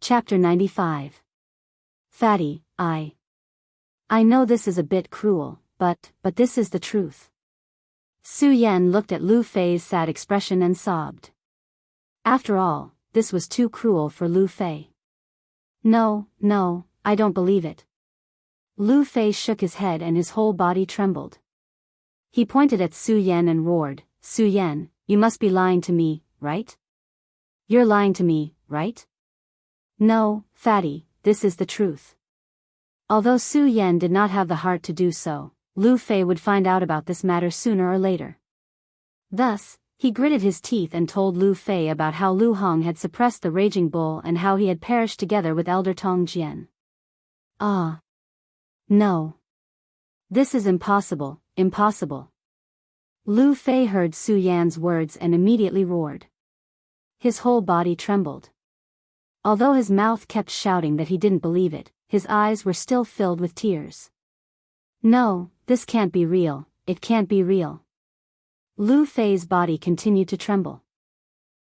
Chapter 95. Fatty, I know this is a bit cruel, but this is the truth. Su Yan looked at Lu Fei's sad expression and sobbed. After all, this was too cruel for Lu Fei. No, I don't believe it. Lu Fei shook his head and his whole body trembled. He pointed at Su Yan and roared, Su Yan, you must be lying to me, right? You're lying to me, right? No, Fatty, this is the truth. Although Su Yan did not have the heart to do so, Lu Fei would find out about this matter sooner or later. Thus, he gritted his teeth and told Lu Fei about how Lu Hong had suppressed the raging bull and how he had perished together with Elder Tong Jian. Ah. No. This is impossible, impossible. Lu Fei heard Su Yan's words and immediately roared. His whole body trembled. Although his mouth kept shouting that he didn't believe it, his eyes were still filled with tears. No, this can't be real, it can't be real. Lu Fei's body continued to tremble.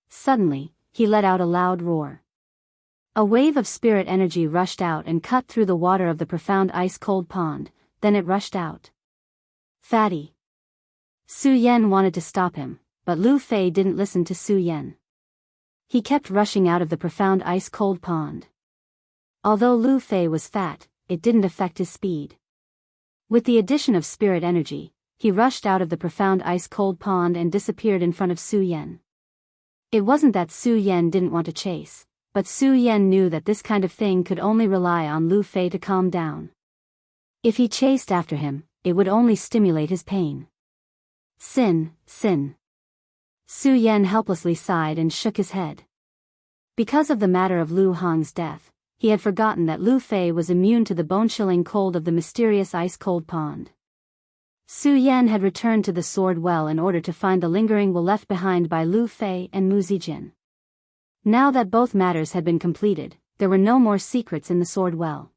Suddenly, he let out a loud roar. A wave of spirit energy rushed out and cut through the water of the profound ice-cold pond, then it rushed out. Fatty. Su Yan wanted to stop him, but Lu Fei didn't listen to Su Yan. He kept rushing out of the profound ice-cold pond. Although Lu Fei was fat, it didn't affect his speed. With the addition of spirit energy, he rushed out of the profound ice-cold pond and disappeared in front of Su Yan. It wasn't that Su Yan didn't want to chase, but Su Yan knew that this kind of thing could only rely on Lu Fei to calm down. If he chased after him, it would only stimulate his pain. Sin. Su Yan helplessly sighed and shook his head. Because of the matter of Lu Hong's death, he had forgotten that Lu Fei was immune to the bone-chilling cold of the mysterious ice-cold pond. Su Yan had returned to the sword well in order to find the lingering will left behind by Lu Fei and Mu Zijin. Now that both matters had been completed, there were no more secrets in the sword well.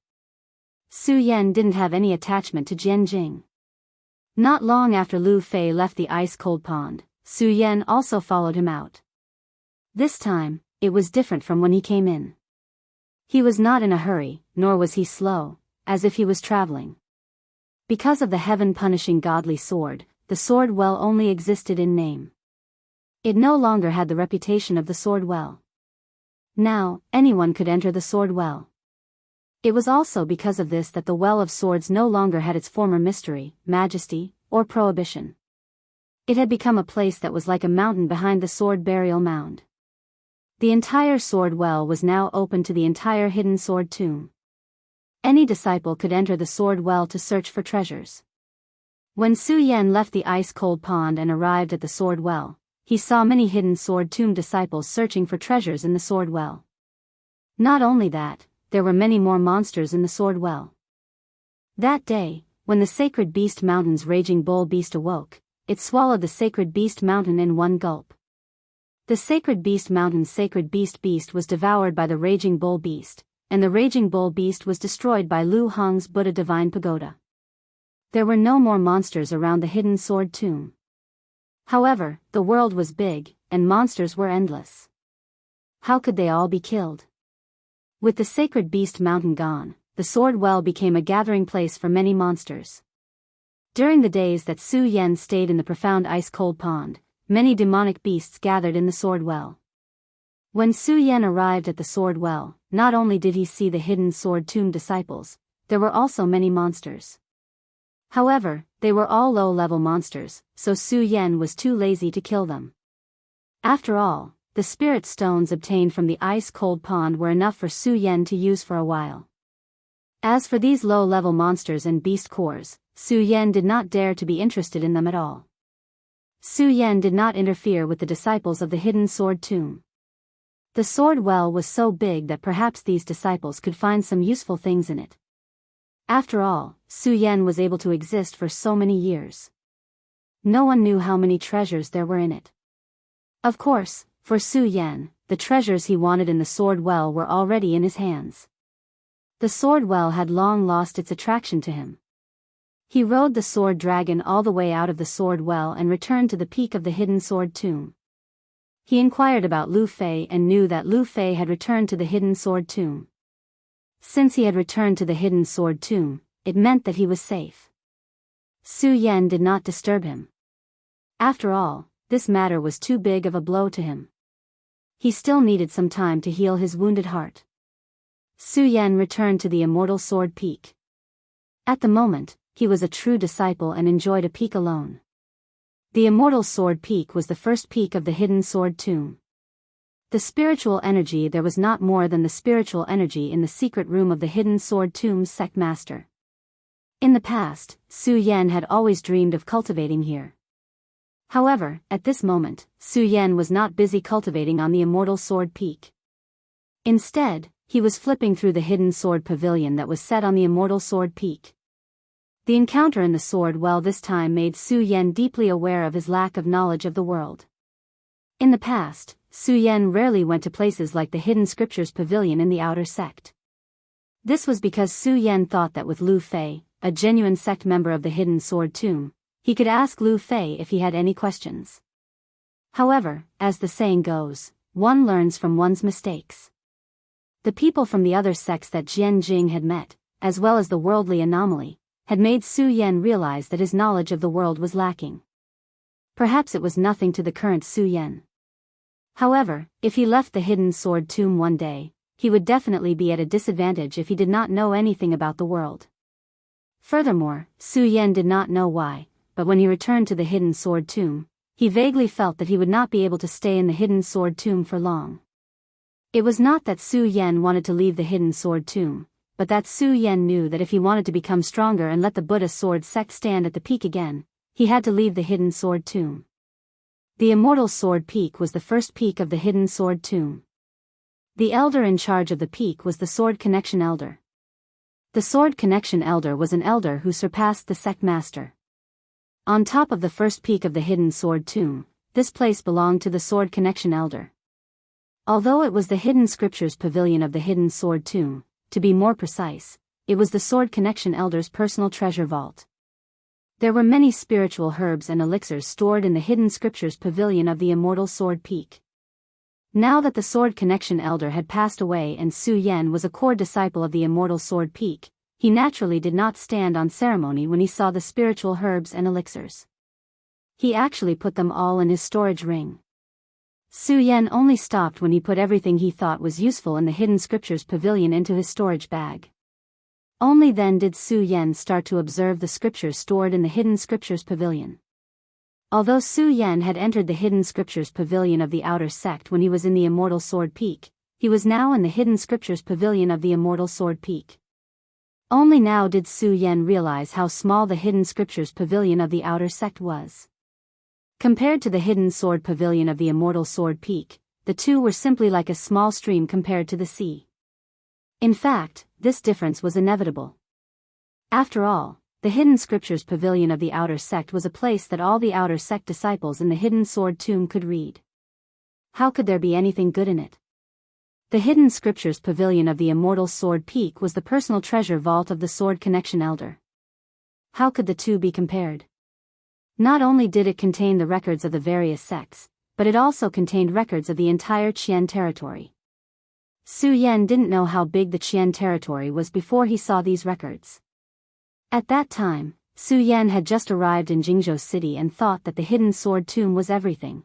Su Yan didn't have any attachment to Jianjing. Not long after Lu Fei left the ice-cold pond, Su Yan also followed him out. This time, it was different from when he came in. He was not in a hurry, nor was he slow, as if he was traveling. Because of the heaven-punishing godly sword, the sword well only existed in name. It no longer had the reputation of the sword well. Now, anyone could enter the sword well. It was also because of this that the well of swords no longer had its former mystery, majesty, or prohibition. It had become a place that was like a mountain behind the sword burial mound. The entire sword well was now open to the entire hidden sword tomb. Any disciple could enter the sword well to search for treasures. When Su Yan left the ice-cold pond and arrived at the sword well, he saw many hidden sword tomb disciples searching for treasures in the sword well. Not only that, there were many more monsters in the sword well. That day, when the sacred beast mountain's raging bull beast awoke, it swallowed the sacred beast mountain in one gulp. The sacred beast mountain's sacred beast was devoured by the raging bull beast, and the raging bull beast was destroyed by Lu Hong's Buddha divine pagoda. There were no more monsters around the hidden sword tomb. However, the world was big, and monsters were endless. How could they all be killed? With the sacred beast mountain gone, the sword well became a gathering place for many monsters. During the days that Su Yan stayed in the profound ice-cold pond, many demonic beasts gathered in the sword well. When Su Yan arrived at the sword well, not only did he see the hidden sword tomb disciples, there were also many monsters. However, they were all low-level monsters, so Su Yan was too lazy to kill them. After all, the spirit stones obtained from the ice-cold pond were enough for Su Yan to use for a while. As for these low-level monsters and beast cores, Su Yan did not dare to be interested in them at all. Su Yan did not interfere with the disciples of the hidden sword tomb. The sword well was so big that perhaps these disciples could find some useful things in it. After all, Su Yan was able to exist for so many years. No one knew how many treasures there were in it. Of course, for Su Yan, the treasures he wanted in the sword well were already in his hands. The sword well had long lost its attraction to him. He rode the sword dragon all the way out of the sword well and returned to the peak of the hidden sword tomb. He inquired about Lu Fei and knew that Lu Fei had returned to the Hidden Sword Tomb. Since he had returned to the Hidden Sword Tomb, it meant that he was safe. Su Yan did not disturb him. After all, this matter was too big of a blow to him. He still needed some time to heal his wounded heart. Su Yan returned to the Immortal Sword Peak. At the moment, he was a true disciple and enjoyed a peak alone. The Immortal Sword Peak was the first peak of the Hidden Sword Tomb. The spiritual energy there was not more than the spiritual energy in the secret room of the Hidden Sword Tomb's sect master. In the past, Su Yan had always dreamed of cultivating here. However, at this moment, Su Yan was not busy cultivating on the Immortal Sword Peak. Instead, he was flipping through the Hidden Sword Pavilion that was set on the Immortal Sword Peak. The encounter in the sword well this time made Su Yan deeply aware of his lack of knowledge of the world. In the past, Su Yan rarely went to places like the Hidden Scriptures Pavilion in the outer sect. This was because Su Yan thought that with Lu Fei, a genuine sect member of the Hidden Sword Tomb, he could ask Lu Fei if he had any questions. However, as the saying goes, one learns from one's mistakes. The people from the other sects that Jian Jing had met, as well as the worldly anomaly, had made Su Yan realize that his knowledge of the world was lacking. Perhaps it was nothing to the current Su Yan. However, if he left the Hidden Sword Tomb one day, he would definitely be at a disadvantage if he did not know anything about the world. Furthermore, Su Yan did not know why, but when he returned to the Hidden Sword Tomb, he vaguely felt that he would not be able to stay in the Hidden Sword Tomb for long. It was not that Su Yan wanted to leave the Hidden Sword Tomb, but that Su Yan knew that if he wanted to become stronger and let the Buddha Sword sect stand at the peak again, he had to leave the Hidden Sword Tomb. The Immortal Sword Peak was the first peak of the Hidden Sword Tomb. The elder in charge of the peak was the Sword Connection Elder. The Sword Connection Elder was an elder who surpassed the sect master. On top of the first peak of the Hidden Sword Tomb, this place belonged to the Sword Connection Elder. Although it was the Hidden Scriptures Pavilion of the Hidden Sword Tomb, to be more precise, it was the Sword Connection Elder's personal treasure vault. There were many spiritual herbs and elixirs stored in the Hidden Scriptures Pavilion of the Immortal Sword Peak. Now that the Sword Connection Elder had passed away and Su Yan was a core disciple of the Immortal Sword Peak, he naturally did not stand on ceremony when he saw the spiritual herbs and elixirs. He actually put them all in his storage ring. Su Yan only stopped when he put everything he thought was useful in the Hidden Scriptures Pavilion into his storage bag. Only then did Su Yan start to observe the scriptures stored in the Hidden Scriptures Pavilion. Although Su Yan had entered the Hidden Scriptures Pavilion of the Outer Sect when he was in the Immortal Sword Peak, he was now in the Hidden Scriptures Pavilion of the Immortal Sword Peak. Only now did Su Yan realize how small the Hidden Scriptures Pavilion of the Outer Sect was. Compared to the Hidden Sword Pavilion of the Immortal Sword Peak, the two were simply like a small stream compared to the sea. In fact, this difference was inevitable. After all, the Hidden Scriptures Pavilion of the Outer Sect was a place that all the Outer Sect disciples in the Hidden Sword Tomb could read. How could there be anything good in it? The Hidden Scriptures Pavilion of the Immortal Sword Peak was the personal treasure vault of the Sword Connection Elder. How could the two be compared? Not only did it contain the records of the various sects, but it also contained records of the entire Qian territory. Su Yan didn't know how big the Qian territory was before he saw these records. At that time, Su Yan had just arrived in Jianghu City and thought that the Hidden Sword Tomb was everything.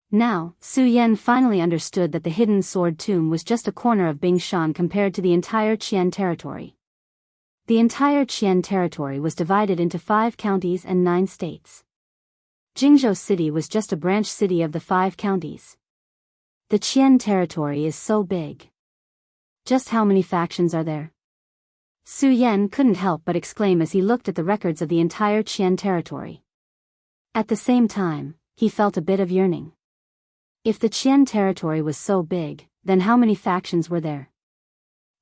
Now, Su Yan finally understood that the Hidden Sword Tomb was just a corner of Bingshan compared to the entire Qian territory. The entire Qian territory was divided into 5 counties and 9 states. Jianghu City was just a branch city of the 5 counties. The Qian territory is so big. Just how many factions are there? Su Yan couldn't help but exclaim as he looked at the records of the entire Qian territory. At the same time, he felt a bit of yearning. If the Qian territory was so big, then how many factions were there?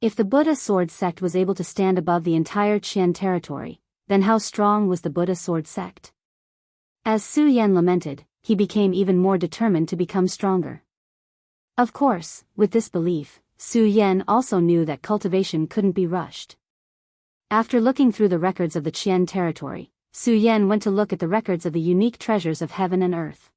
If the Buddha Sword sect was able to stand above the entire Qian territory, then how strong was the Buddha Sword sect? As Su Yan lamented, he became even more determined to become stronger. Of course, with this belief, Su Yan also knew that cultivation couldn't be rushed. After looking through the records of the Qian territory, Su Yan went to look at the records of the unique treasures of heaven and earth.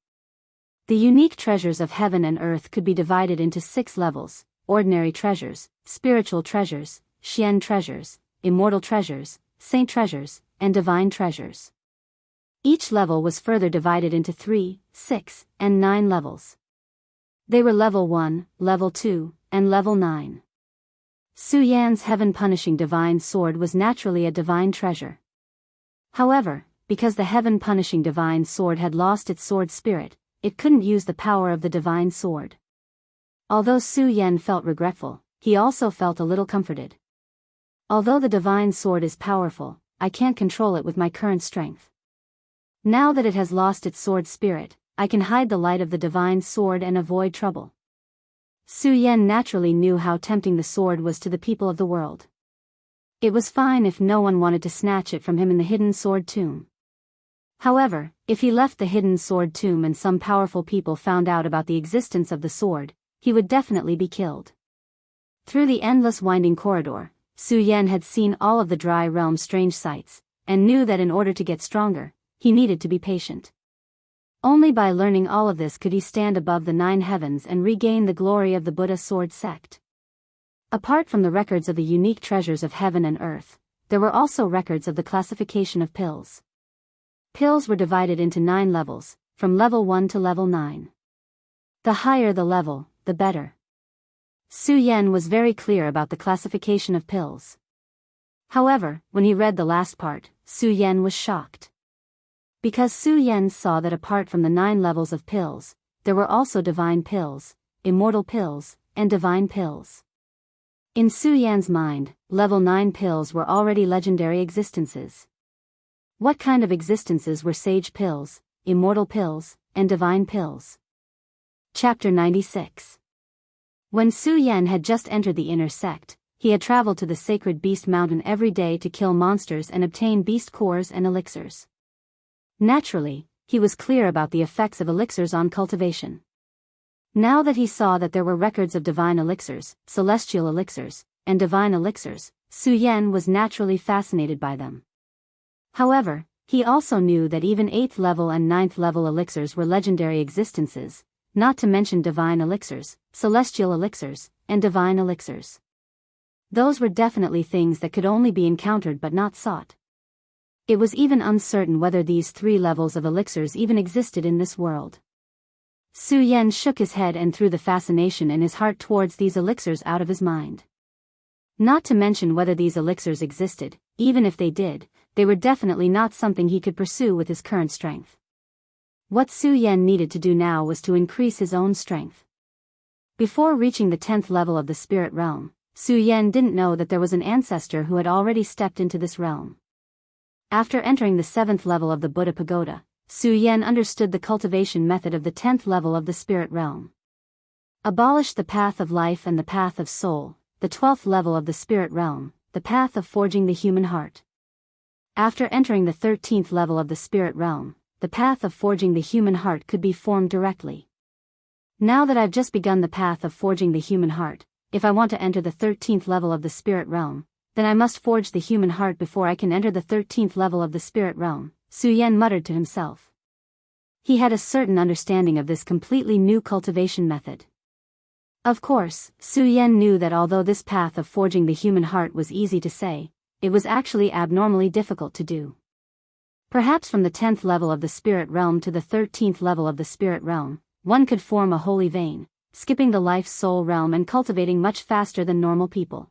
The unique treasures of heaven and earth could be divided into 6 levels: ordinary treasures, spiritual treasures, Xian treasures, immortal treasures, saint treasures, and divine treasures. Each level was further divided into 3, 6, and 9 levels. They were level 1, level 2, and level 9. Su Yan's heaven-punishing divine sword was naturally a divine treasure. However, because the heaven-punishing divine sword had lost its sword spirit, it couldn't use the power of the divine sword. Although Su Yan felt regretful, he also felt a little comforted. Although the divine sword is powerful, I can't control it with my current strength. Now that it has lost its sword spirit, I can hide the light of the divine sword and avoid trouble. Su Yan naturally knew how tempting the sword was to the people of the world. It was fine if no one wanted to snatch it from him in the hidden sword tomb. However, if he left the hidden sword tomb and some powerful people found out about the existence of the sword, he would definitely be killed. Through the endless winding corridor, Su Yan had seen all of the Dry Realm's strange sights, and knew that in order to get stronger, he needed to be patient. Only by learning all of this could he stand above the 9 heavens and regain the glory of the Buddha sword sect. Apart from the records of the unique treasures of heaven and earth, there were also records of the classification of pills. Pills were divided into 9 levels, from level 1 to level 9. The higher the level, the better. Su Yan was very clear about the classification of pills. However, when he read the last part, Su Yan was shocked. Because Su Yan saw that apart from the 9 levels of pills, there were also divine pills, immortal pills, and divine pills. In Su Yan's mind, level 9 pills were already legendary existences. What kind of existences were sage pills, immortal pills, and divine pills? Chapter 96. When Su Yan had just entered the inner sect, he had traveled to the sacred beast mountain every day to kill monsters and obtain beast cores and elixirs. Naturally, he was clear about the effects of elixirs on cultivation. Now that he saw that there were records of divine elixirs, celestial elixirs, and divine elixirs, Su Yan was naturally fascinated by them. However, he also knew that even 8th level and 9th level elixirs were legendary existences, not to mention divine elixirs, celestial elixirs, and divine elixirs. Those were definitely things that could only be encountered but not sought. It was even uncertain whether these 3 levels of elixirs even existed in this world. Su Yan shook his head and threw the fascination in his heart towards these elixirs out of his mind. Not to mention whether these elixirs existed, even if they did, they were definitely not something he could pursue with his current strength. What Su Yan needed to do now was to increase his own strength. Before reaching the 10th level of the spirit realm, Su Yan didn't know that there was an ancestor who had already stepped into this realm. After entering the 7th level of the Buddha pagoda, Su Yan understood the cultivation method of the 10th level of the spirit realm. Abolish the path of life and the path of soul, the 12th level of the spirit realm, the path of forging the human heart. After entering the 13th level of the spirit realm, the path of forging the human heart could be formed directly. Now that I've just begun the path of forging the human heart, if I want to enter the 13th level of the spirit realm, then I must forge the human heart before I can enter the 13th level of the spirit realm, Su Yan muttered to himself. He had a certain understanding of this completely new cultivation method. Of course, Su Yan knew that although this path of forging the human heart was easy to say, it was actually abnormally difficult to do. Perhaps from the 10th level of the spirit realm to the 13th level of the spirit realm, one could form a holy vein, skipping the life-soul realm and cultivating much faster than normal people.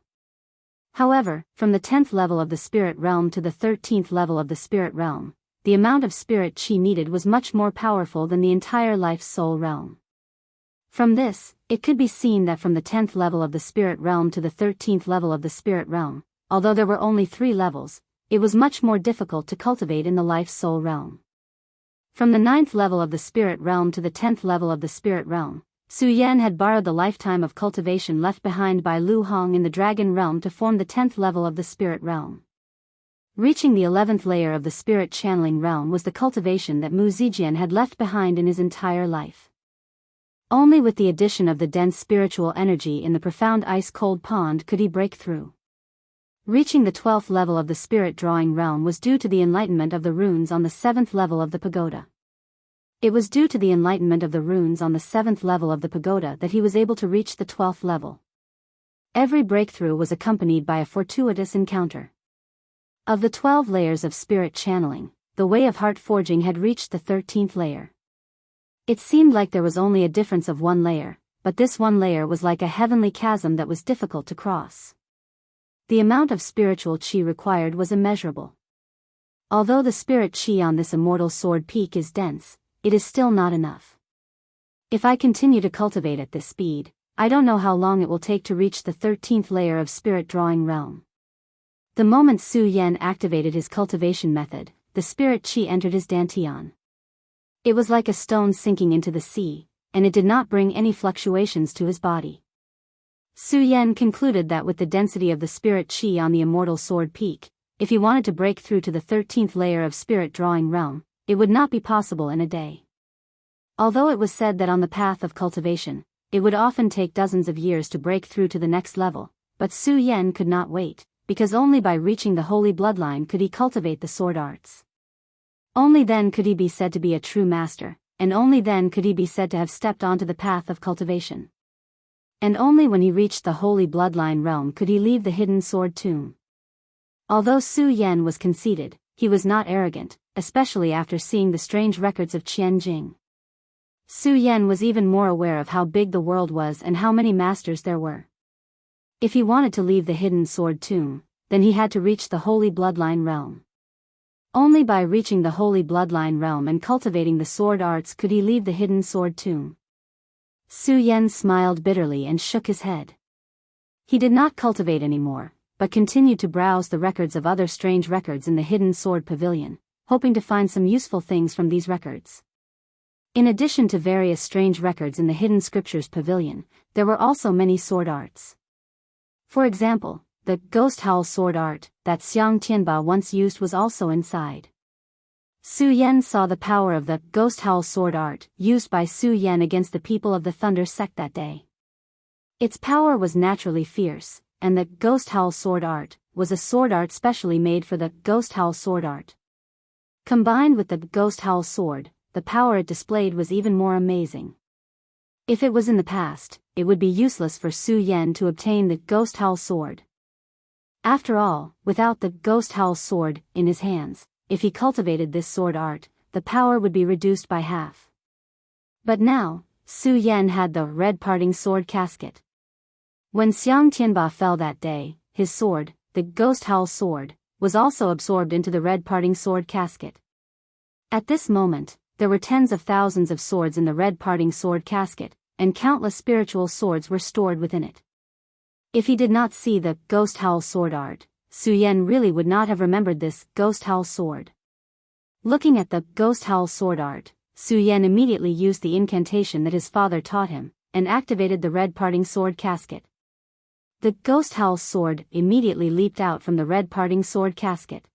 However, from the 10th level of the spirit realm to the 13th level of the spirit realm, the amount of spirit chi needed was much more powerful than the entire life-soul realm. From this, it could be seen that from the 10th level of the spirit realm to the 13th level of the spirit realm, although there were only 3 levels, it was much more difficult to cultivate in the life-soul realm. From the 9th level of the spirit realm to the 10th level of the spirit realm, Su Yan had borrowed the lifetime of cultivation left behind by Lu Hong in the dragon realm to form the 10th level of the spirit realm. Reaching the 11th layer of the spirit channeling realm was the cultivation that Mu Zijian had left behind in his entire life. Only with the addition of the dense spiritual energy in the profound ice-cold pond could he break through. Reaching the 12th level of the spirit drawing realm was due to the enlightenment of the runes on the 7th level of the pagoda. It was due to the enlightenment of the runes on the 7th level of the pagoda that he was able to reach the 12th level. Every breakthrough was accompanied by a fortuitous encounter. Of the 12 layers of spirit channeling, the way of heart forging had reached the 13th layer. It seemed like there was only a difference of one layer, but this one layer was like a heavenly chasm that was difficult to cross. The amount of spiritual chi required was immeasurable. Although the spirit chi on this immortal sword peak is dense, it is still not enough. If I continue to cultivate at this speed, I don't know how long it will take to reach the 13th layer of spirit drawing realm. The moment Su Yan activated his cultivation method, the spirit chi entered his dantian. It was like a stone sinking into the sea, and it did not bring any fluctuations to his body. Su Yan concluded that with the density of the spirit chi on the immortal sword peak, if he wanted to break through to the 13th layer of spirit drawing realm, it would not be possible in a day. Although it was said that on the path of cultivation, it would often take dozens of years to break through to the next level, but Su Yan could not wait, because only by reaching the holy bloodline could he cultivate the sword arts. Only then could he be said to be a true master, and only then could he be said to have stepped onto the path of cultivation. And only when he reached the holy bloodline realm could he leave the hidden sword tomb. Although Su Yan was conceited, he was not arrogant, especially after seeing the strange records of Qianjing. Su Yan was even more aware of how big the world was and how many masters there were. If he wanted to leave the hidden sword tomb, then he had to reach the holy bloodline realm. Only by reaching the holy bloodline realm and cultivating the sword arts could he leave the hidden sword tomb. Su Yan smiled bitterly and shook his head. He did not cultivate anymore, but continued to browse the records of other strange records in the hidden sword pavilion, hoping to find some useful things from these records. In addition to various strange records in the hidden scriptures pavilion, there were also many sword arts. For example, the ghost howl sword art that Xiang Tianba once used was also inside. Su Yan saw the power of the ghost howl sword art used by Su Yan against the people of the Thunder sect that day. Its power was naturally fierce, and the ghost howl sword art was a sword art specially made for the ghost howl sword art. Combined with the ghost howl sword, the power it displayed was even more amazing. If it was in the past, it would be useless for Su Yan to obtain the ghost howl sword. After all, without the ghost howl sword in his hands, if he cultivated this sword art, the power would be reduced by half. But now, Su Yan had the red parting sword casket. When Xiang Tianba fell that day, his sword, the ghost howl sword, was also absorbed into the red parting sword casket. At this moment, there were tens of thousands of swords in the red parting sword casket, and countless spiritual swords were stored within it. If he did not see the ghost howl sword art, Su Yan really would not have remembered this ghost howl sword. Looking at the ghost howl sword art, Su Yan immediately used the incantation that his father taught him, and activated the red parting sword casket. The ghost howl sword immediately leaped out from the red parting sword casket.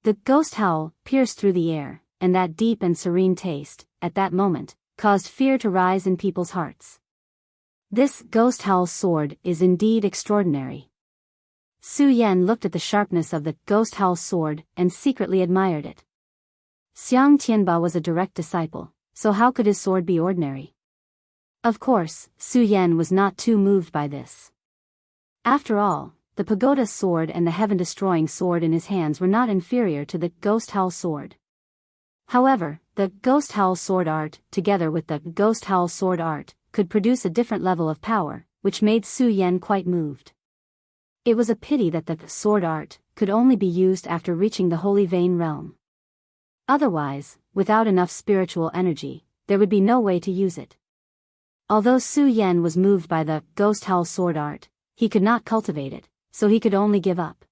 The ghost howl pierced through the air, and that deep and serene taste, at that moment, caused fear to rise in people's hearts. This ghost howl sword is indeed extraordinary. Su Yan looked at the sharpness of the ghost howl sword and secretly admired it. Xiang Tianba was a direct disciple, so how could his sword be ordinary? Of course, Su Yan was not too moved by this. After all, the pagoda sword and the heaven-destroying sword in his hands were not inferior to the ghost howl sword. However, the ghost howl sword art, together with the ghost howl sword art, could produce a different level of power, which made Su Yan quite moved. It was a pity that the sword art could only be used after reaching the holy vein realm. Otherwise, without enough spiritual energy, there would be no way to use it. Although Su Yan was moved by the ghost howl sword art, he could not cultivate it, so he could only give up.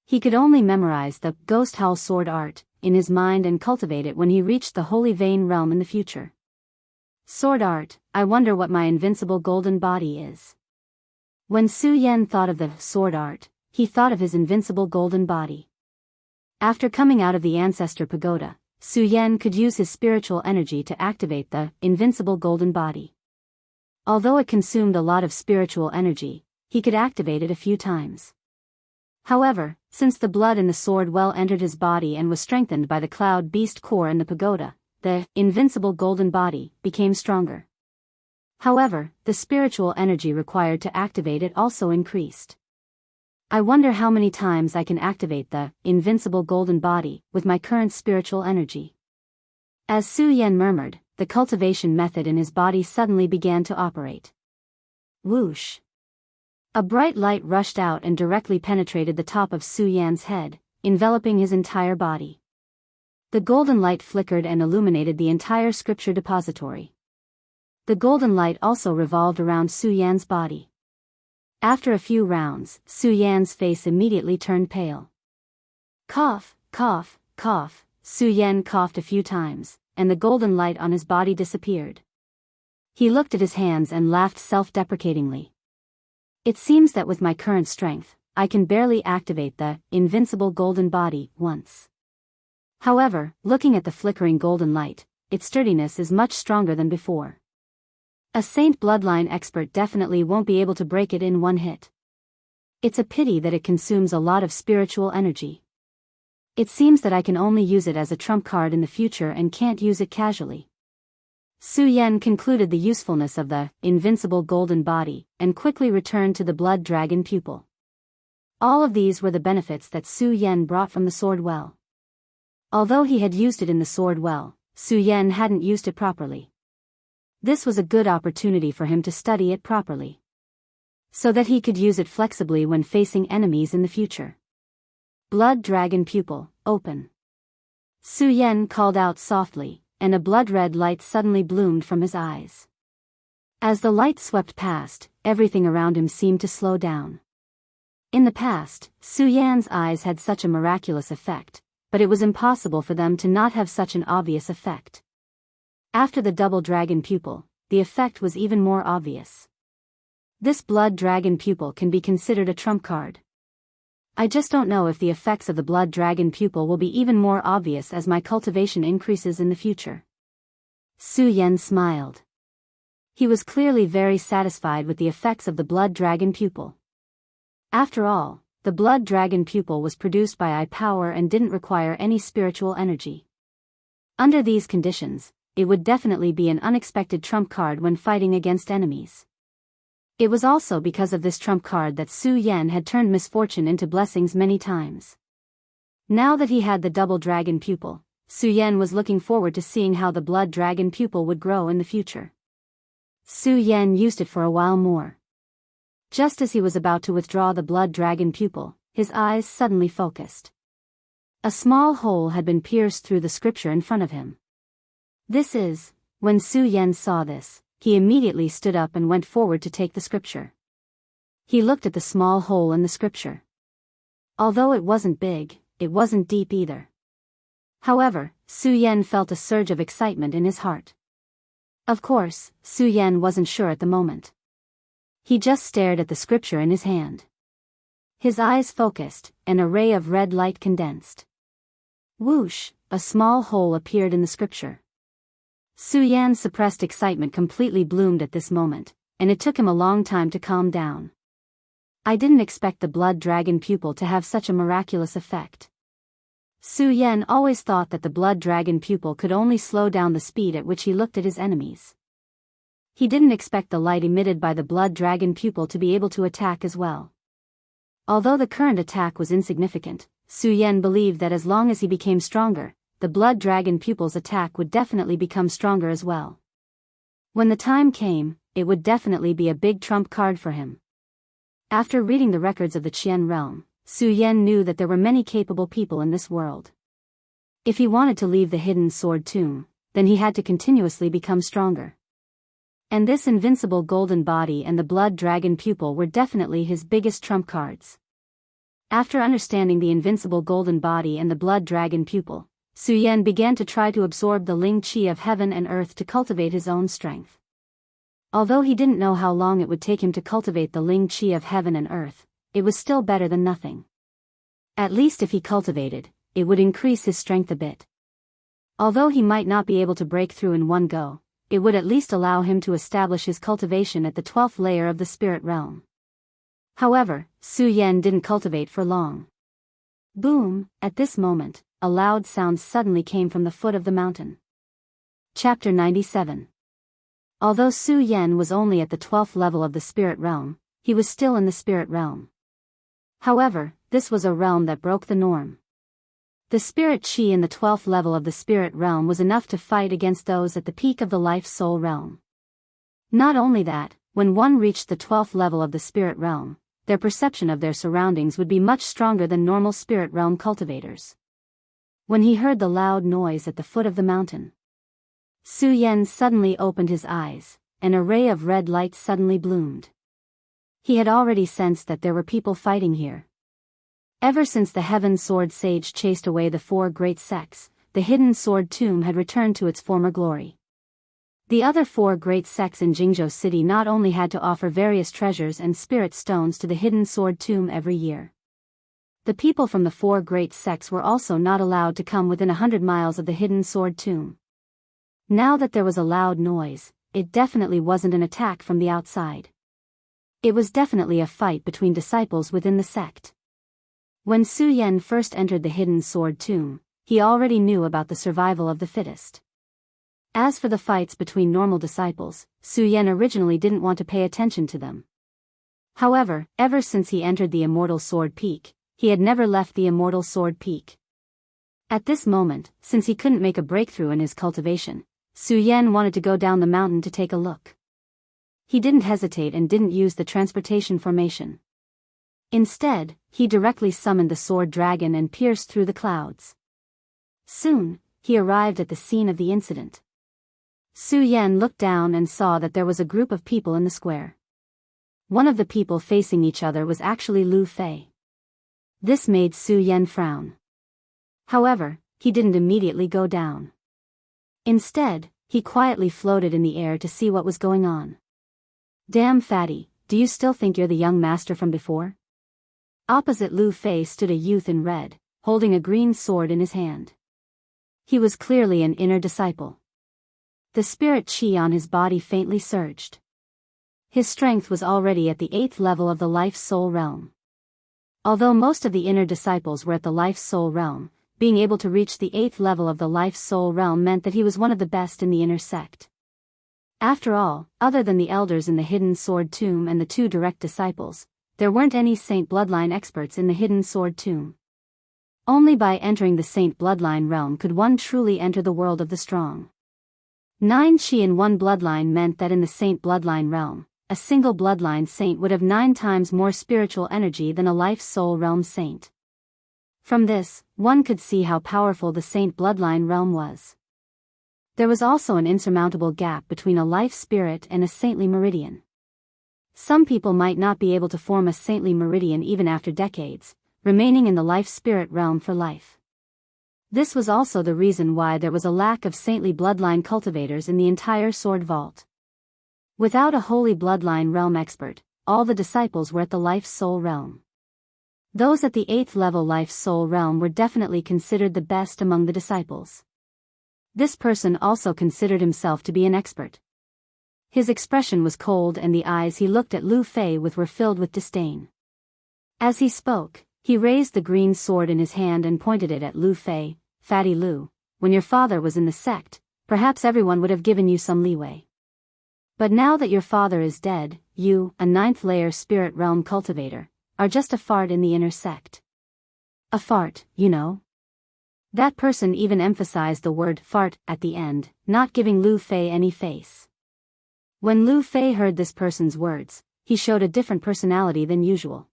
He could only memorize the ghost howl sword art in his mind and cultivate it when he reached the holy vein realm in the future. Sword art, I wonder what my invincible golden body is. When Su Yan thought of the sword art, he thought of his invincible golden body. After coming out of the ancestor pagoda, Su Yan could use his spiritual energy to activate the invincible golden body. Although it consumed a lot of spiritual energy, he could activate it a few times. However, since the blood in the sword well entered his body and was strengthened by the cloud beast core in the pagoda, the invincible golden body became stronger. However, the spiritual energy required to activate it also increased. I wonder how many times I can activate the invincible golden body with my current spiritual energy. As Su Yan murmured, the cultivation method in his body suddenly began to operate. Whoosh! A bright light rushed out and directly penetrated the top of Su Yan's head, enveloping his entire body. The golden light flickered and illuminated the entire scripture depository. The golden light also revolved around Su Yan's body. After a few rounds, Su Yan's face immediately turned pale. Cough, cough, cough, Su Yan coughed a few times, and the golden light on his body disappeared. He looked at his hands and laughed self-deprecatingly. It seems that with my current strength, I can barely activate the invincible golden body once. However, looking at the flickering golden light, its sturdiness is much stronger than before. A saint bloodline expert definitely won't be able to break it in one hit. It's a pity that it consumes a lot of spiritual energy. It seems that I can only use it as a trump card in the future and can't use it casually. Su Yan concluded the usefulness of the invincible golden body, and quickly returned to the blood dragon pupil. All of these were the benefits that Su Yan brought from the sword well. Although he had used it in the sword well, Su Yan hadn't used it properly. This was a good opportunity for him to study it properly, so that he could use it flexibly when facing enemies in the future. Blood dragon pupil, open. Su Yan called out softly, and a blood-red light suddenly bloomed from his eyes. As the light swept past, everything around him seemed to slow down. In the past, Su Yan's eyes had such a miraculous effect, but it was impossible for them to not have such an obvious effect. After the double dragon pupil, the effect was even more obvious. This blood dragon pupil can be considered a trump card. I just don't know if the effects of the blood dragon pupil will be even more obvious as my cultivation increases in the future. Su Yan smiled. He was clearly very satisfied with the effects of the blood dragon pupil. After all, the blood dragon pupil was produced by eye power and didn't require any spiritual energy. Under these conditions, it would definitely be an unexpected trump card when fighting against enemies. It was also because of this trump card that Su Yan had turned misfortune into blessings many times. Now that he had the double dragon pupil, Su Yan was looking forward to seeing how the blood dragon pupil would grow in the future. Su Yan used it for a while more. Just as he was about to withdraw the blood dragon pupil, his eyes suddenly focused. A small hole had been pierced through the scripture in front of him. When Su Yan saw this, he immediately stood up and went forward to take the scripture. He looked at the small hole in the scripture. Although it wasn't big, it wasn't deep either. However, Su Yan felt a surge of excitement in his heart. Of course, Su Yan wasn't sure at the moment. He just stared at the scripture in his hand. His eyes focused, and a ray of red light condensed. Whoosh, a small hole appeared in the scripture. Su Yan's suppressed excitement completely bloomed at this moment, and it took him a long time to calm down. I didn't expect the blood dragon pupil to have such a miraculous effect. Su Yan always thought that the blood dragon pupil could only slow down the speed at which he looked at his enemies. He didn't expect the light emitted by the blood dragon pupil to be able to attack as well. Although the current attack was insignificant, Su Yan believed that as long as he became stronger, the blood dragon pupil's attack would definitely become stronger as well. When the time came, it would definitely be a big trump card for him. After reading the records of the Qian realm, Su Yan knew that there were many capable people in this world. If he wanted to leave the hidden sword tomb, then he had to continuously become stronger. And this invincible golden body and the blood dragon pupil were definitely his biggest trump cards. After understanding the invincible golden body and the blood dragon pupil, Su Yan began to try to absorb the Ling Qi of heaven and earth to cultivate his own strength. Although he didn't know how long it would take him to cultivate the Ling Qi of heaven and earth, it was still better than nothing. At least if he cultivated, it would increase his strength a bit. Although he might not be able to break through in one go, it would at least allow him to establish his cultivation at the 12th layer of the spirit realm. However, Su Yan didn't cultivate for long. Boom! At this moment, a loud sound suddenly came from the foot of the mountain. Chapter 97. Although Su Yan was only at the 12th level of the spirit realm, he was still in the spirit realm. However, this was a realm that broke the norm. The spirit chi in the 12th level of the spirit realm was enough to fight against those at the peak of the life-soul realm. Not only that, when one reached the 12th level of the spirit realm, their perception of their surroundings would be much stronger than normal spirit realm cultivators. When he heard the loud noise at the foot of the mountain, Su Yan suddenly opened his eyes. An array of red lights suddenly bloomed. He had already sensed that there were people fighting here. Ever since the Heaven Sword Sage chased away the 4 great sects, the Hidden Sword Tomb had returned to its former glory. The other 4 great sects in Jianghu City not only had to offer various treasures and spirit stones to the Hidden Sword Tomb every year. The people from the 4 great sects were also not allowed to come within 100 miles of the Hidden Sword Tomb. Now that there was a loud noise, it definitely wasn't an attack from the outside. It was definitely a fight between disciples within the sect. When Su Yan first entered the Hidden Sword Tomb, he already knew about the survival of the fittest. As for the fights between normal disciples, Su Yan originally didn't want to pay attention to them. However, ever since he entered the Immortal Sword Peak, he had never left the Immortal Sword Peak. At this moment, since he couldn't make a breakthrough in his cultivation, Su Yan wanted to go down the mountain to take a look. He didn't hesitate and didn't use the transportation formation. Instead, he directly summoned the sword dragon and pierced through the clouds. Soon, he arrived at the scene of the incident. Su Yan looked down and saw that there was a group of people in the square. One of the people facing each other was actually Lu Fei. This made Su Yan frown. However, he didn't immediately go down. Instead, he quietly floated in the air to see what was going on. Damn fatty, do you still think you're the young master from before? Opposite Lu Fei stood a youth in red, holding a green sword in his hand. He was clearly an inner disciple. The spirit chi on his body faintly surged. His strength was already at the 8th level of the life-soul realm. Although most of the inner disciples were at the life-soul realm, being able to reach the 8th level of the life-soul realm meant that he was one of the best in the inner sect. After all, other than the elders in the Hidden Sword Tomb and the 2 direct disciples, there weren't any saint bloodline experts in the Hidden Sword Tomb. Only by entering the saint bloodline realm could one truly enter the world of the strong. 9 chi in one bloodline meant that in the saint bloodline realm, a single bloodline saint would have 9 times more spiritual energy than a life-soul realm saint. From this, one could see how powerful the saint bloodline realm was. There was also an insurmountable gap between a life spirit and a saintly meridian. Some people might not be able to form a saintly meridian even after decades, remaining in the life spirit realm for life. This was also the reason why there was a lack of saintly bloodline cultivators in the entire Sword Vault. Without a holy bloodline realm expert, all the disciples were at the life-soul realm. Those at the 8th level life-soul realm were definitely considered the best among the disciples. This person also considered himself to be an expert. His expression was cold and the eyes he looked at Lu Fei with were filled with disdain. As he spoke, he raised the green sword in his hand and pointed it at Lu Fei. Fatty Lu, when your father was in the sect, perhaps everyone would have given you some leeway. But now that your father is dead, you, a 9th layer spirit realm cultivator, are just a fart in the inner sect. A fart, you know? That person even emphasized the word fart at the end, not giving Lu Fei any face. When Lu Fei heard this person's words, he showed a different personality than usual.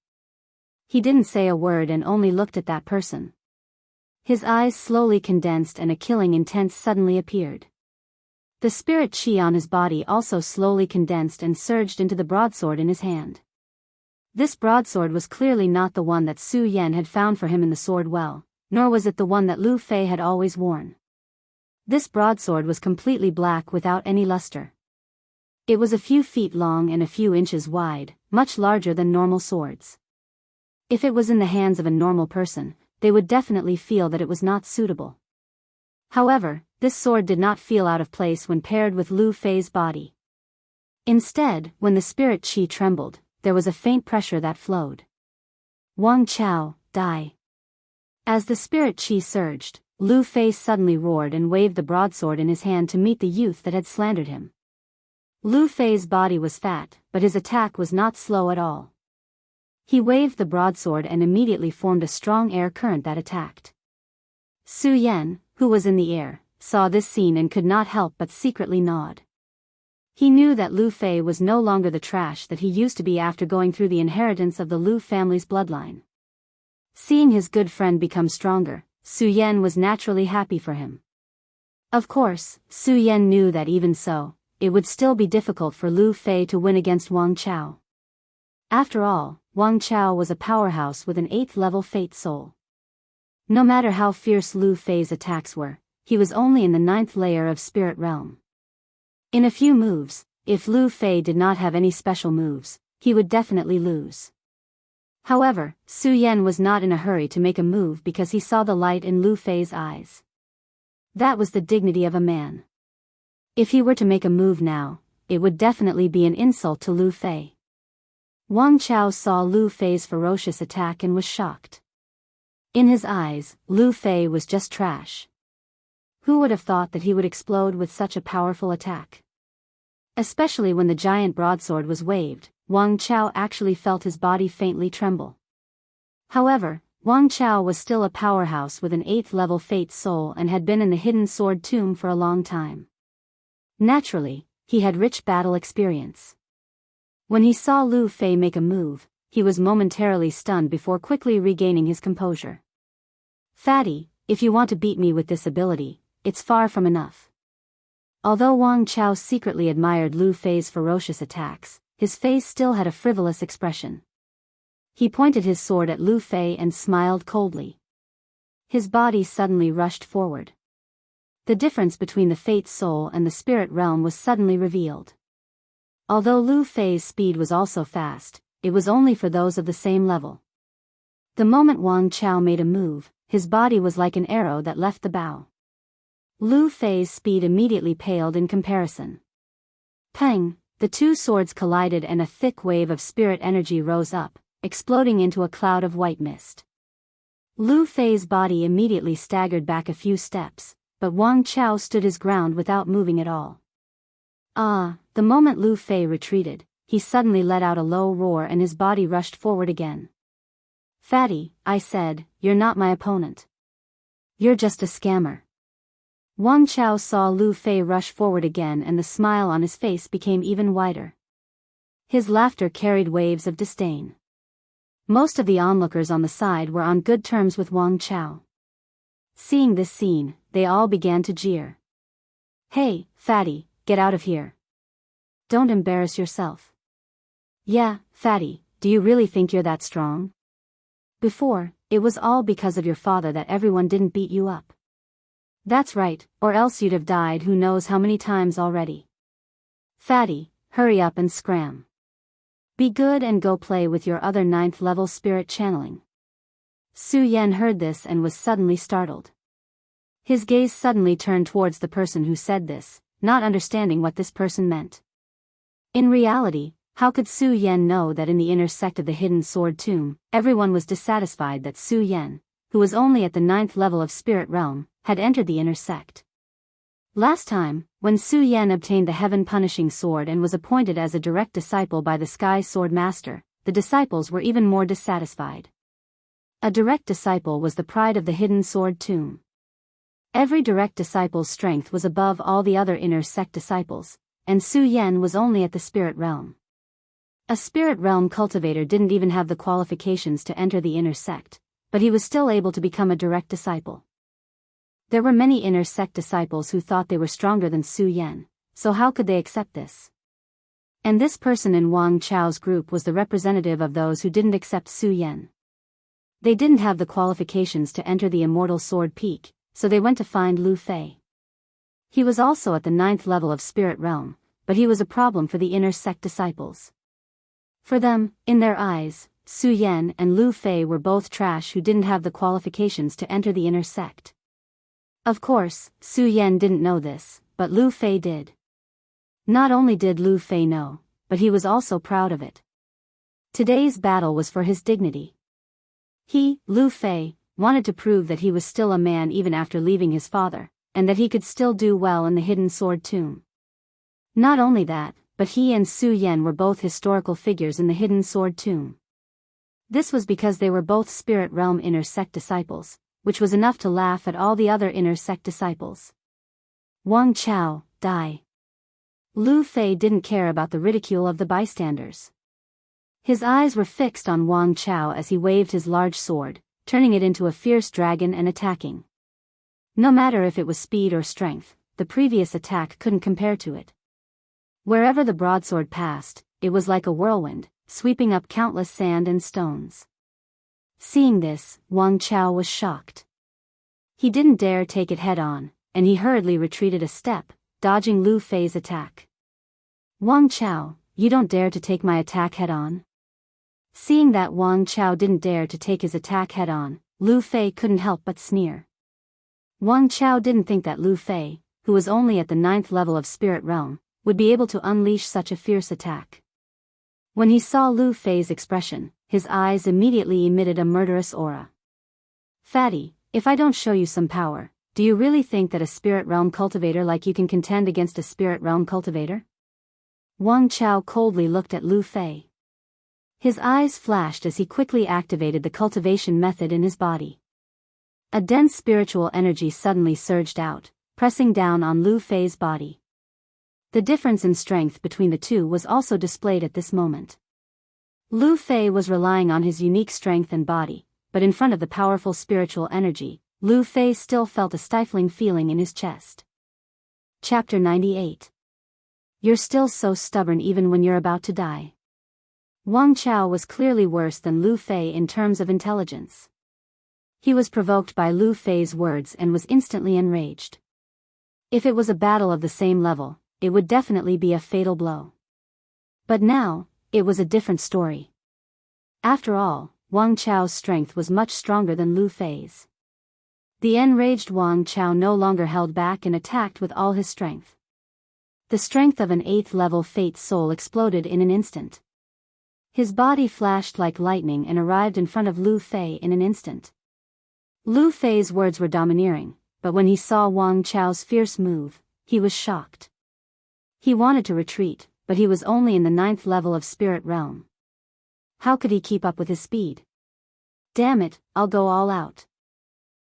He didn't say a word and only looked at that person. His eyes slowly condensed and a killing intent suddenly appeared. The spirit chi on his body also slowly condensed and surged into the broadsword in his hand. This broadsword was clearly not the one that Su Yan had found for him in the sword well, nor was it the one that Lu Fei had always worn. This broadsword was completely black without any luster. It was a few feet long and a few inches wide, much larger than normal swords. If it was in the hands of a normal person, they would definitely feel that it was not suitable. However, this sword did not feel out of place when paired with Lu Fei's body. Instead, when the spirit chi trembled, there was a faint pressure that flowed. Wang Chao, die. As the spirit chi surged, Lu Fei suddenly roared and waved the broadsword in his hand to meet the youth that had slandered him. Lu Fei's body was fat, but his attack was not slow at all. He waved the broadsword and immediately formed a strong air current that attacked. Su Yan, who was in the air, saw this scene and could not help but secretly nod. He knew that Lu Fei was no longer the trash that he used to be after going through the inheritance of the Lu family's bloodline. Seeing his good friend become stronger, Su Yan was naturally happy for him. Of course, Su Yan knew that even so, it would still be difficult for Lu Fei to win against Wang Chao. After all, Wang Chao was a powerhouse with an 8th-level fate soul. No matter how fierce Lu Fei's attacks were, he was only in the 9th layer of spirit realm. In a few moves, if Lu Fei did not have any special moves, he would definitely lose. However, Su Yan was not in a hurry to make a move because he saw the light in Lu Fei's eyes. That was the dignity of a man. If he were to make a move now, it would definitely be an insult to Lu Fei. Wang Chao saw Lu Fei's ferocious attack and was shocked. In his eyes, Lu Fei was just trash. Who would have thought that he would explode with such a powerful attack? Especially when the giant broadsword was waved, Wang Chao actually felt his body faintly tremble. However, Wang Chao was still a powerhouse with an 8th-level fate soul and had been in the hidden sword tomb for a long time. Naturally, he had rich battle experience. When he saw Lu Fei make a move, he was momentarily stunned before quickly regaining his composure. "Fatty, if you want to beat me with this ability, it's far from enough." Although Wang Chao secretly admired Lu Fei's ferocious attacks, his face still had a frivolous expression. He pointed his sword at Lu Fei and smiled coldly. His body suddenly rushed forward. The difference between the fate soul and the spirit realm was suddenly revealed. Although Lu Fei's speed was also fast, it was only for those of the same level. The moment Wang Chao made a move, his body was like an arrow that left the bow. Lu Fei's speed immediately paled in comparison. Pang! The two swords collided and a thick wave of spirit energy rose up, exploding into a cloud of white mist. Lu Fei's body immediately staggered back a few steps, but Wang Chao stood his ground without moving at all. The moment Lu Fei retreated, he suddenly let out a low roar and his body rushed forward again. "Fatty," I said, "you're not my opponent. You're just a scammer." Wang Chao saw Lu Fei rush forward again and the smile on his face became even wider. His laughter carried waves of disdain. Most of the onlookers on the side were on good terms with Wang Chao. Seeing this scene, they all began to jeer. "Hey, Fatty, get out of here. Don't embarrass yourself." "Yeah, Fatty, do you really think you're that strong? Before, it was all because of your father that everyone didn't beat you up." "That's right, or else you'd have died who knows how many times already. Fatty, hurry up and scram. Be good and go play with your other 9th-level spirit channeling." Su Yan heard this and was suddenly startled. His gaze suddenly turned towards the person who said this, not understanding what this person meant. In reality, how could Su Yan know that in the inner sect of the hidden sword tomb, everyone was dissatisfied that Su Yan, who was only at the 9th level of spirit realm, had entered the inner sect. Last time, when Su Yan obtained the heaven-punishing sword and was appointed as a direct disciple by the Sky Sword Master, the disciples were even more dissatisfied. A direct disciple was the pride of the hidden sword tomb. Every direct disciple's strength was above all the other inner sect disciples, and Su Yan was only at the spirit realm. A spirit realm cultivator didn't even have the qualifications to enter the inner sect, but he was still able to become a direct disciple. There were many inner sect disciples who thought they were stronger than Su Yan, so how could they accept this? And this person in Wang Chao's group was the representative of those who didn't accept Su Yan. They didn't have the qualifications to enter the Immortal Sword Peak, so they went to find Lu Fei. He was also at the 9th level of spirit realm, but he was a problem for the inner sect disciples. For them, in their eyes, Su Yan and Lu Fei were both trash who didn't have the qualifications to enter the inner sect. Of course, Su Yan didn't know this, but Lu Fei did. Not only did Lu Fei know, but he was also proud of it. Today's battle was for his dignity. He, Lu Fei, wanted to prove that he was still a man even after leaving his father, and that he could still do well in the hidden sword tomb. Not only that, but he and Su Yan were both historical figures in the hidden sword tomb. This was because they were both spirit realm inner sect disciples, which was enough to laugh at all the other inner sect disciples. Wang Chao, die. Lu Fei didn't care about the ridicule of the bystanders. His eyes were fixed on Wang Chao as he waved his large sword, turning it into a fierce dragon and attacking. No matter if it was speed or strength, the previous attack couldn't compare to it. Wherever the broadsword passed, it was like a whirlwind, sweeping up countless sand and stones. Seeing this, Wang Chao was shocked. He didn't dare take it head-on, and he hurriedly retreated a step, dodging Lu Fei's attack. Wang Chao, you don't dare to take my attack head-on? Seeing that Wang Chao didn't dare to take his attack head-on, Lu Fei couldn't help but sneer. Wang Chao didn't think that Lu Fei, who was only at the 9th level of spirit realm, would be able to unleash such a fierce attack. When he saw Lu Fei's expression, his eyes immediately emitted a murderous aura. Fatty, if I don't show you some power, do you really think that a spirit realm cultivator like you can contend against a spirit realm cultivator? Wang Chao coldly looked at Lu Fei. His eyes flashed as he quickly activated the cultivation method in his body. A dense spiritual energy suddenly surged out, pressing down on Lu Fei's body. The difference in strength between the two was also displayed at this moment. Lu Fei was relying on his unique strength and body, but in front of the powerful spiritual energy, Lu Fei still felt a stifling feeling in his chest. Chapter 98. You're still so stubborn even when you're about to die. Wang Chao was clearly worse than Lu Fei in terms of intelligence. He was provoked by Lu Fei's words and was instantly enraged. If it was a battle of the same level, it would definitely be a fatal blow. But now, it was a different story. After all, Wang Chao's strength was much stronger than Lu Fei's. The enraged Wang Chao no longer held back and attacked with all his strength. The strength of an 8th level Fate soul exploded in an instant. His body flashed like lightning and arrived in front of Lu Fei in an instant. Lu Fei's words were domineering, but when he saw Wang Chao's fierce move, he was shocked. He wanted to retreat, but he was only in the 9th level of spirit realm. How could he keep up with his speed? Damn it, I'll go all out.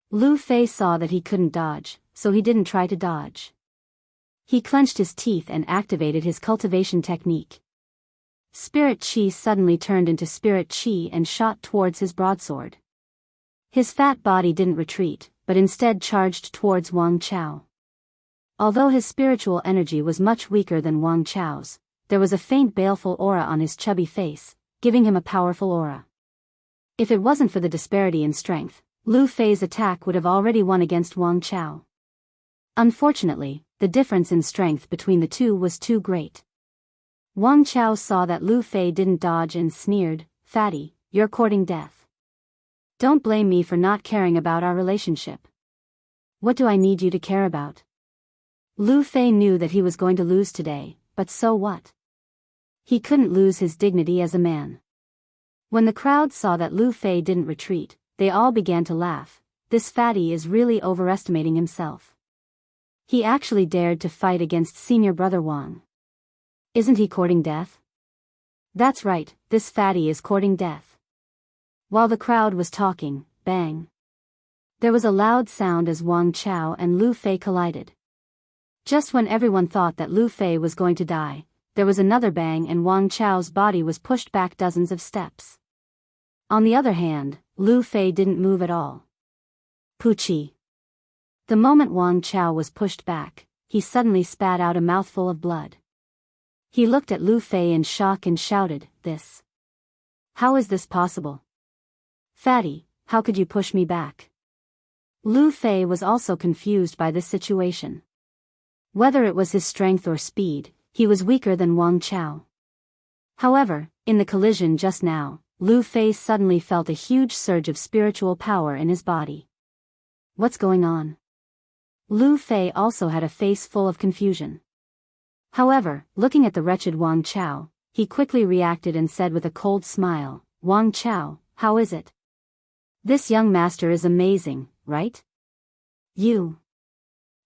Lu Fei saw that he couldn't dodge, so he didn't try to dodge. He clenched his teeth and activated his cultivation technique. Spirit Chi suddenly turned into Spirit Chi and shot towards his broadsword. His fat body didn't retreat, but instead charged towards Wang Chao. Although his spiritual energy was much weaker than Wang Chao's, there was a faint baleful aura on his chubby face, giving him a powerful aura. If it wasn't for the disparity in strength, Lu Fei's attack would have already won against Wang Chao. Unfortunately, the difference in strength between the two was too great. Wang Chao saw that Lu Fei didn't dodge and sneered, "Fatty, you're courting death. Don't blame me for not caring about our relationship. What do I need you to care about?" Lu Fei knew that he was going to lose today, but so what? He couldn't lose his dignity as a man. When the crowd saw that Lu Fei didn't retreat, they all began to laugh. This fatty is really overestimating himself. He actually dared to fight against senior brother Wang. Isn't he courting death? That's right, this fatty is courting death. While the crowd was talking, bang. There was a loud sound as Wang Chao and Lu Fei collided. Just when everyone thought that Lu Fei was going to die, there was another bang and Wang Chao's body was pushed back dozens of steps. On the other hand, Lu Fei didn't move at all. Poochie. The moment Wang Chao was pushed back, he suddenly spat out a mouthful of blood. He looked at Lu Fei in shock and shouted, "This? How is this possible? Fatty, how could you push me back?" Lu Fei was also confused by this situation. Whether it was his strength or speed, he was weaker than Wang Chao. However, in the collision just now, Lu Fei suddenly felt a huge surge of spiritual power in his body. What's going on? Lu Fei also had a face full of confusion. However, looking at the wretched Wang Chao, he quickly reacted and said with a cold smile, "Wang Chao, how is it?" This young master is amazing, right? You.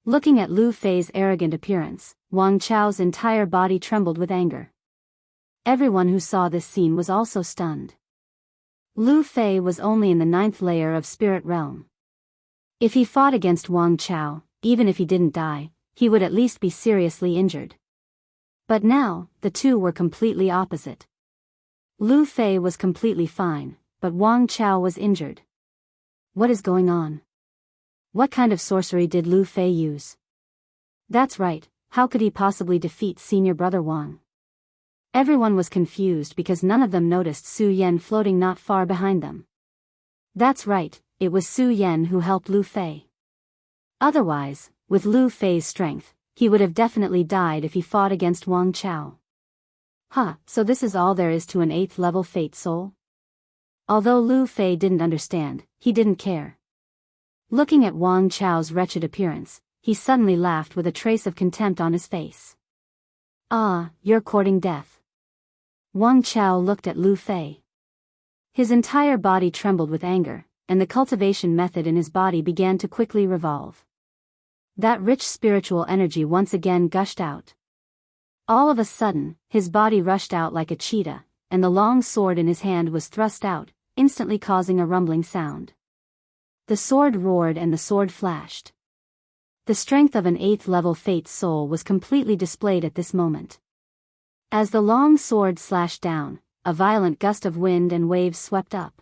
Looking at Lu Fei's arrogant appearance, Wang Chao's entire body trembled with anger. Everyone who saw this scene was also stunned. Lu Fei was only in the 9th layer of spirit realm. If he fought against Wang Chao, even if he didn't die, he would at least be seriously injured. But now, the two were completely opposite. Lu Fei was completely fine, but Wang Chao was injured. What is going on? What kind of sorcery did Lu Fei use? That's right, how could he possibly defeat senior brother Wang? Everyone was confused because none of them noticed Su Yan floating not far behind them. That's right, it was Su Yan who helped Lu Fei. Otherwise, with Lu Fei's strength, he would have definitely died if he fought against Wang Chao. So this is all there is to an 8th level fate soul? Although Lu Fei didn't understand, he didn't care. Looking at Wang Chao's wretched appearance, he suddenly laughed with a trace of contempt on his face. You're courting death. Wang Chao looked at Lu Fei. His entire body trembled with anger, and the cultivation method in his body began to quickly revolve. That rich spiritual energy once again gushed out. All of a sudden, his body rushed out like a cheetah, and the long sword in his hand was thrust out, instantly causing a rumbling sound. The sword roared and the sword flashed. The strength of an 8th level fate soul was completely displayed at this moment. As the long sword slashed down, a violent gust of wind and waves swept up.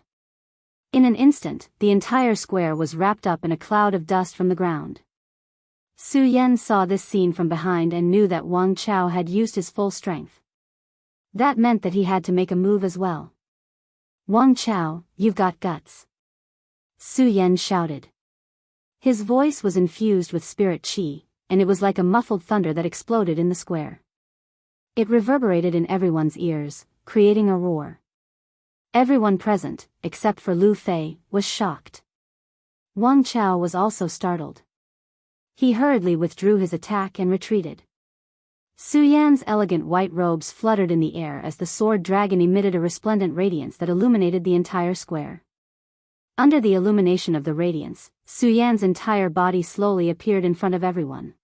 In an instant, the entire square was wrapped up in a cloud of dust from the ground. Su Yan saw this scene from behind and knew that Wang Chao had used his full strength. That meant that he had to make a move as well. Wang Chao, you've got guts. Su Yan shouted. His voice was infused with spirit qi, and it was like a muffled thunder that exploded in the square. It reverberated in everyone's ears, creating a roar. Everyone present, except for Lu Fei, was shocked. Wang Chao was also startled. He hurriedly withdrew his attack and retreated. Su Yan's elegant white robes fluttered in the air as the sword dragon emitted a resplendent radiance that illuminated the entire square. Under the illumination of the radiance, Su Yan's entire body slowly appeared in front of everyone.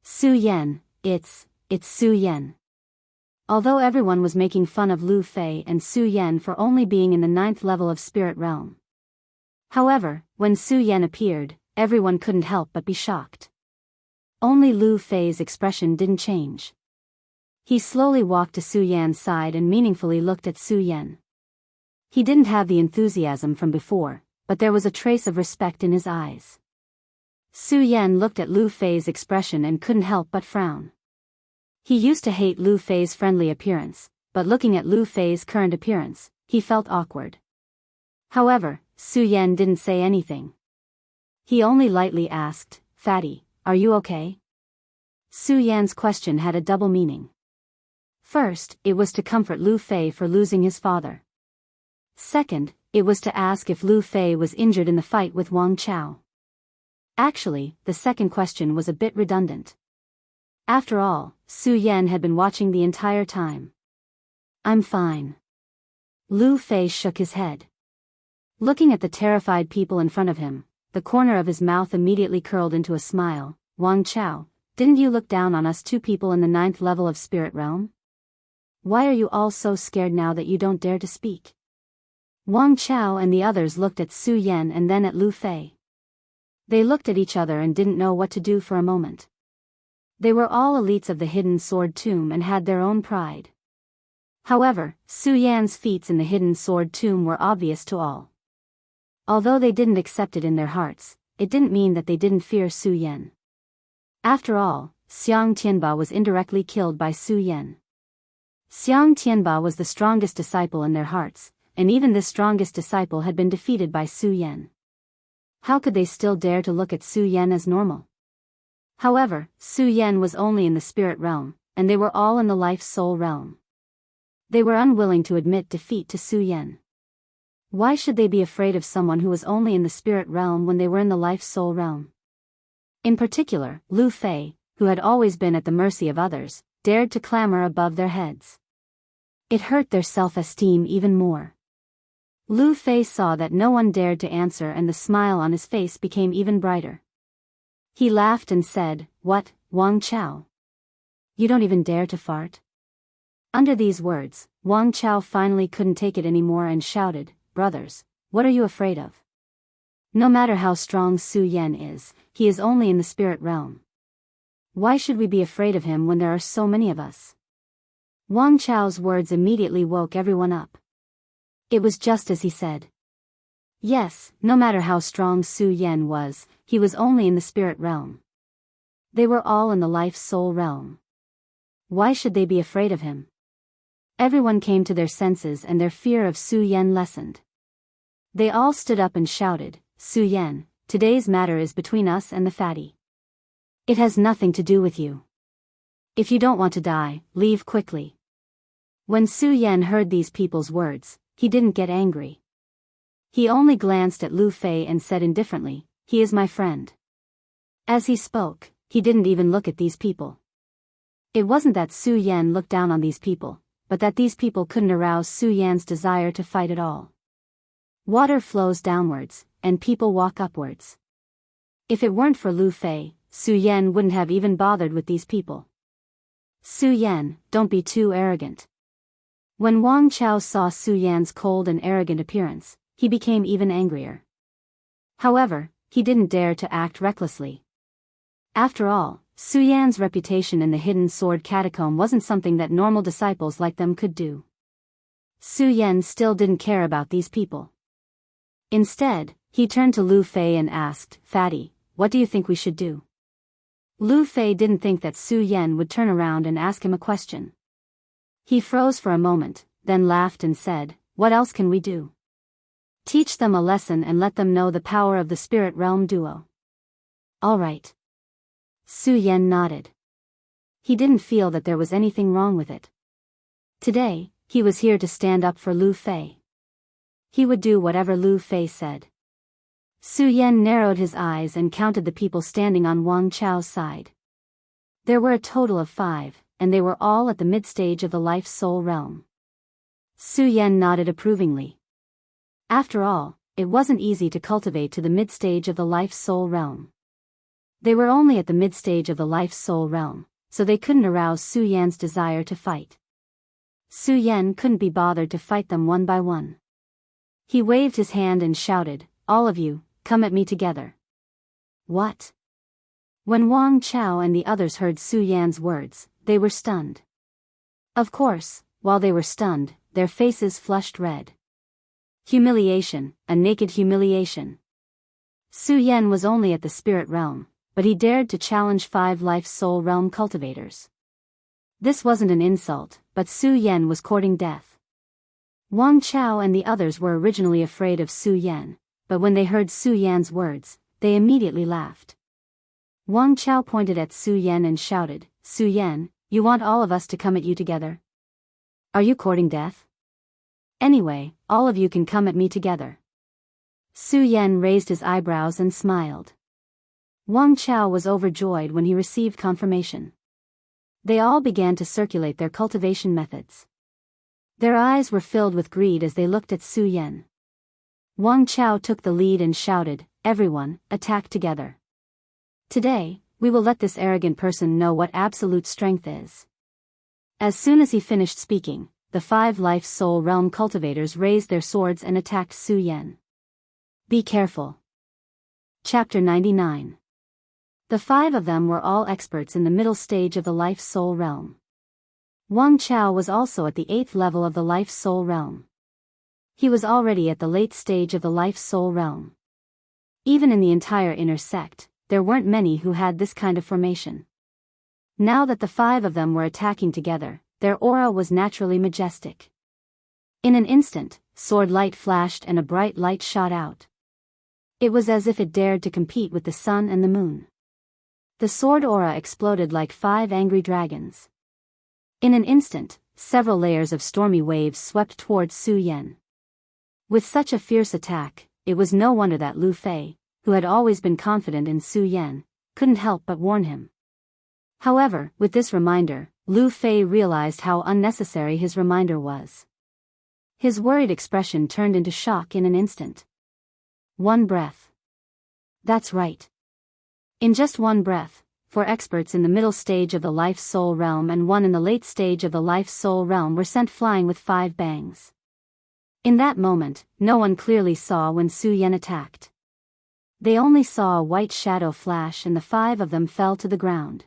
Su Yan, it's Su Yan. Although everyone was making fun of Lu Fei and Su Yan for only being in the 9th level of spirit realm. However, when Su Yan appeared, everyone couldn't help but be shocked. Only Lu Fei's expression didn't change. He slowly walked to Su Yan's side and meaningfully looked at Su Yan. He didn't have the enthusiasm from before, but there was a trace of respect in his eyes. Su Yan looked at Lu Fei's expression and couldn't help but frown. He used to hate Lu Fei's friendly appearance, but looking at Lu Fei's current appearance, he felt awkward. However, Su Yan didn't say anything. He only lightly asked, "Fatty, are you okay?" Su Yan's question had a double meaning. First, it was to comfort Lu Fei for losing his father. Second, it was to ask if Lu Fei was injured in the fight with Wang Chao. Actually, the second question was a bit redundant. After all, Su Yan had been watching the entire time. "I'm fine." Lu Fei shook his head. Looking at the terrified people in front of him, the corner of his mouth immediately curled into a smile. "Wang Chao, didn't you look down on us two people in the 9th level of spirit realm? Why are you all so scared now that you don't dare to speak?" Wang Chao and the others looked at Su Yan and then at Lu Fei. They looked at each other and didn't know what to do for a moment. They were all elites of the Hidden Sword Tomb and had their own pride. However, Su Yan's feats in the Hidden Sword Tomb were obvious to all. Although they didn't accept it in their hearts, it didn't mean that they didn't fear Su Yan. After all, Xiang Tianba was indirectly killed by Su Yan. Xiang Tianba was the strongest disciple in their hearts, and even this strongest disciple had been defeated by Su Yan. How could they still dare to look at Su Yan as normal? However, Su Yan was only in the spirit realm, and they were all in the life-soul realm. They were unwilling to admit defeat to Su Yan. Why should they be afraid of someone who was only in the spirit realm when they were in the life-soul realm? In particular, Lu Fei, who had always been at the mercy of others, dared to clamor above their heads. It hurt their self-esteem even more. Lu Fei saw that no one dared to answer, and the smile on his face became even brighter. He laughed and said, "What, Wang Chao? You don't even dare to fart?" Under these words, Wang Chao finally couldn't take it anymore and shouted, "Brothers, what are you afraid of? No matter how strong Su Yan is, he is only in the spirit realm. Why should we be afraid of him when there are so many of us?" Wang Chao's words immediately woke everyone up. It was just as he said. Yes, no matter how strong Su Yan was, he was only in the spirit realm. They were all in the life-soul realm. Why should they be afraid of him? Everyone came to their senses and their fear of Su Yan lessened. They all stood up and shouted, "Su Yan, today's matter is between us and the fatty. It has nothing to do with you. If you don't want to die, leave quickly." When Su Yan heard these people's words, he didn't get angry. He only glanced at Lu Fei and said indifferently, "He is my friend." As he spoke, he didn't even look at these people. It wasn't that Su Yan looked down on these people, but that these people couldn't arouse Su Yan's desire to fight at all. Water flows downwards, and people walk upwards. If it weren't for Lu Fei, Su Yan wouldn't have even bothered with these people. "Su Yan, don't be too arrogant." When Wang Chao saw Su Yan's cold and arrogant appearance, he became even angrier. However, he didn't dare to act recklessly. After all, Su Yan's reputation in the hidden sword catacomb wasn't something that normal disciples like them could do. Su Yan still didn't care about these people. Instead, he turned to Lu Fei and asked, "Fatty, what do you think we should do?" Lu Fei didn't think that Su Yan would turn around and ask him a question. He froze for a moment, then laughed and said, "What else can we do? Teach them a lesson and let them know the power of the spirit realm duo." "All right." Su Yan nodded. He didn't feel that there was anything wrong with it. Today, he was here to stand up for Lu Fei. He would do whatever Lu Fei said. Su Yan narrowed his eyes and counted the people standing on Wang Chao's side. There were a total of 5, and they were all at the mid-stage of the life-soul realm. Su Yan nodded approvingly. After all, it wasn't easy to cultivate to the mid-stage of the life-soul realm. They were only at the mid-stage of the life-soul realm, so they couldn't arouse Su Yan's desire to fight. Su Yan couldn't be bothered to fight them one by one. He waved his hand and shouted, "All of you, come at me together." "What?" When Wang Chao and the others heard Su Yan's words, they were stunned. Of course, while they were stunned, their faces flushed red. Humiliation, a naked humiliation. Su Yan was only at the spirit realm, but he dared to challenge 5 life-soul realm cultivators. This wasn't an insult, but Su Yan was courting death. Wang Chao and the others were originally afraid of Su Yan, but when they heard Su Yan's words, they immediately laughed. Wang Chao pointed at Su Yan and shouted, "Su Yan, you want all of us to come at you together? Are you courting death? Anyway, all of you can come at me together." Su Yan raised his eyebrows and smiled. Wang Chao was overjoyed when he received confirmation. They all began to circulate their cultivation methods. Their eyes were filled with greed as they looked at Su Yan. Wang Chao took the lead and shouted, "Everyone, attack together. Today, we will let this arrogant person know what absolute strength is." As soon as he finished speaking, the 5 life-soul realm cultivators raised their swords and attacked Su Yan. Be careful. Chapter 99. The 5 of them were all experts in the middle stage of the life-soul realm. Wang Chao was also at the 8th level of the life-soul realm. He was already at the late stage of the life-soul realm. Even in the entire inner sect, there weren't many who had this kind of formation. Now that the 5 of them were attacking together, their aura was naturally majestic. In an instant, sword light flashed and a bright light shot out. It was as if it dared to compete with the sun and the moon. The sword aura exploded like 5 angry dragons. In an instant, several layers of stormy waves swept towards Su Yan. With such a fierce attack, it was no wonder that Lu Fei, who had always been confident in Su Yan, couldn't help but warn him. However, with this reminder, Lu Fei realized how unnecessary his reminder was. His worried expression turned into shock in an instant. One breath. That's right. In just one breath, 4 experts in the middle stage of the life-soul realm and 1 in the late stage of the life-soul realm were sent flying with 5 bangs. In that moment, no one clearly saw when Su Yan attacked. They only saw a white shadow flash and the 5 of them fell to the ground.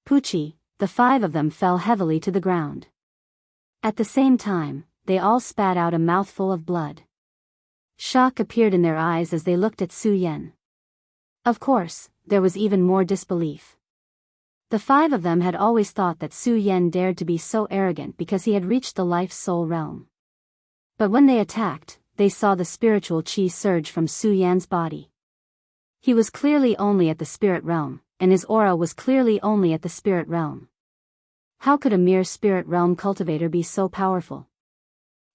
Pucci, the 5 of them fell heavily to the ground. At the same time, they all spat out a mouthful of blood. Shock appeared in their eyes as they looked at Su Yan. Of course, there was even more disbelief. The 5 of them had always thought that Su Yan dared to be so arrogant because he had reached the life-soul realm. But when they attacked, they saw the spiritual chi surge from Su Yan's body. He was clearly only at the spirit realm, and his aura was clearly only at the spirit realm. How could a mere spirit realm cultivator be so powerful?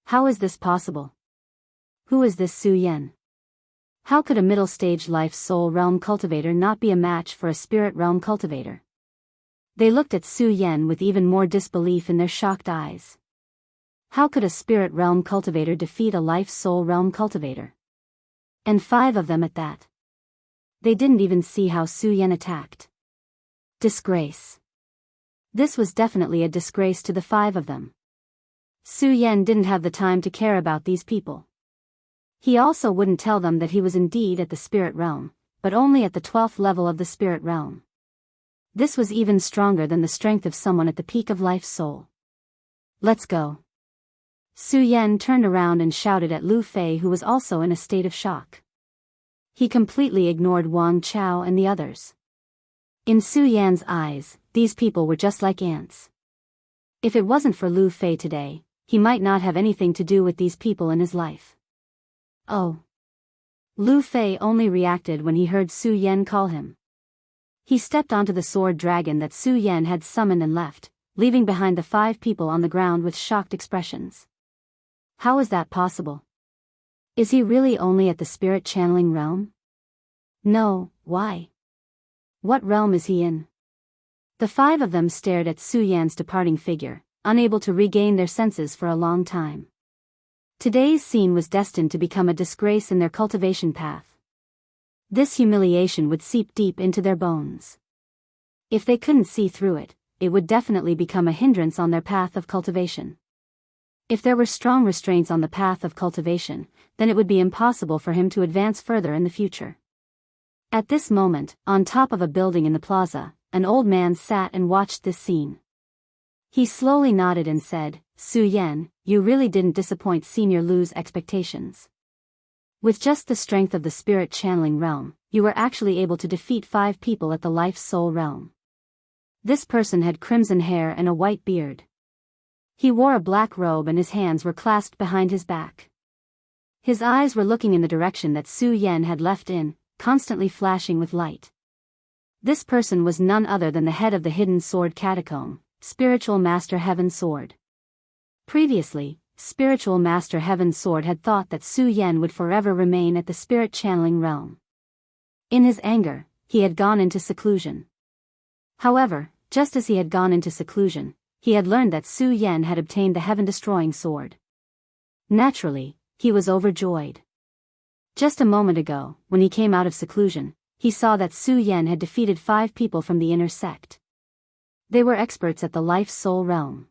How is this possible? Who is this Su Yan? How could a middle-stage life-soul realm cultivator not be a match for a spirit realm cultivator? They looked at Su Yan with even more disbelief in their shocked eyes. How could a spirit realm cultivator defeat a life-soul realm cultivator? And 5 of them at that. They didn't even see how Su Yan attacked. Disgrace. This was definitely a disgrace to the 5 of them. Su Yan didn't have the time to care about these people. He also wouldn't tell them that he was indeed at the spirit realm, but only at the 12th level of the spirit realm. This was even stronger than the strength of someone at the peak of life's soul. Let's go. Su Yan turned around and shouted at Lu Fei, who was also in a state of shock. He completely ignored Wang Chao and the others. In Su Yan's eyes, these people were just like ants. If it wasn't for Lu Fei today, he might not have anything to do with these people in his life. Oh. Lu Fei only reacted when he heard Su Yan call him. He stepped onto the sword dragon that Su Yan had summoned and left, leaving behind the 5 people on the ground with shocked expressions. How is that possible? Is he really only at the spirit channeling realm? No, why? What realm is he in? The 5 of them stared at Su Yan's departing figure, unable to regain their senses for a long time. Today's scene was destined to become a disgrace in their cultivation path. This humiliation would seep deep into their bones. If they couldn't see through it, it would definitely become a hindrance on their path of cultivation. If there were strong restraints on the path of cultivation, then it would be impossible for him to advance further in the future. At this moment, on top of a building in the plaza, an old man sat and watched this scene. He slowly nodded and said, Su Yan, you really didn't disappoint Senior Lu's expectations. With just the strength of the spirit channeling realm, you were actually able to defeat 5 people at the life-soul realm. This person had crimson hair and a white beard. He wore a black robe and his hands were clasped behind his back. His eyes were looking in the direction that Su Yan had left in, constantly flashing with light. This person was none other than the head of the Hidden Sword Catacomb, Spiritual Master Heaven Sword. Previously, Spiritual Master Heaven Sword had thought that Su Yan would forever remain at the spirit channeling realm. In his anger, he had gone into seclusion. However, just as he had gone into seclusion, he had learned that Su Yan had obtained the heaven-destroying sword. Naturally, he was overjoyed. Just a moment ago, when he came out of seclusion, he saw that Su Yan had defeated 5 people from the inner sect. They were experts at the life-soul realm.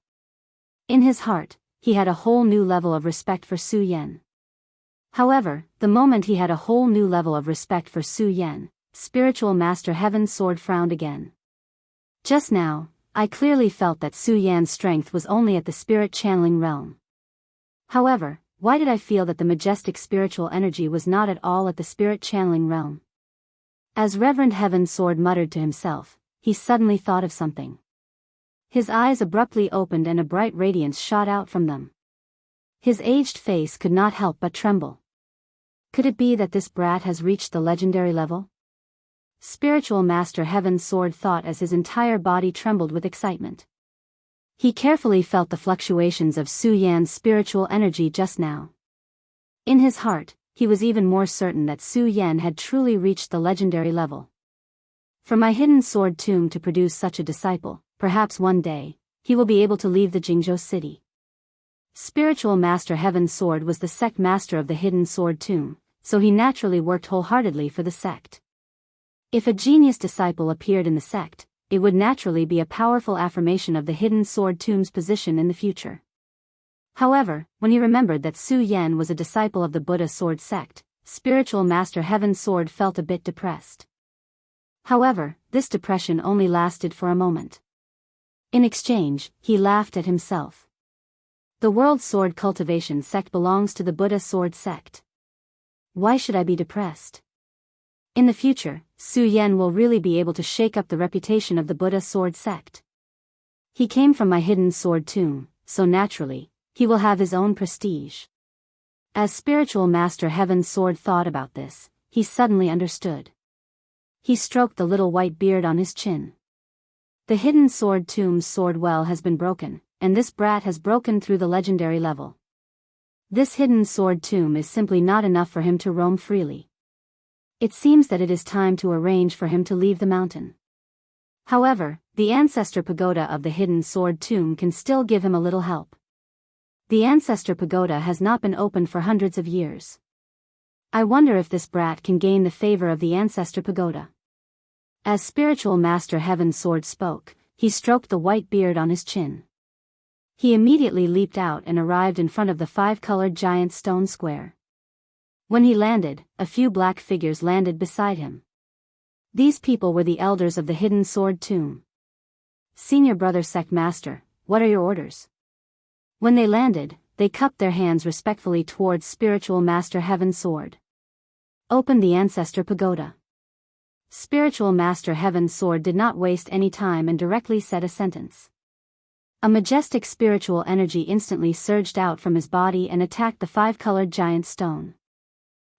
In his heart, he had a whole new level of respect for Su Yan. However, the moment he had a whole new level of respect for Su Yan, Spiritual Master Heaven Sword frowned again. Just now, I clearly felt that Su Yan's strength was only at the spirit channeling realm. However, why did I feel that the majestic spiritual energy was not at all at the spirit channeling realm? As Reverend Heaven Sword muttered to himself, he suddenly thought of something. His eyes abruptly opened and a bright radiance shot out from them. His aged face could not help but tremble. Could it be that this brat has reached the legendary level? Spiritual Master Heaven Sword thought as his entire body trembled with excitement. He carefully felt the fluctuations of Su Yan's spiritual energy just now. In his heart, he was even more certain that Su Yan had truly reached the legendary level. For my hidden sword tomb to produce such a disciple, perhaps one day, he will be able to leave the Jingzhou city. Spiritual Master Heaven's sword was the sect master of the hidden sword tomb, so he naturally worked wholeheartedly for the sect. If a genius disciple appeared in the sect, it would naturally be a powerful affirmation of the hidden sword tomb's position in the future. However, when he remembered that Su Yan was a disciple of the Buddha sword sect, Spiritual Master Heaven's sword felt a bit depressed. However, this depression only lasted for a moment. In exchange, he laughed at himself. The World Sword Cultivation sect belongs to the Buddha sword sect. Why should I be depressed? In the future, Su Yan will really be able to shake up the reputation of the Buddha sword sect. He came from my hidden sword tomb, so naturally, he will have his own prestige. As Spiritual Master Heaven's sword thought about this, he suddenly understood. He stroked the little white beard on his chin. The hidden sword tomb's sword well has been broken, and this brat has broken through the legendary level. This hidden sword tomb is simply not enough for him to roam freely. It seems that it is time to arrange for him to leave the mountain. However, the Ancestor Pagoda of the hidden sword tomb can still give him a little help. The Ancestor Pagoda has not been opened for hundreds of years. I wonder if this brat can gain the favor of the Ancestor Pagoda. As Spiritual Master Heaven's sword spoke, he stroked the white beard on his chin. He immediately leaped out and arrived in front of the 5-colored giant stone square. When he landed, a few black figures landed beside him. These people were the elders of the hidden sword tomb. Senior Brother Sect Master, what are your orders? When they landed, they cupped their hands respectfully towards Spiritual Master Heaven's sword. Open the Ancestor Pagoda. Spiritual Master Heaven's sword did not waste any time and directly said a sentence. A majestic spiritual energy instantly surged out from his body and attacked the 5-colored giant stone.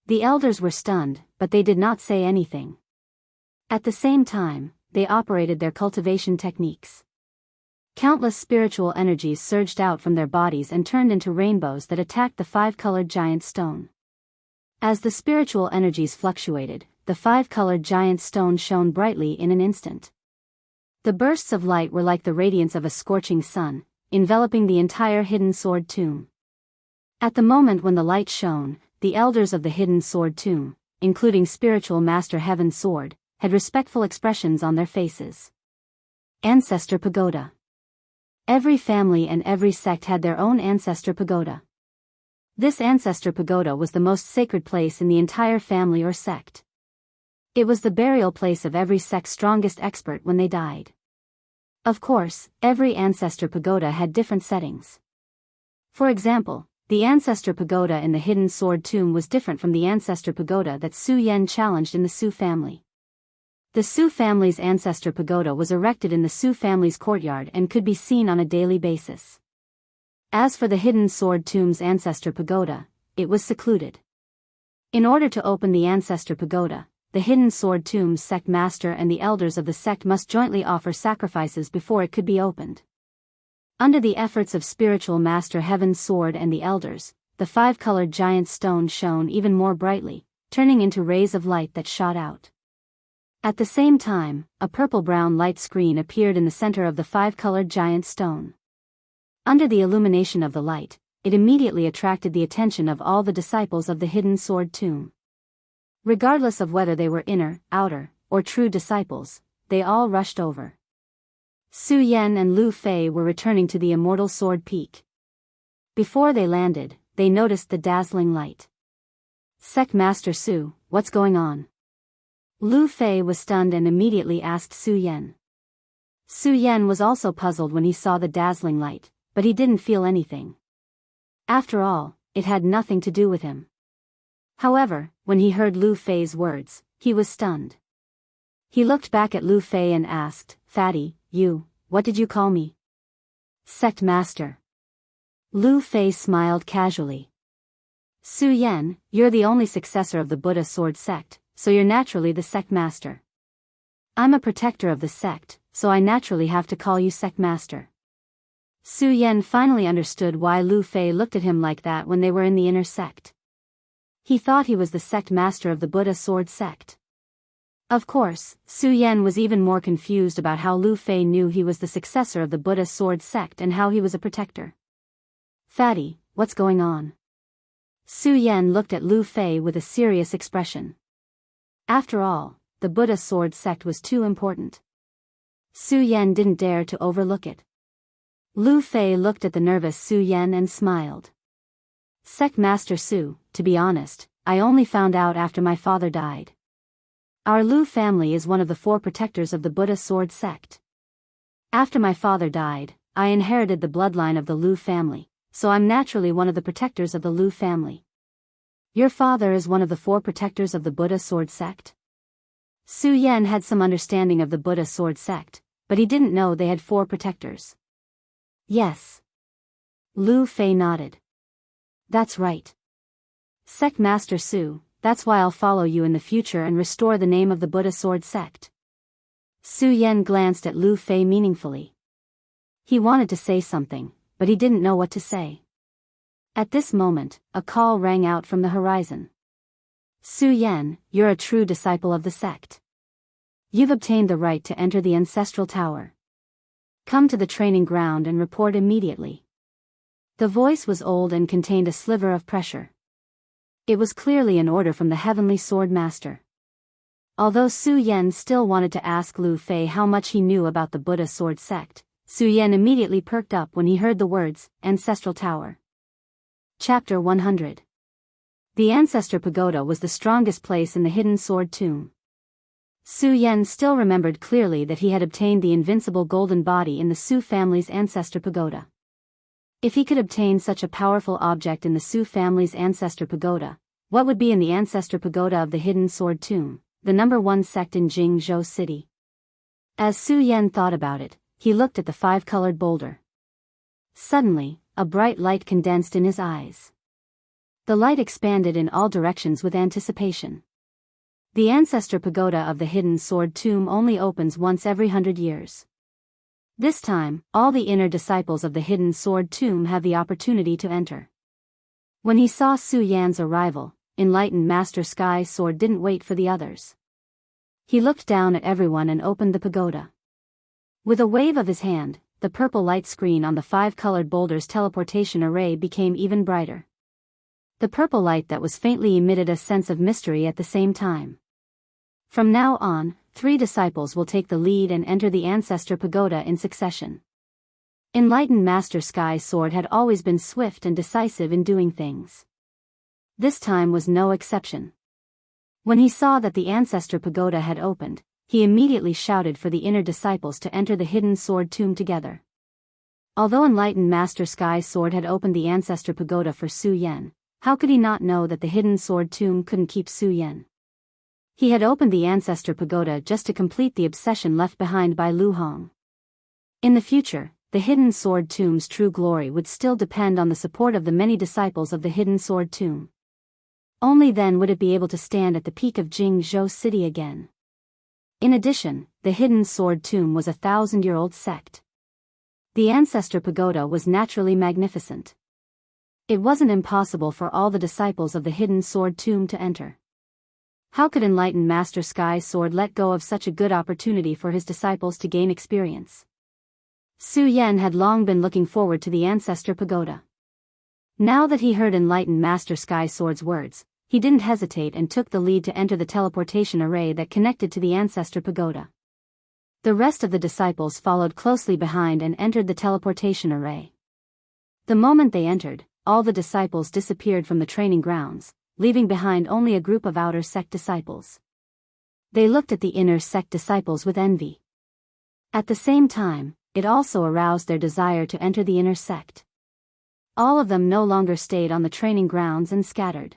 The elders were stunned, but they did not say anything. At the same time, they operated their cultivation techniques. Countless spiritual energies surged out from their bodies and turned into rainbows that attacked the 5-colored giant stone. As the spiritual energies fluctuated, the 5-colored giant stone shone brightly in an instant. The bursts of light were like the radiance of a scorching sun, enveloping the entire hidden sword tomb. At the moment when the light shone, the elders of the hidden sword tomb, including Spiritual Master Heaven's sword, had respectful expressions on their faces. Ancestor Pagoda. Every family and every sect had their own Ancestor Pagoda. This Ancestor Pagoda was the most sacred place in the entire family or sect. It was the burial place of every sect's strongest expert when they died. Of course, every Ancestor Pagoda had different settings. For example, the Ancestor Pagoda in the hidden sword tomb was different from the Ancestor Pagoda that Su Yan challenged in the Su family. The Su family's Ancestor Pagoda was erected in the Su family's courtyard and could be seen on a daily basis. As for the hidden sword tomb's Ancestor Pagoda, it was secluded. In order to open the Ancestor Pagoda, the hidden sword tomb's sect master and the elders of the sect must jointly offer sacrifices before it could be opened. Under the efforts of Spiritual Master Heaven's sword and the elders, the 5-colored giant stone shone even more brightly, turning into rays of light that shot out. At the same time, a purple-brown light screen appeared in the center of the 5-colored giant stone. Under the illumination of the light, it immediately attracted the attention of all the disciples of the hidden sword tomb. Regardless of whether they were inner, outer, or true disciples, they all rushed over. Su Yan and Lu Fei were returning to the Immortal Sword Peak. Before they landed, they noticed the dazzling light. Sect Master Su, what's going on? Lu Fei was stunned and immediately asked Su Yan. Su Yan was also puzzled when he saw the dazzling light, but he didn't feel anything. After all, it had nothing to do with him. However, when he heard Lu Fei's words, he was stunned. He looked back at Lu Fei and asked, Fatty, what did you call me? Sect Master. Lu Fei smiled casually. Su Yan, you're the only successor of the Buddha sword sect, so you're naturally the sect master. I'm a protector of the sect, so I naturally have to call you sect master. Su Yan finally understood why Lu Fei looked at him like that when they were in the inner sect. He thought he was the sect master of the Buddha sword sect. Of course, Su Yan was even more confused about how Lu Fei knew he was the successor of the Buddha sword sect and how he was a protector. Fatty, what's going on? Su Yan looked at Lu Fei with a serious expression. After all, the Buddha sword sect was too important. Su Yan didn't dare to overlook it. Lu Fei looked at the nervous Su Yan and smiled. Sect Master Su, to be honest, I only found out after my father died. Our Lu family is one of the 4 protectors of the Buddha sword sect. After my father died, I inherited the bloodline of the Lu family, so I'm naturally one of the protectors of the Lu family. Your father is one of the 4 protectors of the Buddha sword sect? Su Yan had some understanding of the Buddha sword sect, but he didn't know they had 4 protectors. Yes. Lu Fei nodded. That's right. Sect Master Su, that's why I'll follow you in the future and restore the name of the Buddha sword sect. Su Yan glanced at Lu Fei meaningfully. He wanted to say something, but he didn't know what to say. At this moment, a call rang out from the horizon. Su Yan, you're a true disciple of the sect. You've obtained the right to enter the ancestral tower. Come to the training ground and report immediately. The voice was old and contained a sliver of pressure. It was clearly an order from the Heavenly Sword Master. Although Su Yan still wanted to ask Lu Fei how much he knew about the Buddha sword sect, Su Yan immediately perked up when he heard the words, Ancestral Tower. Chapter 100. The Ancestor Pagoda was the strongest place in the hidden sword tomb. Su Yan still remembered clearly that he had obtained the invincible golden body in the Su family's Ancestor Pagoda. If he could obtain such a powerful object in the Su family's Ancestor Pagoda, what would be in the Ancestor Pagoda of the hidden sword tomb, the #1 sect in Jianghu city? As Su Yan thought about it, he looked at the 5-colored boulder. Suddenly, a bright light condensed in his eyes. The light expanded in all directions with anticipation. The Ancestor Pagoda of the hidden sword tomb only opens once every 100 years. This time, all the inner disciples of the hidden sword tomb have the opportunity to enter. When he saw Su Yan's arrival, enlightened Master Sky Sword didn't wait for the others. He looked down at everyone and opened the pagoda. With a wave of his hand, the purple light screen on the 5-colored boulder's teleportation array became even brighter. The purple light that was faintly emitted a sense of mystery at the same time. From now on, 3 disciples will take the lead and enter the Ancestor Pagoda in succession. Enlightened Master Sky Sword had always been swift and decisive in doing things. This time was no exception. When he saw that the Ancestor Pagoda had opened, he immediately shouted for the inner disciples to enter the hidden sword tomb together. Although Enlightened Master Sky Sword had opened the Ancestor Pagoda for Su Yan, how could he not know that the hidden sword tomb couldn't keep Su Yan? He had opened the Ancestor Pagoda just to complete the obsession left behind by Lu Hong. In the future, the hidden sword tomb's true glory would still depend on the support of the many disciples of the hidden sword tomb. Only then would it be able to stand at the peak of Jianghu city again. In addition, the hidden sword tomb was a 1,000-year-old sect. The Ancestor Pagoda was naturally magnificent. It wasn't impossible for all the disciples of the hidden sword tomb to enter. How could enlightened Master Sky Sword let go of such a good opportunity for his disciples to gain experience? Su Yan had long been looking forward to the Ancestor Pagoda. Now that he heard enlightened Master Sky Sword's words, he didn't hesitate and took the lead to enter the teleportation array that connected to the Ancestor Pagoda. The rest of the disciples followed closely behind and entered the teleportation array. The moment they entered, all the disciples disappeared from the training grounds, leaving behind only a group of outer sect disciples. They looked at the inner sect disciples with envy. At the same time, it also aroused their desire to enter the inner sect. All of them no longer stayed on the training grounds and scattered.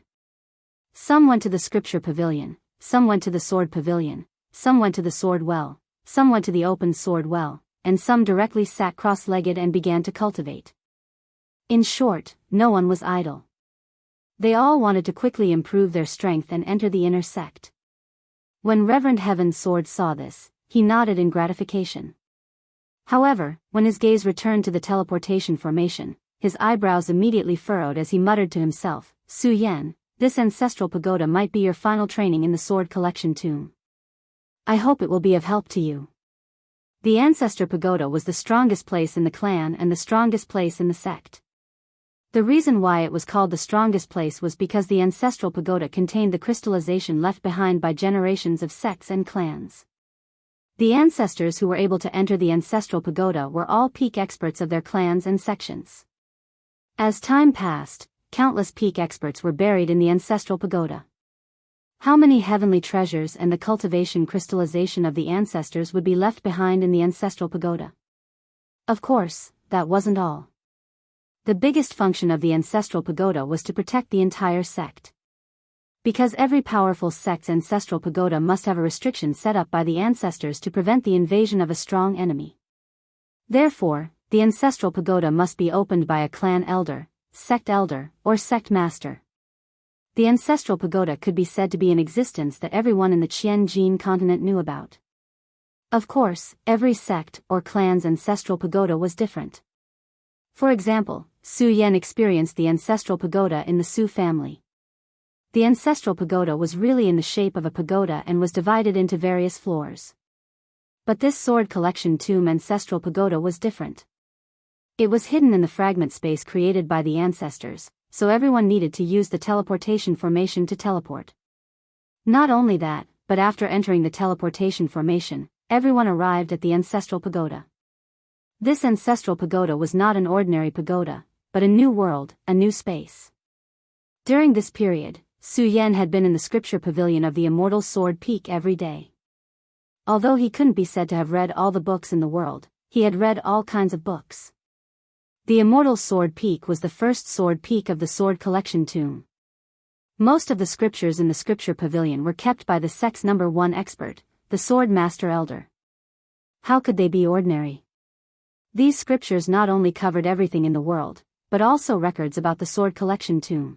Some went to the scripture pavilion, some went to the sword pavilion, some went to the sword well, some went to the open sword well, and some directly sat cross-legged and began to cultivate. In short, no one was idle. They all wanted to quickly improve their strength and enter the inner sect. When Reverend Heaven's Sword saw this, he nodded in gratification. However, when his gaze returned to the teleportation formation, his eyebrows immediately furrowed as he muttered to himself, Su Yan, this ancestral pagoda might be your final training in the sword collection tomb. I hope it will be of help to you. The Ancestor Pagoda was the strongest place in the clan and the strongest place in the sect. The reason why it was called the strongest place was because the ancestral pagoda contained the crystallization left behind by generations of sects and clans. The ancestors who were able to enter the ancestral pagoda were all peak experts of their clans and sections. As time passed, countless peak experts were buried in the ancestral pagoda. How many heavenly treasures and the cultivation crystallization of the ancestors would be left behind in the ancestral pagoda? Of course, that wasn't all. The biggest function of the ancestral pagoda was to protect the entire sect. Because every powerful sect's ancestral pagoda must have a restriction set up by the ancestors to prevent the invasion of a strong enemy. Therefore, the ancestral pagoda must be opened by a clan elder, or sect master. The ancestral pagoda could be said to be in existence that everyone in the Tianjin continent knew about. Of course, every sect or clan's ancestral pagoda was different. For example, Su Yan experienced the ancestral pagoda in the Su family. The ancestral pagoda was really in the shape of a pagoda and was divided into various floors. But this sword collection tomb ancestral pagoda was different. It was hidden in the fragment space created by the ancestors, so everyone needed to use the teleportation formation to teleport. Not only that, but after entering the teleportation formation, everyone arrived at the ancestral pagoda. This ancestral pagoda was not an ordinary pagoda, but a new world, a new space. During this period, Su Yan had been in the scripture pavilion of the Immortal Sword Peak every day. Although he couldn't be said to have read all the books in the world, he had read all kinds of books. The Immortal Sword Peak was the first sword peak of the sword collection tomb. Most of the scriptures in the scripture pavilion were kept by the sect's number one expert, the sword master elder. How could they be ordinary? These scriptures not only covered everything in the world, but also records about the sword collection tomb.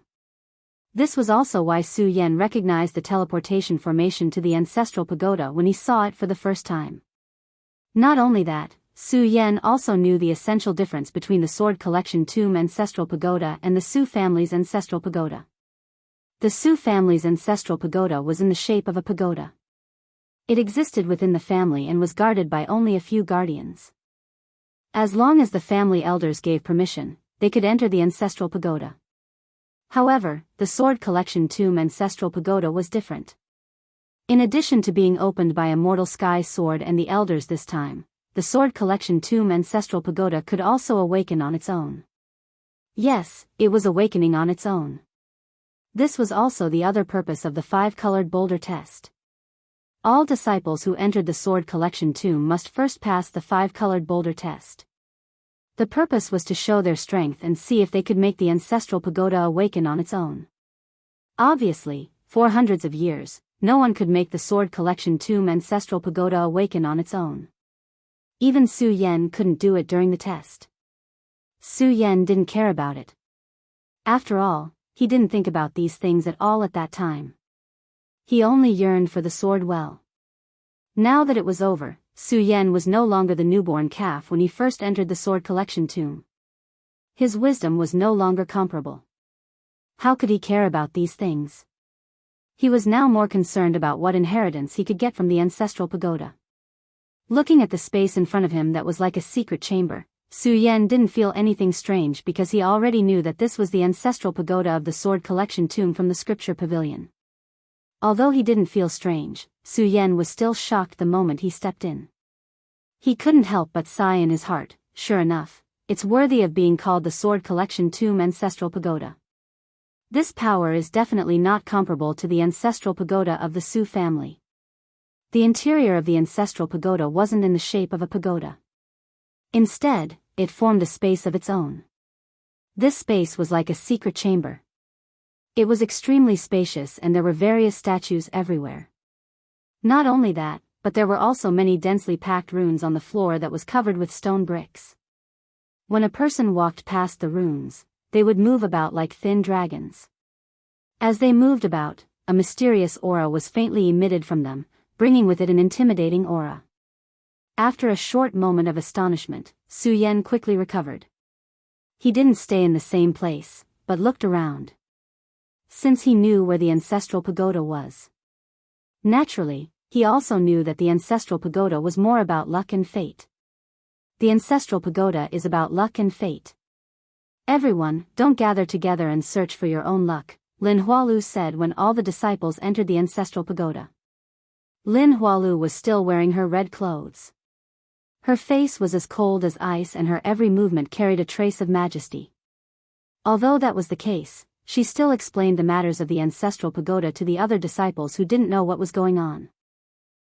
This was also why Su Yan recognized the teleportation formation to the ancestral pagoda when he saw it for the first time. Not only that, Su Yan also knew the essential difference between the sword collection tomb ancestral pagoda and the Su family's ancestral pagoda. The Su family's ancestral pagoda was in the shape of a pagoda. It existed within the family and was guarded by only a few guardians. As long as the family elders gave permission, they could enter the ancestral pagoda. However, the sword collection tomb ancestral pagoda was different. In addition to being opened by Immortal Sky Sword and the elders this time, the sword collection tomb ancestral pagoda could also awaken on its own. Yes, it was awakening on its own. This was also the other purpose of the 5-colored boulder test. All disciples who entered the sword collection tomb must first pass the 5-colored boulder test. The purpose was to show their strength and see if they could make the ancestral pagoda awaken on its own. Obviously, for hundreds of years, no one could make the sword collection tomb ancestral pagoda awaken on its own. Even Su Yan couldn't do it during the test. Su Yan didn't care about it. After all, he didn't think about these things at all at that time. He only yearned for the sword well. Now that it was over, Su Yan was no longer the newborn calf when he first entered the sword collection tomb. His wisdom was no longer comparable. How could he care about these things? He was now more concerned about what inheritance he could get from the ancestral pagoda. Looking at the space in front of him that was like a secret chamber, Su Yan didn't feel anything strange because he already knew that this was the ancestral pagoda of the sword collection tomb from the scripture pavilion. Although he didn't feel strange, Su Yan was still shocked the moment he stepped in. He couldn't help but sigh in his heart. Sure enough, it's worthy of being called the sword collection tomb ancestral pagoda. This power is definitely not comparable to the ancestral pagoda of the Su family. The interior of the ancestral pagoda wasn't in the shape of a pagoda. Instead, it formed a space of its own. This space was like a secret chamber. It was extremely spacious and there were various statues everywhere. Not only that, but there were also many densely packed runes on the floor that was covered with stone bricks. When a person walked past the runes, they would move about like thin dragons. As they moved about, a mysterious aura was faintly emitted from them, bringing with it an intimidating aura. After a short moment of astonishment, Su Yan quickly recovered. He didn't stay in the same place, but looked around. Since he knew where the ancestral pagoda was. Naturally, he also knew that the ancestral pagoda was more about luck and fate. The ancestral pagoda is about luck and fate. Everyone, don't gather together and search for your own luck, Lin Hualu said when all the disciples entered the ancestral pagoda. Lin Hualu was still wearing her red clothes. Her face was as cold as ice and her every movement carried a trace of majesty. Although that was the case, she still explained the matters of the ancestral pagoda to the other disciples who didn't know what was going on.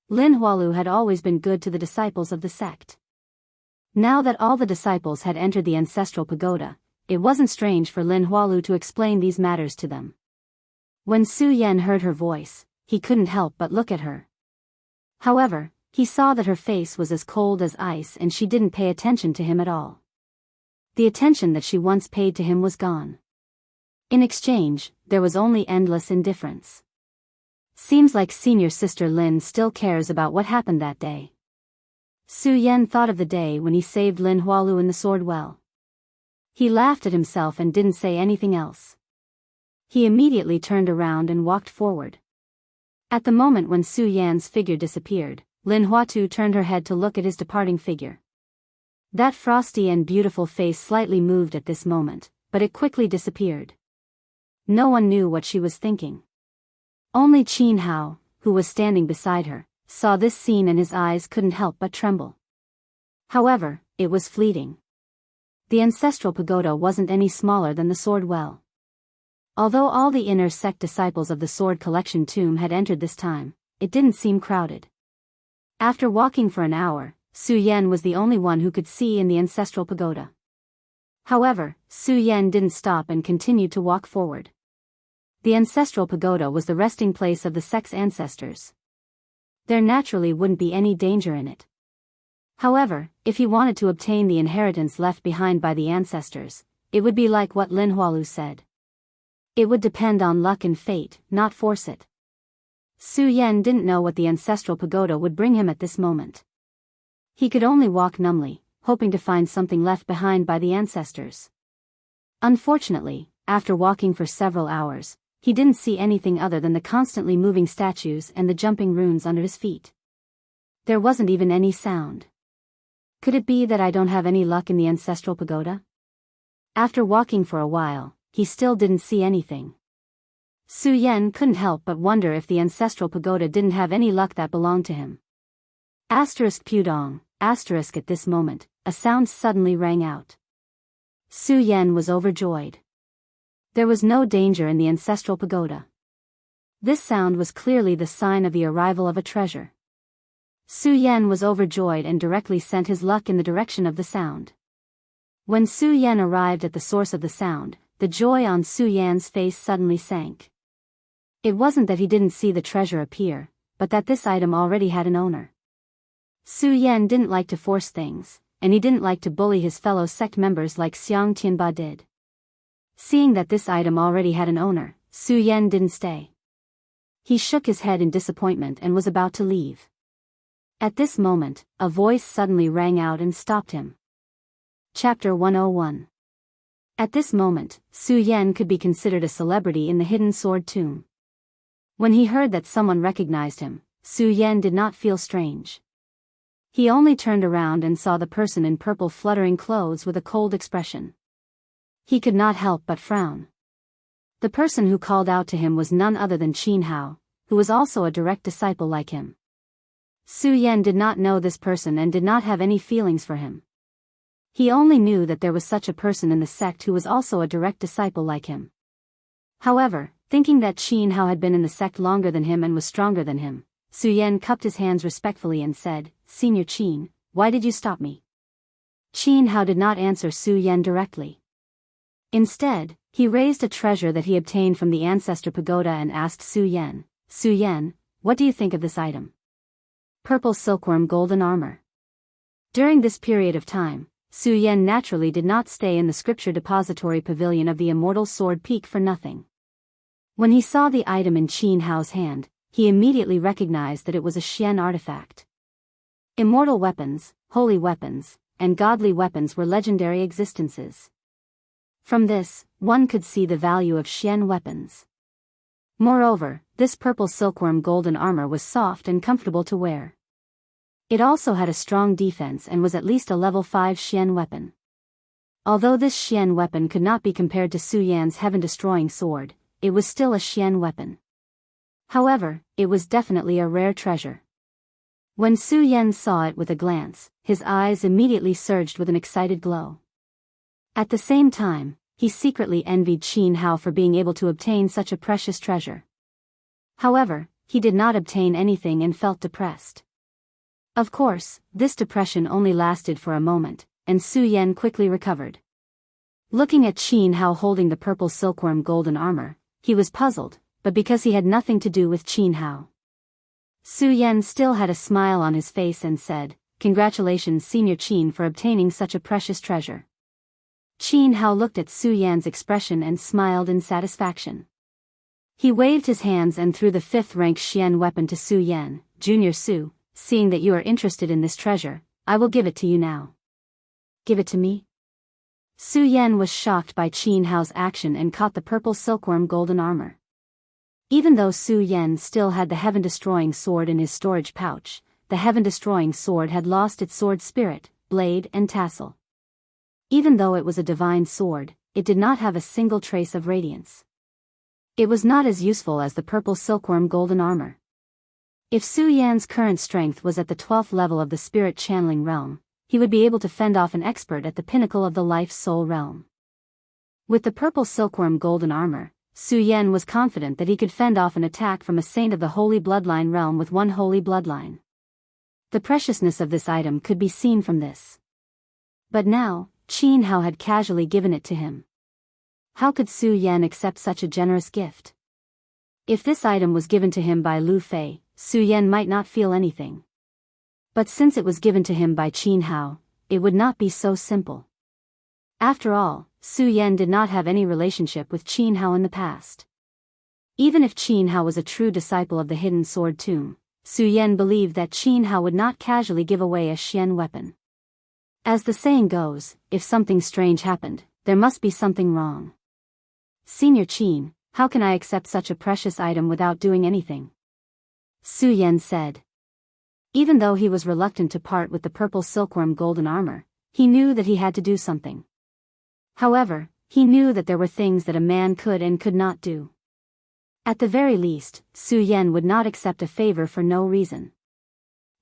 Lin Hualu had always been good to the disciples of the sect. Now that all the disciples had entered the ancestral pagoda, it wasn't strange for Lin Hualu to explain these matters to them. When Su Yan heard her voice, he couldn't help but look at her. However, he saw that her face was as cold as ice and she didn't pay attention to him at all. The attention that she once paid to him was gone. In exchange, there was only endless indifference. Seems like senior sister Lin still cares about what happened that day. Su Yan thought of the day when he saved Lin Hualu in the sword well. He laughed at himself and didn't say anything else. He immediately turned around and walked forward. At the moment when Su Yan's figure disappeared, Lin Huatu turned her head to look at his departing figure. That frosty and beautiful face slightly moved at this moment, but it quickly disappeared. No one knew what she was thinking. Only Qin Hao, who was standing beside her, saw this scene and his eyes couldn't help but tremble. However, it was fleeting. The ancestral pagoda wasn't any smaller than the sword well. Although all the inner sect disciples of the sword collection tomb had entered this time, it didn't seem crowded. After walking for an hour, Su Yan was the only one who could see in the ancestral pagoda. However, Su Yan didn't stop and continued to walk forward. The ancestral pagoda was the resting place of the sect's ancestors. There naturally wouldn't be any danger in it. However, if he wanted to obtain the inheritance left behind by the ancestors, it would be like what Lin Hualu said. It would depend on luck and fate, not force it. Su Yan didn't know what the ancestral pagoda would bring him at this moment. He could only walk numbly, hoping to find something left behind by the ancestors. Unfortunately, after walking for several hours, he didn't see anything other than the constantly moving statues and the jumping runes under his feet. There wasn't even any sound. Could it be that I don't have any luck in the ancestral pagoda? After walking for a while, he still didn't see anything. Su Yan couldn't help but wonder if the ancestral pagoda didn't have any luck that belonged to him. Pudong, at this moment, a sound suddenly rang out. Su Yan was overjoyed. There was no danger in the ancestral pagoda. This sound was clearly the sign of the arrival of a treasure. Su Yan was overjoyed and directly sent his luck in the direction of the sound. When Su Yan arrived at the source of the sound, the joy on Su Yan's face suddenly sank. It wasn't that he didn't see the treasure appear, but that this item already had an owner. Su Yan didn't like to force things, and he didn't like to bully his fellow sect members like Xiang Tianba did. Seeing that this item already had an owner, Su Yan didn't stay. He shook his head in disappointment and was about to leave. At this moment, a voice suddenly rang out and stopped him. Chapter 101. At this moment, Su Yan could be considered a celebrity in the hidden sword tomb. When he heard that someone recognized him, Su Yan did not feel strange. He only turned around and saw the person in purple fluttering clothes with a cold expression. He could not help but frown. The person who called out to him was none other than Qin Hao, who was also a direct disciple like him. Su Yan did not know this person and did not have any feelings for him. He only knew that there was such a person in the sect who was also a direct disciple like him. However, thinking that Qin Hao had been in the sect longer than him and was stronger than him, Su Yan cupped his hands respectfully and said, "Senior Qin, why did you stop me?" Qin Hao did not answer Su Yan directly. Instead, he raised a treasure that he obtained from the ancestor pagoda and asked Su Yan, what do you think of this item? Purple silkworm golden armor. During this period of time, Su Yan naturally did not stay in the scripture depository pavilion of the immortal sword peak for nothing. When he saw the item in Qin Hao's hand, he immediately recognized that it was a Xian artifact. Immortal weapons, holy weapons, and godly weapons were legendary existences. From this, one could see the value of Xian weapons. Moreover, this purple silkworm golden armor was soft and comfortable to wear. It also had a strong defense and was at least a level 5 Xian weapon. Although this Xian weapon could not be compared to Su Yan's heaven-destroying sword, it was still a Xian weapon. However, it was definitely a rare treasure. When Su Yan saw it with a glance, his eyes immediately surged with an excited glow. At the same time, he secretly envied Qin Hao for being able to obtain such a precious treasure. However, he did not obtain anything and felt depressed. Of course, this depression only lasted for a moment, and Su Yan quickly recovered. Looking at Qin Hao holding the purple silkworm golden armor, he was puzzled, but because he had nothing to do with Qin Hao. Su Yan still had a smile on his face and said, "Congratulations Senior Qin for obtaining such a precious treasure." Qin Hao looked at Su Yan's expression and smiled in satisfaction. He waved his hands and threw the 5th-rank Xian weapon to Su Yan. "Junior Su, seeing that you are interested in this treasure, I will give it to you now." "Give it to me?" Su Yan was shocked by Qin Hao's action and caught the purple silkworm golden armor. Even though Su Yan still had the heaven-destroying sword in his storage pouch, the heaven-destroying sword had lost its sword spirit, blade and tassel. Even though it was a divine sword, it did not have a single trace of radiance. It was not as useful as the purple silkworm golden armor. If Su Yan's current strength was at the 12th level of the spirit channeling realm, he would be able to fend off an expert at the pinnacle of the life-soul realm. With the purple silkworm golden armor, Su Yan was confident that he could fend off an attack from a saint of the holy bloodline realm with one holy bloodline. The preciousness of this item could be seen from this. But now, Qin Hao had casually given it to him. How could Su Yan accept such a generous gift? If this item was given to him by Lu Fei, Su Yan might not feel anything. But since it was given to him by Qin Hao, it would not be so simple. After all, Su Yan did not have any relationship with Qin Hao in the past. Even if Qin Hao was a true disciple of the hidden sword tomb, Su Yan believed that Qin Hao would not casually give away a Xian weapon. As the saying goes, if something strange happened, there must be something wrong. "Senior Qin, how can I accept such a precious item without doing anything?" Su Yan said. Even though he was reluctant to part with the purple silkworm golden armor, he knew that he had to do something. However, he knew that there were things that a man could and could not do. At the very least, Su Yan would not accept a favor for no reason.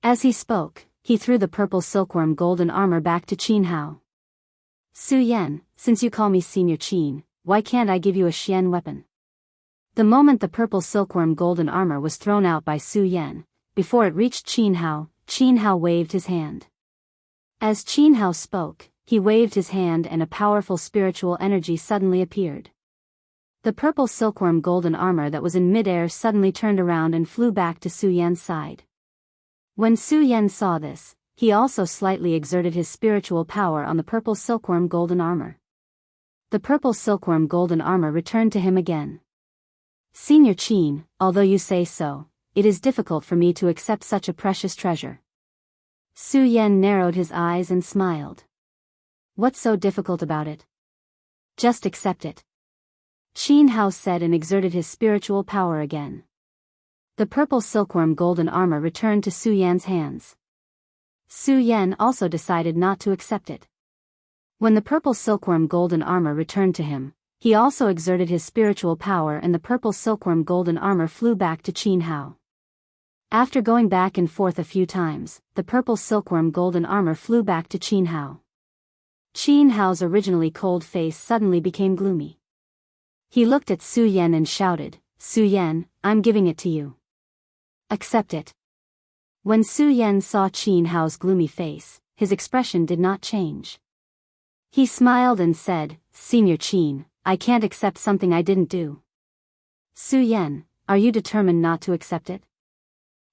As he spoke, he threw the purple silkworm golden armor back to Qin Hao. "Su Yan, since you call me Senior Qin, why can't I give you a Xian weapon?" The moment the purple silkworm golden armor was thrown out by Su Yan, before it reached Qin Hao waved his hand. As Qin Hao spoke, he waved his hand and a powerful spiritual energy suddenly appeared. The purple silkworm golden armor that was in midair suddenly turned around and flew back to Su Yan's side. When Su Yan saw this, he also slightly exerted his spiritual power on the purple silkworm golden armor. The purple silkworm golden armor returned to him again. "Senior Qin, although you say so, it is difficult for me to accept such a precious treasure." Su Yan narrowed his eyes and smiled. "What's so difficult about it? Just accept it." Qin Hao said and exerted his spiritual power again. The purple silkworm golden armor returned to Su Yan's hands. Su Yan also decided not to accept it. When the purple silkworm golden armor returned to him, he also exerted his spiritual power and the purple silkworm golden armor flew back to Qin Hao. After going back and forth a few times, the purple silkworm golden armor flew back to Qin Hao. Qin Hao's originally cold face suddenly became gloomy. He looked at Su Yan and shouted, "Su Yan, I'm giving it to you. Accept it." When Su Yan saw Qin Hao's gloomy face, his expression did not change. He smiled and said, "Senior Qin, I can't accept something I didn't do." "Su Yan, are you determined not to accept it?"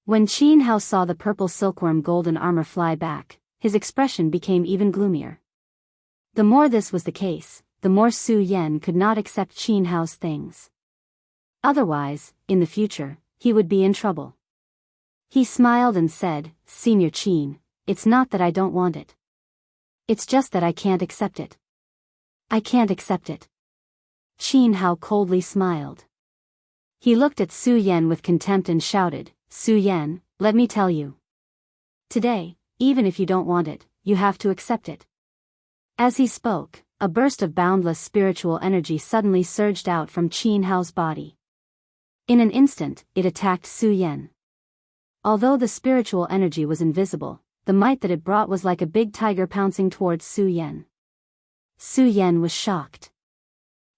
When Qin Hao saw the purple silkworm golden armor fly back, his expression became even gloomier. The more this was the case, the more Su Yan could not accept Qin Hao's things. Otherwise, in the future, he would be in trouble. He smiled and said, "Senior Qin, it's not that I don't want it. It's just that I can't accept it. I can't accept it." Qin Hao coldly smiled. He looked at Su Yan with contempt and shouted, "Su Yan, let me tell you. Today, even if you don't want it, you have to accept it." As he spoke, a burst of boundless spiritual energy suddenly surged out from Qin Hao's body. In an instant, it attacked Su Yan. Although the spiritual energy was invisible, the might that it brought was like a big tiger pouncing towards Su Yan. Su Yan was shocked.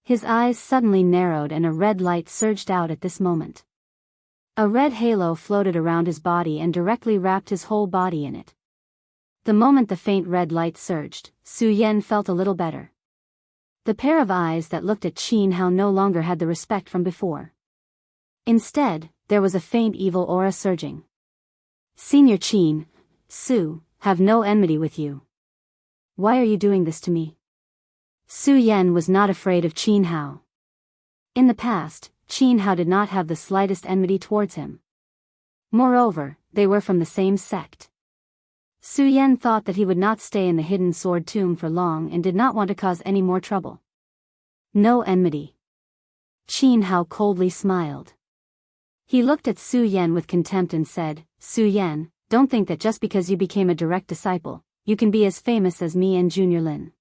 His eyes suddenly narrowed and a red light surged out at this moment. A red halo floated around his body and directly wrapped his whole body in it. The moment the faint red light surged, Su Yan felt a little better. The pair of eyes that looked at Qin Hao no longer had the respect from before. Instead, there was a faint evil aura surging. Senior Qin, Su, have no enmity with you. Why are you doing this to me? Su Yan was not afraid of Qin Hao. In the past, Qin Hao did not have the slightest enmity towards him. Moreover, they were from the same sect. Su Yan thought that he would not stay in the hidden sword tomb for long and did not want to cause any more trouble. No enmity. Qin Hao coldly smiled. He looked at Su Yan with contempt and said, Su Yan, don't think that just because you became a direct disciple, you can be as famous as me and Junior Lin.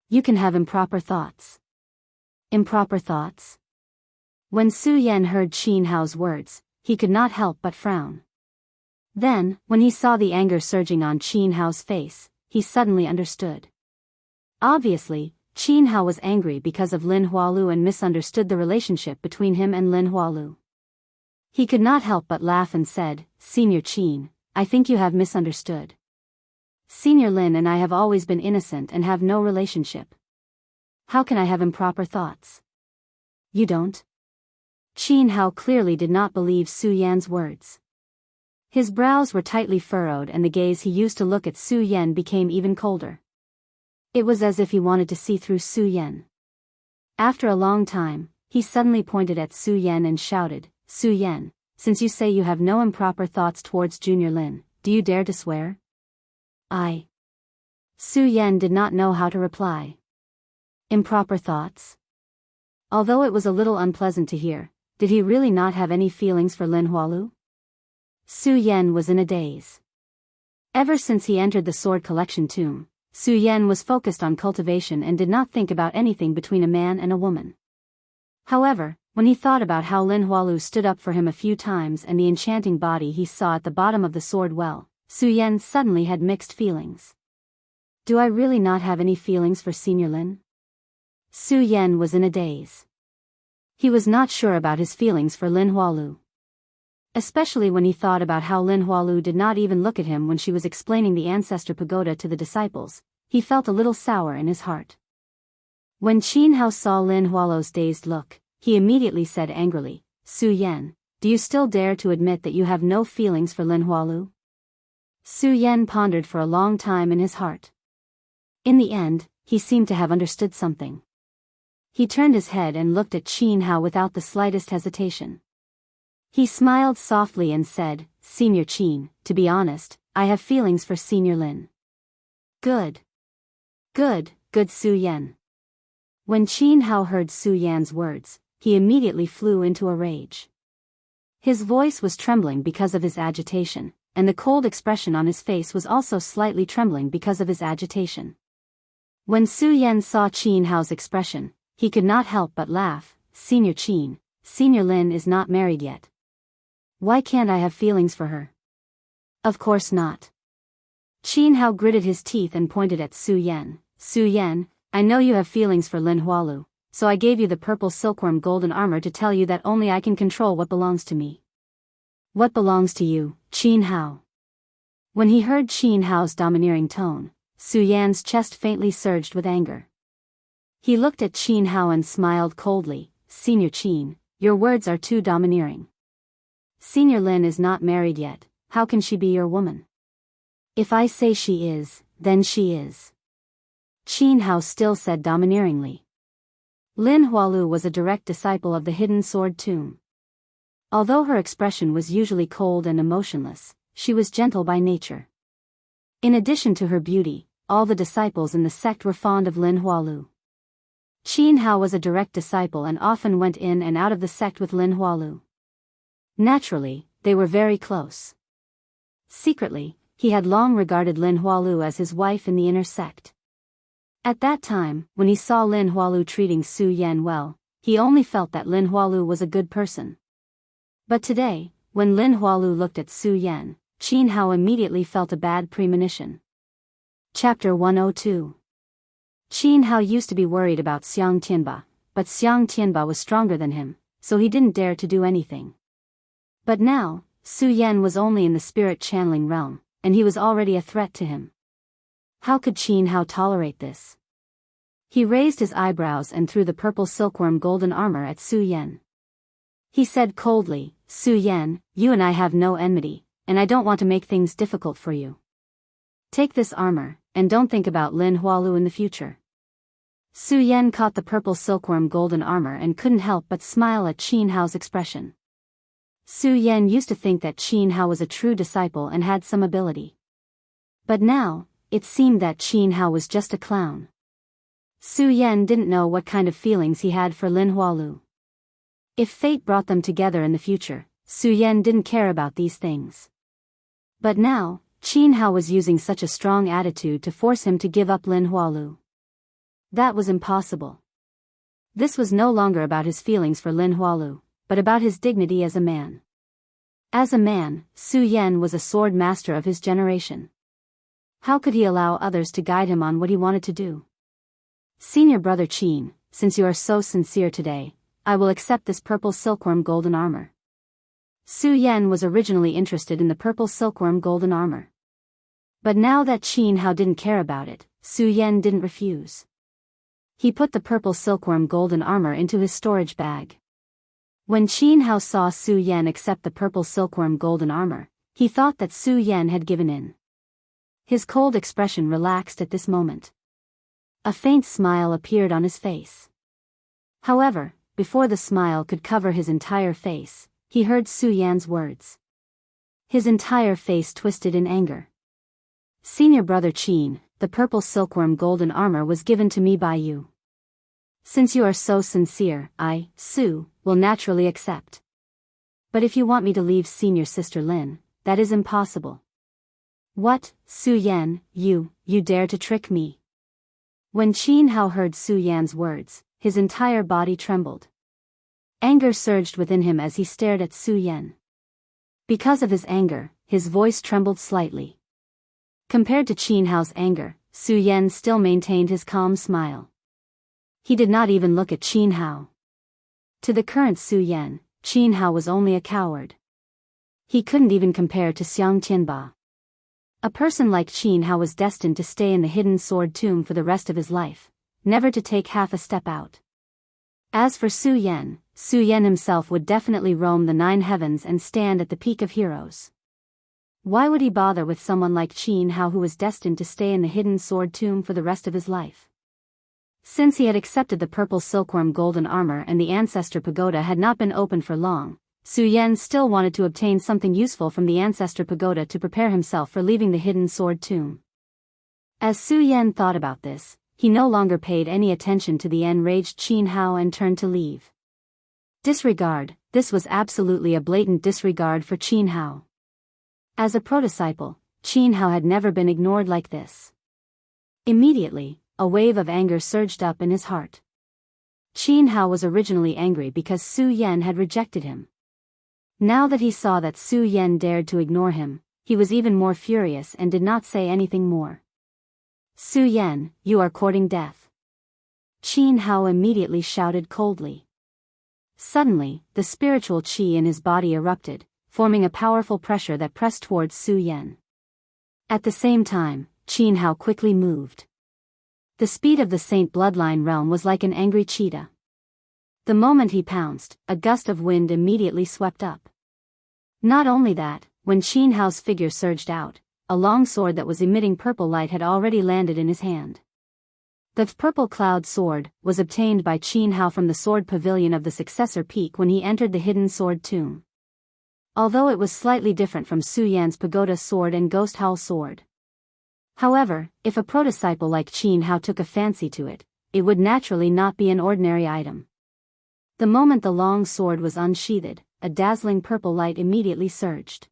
You can have improper thoughts. Improper thoughts? When Su Yan heard Qin Hao's words, he could not help but frown. Then, when he saw the anger surging on Qin Hao's face, he suddenly understood. Obviously, Qin Hao was angry because of Lin Hualu and misunderstood the relationship between him and Lin Hualu. He could not help but laugh and said, Senior Qin, I think you have misunderstood. Senior Lin and I have always been innocent and have no relationship. How can I have improper thoughts? You don't? Qin Hao clearly did not believe Su Yan's words. His brows were tightly furrowed and the gaze he used to look at Su Yan became even colder. It was as if he wanted to see through Su Yan. After a long time, he suddenly pointed at Su Yan and shouted, Su Yan, since you say you have no improper thoughts towards Junior Lin, do you dare to swear? Su Yan did not know how to reply. Improper thoughts? Although it was a little unpleasant to hear, did he really not have any feelings for Lin Hualu? Su Yan was in a daze. Ever since he entered the sword collection tomb, Su Yan was focused on cultivation and did not think about anything between a man and a woman. However, when he thought about how Lin Hualu stood up for him a few times and the enchanting body he saw at the bottom of the sword well, Su Yan suddenly had mixed feelings. Do I really not have any feelings for Senior Lin? Su Yan was in a daze. He was not sure about his feelings for Lin Hualu. Especially when he thought about how Lin Hualu did not even look at him when she was explaining the Ancestor Pagoda to the disciples, he felt a little sour in his heart. When Qin Hao saw Lin Hualu's dazed look, he immediately said angrily, Su Yan, do you still dare to admit that you have no feelings for Lin Hualu? Su Yan pondered for a long time in his heart. In the end, he seemed to have understood something. He turned his head and looked at Qin Hao without the slightest hesitation. He smiled softly and said, Senior Qin, to be honest, I have feelings for Senior Lin. Good. Good, good Su Yan. When Qin Hao heard Su Yan's words, he immediately flew into a rage. His voice was trembling because of his agitation, and the cold expression on his face was also slightly trembling because of his agitation. When Su Yan saw Qin Hao's expression, he could not help but laugh. Senior Qin, Senior Lin is not married yet. Why can't I have feelings for her? Of course not. Qin Hao gritted his teeth and pointed at Su Yan. Su Yan, I know you have feelings for Lin Hualu, so I gave you the purple silkworm golden armor to tell you that only I can control what belongs to me. What belongs to you, Qin Hao? When he heard Qin Hao's domineering tone, Su Yan's chest faintly surged with anger. He looked at Qin Hao and smiled coldly. Senior Qin, your words are too domineering. Senior Lin is not married yet, how can she be your woman? If I say she is, then she is. Qin Hao still said domineeringly. Lin Hualu was a direct disciple of the hidden sword tomb. Although her expression was usually cold and emotionless, she was gentle by nature. In addition to her beauty, all the disciples in the sect were fond of Lin Hualu. Qin Hao was a direct disciple and often went in and out of the sect with Lin Hualu. Naturally, they were very close. Secretly, he had long regarded Lin Hualu as his wife in the inner sect. At that time, when he saw Lin Hualu treating Su Yan well, he only felt that Lin Hualu was a good person. But today, when Lin Hualu looked at Su Yan, Qin Hao immediately felt a bad premonition. Chapter 102. Qin Hao used to be worried about Xiang Tianba, but Xiang Tianba was stronger than him, so he didn't dare to do anything. But now, Su Yan was only in the spirit channeling realm, and he was already a threat to him. How could Qin Hao tolerate this? He raised his eyebrows and threw the purple silkworm golden armor at Su Yan. He said coldly, "Su Yan, you and I have no enmity, and I don't want to make things difficult for you. Take this armor, and don't think about Lin Hualu in the future." Su Yan caught the purple silkworm golden armor and couldn't help but smile at Qin Hao's expression. Su Yan used to think that Qin Hao was a true disciple and had some ability. But now, it seemed that Qin Hao was just a clown. Su Yan didn't know what kind of feelings he had for Lin Hualu. If fate brought them together in the future, Su Yan didn't care about these things. But now, Qin Hao was using such a strong attitude to force him to give up Lin Hualu. That was impossible. This was no longer about his feelings for Lin Hualu, but about his dignity as a man. As a man, Su Yan was a sword master of his generation. How could he allow others to guide him on what he wanted to do? "Senior brother Qin, since you are so sincere today, I will accept this purple silkworm golden armor." Su Yan was originally interested in the purple silkworm golden armor. But now that Qin Hao didn't care about it, Su Yan didn't refuse. He put the purple silkworm golden armor into his storage bag. When Qin Hao saw Su Yan accept the purple silkworm golden armor, he thought that Su Yan had given in. His cold expression relaxed at this moment. A faint smile appeared on his face. However, before the smile could cover his entire face, he heard Su Yan's words. His entire face twisted in anger. "Senior brother Qin, the purple silkworm golden armor was given to me by you. Since you are so sincere, I, Su, will naturally accept. But if you want me to leave senior sister Lin, that is impossible." "What, Su Yan, you dare to trick me?" When Qin Hao heard Su Yan's words, his entire body trembled. Anger surged within him as he stared at Su Yan. Because of his anger, his voice trembled slightly. Compared to Qin Hao's anger, Su Yan still maintained his calm smile. He did not even look at Qin Hao. To the current Su Yan, Qin Hao was only a coward. He couldn't even compare to Xiang Tianba. A person like Qin Hao was destined to stay in the hidden sword tomb for the rest of his life, never to take half a step out. As for Su Yan himself would definitely roam the 9 heavens and stand at the peak of heroes. Why would he bother with someone like Qin Hao who was destined to stay in the hidden sword tomb for the rest of his life? Since he had accepted the purple silkworm golden armor and the ancestor pagoda had not been opened for long, Su Yan still wanted to obtain something useful from the ancestor pagoda to prepare himself for leaving the hidden sword tomb. As Su Yan thought about this, he no longer paid any attention to the enraged Qin Hao and turned to leave. Disregard, this was absolutely a blatant disregard for Qin Hao. As a pro-disciple, Qin Hao had never been ignored like this. Immediately, a wave of anger surged up in his heart. Qin Hao was originally angry because Su Yan had rejected him. Now that he saw that Su Yan dared to ignore him, he was even more furious and did not say anything more. "Su Yan, you are courting death." Qin Hao immediately shouted coldly. Suddenly, the spiritual qi in his body erupted, forming a powerful pressure that pressed towards Su Yan. At the same time, Qin Hao quickly moved. The speed of the Saint bloodline realm was like an angry cheetah. The moment he pounced, a gust of wind immediately swept up. Not only that, when Qin Hao's figure surged out, a long sword that was emitting purple light had already landed in his hand. The purple cloud sword was obtained by Qin Hao from the sword pavilion of the successor peak when he entered the hidden sword tomb. Although it was slightly different from Su Yan's pagoda sword and ghost howl sword. However, if a pro-disciple like Qin Hao took a fancy to it, it would naturally not be an ordinary item. The moment the long sword was unsheathed, a dazzling purple light immediately surged.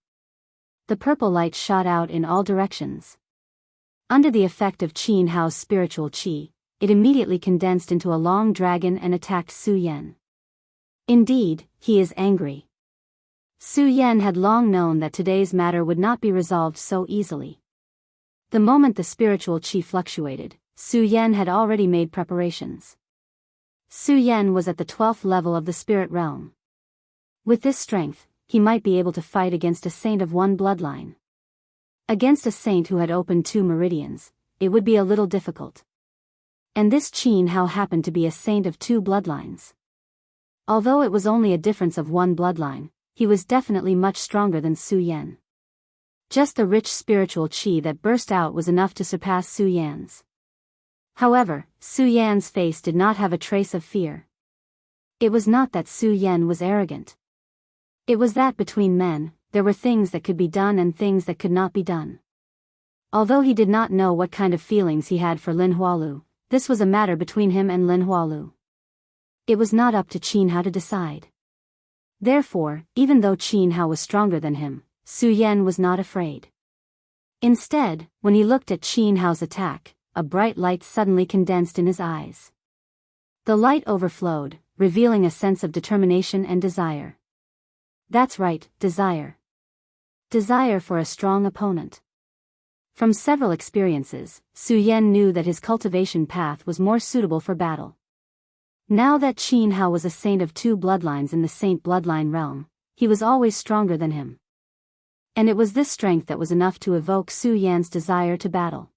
The purple light shot out in all directions. Under the effect of Qin Hao's spiritual qi, it immediately condensed into a long dragon and attacked Su Yan. Indeed, he is angry. Su Yan had long known that today's matter would not be resolved so easily. The moment the spiritual qi fluctuated, Su Yan had already made preparations. Su Yan was at the 12th level of the spirit realm. With this strength, he might be able to fight against a saint of one bloodline. Against a saint who had opened 2 meridians, it would be a little difficult. And this Qin Hao happened to be a saint of 2 bloodlines. Although it was only a difference of 1 bloodline, he was definitely much stronger than Su Yan. Just the rich spiritual qi that burst out was enough to surpass Su Yan's. However, Su Yan's face did not have a trace of fear. It was not that Su Yan was arrogant. It was that between men, there were things that could be done and things that could not be done. Although he did not know what kind of feelings he had for Lin Hualu, this was a matter between him and Lin Hualu. It was not up to Qin Hao to decide. Therefore, even though Qin Hao was stronger than him, Su Yan was not afraid. Instead, when he looked at Qin Hao's attack, a bright light suddenly condensed in his eyes. The light overflowed, revealing a sense of determination and desire. That's right, desire. Desire for a strong opponent. From several experiences, Su Yan knew that his cultivation path was more suitable for battle. Now that Qin Hao was a saint of 2 bloodlines in the saint bloodline realm, he was always stronger than him. And it was this strength that was enough to evoke Su Yan's desire to battle.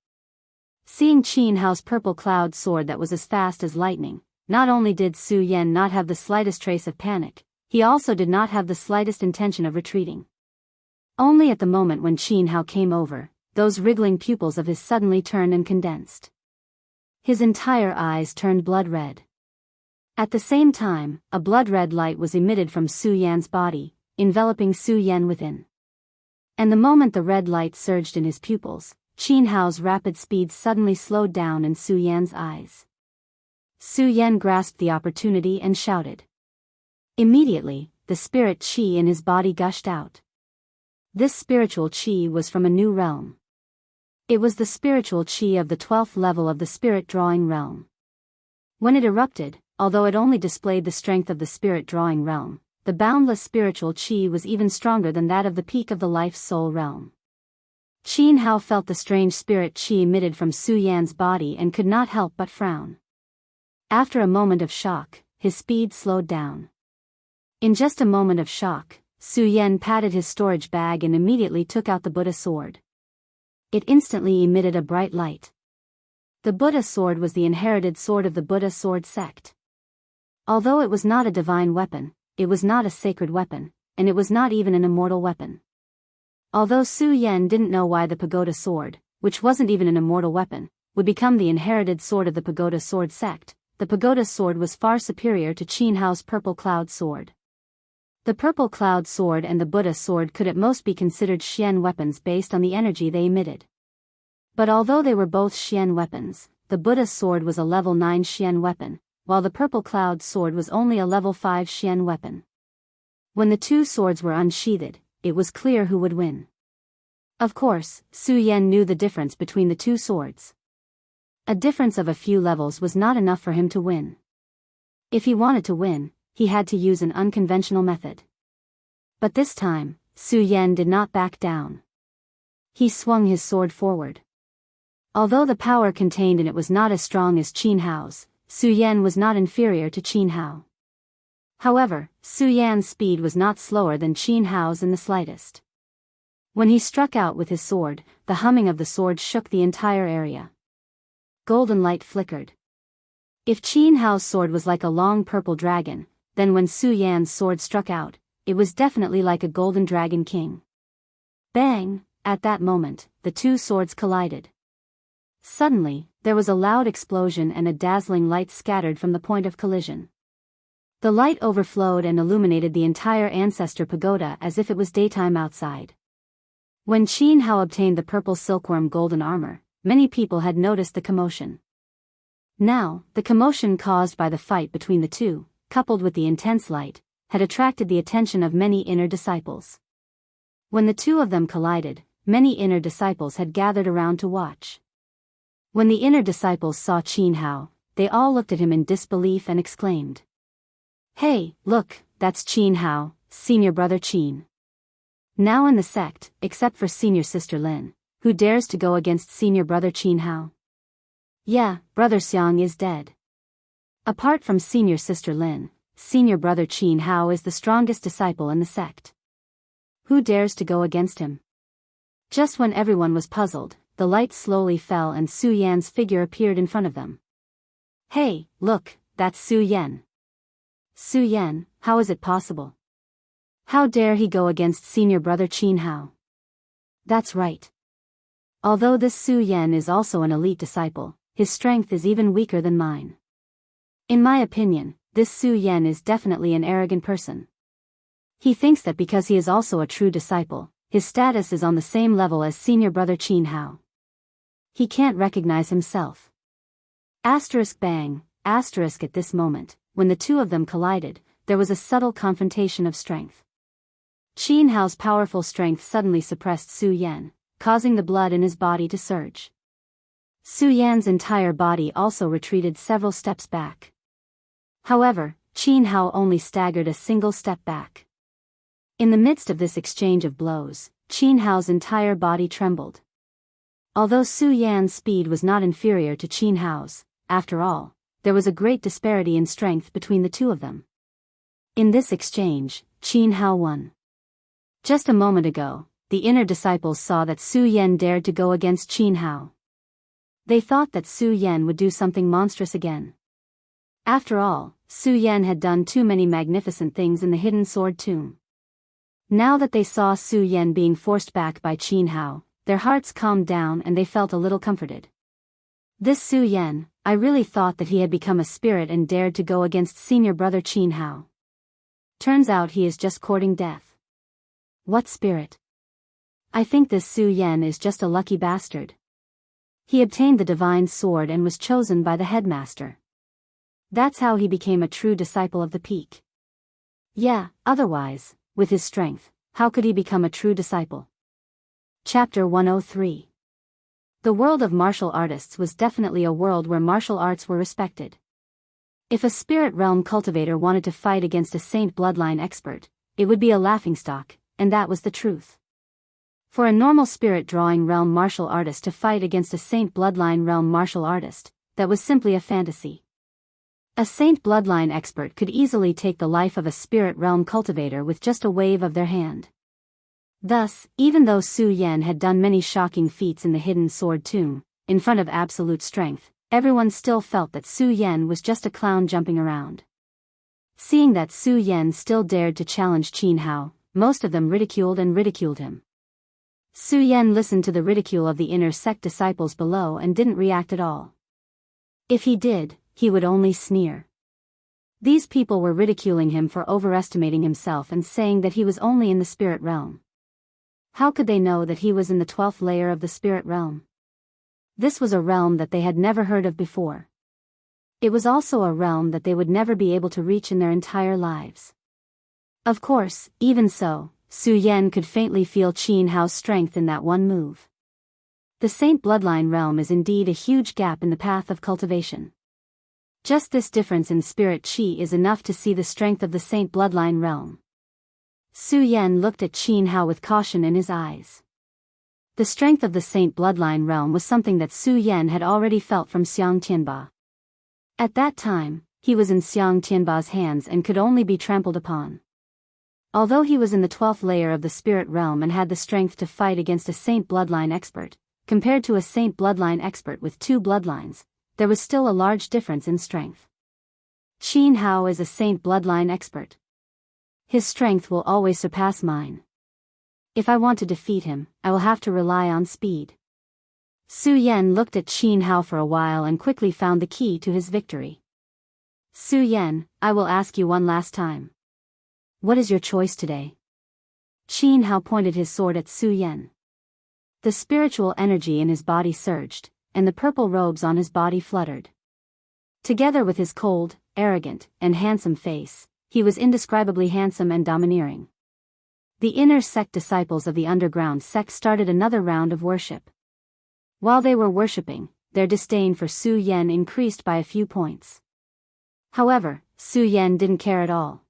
Seeing Qin Hao's purple cloud sword that was as fast as lightning, not only did Su Yan not have the slightest trace of panic, he also did not have the slightest intention of retreating. Only at the moment when Qin Hao came over, those wriggling pupils of his suddenly turned and condensed. His entire eyes turned blood red. At the same time, a blood-red light was emitted from Su Yan's body, enveloping Su Yan within. And the moment the red light surged in his pupils, Qin Hao's rapid speed suddenly slowed down in Su Yan's eyes. Su Yan grasped the opportunity and shouted. Immediately, the spirit qi in his body gushed out. This spiritual qi was from a new realm. It was the spiritual qi of the 12th level of the spirit drawing realm. When it erupted, although it only displayed the strength of the spirit drawing realm, the boundless spiritual qi was even stronger than that of the peak of the life soul realm. Qin Hao felt the strange spirit qi emitted from Su Yan's body and could not help but frown. After a moment of shock, his speed slowed down. In just a moment of shock, Su Yan patted his storage bag and immediately took out the Buddha sword. It instantly emitted a bright light. The Buddha sword was the inherited sword of the Buddha sword sect. Although it was not a divine weapon, it was not a sacred weapon, and it was not even an immortal weapon. Although Su Yan didn't know why the pagoda sword, which wasn't even an immortal weapon, would become the inherited sword of the pagoda sword sect, the pagoda sword was far superior to Qin Hao's purple cloud sword. The purple cloud sword and the Buddha sword could at most be considered Xian weapons based on the energy they emitted. But although they were both Xian weapons, the Buddha sword was a level 9 Xian weapon, while the purple cloud sword was only a level 5 Xian weapon. When the two swords were unsheathed, it was clear who would win. Of course, Su Yan knew the difference between the two swords. A difference of a few levels was not enough for him to win. If he wanted to win, he had to use an unconventional method. But this time, Su Yan did not back down. He swung his sword forward. Although the power contained in it was not as strong as Qin Hao's, Su Yan was not inferior to Qin Hao. However, Su Yan's speed was not slower than Qin Hao's in the slightest. When he struck out with his sword, the humming of the sword shook the entire area. Golden light flickered. If Qin Hao's sword was like a long purple dragon, then when Su Yan's sword struck out, it was definitely like a golden dragon king. Bang! At that moment, the two swords collided. Suddenly, there was a loud explosion and a dazzling light scattered from the point of collision. The light overflowed and illuminated the entire Ancestor Pagoda as if it was daytime outside. When Qin Hao obtained the purple silkworm golden armor, many people had noticed the commotion. Now, the commotion caused by the fight between the two, coupled with the intense light, had attracted the attention of many inner disciples. When the two of them collided, many inner disciples had gathered around to watch. When the inner disciples saw Qin Hao, they all looked at him in disbelief and exclaimed, "Hey, look, that's Qin Hao, senior brother Qin. Now in the sect, except for senior sister Lin, who dares to go against senior brother Qin Hao? Yeah, brother Xiang is dead. Apart from senior sister Lin, senior brother Qin Hao is the strongest disciple in the sect. Who dares to go against him?" Just when everyone was puzzled, the light slowly fell and Su Yan's figure appeared in front of them. "Hey, look, that's Su Yan. Su Yan, how is it possible? How dare he go against senior brother Qin Hao?" "That's right. Although this Su Yan is also an elite disciple, his strength is even weaker than mine. In my opinion, this Su Yan is definitely an arrogant person. He thinks that because he is also a true disciple, his status is on the same level as senior brother Qin Hao. He can't recognize himself." Asterisk bang, asterisk at this moment, when the two of them collided, there was a subtle confrontation of strength. Qin Hao's powerful strength suddenly suppressed Su Yan, causing the blood in his body to surge. Su Yan's entire body also retreated several steps back. However, Qin Hao only staggered a single step back. In the midst of this exchange of blows, Qin Hao's entire body trembled. Although Su Yan's speed was not inferior to Qin Hao's, after all, there was a great disparity in strength between the two of them. In this exchange, Qin Hao won. Just a moment ago, the inner disciples saw that Su Yan dared to go against Qin Hao. They thought that Su Yan would do something monstrous again. After all, Su Yan had done too many magnificent things in the hidden sword tomb. Now that they saw Su Yan being forced back by Qin Hao, their hearts calmed down and they felt a little comforted. This Su Yan, I really thought that he had become a spirit and dared to go against senior brother Qin Hao. Turns out he is just courting death. What spirit? I think this Su Yan is just a lucky bastard. He obtained the divine sword and was chosen by the headmaster. That's how he became a true disciple of the peak. Yeah, otherwise, with his strength, how could he become a true disciple? Chapter 103. The world of martial artists was definitely a world where martial arts were respected. If a spirit realm cultivator wanted to fight against a saint bloodline expert, it would be a laughingstock, and that was the truth. For a normal spirit drawing realm martial artist to fight against a saint bloodline realm martial artist, that was simply a fantasy. A saint bloodline expert could easily take the life of a spirit realm cultivator with just a wave of their hand. Thus, even though Su Yan had done many shocking feats in the hidden sword tomb, in front of absolute strength, everyone still felt that Su Yan was just a clown jumping around. Seeing that Su Yan still dared to challenge Qin Hao, most of them ridiculed him. Su Yan listened to the ridicule of the inner sect disciples below and didn't react at all. If he did, he would only sneer. These people were ridiculing him for overestimating himself and saying that he was only in the spirit realm. How could they know that he was in the 12th layer of the spirit realm? This was a realm that they had never heard of before. It was also a realm that they would never be able to reach in their entire lives. Of course, even so, Su Yan could faintly feel Qin Hao's strength in that one move. The Saint Bloodline realm is indeed a huge gap in the path of cultivation. Just this difference in spirit qi is enough to see the strength of the Saint Bloodline realm. Su Yan looked at Qin Hao with caution in his eyes. The strength of the Saint Bloodline realm was something that Su Yan had already felt from Xiang Tianba. At that time, he was in Xiang Tianba's hands and could only be trampled upon. Although he was in the 12th layer of the spirit realm and had the strength to fight against a Saint Bloodline expert, compared to a Saint Bloodline expert with 2 bloodlines, there was still a large difference in strength. Qin Hao is a Saint Bloodline expert. His strength will always surpass mine. If I want to defeat him, I will have to rely on speed. Su Yan looked at Qin Hao for a while and quickly found the key to his victory. Su Yan, I will ask you one last time. What is your choice today? Qin Hao pointed his sword at Su Yan. The spiritual energy in his body surged, and the purple robes on his body fluttered. Together with his cold, arrogant, and handsome face, he was indescribably handsome and domineering. The inner sect disciples of the underground sect started another round of worship. While they were worshipping, their disdain for Su Yan increased by a few points. However, Su Yan didn't care at all.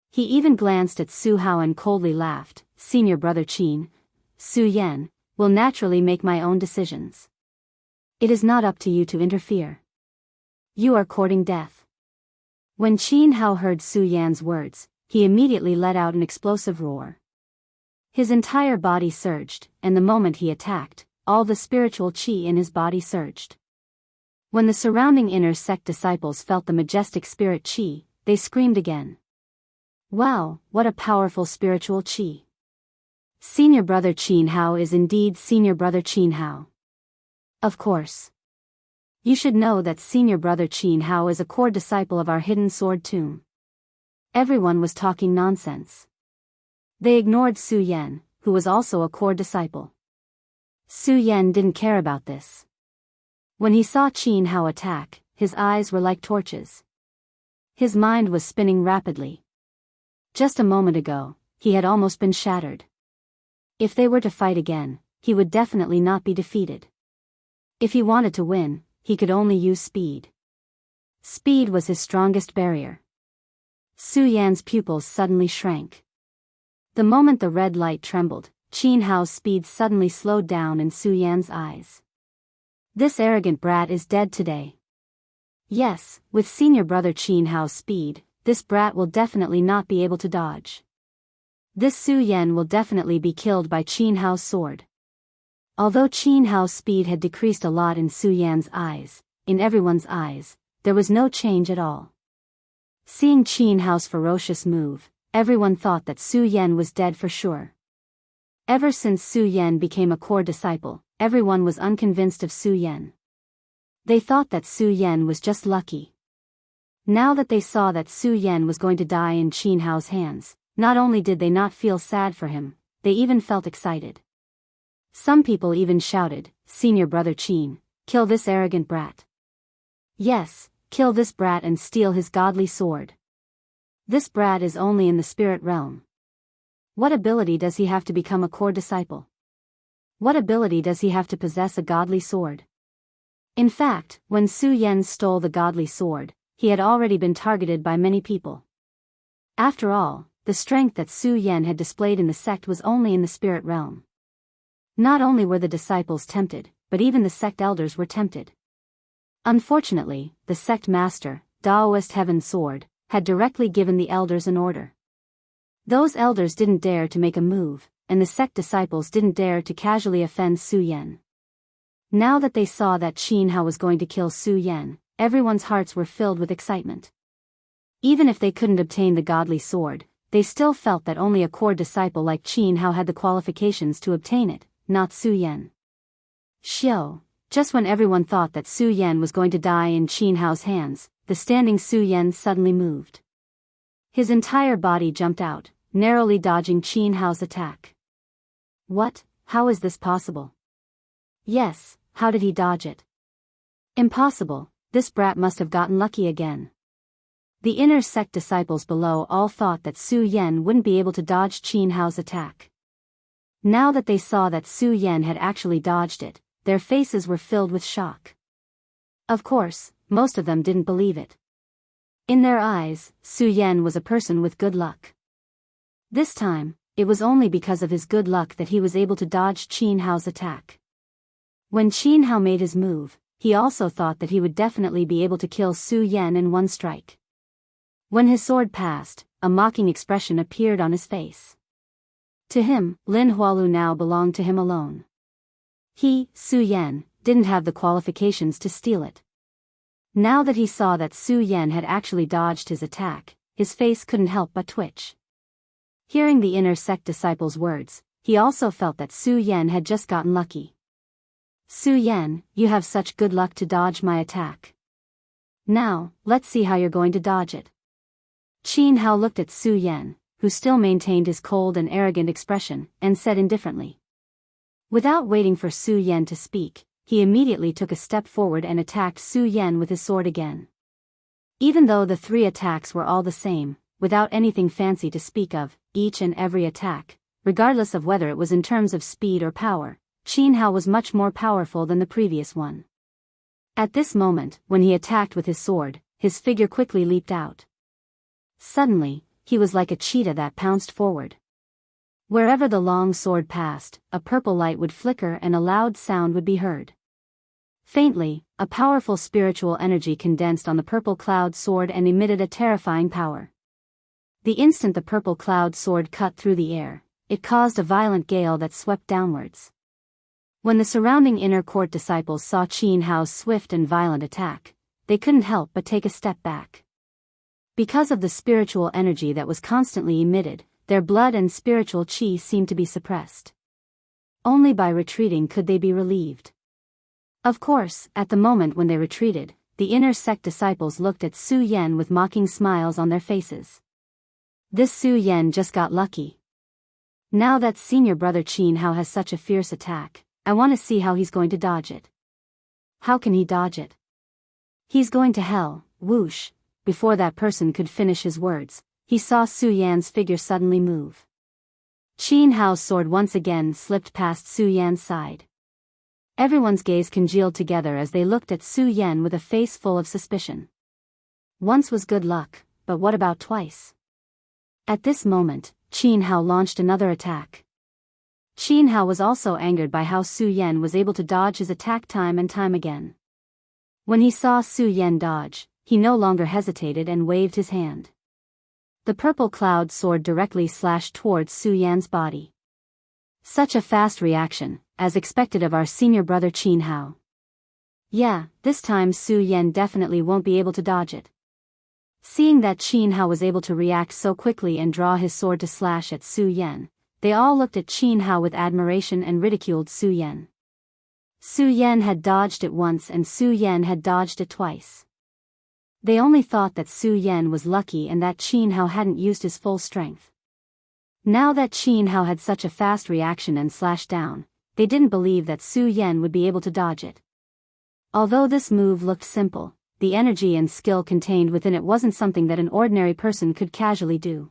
He even glanced at Su Hao and coldly laughed. Senior brother Qin, Su Yan, will naturally make my own decisions. It is not up to you to interfere. You are courting death. When Qin Hao heard Su Yan's words, he immediately let out an explosive roar. His entire body surged, and the moment he attacked, all the spiritual qi in his body surged. When the surrounding inner sect disciples felt the majestic spirit qi, they screamed again. Wow, what a powerful spiritual qi! Senior brother Qin Hao is indeed senior brother Qin Hao. Of course. You should know that senior brother Qin Hao is a core disciple of our hidden sword tomb. Everyone was talking nonsense. They ignored Su Yan, who was also a core disciple. Su Yan didn't care about this. When he saw Qin Hao attack, his eyes were like torches. His mind was spinning rapidly. Just a moment ago, he had almost been shattered. If they were to fight again, he would definitely not be defeated. If he wanted to win, he could only use speed. Speed was his strongest barrier. Su Yan's pupils suddenly shrank. The moment the red light trembled, Qin Hao's speed suddenly slowed down in Su Yan's eyes. This arrogant brat is dead today. Yes, with senior brother Qin Hao's speed, this brat will definitely not be able to dodge. This Su Yan will definitely be killed by Qin Hao's sword. Although Qin Hao's speed had decreased a lot in Su Yan's eyes, in everyone's eyes, there was no change at all. Seeing Qin Hao's ferocious move, everyone thought that Su Yan was dead for sure. Ever since Su Yan became a core disciple, everyone was unconvinced of Su Yan. They thought that Su Yan was just lucky. Now that they saw that Su Yan was going to die in Qin Hao's hands, not only did they not feel sad for him, they even felt excited. Some people even shouted, "Senior brother Qin, kill this arrogant brat. Yes, kill this brat and steal his godly sword. This brat is only in the spirit realm. What ability does he have to become a core disciple? What ability does he have to possess a godly sword?" In fact, when Su Yan stole the godly sword, he had already been targeted by many people. After all, the strength that Su Yan had displayed in the sect was only in the spirit realm. Not only were the disciples tempted, but even the sect elders were tempted. Unfortunately, the sect master, Daoist Heaven Sword, had directly given the elders an order. Those elders didn't dare to make a move, and the sect disciples didn't dare to casually offend Su Yan. Now that they saw that Qin Hao was going to kill Su Yan, everyone's hearts were filled with excitement. Even if they couldn't obtain the godly sword, they still felt that only a core disciple like Qin Hao had the qualifications to obtain it, not Su Yan. Xiao, just when everyone thought that Su Yan was going to die in Qin Hao's hands, the standing Su Yan suddenly moved. His entire body jumped out, narrowly dodging Qin Hao's attack. What? How is this possible? Yes, how did he dodge it? Impossible, this brat must have gotten lucky again. The inner sect disciples below all thought that Su Yan wouldn't be able to dodge Qin Hao's attack. Now that they saw that Su Yan had actually dodged it, their faces were filled with shock. Of course, most of them didn't believe it. In their eyes, Su Yan was a person with good luck. This time, it was only because of his good luck that he was able to dodge Qin Hao's attack. When Qin Hao made his move, he also thought that he would definitely be able to kill Su Yan in one strike. When his sword passed, a mocking expression appeared on his face. To him, Lin Hualu now belonged to him alone. He, Su Yan, didn't have the qualifications to steal it. Now that he saw that Su Yan had actually dodged his attack, his face couldn't help but twitch. Hearing the inner sect disciple's words, he also felt that Su Yan had just gotten lucky. Su Yan, you have such good luck to dodge my attack. Now, let's see how you're going to dodge it. Qin Hao looked at Su Yan, who still maintained his cold and arrogant expression, and said indifferently. Without waiting for Su Yan to speak, he immediately took a step forward and attacked Su Yan with his sword again. Even though the three attacks were all the same, without anything fancy to speak of, each and every attack, regardless of whether it was in terms of speed or power, Qin Hao was much more powerful than the previous one. At this moment, when he attacked with his sword, his figure quickly leaped out. Suddenly, he was like a cheetah that pounced forward. Wherever the long sword passed, a purple light would flicker and a loud sound would be heard. Faintly, a powerful spiritual energy condensed on the purple cloud sword and emitted a terrifying power. The instant the purple cloud sword cut through the air, it caused a violent gale that swept downwards. When the surrounding inner court disciples saw Qin Hao's swift and violent attack, they couldn't help but take a step back. Because of the spiritual energy that was constantly emitted, their blood and spiritual qi seemed to be suppressed. Only by retreating could they be relieved. Of course, at the moment when they retreated, the inner sect disciples looked at Su Yan with mocking smiles on their faces. This Su Yan just got lucky. Now that senior brother Qin Hao has such a fierce attack, I want to see how he's going to dodge it. How can he dodge it? He's going to hell, whoosh. Before that person could finish his words, he saw Su Yan's figure suddenly move. Qin Hao's sword once again slipped past Su Yan's side. Everyone's gaze congealed together as they looked at Su Yan with a face full of suspicion. Once was good luck, but what about twice? At this moment, Qin Hao launched another attack. Qin Hao was also angered by how Su Yan was able to dodge his attack time and time again. When he saw Su Yan dodge, he no longer hesitated and waved his hand. The purple cloud sword directly slashed towards Su Yan's body. Such a fast reaction, as expected of our senior brother Qin Hao. Yeah, this time Su Yan definitely won't be able to dodge it. Seeing that Qin Hao was able to react so quickly and draw his sword to slash at Su Yan, they all looked at Qin Hao with admiration and ridiculed Su Yan. Su Yan had dodged it once and Su Yan had dodged it twice. They only thought that Su Yan was lucky and that Qin Hao hadn't used his full strength. Now that Qin Hao had such a fast reaction and slashed down, they didn't believe that Su Yan would be able to dodge it. Although this move looked simple, the energy and skill contained within it wasn't something that an ordinary person could casually do.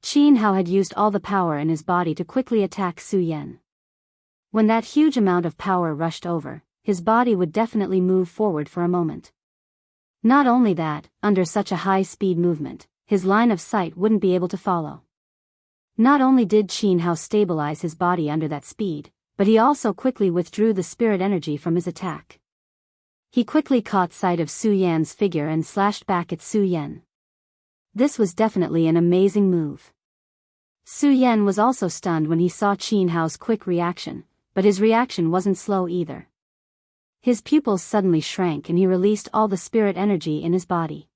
Qin Hao had used all the power in his body to quickly attack Su Yan. When that huge amount of power rushed over, his body would definitely move forward for a moment. Not only that, under such a high-speed movement, his line of sight wouldn't be able to follow. Not only did Qin Hao stabilize his body under that speed, but he also quickly withdrew the spirit energy from his attack. He quickly caught sight of Su Yan's figure and slashed back at Su Yan. This was definitely an amazing move. Su Yan was also stunned when he saw Qin Hao's quick reaction, but his reaction wasn't slow either. His pupils suddenly shrank and he released all the spirit energy in his body.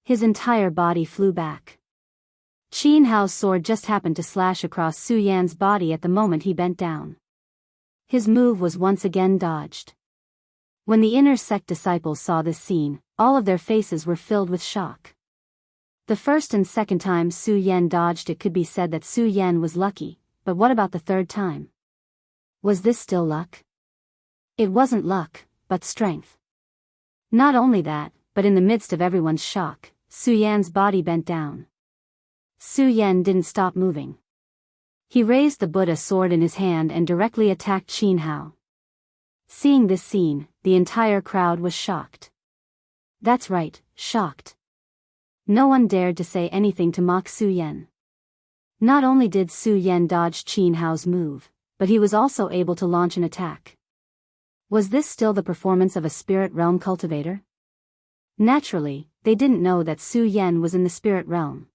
His entire body flew back. Qin Hao's sword just happened to slash across Su Yan's body at the moment he bent down. His move was once again dodged. When the inner sect disciples saw this scene, all of their faces were filled with shock. The first and second time Su Yan dodged it could be said that Su Yan was lucky, but what about the third time? Was this still luck? It wasn't luck, but strength. Not only that, but in the midst of everyone's shock, Su Yan's body bent down. Su Yan didn't stop moving. He raised the Buddha sword in his hand and directly attacked Qin Hao. Seeing this scene, the entire crowd was shocked. That's right, shocked. No one dared to say anything to mock Su Yan. Not only did Su Yan dodge Qin Hao's move, but he was also able to launch an attack. Was this still the performance of a spirit realm cultivator? Naturally, they didn't know that Su Yan was in the spirit realm.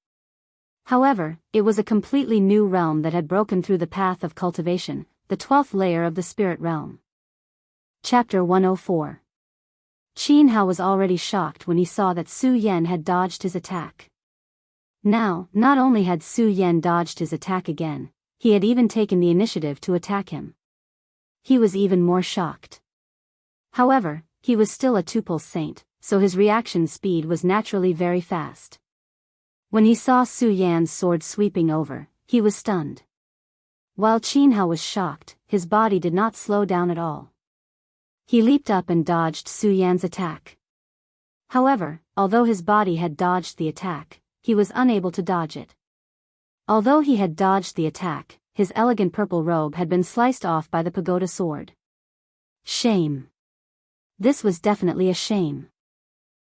However, it was a completely new realm that had broken through the path of cultivation, the 12th layer of the spirit realm. Chapter 104. Qin Hao was already shocked when he saw that Su Yan had dodged his attack. Now, not only had Su Yan dodged his attack again, he had even taken the initiative to attack him. He was even more shocked. However, he was still a tuple saint, so his reaction speed was naturally very fast. When he saw Su Yan's sword sweeping over, he was stunned. While Qin Hao was shocked, his body did not slow down at all. He leaped up and dodged Su Yan's attack. However, although his body had dodged the attack, he was unable to dodge it. Although he had dodged the attack, his elegant purple robe had been sliced off by the pagoda sword. Shame. This was definitely a shame.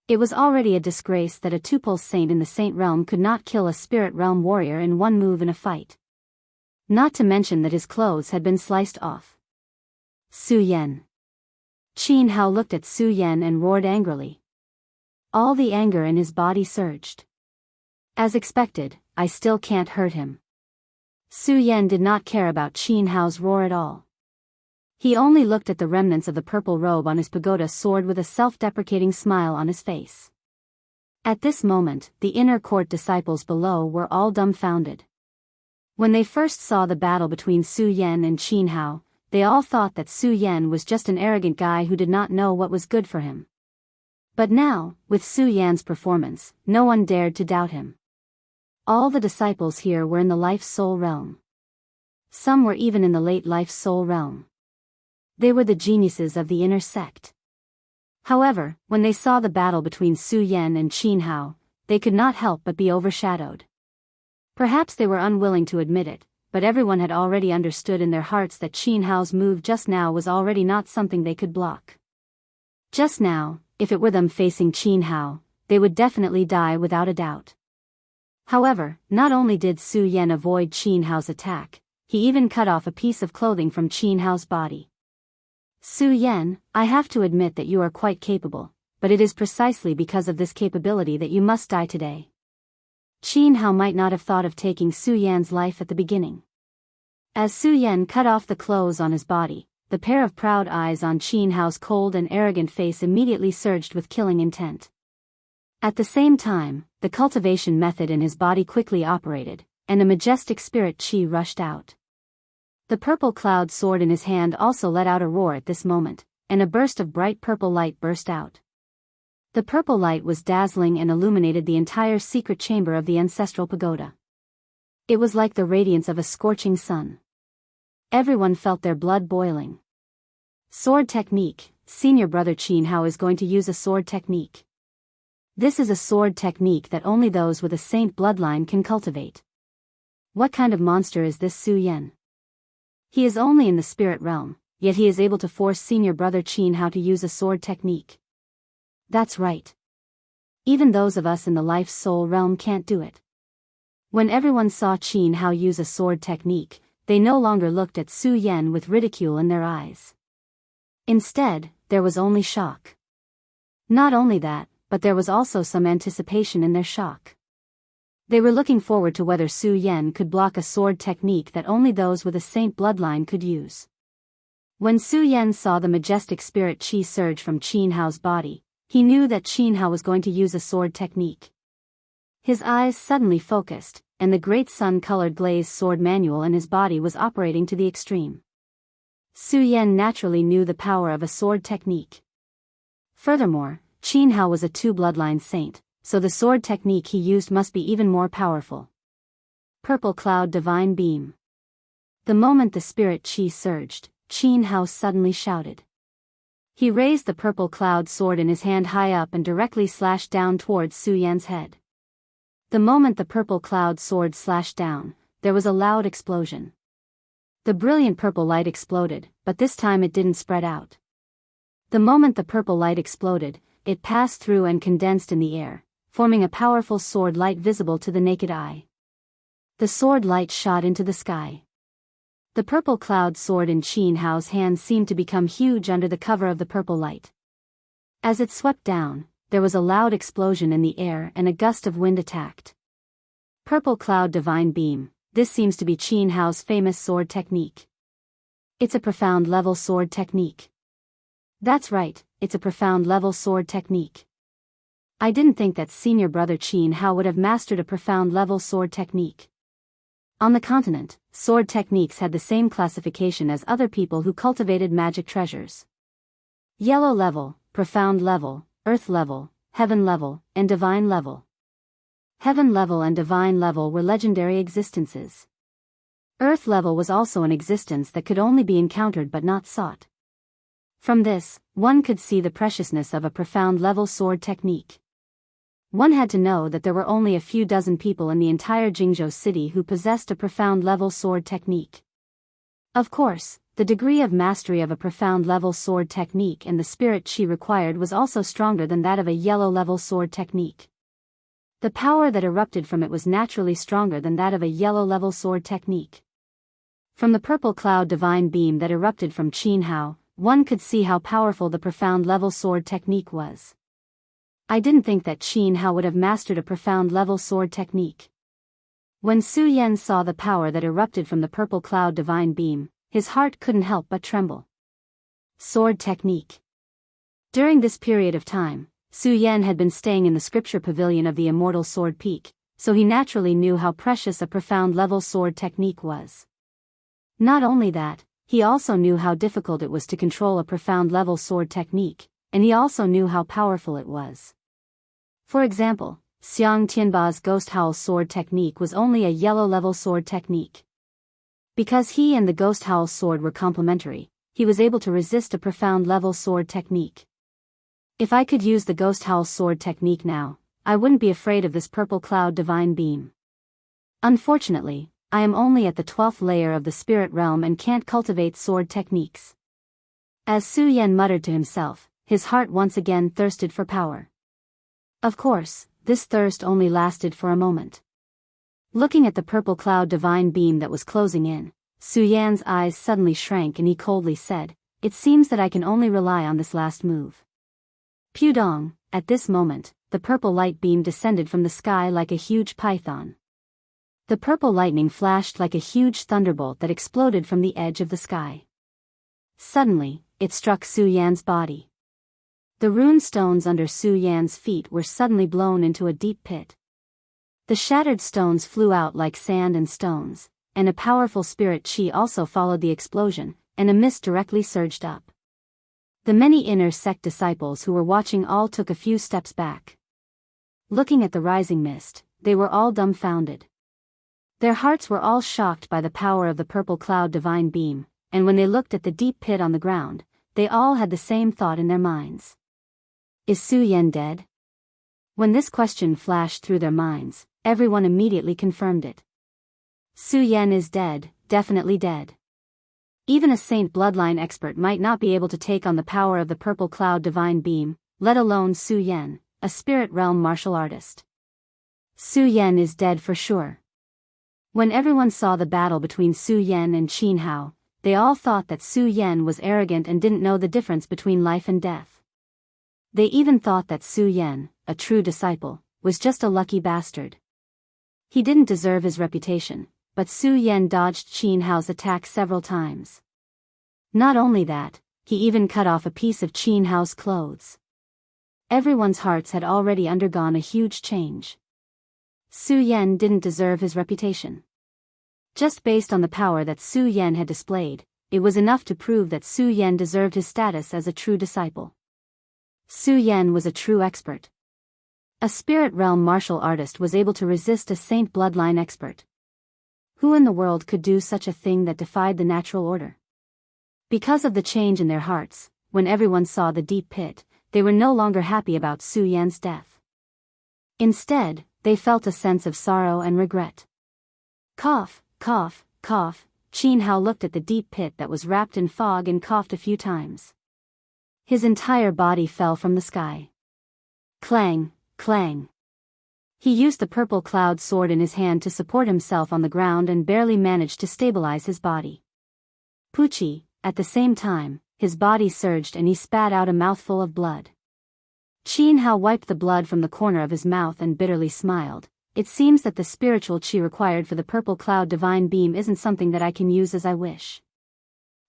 It was already a disgrace that a tuple saint in the saint realm could not kill a spirit realm warrior in one move in a fight. Not to mention that his clothes had been sliced off. Su Yan. Qin Hao looked at Su Yan and roared angrily. All the anger in his body surged. As expected, I still can't hurt him. Su Yan did not care about Qin Hao's roar at all. He only looked at the remnants of the purple robe on his pagoda sword with a self-deprecating smile on his face. At this moment, the inner court disciples below were all dumbfounded. When they first saw the battle between Su Yan and Qin Hao, they all thought that Su Yan was just an arrogant guy who did not know what was good for him. But now, with Su Yan's performance, no one dared to doubt him. All the disciples here were in the life-soul realm. Some were even in the late life-soul realm. They were the geniuses of the inner sect. However, when they saw the battle between Su Yan and Qin Hao, they could not help but be overshadowed. Perhaps they were unwilling to admit it, but everyone had already understood in their hearts that Qin Hao's move just now was already not something they could block. Just now, if it were them facing Qin Hao, they would definitely die without a doubt. However, not only did Su Yan avoid Qin Hao's attack, he even cut off a piece of clothing from Qin Hao's body. Su Yan, I have to admit that you are quite capable, but it is precisely because of this capability that you must die today. Qin Hao might not have thought of taking Su Yan's life at the beginning. As Su Yan cut off the clothes on his body, the pair of proud eyes on Qin Hao's cold and arrogant face immediately surged with killing intent. At the same time, the cultivation method in his body quickly operated, and a majestic spirit qi rushed out. The purple cloud sword in his hand also let out a roar at this moment, and a burst of bright purple light burst out. The purple light was dazzling and illuminated the entire secret chamber of the ancestral pagoda. It was like the radiance of a scorching sun. Everyone felt their blood boiling. Sword technique. Senior brother Qin Hao is going to use a sword technique. This is a sword technique that only those with a saint bloodline can cultivate. What kind of monster is this Su Yan? He is only in the spirit realm, yet he is able to force senior brother Qin Hao to use a sword technique. That's right. Even those of us in the life-soul realm can't do it. When everyone saw Qin Hao use a sword technique, they no longer looked at Su Yan with ridicule in their eyes. Instead, there was only shock. Not only that, but there was also some anticipation in their shock. They were looking forward to whether Su Yan could block a sword technique that only those with a saint bloodline could use. When Su Yan saw the majestic spirit qi surge from Qin Hao's body, he knew that Qin Hao was going to use a sword technique. His eyes suddenly focused, and the great sun-colored glazed sword manual in his body was operating to the extreme. Su Yan naturally knew the power of a sword technique. Furthermore, Qin Hao was a two-bloodline saint, so the sword technique he used must be even more powerful. Purple Cloud Divine Beam. The moment the spirit qi surged, Qin Hao suddenly shouted. He raised the purple cloud sword in his hand high up and directly slashed down towards Su Yan's head. The moment the purple cloud sword slashed down, there was a loud explosion. The brilliant purple light exploded, but this time it didn't spread out. The moment the purple light exploded, it passed through and condensed in the air, forming a powerful sword light visible to the naked eye. The sword light shot into the sky. The purple cloud sword in Qin Hao's hand seemed to become huge under the cover of the purple light. As it swept down, there was a loud explosion in the air and a gust of wind attacked. Purple Cloud Divine Beam. This seems to be Qin Hao's famous sword technique. It's a profound level sword technique. That's right, it's a profound level sword technique. I didn't think that senior brother Qin Hao would have mastered a profound level sword technique. On the continent, sword techniques had the same classification as other people who cultivated magic treasures. Yellow level, profound level, earth level, heaven level, and divine level. Heaven level and divine level were legendary existences. Earth level was also an existence that could only be encountered but not sought. From this, one could see the preciousness of a profound level sword technique. One had to know that there were only a few dozen people in the entire Jianghu city who possessed a profound level sword technique. Of course, the degree of mastery of a profound level sword technique and the spirit chi required was also stronger than that of a yellow level sword technique. The power that erupted from it was naturally stronger than that of a yellow level sword technique. From the purple cloud divine beam that erupted from Qin Hao, one could see how powerful the profound level sword technique was. I didn't think that Qin Hao would have mastered a profound level sword technique. When Su Yan saw the power that erupted from the purple cloud divine beam, his heart couldn't help but tremble. Sword technique. During this period of time, Su Yan had been staying in the scripture pavilion of the immortal sword peak, so he naturally knew how precious a profound level sword technique was. Not only that, he also knew how difficult it was to control a profound level sword technique, and he also knew how powerful it was. For example, Xiang Tianba's Ghost Howl sword technique was only a yellow level sword technique. Because he and the Ghost Howl sword were complementary, he was able to resist a profound level sword technique. If I could use the Ghost Howl sword technique now, I wouldn't be afraid of this purple cloud divine beam. Unfortunately, I am only at the 12th layer of the spirit realm and can't cultivate sword techniques. As Su Yan muttered to himself, his heart once again thirsted for power. Of course, this thirst only lasted for a moment. Looking at the purple cloud divine beam that was closing in, Su Yan's eyes suddenly shrank and he coldly said, "It seems that I can only rely on this last move." Pudong, at this moment, the purple light beam descended from the sky like a huge python. The purple lightning flashed like a huge thunderbolt that exploded from the edge of the sky. Suddenly, it struck Su Yan's body. The rune stones under Su Yan's feet were suddenly blown into a deep pit. The shattered stones flew out like sand and stones, and a powerful spirit chi also followed the explosion, and a mist directly surged up. The many inner sect disciples who were watching all took a few steps back. Looking at the rising mist, they were all dumbfounded. Their hearts were all shocked by the power of the purple cloud divine beam, and when they looked at the deep pit on the ground, they all had the same thought in their minds. Is Su Yan dead? When this question flashed through their minds, everyone immediately confirmed it. Su Yan is dead, definitely dead. Even a saint bloodline expert might not be able to take on the power of the purple cloud divine beam, let alone Su Yan, a spirit realm martial artist. Su Yan is dead for sure. When everyone saw the battle between Su Yan and Qin Hao, they all thought that Su Yan was arrogant and didn't know the difference between life and death. They even thought that Su Yan, a true disciple, was just a lucky bastard. He didn't deserve his reputation, but Su Yan dodged Qin Hao's attack several times. Not only that, he even cut off a piece of Qin Hao's clothes. Everyone's hearts had already undergone a huge change. Su Yan didn't deserve his reputation. Just based on the power that Su Yan had displayed, it was enough to prove that Su Yan deserved his status as a true disciple. Su Yan was a true expert. A spirit realm martial artist was able to resist a saint bloodline expert. Who in the world could do such a thing that defied the natural order? Because of the change in their hearts, when everyone saw the deep pit, they were no longer happy about Su Yan's death. Instead, they felt a sense of sorrow and regret. Cough, cough, cough, Qin Hao looked at the deep pit that was wrapped in fog and coughed a few times. His entire body fell from the sky. Clang, clang. He used the purple cloud sword in his hand to support himself on the ground and barely managed to stabilize his body. Pucci, at the same time, his body surged and he spat out a mouthful of blood. Qin Hao wiped the blood from the corner of his mouth and bitterly smiled. It seems that the spiritual chi required for the purple cloud divine beam isn't something that I can use as I wish.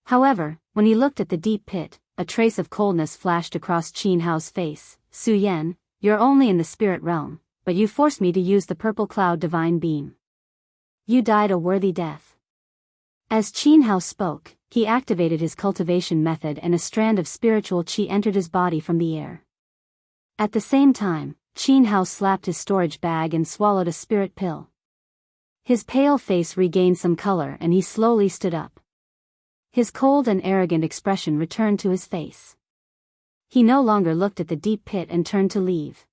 However, when he looked at the deep pit, a trace of coldness flashed across Qin Hao's face. Su Yan, you're only in the spirit realm, but you forced me to use the purple cloud divine beam. You died a worthy death. As Qin Hao spoke, he activated his cultivation method and a strand of spiritual chi entered his body from the air. At the same time, Qin Hao slapped his storage bag and swallowed a spirit pill. His pale face regained some color and he slowly stood up. His cold and arrogant expression returned to his face. He no longer looked at the deep pit and turned to leave.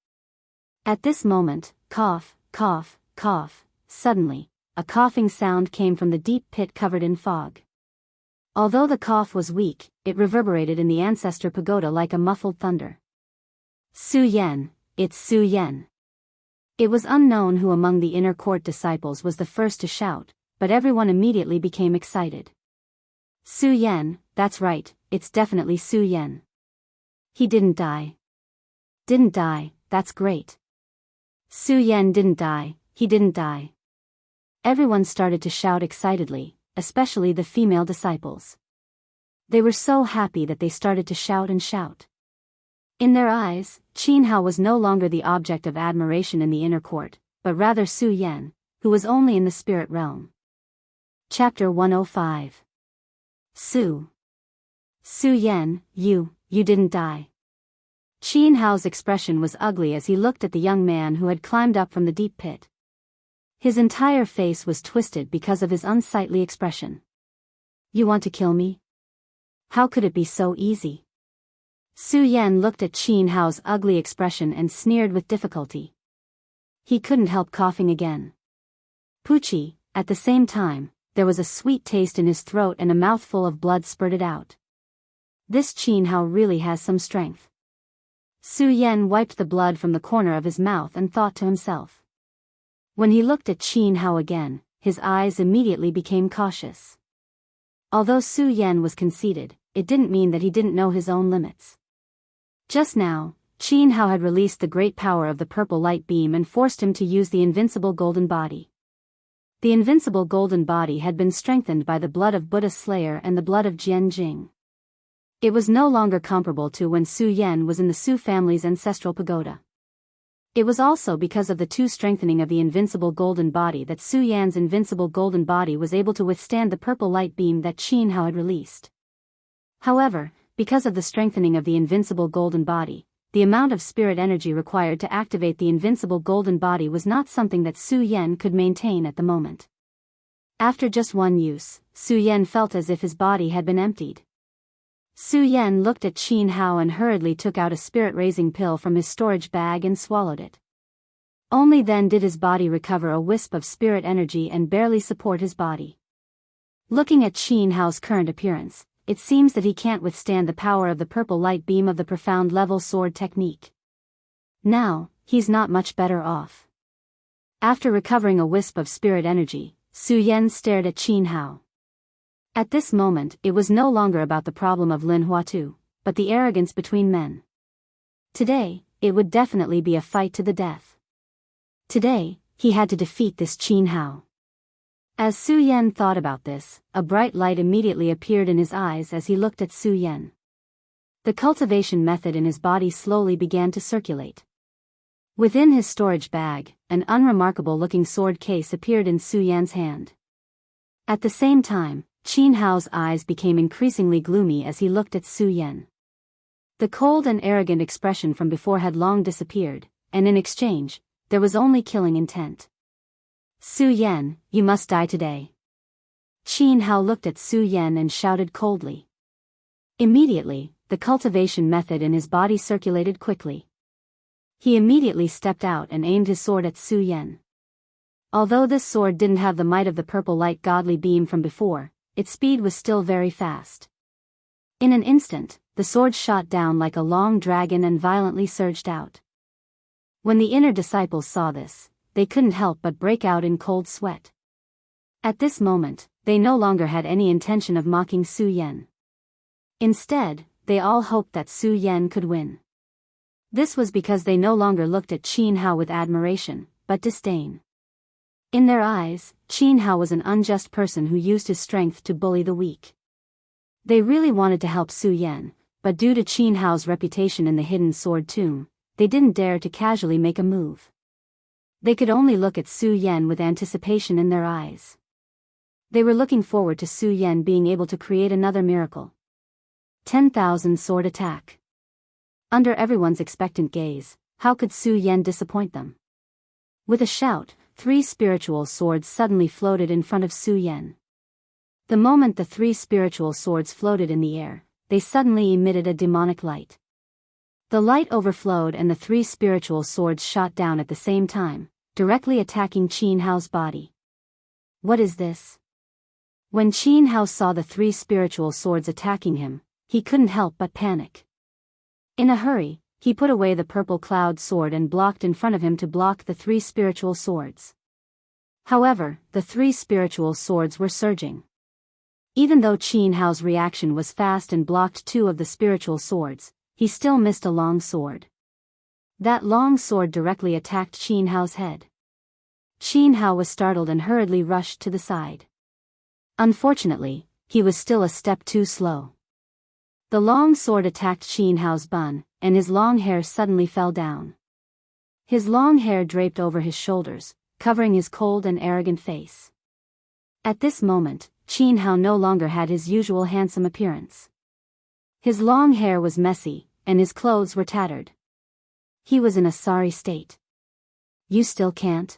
At this moment, cough, cough, cough, suddenly, a coughing sound came from the deep pit covered in fog. Although the cough was weak, it reverberated in the ancestor pagoda like a muffled thunder. Su Yan, it's Su Yan. It was unknown who among the inner court disciples was the first to shout, but everyone immediately became excited. Su Yan, that's right, it's definitely Su Yan. He didn't die. Didn't die, that's great. Su Yan didn't die, he didn't die. Everyone started to shout excitedly, especially the female disciples. They were so happy that they started to shout and shout. In their eyes, Qin Hao was no longer the object of admiration in the inner court, but rather Su Yan, who was only in the spirit realm. Chapter 105. Su Yan, you didn't die. Qin Hao's expression was ugly as he looked at the young man who had climbed up from the deep pit. His entire face was twisted because of his unsightly expression. You want to kill me? How could it be so easy? Su Yan looked at Qin Hao's ugly expression and sneered with difficulty. He couldn't help coughing again. Pucci, at the same time, there was a sweet taste in his throat and a mouthful of blood spurted out. This Qin Hao really has some strength. Su Yan wiped the blood from the corner of his mouth and thought to himself. When he looked at Qin Hao again, his eyes immediately became cautious. Although Su Yan was conceited, it didn't mean that he didn't know his own limits. Just now, Qin Hao had released the great power of the purple light beam and forced him to use the invincible golden body. The invincible golden body had been strengthened by the blood of Buddha Slayer and the blood of Jian Jing. It was no longer comparable to when Su Yan was in the Su family's ancestral pagoda. It was also because of the two strengthening of the invincible golden body that Su Yan's invincible golden body was able to withstand the purple light beam that Qin Hao had released. However, because of the strengthening of the invincible golden body, the amount of spirit energy required to activate the invincible golden body was not something that Su Yan could maintain at the moment. After just one use, Su Yan felt as if his body had been emptied. Su Yan looked at Qin Hao and hurriedly took out a spirit-raising pill from his storage bag and swallowed it. Only then did his body recover a wisp of spirit energy and barely support his body. Looking at Qin Hao's current appearance, it seems that he can't withstand the power of the purple light beam of the profound level sword technique. Now, he's not much better off. After recovering a wisp of spirit energy, Su Yan stared at Qin Hao. At this moment, it was no longer about the problem of Lin Huatu, but the arrogance between men. Today, it would definitely be a fight to the death. Today, he had to defeat this Qin Hao. As Su Yan thought about this, a bright light immediately appeared in his eyes as he looked at Su Yan. The cultivation method in his body slowly began to circulate. Within his storage bag, an unremarkable-looking sword case appeared in Su Yan's hand. At the same time, Qin Hao's eyes became increasingly gloomy as he looked at Su Yan. The cold and arrogant expression from before had long disappeared, and in exchange, there was only killing intent. Su Yan, you must die today. Qin Hao looked at Su Yan and shouted coldly. Immediately, the cultivation method in his body circulated quickly. He immediately stepped out and aimed his sword at Su Yan. Although this sword didn't have the might of the purple light godly beam from before, its speed was still very fast. In an instant, the sword shot down like a long dragon and violently surged out. When the inner disciples saw this, they couldn't help but break out in cold sweat. At this moment, they no longer had any intention of mocking Su Yan. Instead, they all hoped that Su Yan could win. This was because they no longer looked at Qin Hao with admiration, but disdain. In their eyes, Qin Hao was an unjust person who used his strength to bully the weak. They really wanted to help Su Yan, but due to Qin Hao's reputation in the hidden sword tomb, they didn't dare to casually make a move. They could only look at Su Yan with anticipation in their eyes. They were looking forward to Su Yan being able to create another miracle. 10,000 sword attack. Under everyone's expectant gaze, how could Su Yan disappoint them? With a shout, 3 spiritual swords suddenly floated in front of Su Yan. The moment the 3 spiritual swords floated in the air, they suddenly emitted a demonic light. The light overflowed and the 3 spiritual swords shot down at the same time, directly attacking Qin Hao's body. What is this? When Qin Hao saw the 3 spiritual swords attacking him, he couldn't help but panic. In a hurry, he put away the purple cloud sword and blocked in front of him to block the 3 spiritual swords. However, the 3 spiritual swords were surging. Even though Qin Hao's reaction was fast and blocked 2 of the spiritual swords, he still missed a long sword. That long sword directly attacked Qin Hao's head. Qin Hao was startled and hurriedly rushed to the side. Unfortunately, he was still a step too slow. The long sword attacked Qin Hao's bun, and his long hair suddenly fell down. His long hair draped over his shoulders, covering his cold and arrogant face. At this moment, Qin Hao no longer had his usual handsome appearance. His long hair was messy, and his clothes were tattered. He was in a sorry state. "You still can't?"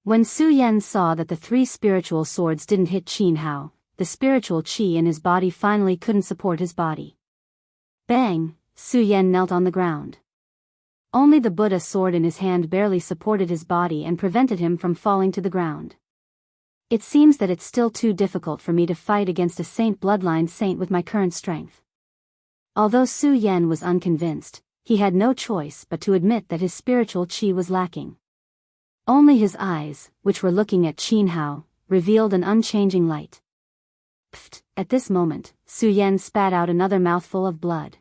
When Su Yan saw that the 3 spiritual swords didn't hit Qin Hao, the spiritual qi in his body finally couldn't support his body. Bang! Su Yan knelt on the ground. Only the Buddha sword in his hand barely supported his body and prevented him from falling to the ground. "It seems that it's still too difficult for me to fight against a bloodline saint with my current strength." Although Su Yan was unconvinced, he had no choice but to admit that his spiritual qi was lacking. Only his eyes, which were looking at Qin Hao, revealed an unchanging light. Pfft! At this moment, Su Yan spat out another mouthful of blood.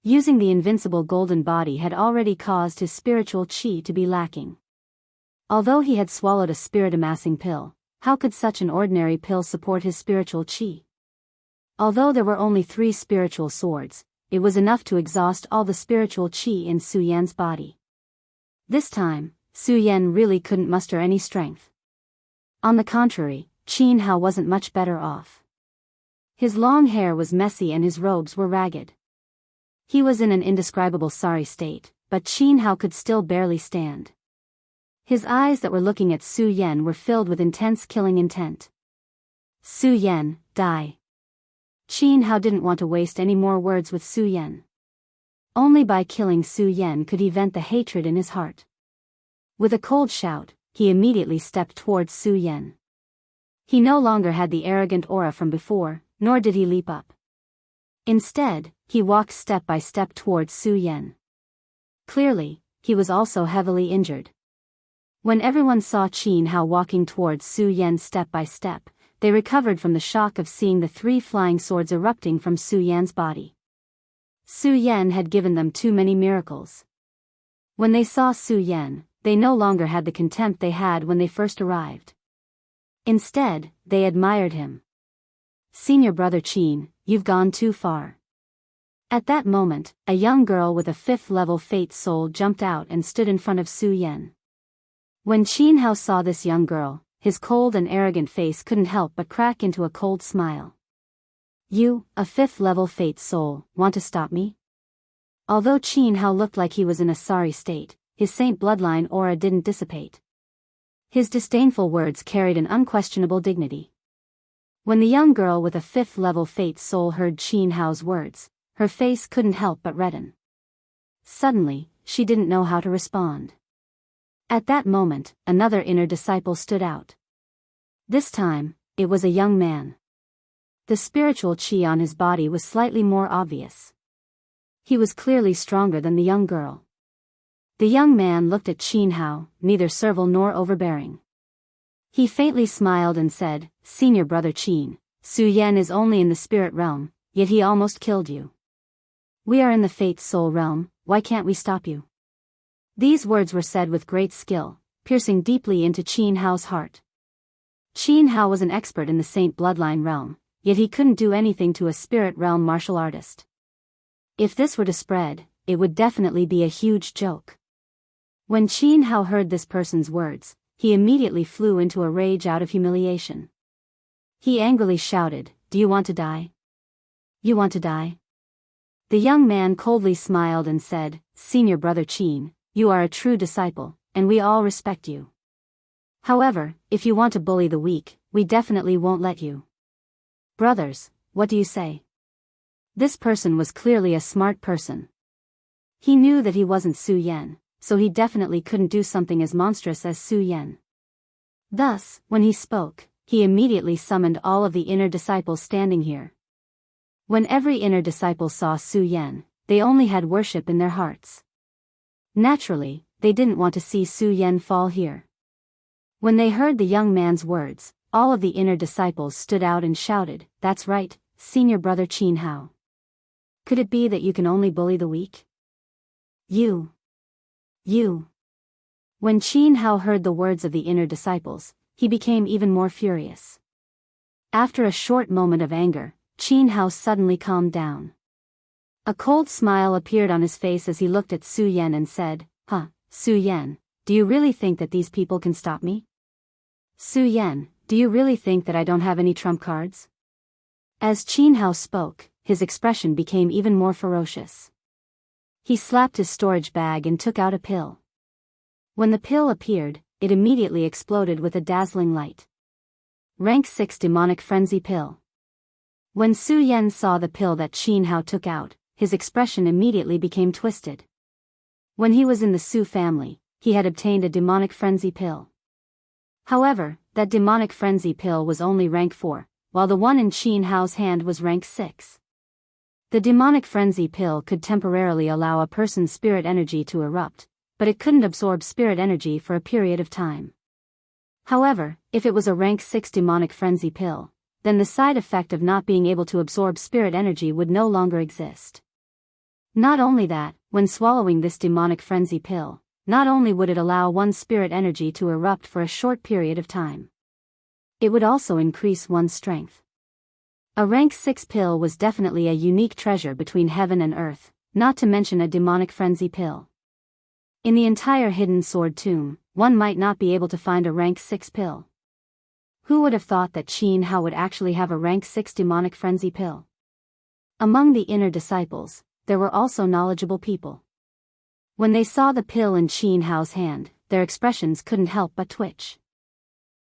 Using the invincible golden body had already caused his spiritual qi to be lacking. Although he had swallowed a spirit-amassing pill, how could such an ordinary pill support his spiritual qi? Although there were only 3 spiritual swords, it was enough to exhaust all the spiritual qi in Su Yan's body. This time, Su Yan really couldn't muster any strength. On the contrary, Qin Hao wasn't much better off. His long hair was messy and his robes were ragged. He was in an indescribable sorry state, but Qin Hao could still barely stand. His eyes that were looking at Su Yan were filled with intense killing intent. "Su Yan, die." Qin Hao didn't want to waste any more words with Su Yan. Only by killing Su Yan could he vent the hatred in his heart. With a cold shout, he immediately stepped towards Su Yan. He no longer had the arrogant aura from before, nor did he leap up. Instead, he walked step by step towards Su Yan. Clearly, he was also heavily injured. When everyone saw Qin Hao walking towards Su Yan step by step, they recovered from the shock of seeing the 3 flying swords erupting from Su Yan's body. Su Yan had given them too many miracles. When they saw Su Yan, they no longer had the contempt they had when they first arrived. Instead, they admired him. "Senior brother Qin, you've gone too far." At that moment, a young girl with a 5th-level fate soul jumped out and stood in front of Su Yan. When Qin Hao saw this young girl, his cold and arrogant face couldn't help but crack into a cold smile. "You, a 5th-level fate soul, want to stop me?" Although Qin Hao looked like he was in a sorry state, his saint bloodline aura didn't dissipate. His disdainful words carried an unquestionable dignity. When the young girl with a 5th-level fate soul heard Qin Hao's words, her face couldn't help but redden. Suddenly, she didn't know how to respond. At that moment, another inner disciple stood out. This time, it was a young man. The spiritual qi on his body was slightly more obvious. He was clearly stronger than the young girl. The young man looked at Qin Hao, neither servile nor overbearing. He faintly smiled and said, "Senior brother Qin, Su Yan is only in the spirit realm, yet he almost killed you. We are in the fate soul realm, why can't we stop you?" These words were said with great skill, piercing deeply into Qin Hao's heart. Qin Hao was an expert in the saint bloodline realm, yet he couldn't do anything to a spirit realm martial artist. If this were to spread, it would definitely be a huge joke. When Qin Hao heard this person's words, he immediately flew into a rage out of humiliation. He angrily shouted, "Do you want to die? You want to die?" The young man coldly smiled and said, "Senior brother Qin, you are a true disciple, and we all respect you. However, if you want to bully the weak, we definitely won't let you. Brothers, what do you say?" This person was clearly a smart person. He knew that he wasn't Su Yan, so he definitely couldn't do something as monstrous as Su Yan. Thus, when he spoke, he immediately summoned all of the inner disciples standing here. When every inner disciple saw Su Yan, they only had worship in their hearts. Naturally, they didn't want to see Su Yan fall here. When they heard the young man's words, all of the inner disciples stood out and shouted, "That's right, senior brother Qin Hao. Could it be that you can only bully the weak? You. When Qin Hao heard the words of the inner disciples, he became even more furious. After a short moment of anger, Qin Hao suddenly calmed down. A cold smile appeared on his face as he looked at Su Yan and said, Su Yan, do you really think that these people can stop me? Su Yan, do you really think that I don't have any trump cards? As Qin Hao spoke, his expression became even more ferocious. He slapped his storage bag and took out a pill. When the pill appeared, it immediately exploded with a dazzling light. Rank 6 Demonic Frenzy Pill. When Su Yan saw the pill that Qin Hao took out, his expression immediately became twisted. When he was in the Su family, he had obtained a demonic frenzy pill. However, that demonic frenzy pill was only rank 4, while the one in Qin Hao's hand was rank 6. The demonic frenzy pill could temporarily allow a person's spirit energy to erupt, but it couldn't absorb spirit energy for a period of time. However, if it was a rank 6 demonic frenzy pill, then the side effect of not being able to absorb spirit energy would no longer exist. Not only that, when swallowing this demonic frenzy pill, not only would it allow one's spirit energy to erupt for a short period of time, it would also increase one's strength. A rank 6 pill was definitely a unique treasure between heaven and earth, not to mention a demonic frenzy pill. In the entire hidden sword tomb, one might not be able to find a rank 6 pill. Who would have thought that Qin Hao would actually have a rank 6 demonic frenzy pill? Among the inner disciples, there were also knowledgeable people. When they saw the pill in Qin Hao's hand, their expressions couldn't help but twitch.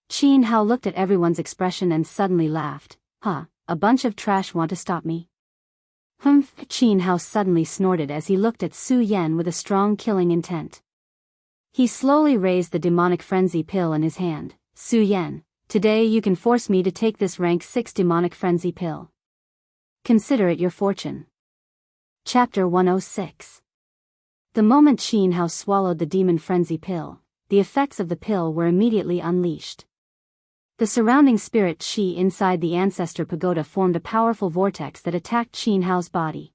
Qin Hao looked at everyone's expression and suddenly laughed. A bunch of trash want to stop me? Qin Hao suddenly snorted as he looked at Su Yan with a strong killing intent. He slowly raised the demonic frenzy pill in his hand. Su Yan, today you can force me to take this rank 6 demonic frenzy pill. Consider it your fortune. Chapter 106. The moment Qin Hao swallowed the demon frenzy pill, the effects of the pill were immediately unleashed. The surrounding spirit qi inside the ancestor pagoda formed a powerful vortex that attacked Qin Hao's body.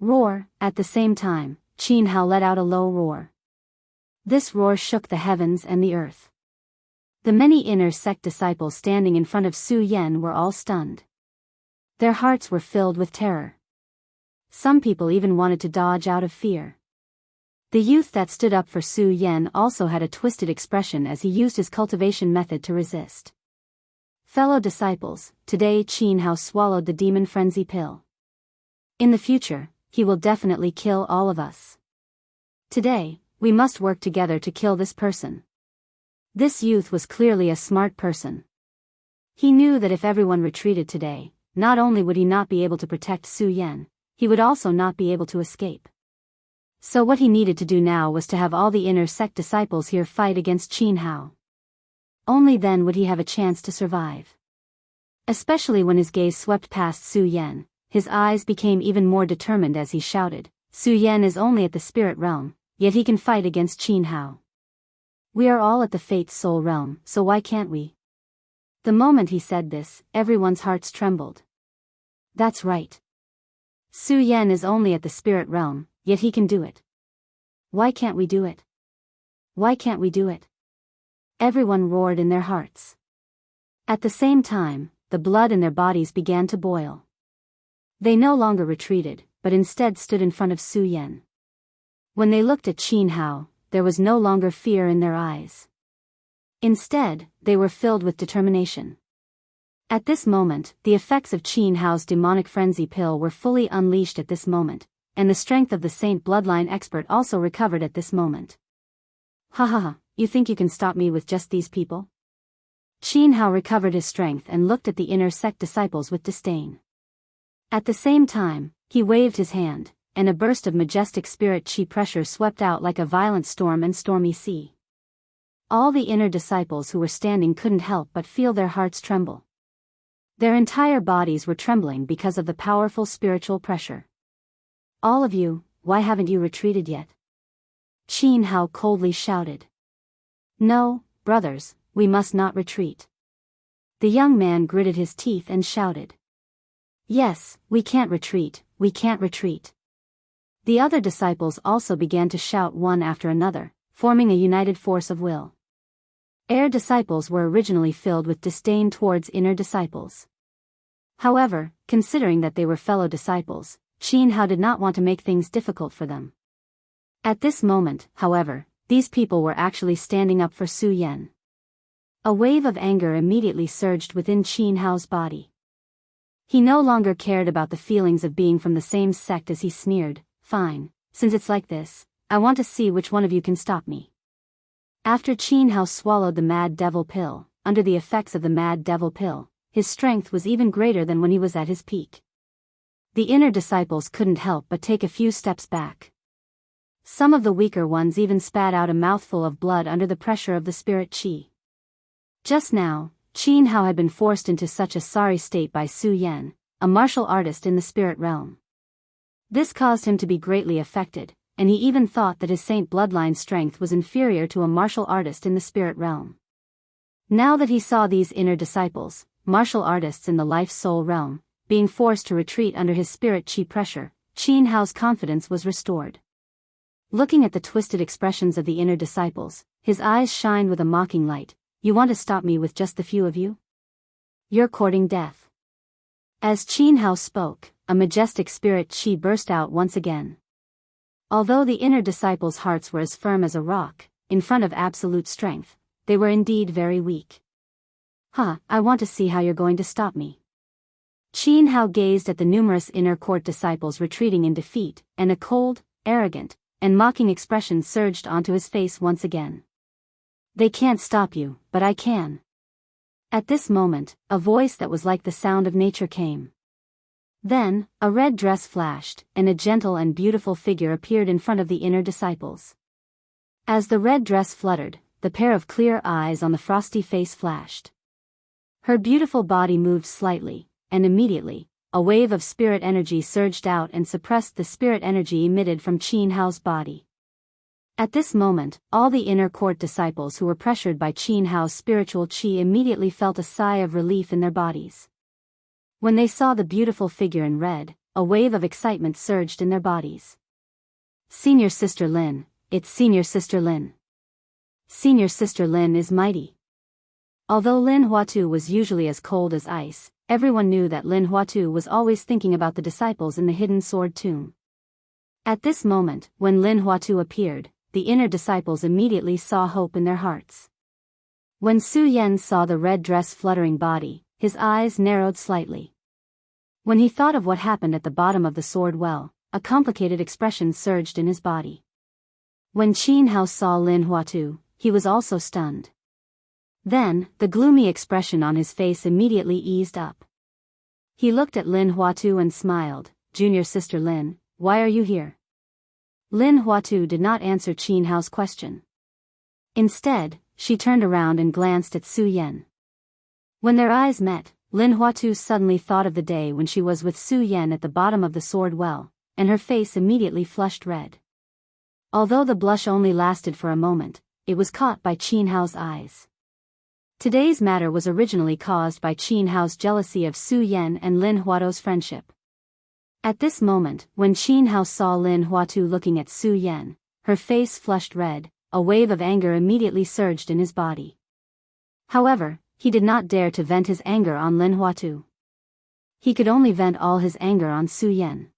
Roar! At the same time, Qin Hao let out a low roar. This roar shook the heavens and the earth. The many inner sect disciples standing in front of Su Yan were all stunned. Their hearts were filled with terror. Some people even wanted to dodge out of fear. The youth that stood up for Su Yan also had a twisted expression as he used his cultivation method to resist. Fellow disciples, today Qin Hao swallowed the demon frenzy pill. In the future, he will definitely kill all of us. Today, we must work together to kill this person. This youth was clearly a smart person. He knew that if everyone retreated today, not only would he not be able to protect Su Yan, he would also not be able to escape. So what he needed to do now was to have all the inner sect disciples here fight against Qin Hao. Only then would he have a chance to survive. Especially when his gaze swept past Su Yan, his eyes became even more determined as he shouted, Su Yan is only at the spirit realm, yet he can fight against Qin Hao. We are all at the Fate Soul realm, so why can't we? The moment he said this, everyone's hearts trembled. That's right. Su Yan is only at the spirit realm, yet he can do it. Why can't we do it? Why can't we do it? Everyone roared in their hearts. At the same time, the blood in their bodies began to boil. They no longer retreated, but instead stood in front of Su Yan. When they looked at Qin Hao, there was no longer fear in their eyes. Instead, they were filled with determination. At this moment, the effects of Qin Hao's demonic frenzy pill were fully unleashed at this moment, and the strength of the Saint Bloodline expert also recovered at this moment. You think you can stop me with just these people? Qin Hao recovered his strength and looked at the inner sect disciples with disdain. At the same time, he waved his hand, and a burst of majestic spirit chi pressure swept out like a violent storm and stormy sea. all the inner disciples who were standing couldn't help but feel their hearts tremble. Their entire bodies were trembling because of the powerful spiritual pressure. "All of you, why haven't you retreated yet?" Qin Hao coldly shouted. "No, brothers, we must not retreat." The young man gritted his teeth and shouted. "Yes, we can't retreat, we can't retreat." The other disciples also began to shout one after another, forming a united force of will. Air disciples were originally filled with disdain towards inner disciples. However, considering that they were fellow disciples, Qin Hao did not want to make things difficult for them. At this moment, however, these people were actually standing up for Su Yan. A wave of anger immediately surged within Qin Hao's body. He no longer cared about the feelings of being from the same sect as he sneered. "Fine, since it's like this, I want to see which one of you can stop me." After Qin Hao swallowed the Mad Devil pill, under the effects of the Mad Devil pill, his strength was even greater than when he was at his peak. The inner disciples couldn't help but take a few steps back. Some of the weaker ones even spat out a mouthful of blood under the pressure of the spirit qi. Just now, Qin Hao had been forced into such a sorry state by Su Yan, a martial artist in the spirit realm. This caused him to be greatly affected, and he even thought that his saint bloodline strength was inferior to a martial artist in the spirit realm. Now that he saw these inner disciples, martial artists in the life-soul realm, being forced to retreat under his spirit qi pressure, Qin Hao's confidence was restored. Looking at the twisted expressions of the inner disciples, his eyes shined with a mocking light. "You want to stop me with just the few of you? You're courting death." As Qin Hao spoke, a majestic spirit qi burst out once again. Although the inner disciples' hearts were as firm as a rock, in front of absolute strength, they were indeed very weak. I want to see how you're going to stop me." Qin Hao gazed at the numerous inner court disciples retreating in defeat, and a cold, arrogant, and mocking expression surged onto his face once again. "They can't stop you, but I can." At this moment, a voice that was like the sound of nature came. Then, a red dress flashed, and a gentle and beautiful figure appeared in front of the inner disciples. As the red dress fluttered, the pair of clear eyes on the frosty face flashed. Her beautiful body moved slightly, and immediately, a wave of spirit energy surged out and suppressed the spirit energy emitted from Qin Hao's body. At this moment, all the inner court disciples who were pressured by Qin Hao's spiritual qi immediately felt a sigh of relief in their bodies. When they saw the beautiful figure in red, a wave of excitement surged in their bodies. "Senior Sister Lin, it's Senior Sister Lin. Senior Sister Lin is mighty." Although Lin Huatu was usually as cold as ice, everyone knew that Lin Huatu was always thinking about the disciples in the hidden sword tomb. At this moment, when Lin Huatu appeared, the inner disciples immediately saw hope in their hearts. When Su Yan saw the red dress fluttering body, his eyes narrowed slightly. When he thought of what happened at the bottom of the sword well, a complicated expression surged in his body. When Qin Hao saw Lin Huatu, he was also stunned. Then, the gloomy expression on his face immediately eased up. He looked at Lin Huatu and smiled. "Junior Sister Lin, why are you here?" Lin Huatu did not answer Qin Hao's question. Instead, she turned around and glanced at Su Yan. When their eyes met, Lin Huatu suddenly thought of the day when she was with Su Yan at the bottom of the sword well, and her face immediately flushed red. Although the blush only lasted for a moment, it was caught by Qin Hao's eyes. Today's matter was originally caused by Qin Hao's jealousy of Su Yan and Lin Huatu's friendship. At this moment, when Qin Hao saw Lin Huatu looking at Su Yan, her face flushed red, a wave of anger immediately surged in his body. However, he did not dare to vent his anger on Lin Huatu. He could only vent all his anger on Su Yan.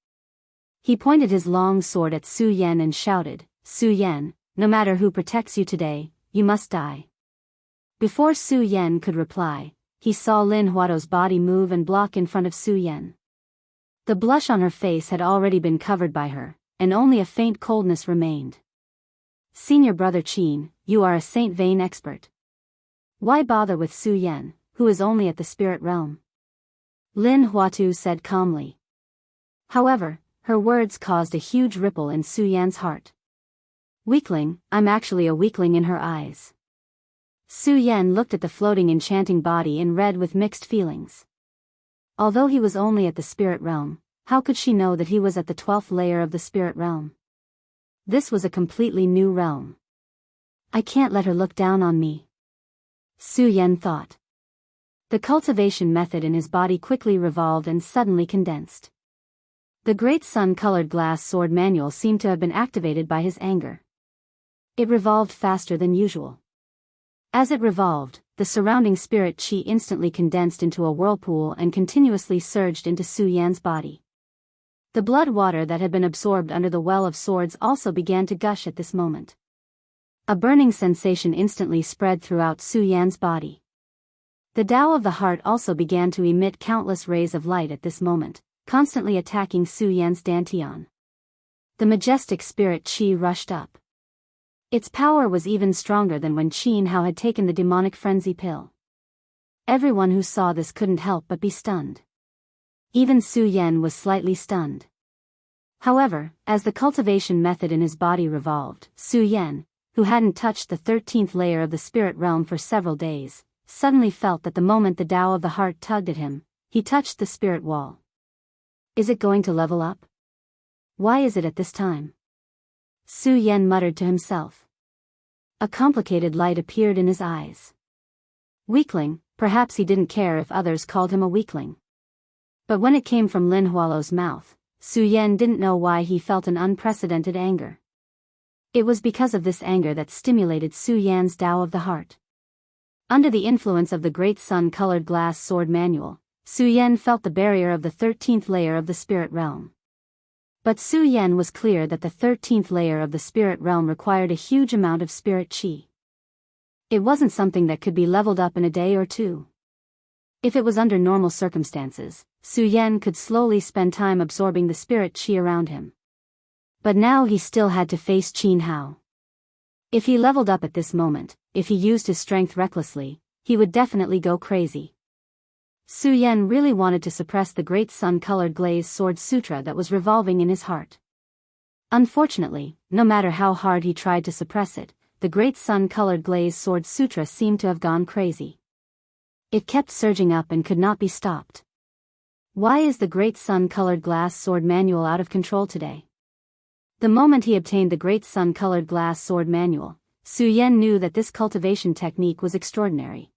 He pointed his long sword at Su Yan and shouted, "Su Yan, no matter who protects you today, you must die." Before Su Yan could reply, he saw Lin Huatu's body move and block in front of Su Yan. The blush on her face had already been covered by her, and only a faint coldness remained. "Senior brother Qin, you are a Saint Vane expert. Why bother with Su Yan, who is only at the spirit realm?" Lin Huatu said calmly. However, her words caused a huge ripple in Su Yan's heart. "Weakling, I'm actually a weakling in her eyes. Su Yan looked at the floating enchanting body and read with mixed feelings. Although he was only at the spirit realm, how could she know that he was at the 12th layer of the spirit realm? This was a completely new realm. I can't let her look down on me, Su Yan thought. The cultivation method in his body quickly revolved and suddenly condensed. The great sun-colored glass sword manual seemed to have been activated by his anger. It revolved faster than usual. As it revolved, the surrounding spirit chi instantly condensed into a whirlpool and continuously surged into Su Yan's body. The blood water that had been absorbed under the well of swords also began to gush at this moment. A burning sensation instantly spread throughout Su Yan's body. The Tao of the heart also began to emit countless rays of light at this moment, constantly attacking Su Yan's dantian. The majestic spirit chi rushed up. Its power was even stronger than when Qin Hao had taken the demonic frenzy pill. Everyone who saw this couldn't help but be stunned. Even Su Yan was slightly stunned. However, as the cultivation method in his body revolved, Su Yan, who hadn't touched the 13th layer of the spirit realm for several days, suddenly felt that the moment the Tao of the heart tugged at him, he touched the spirit wall. Is it going to level up? Why is it at this time? Su Yan muttered to himself. A complicated light appeared in his eyes. Weakling, perhaps he didn't care if others called him a weakling. But when it came from Lin Hualo's mouth, Su Yan didn't know why he felt an unprecedented anger. It was because of this anger that stimulated Su Yan's Tao of the heart. Under the influence of the great sun-colored glass sword manual, Su Yan felt the barrier of the 13th layer of the spirit realm. But Su Yan was clear that the 13th layer of the spirit realm required a huge amount of spirit chi. It wasn't something that could be leveled up in a day or two. If it was under normal circumstances, Su Yan could slowly spend time absorbing the spirit chi around him. But now he still had to face Qin Hao. If he leveled up at this moment, if he used his strength recklessly, he would definitely go crazy. Su Yan really wanted to suppress the great sun-colored glazed sword sutra that was revolving in his heart. Unfortunately, no matter how hard he tried to suppress it, the great sun-colored glazed sword sutra seemed to have gone crazy. It kept surging up and could not be stopped. Why is the great sun-colored glass sword manual out of control today? The moment he obtained the great sun-colored glass sword manual, Su Yan knew that this cultivation technique was extraordinary.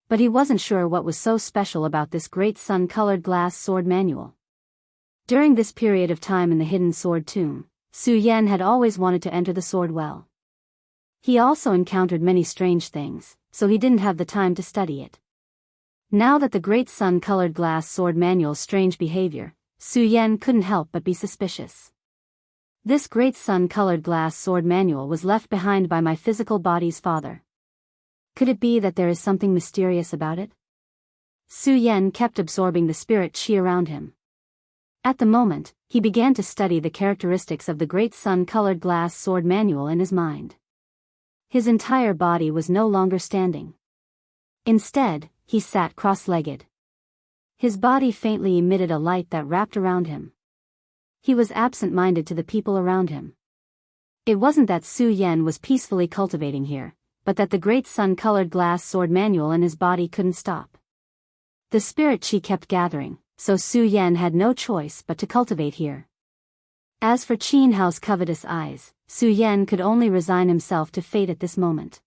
But he wasn't sure what was so special about this great sun-colored glass sword manual. During this period of time in the hidden sword tomb, Su Yan had always wanted to enter the sword well. He also encountered many strange things, so he didn't have the time to study it. Now that the great sun-colored glass sword manual's strange behavior, Su Yan couldn't help but be suspicious. This great sun-colored glass sword manual was left behind by my physical body's father. Could it be that there is something mysterious about it? Su Yan kept absorbing the spirit chi around him. At the moment, he began to study the characteristics of the great sun-colored glass sword manual in his mind. His entire body was no longer standing. Instead, he sat cross-legged. His body faintly emitted a light that wrapped around him. He was absent-minded to the people around him. It wasn't that Su Yan was peacefully cultivating here, but that the great sun-colored glass sword manual in his body couldn't stop. The spirit chi kept gathering, so Su Yan had no choice but to cultivate here. As for Qin Hao's covetous eyes, Su Yan could only resign himself to fate at this moment.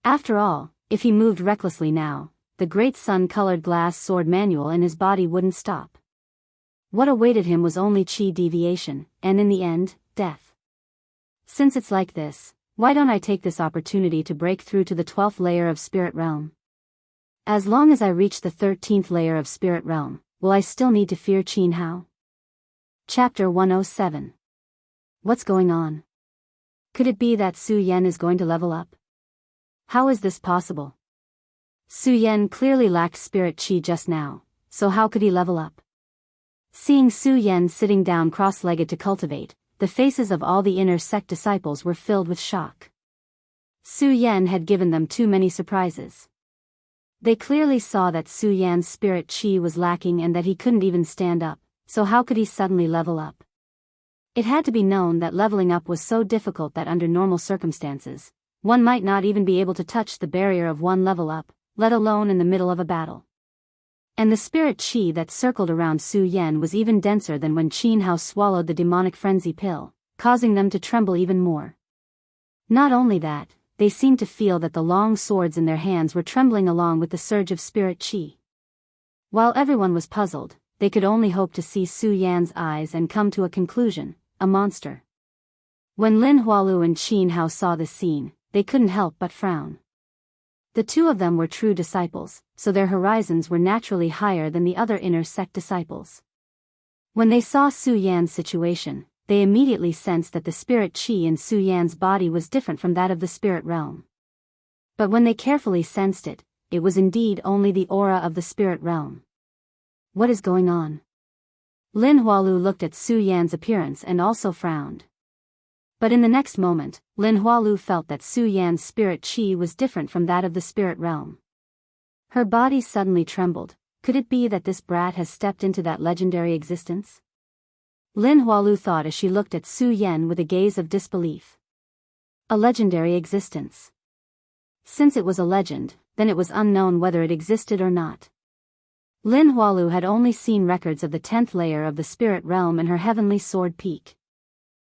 After all, if he moved recklessly now, the great sun-colored glass sword manual in his body wouldn't stop. What awaited him was only chi deviation, and in the end, death. Since it's like this, why don't I take this opportunity to break through to the 12th layer of spirit realm? As long as I reach the 13th layer of spirit realm, will I still need to fear Qin Hao? Chapter 107. What's going on? Could it be that Su Yan is going to level up? How is this possible? Su Yan clearly lacked spirit chi just now, so how could he level up? Seeing Su Yan sitting down cross-legged to cultivate, the faces of all the inner sect disciples were filled with shock. Su Yan had given them too many surprises. They clearly saw that Su Yan's spirit chi was lacking and that he couldn't even stand up, so how could he suddenly level up? It had to be known that leveling up was so difficult that under normal circumstances, One might not even be able to touch the barrier of one level up, let alone in the middle of a battle. And the spirit qi that circled around Su Yan was even denser than when Qin Hao swallowed the demonic frenzy pill, causing them to tremble even more. Not only that, they seemed to feel that the long swords in their hands were trembling along with the surge of spirit qi. While everyone was puzzled, they could only hope to see Su Yan's eyes and come to a conclusion: a monster. When Lin Hualu and Qin Hao saw this scene, they couldn't help but frown. The two of them were true disciples, so their horizons were naturally higher than the other inner sect disciples. When they saw Su Yan's situation, they immediately sensed that the spirit qi in Su Yan's body was different from that of the spirit realm. But when they carefully sensed it, it was indeed only the aura of the spirit realm. What is going on? Lin Hualu looked at Su Yan's appearance and also frowned. But in the next moment, Lin Hualu felt that Su Yan's spirit qi was different from that of the spirit realm. Her body suddenly trembled. Could it be that this brat has stepped into that legendary existence? Lin Hualu thought as she looked at Su Yan with a gaze of disbelief. A legendary existence. Since it was a legend, then it was unknown whether it existed or not. Lin Hualu had only seen records of the 10th layer of the spirit realm in her heavenly sword peak.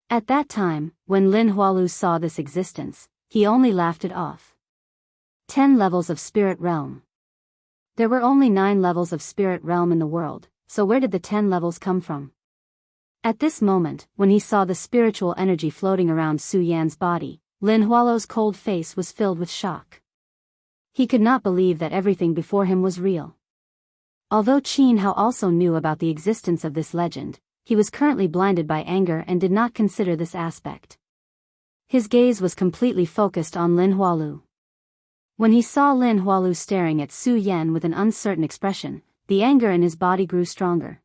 At that time, when Lin Hualu saw this existence, he only laughed it off. 10 levels of spirit realm. There were only 9 levels of spirit realm in the world, so where did the 10 levels come from? At this moment, when he saw the spiritual energy floating around Su Yan's body, Lin Hualu's cold face was filled with shock. He could not believe that everything before him was real. Although Qin Hao also knew about the existence of this legend, he was currently blinded by anger and did not consider this aspect. His gaze was completely focused on Lin Hualu. When he saw Lin Hualu staring at Su Yan with an uncertain expression, the anger in his body grew stronger.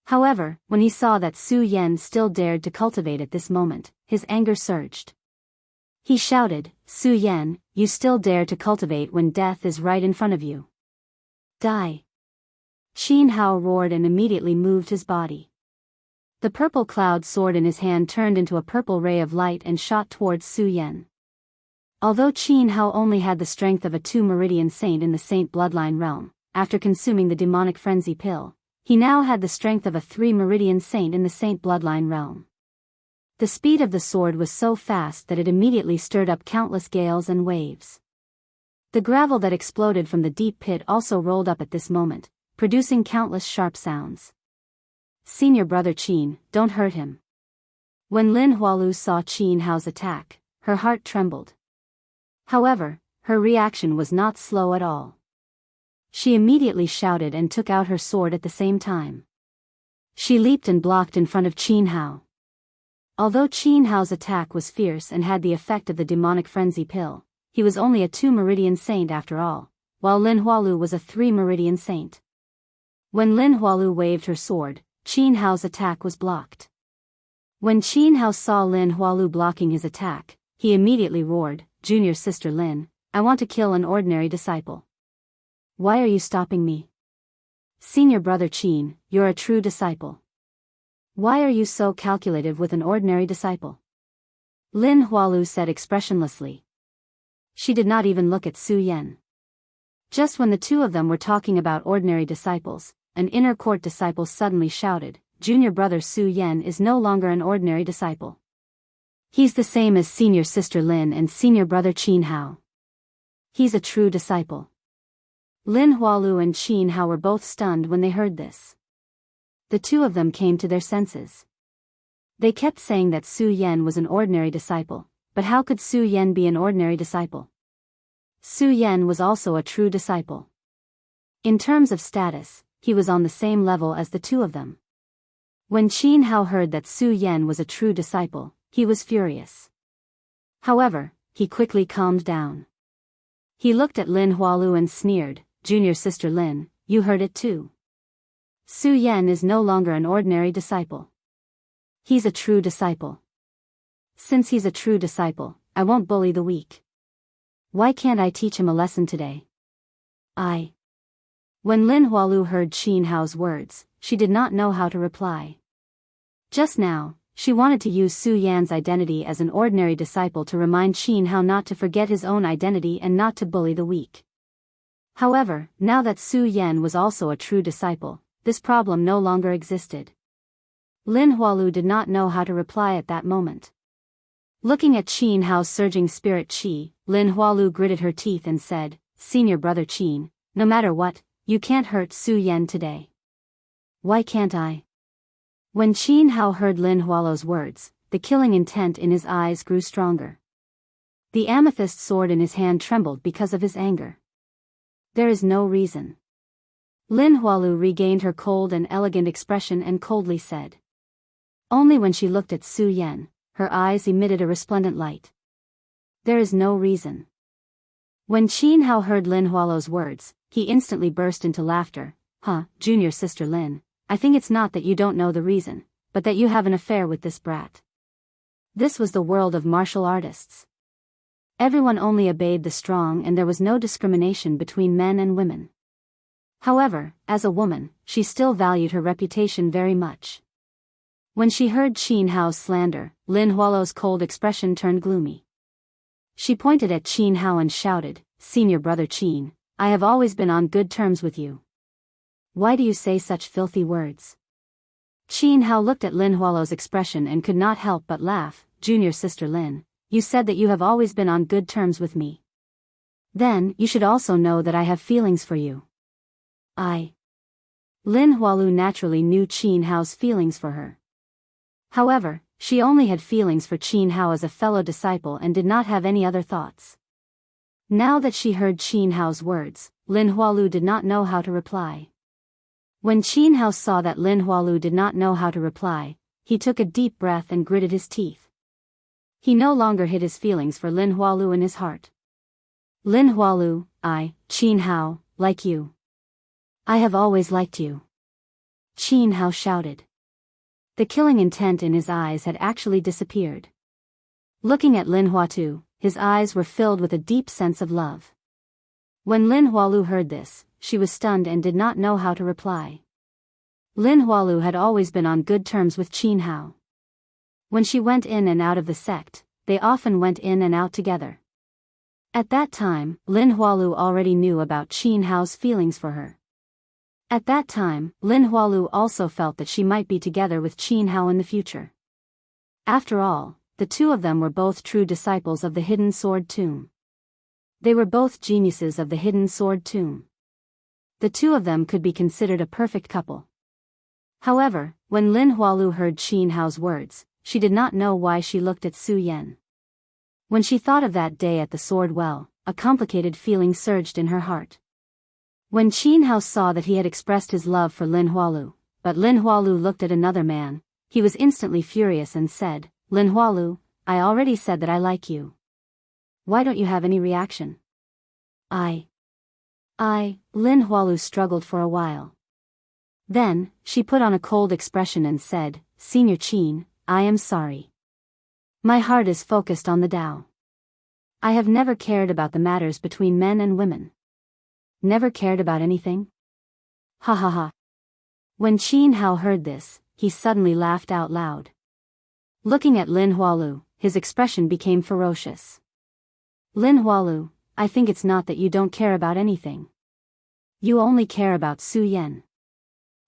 However, when he saw that Su Yan still dared to cultivate at this moment, his anger surged. He shouted, "Su Yan, you still dare to cultivate when death is right in front of you. Die!" Qin Hao roared and immediately moved his body. The purple cloud sword in his hand turned into a purple ray of light and shot towards Su Yan. Although Qin Hao only had the strength of a 2-meridian saint in the saint bloodline realm, after consuming the demonic frenzy pill, he now had the strength of a 3-meridian saint in the saint bloodline realm. The speed of the sword was so fast that it immediately stirred up countless gales and waves. The gravel that exploded from the deep pit also rolled up at this moment, producing countless sharp sounds. "Senior brother Qin, don't hurt him." When Lin Hualu saw Qin Hao's attack, her heart trembled. However, her reaction was not slow at all. She immediately shouted and took out her sword at the same time. She leaped and blocked in front of Qin Hao. Although Qin Hao's attack was fierce and had the effect of the demonic frenzy pill, he was only a 2-meridian saint after all, while Lin Hualu was a 3-meridian saint. When Lin Hualu waved her sword, Qin Hao's attack was blocked. When Qin Hao saw Lin Hualu blocking his attack, he immediately roared, "Junior sister Lin, I want to kill an ordinary disciple. Why are you stopping me? Senior brother Qin, you're a true disciple. Why are you so calculative with an ordinary disciple?" Lin Hualu said expressionlessly. She did not even look at Su Yan. Just when the two of them were talking about ordinary disciples, an inner court disciple suddenly shouted, "Junior brother Su Yan is no longer an ordinary disciple. He's the same as senior sister Lin and senior brother Qin Hao. He's a true disciple." Lin Hualu and Qin Hao were both stunned when they heard this. The two of them came to their senses. They kept saying that Su Yan was an ordinary disciple, but how could Su Yan be an ordinary disciple? Su Yan was also a true disciple. In terms of status, he was on the same level as the two of them. When Qin Hao heard that Su Yan was a true disciple, he was furious. However, he quickly calmed down. He looked at Lin Hualu and sneered, "Junior sister Lin, you heard it too. Su Yan is no longer an ordinary disciple. He's a true disciple. Since he's a true disciple, I won't bully the weak. Why can't I teach him a lesson today?" When Lin Hualu heard Qin Hao's words, she did not know how to reply. Just now, she wanted to use Su Yan's identity as an ordinary disciple to remind Qin Hao not to forget his own identity and not to bully the weak. However, now that Su Yan was also a true disciple, this problem no longer existed. Lin Hualu did not know how to reply at that moment. Looking at Qin Hao's surging spirit qi, Lin Hualu gritted her teeth and said, "Senior brother Qin, no matter what, you can't hurt Su Yan today." "Why can't I?" When Qin Hao heard Lin Hualu's words, the killing intent in his eyes grew stronger. The amethyst sword in his hand trembled because of his anger. "There is no reason." Lin Hualu regained her cold and elegant expression and coldly said. Only when she looked at Su Yan, her eyes emitted a resplendent light. "There is no reason." When Qin Hao heard Lin Hualu's words, he instantly burst into laughter. Junior sister Lin, I think it's not that you don't know the reason, but that you have an affair with this brat." This was the world of martial artists. Everyone only obeyed the strong and there was no discrimination between men and women. However, as a woman, she still valued her reputation very much. When she heard Qin Hao's slander, Lin Hualu's cold expression turned gloomy. She pointed at Qin Hao and shouted, "Senior brother Qin, I have always been on good terms with you. Why do you say such filthy words?" Qin Hao looked at Lin Hualu's expression and could not help but laugh. "Junior sister Lin, you said that you have always been on good terms with me. Then, you should also know that I have feelings for you." Lin Hualu naturally knew Qin Hao's feelings for her. However, she only had feelings for Qin Hao as a fellow disciple and did not have any other thoughts. Now that she heard Qin Hao's words, Lin Hualu did not know how to reply. When Qin Hao saw that Lin Hualu did not know how to reply, he took a deep breath and gritted his teeth. He no longer hid his feelings for Lin Hualu in his heart. "Lin Hualu, Qin Hao, like you. I have always liked you," Qin Hao shouted. The killing intent in his eyes had actually disappeared. Looking at Lin Huatu, his eyes were filled with a deep sense of love. When Lin Hualu heard this, she was stunned and did not know how to reply. Lin Hualu had always been on good terms with Qin Hao. When she went in and out of the sect, they often went in and out together. At that time, Lin Hualu already knew about Qin Hao's feelings for her. At that time, Lin Hualu also felt that she might be together with Qin Hao in the future. After all, the two of them were both true disciples of the Hidden Sword Tomb. They were both geniuses of the Hidden Sword Tomb. The two of them could be considered a perfect couple. However, when Lin Hualu heard Qin Hao's words, she did not know why she looked at Su Yan. When she thought of that day at the Sword Well, a complicated feeling surged in her heart. When Qin Hao saw that he had expressed his love for Lin Hualu, but Lin Hualu looked at another man, he was instantly furious and said, "Lin Hualu, I already said that I like you. Why don't you have any reaction?" Lin Hualu struggled for a while. Then, she put on a cold expression and said, "Senior Qin, I am sorry. My heart is focused on the Tao. I have never cared about the matters between men and women." "Never cared about anything?" Ha ha ha. When Qin Hao heard this, he suddenly laughed out loud. Looking at Lin Hualu, his expression became ferocious. "Lin Hualu, I think it's not that you don't care about anything. You only care about Su Yan."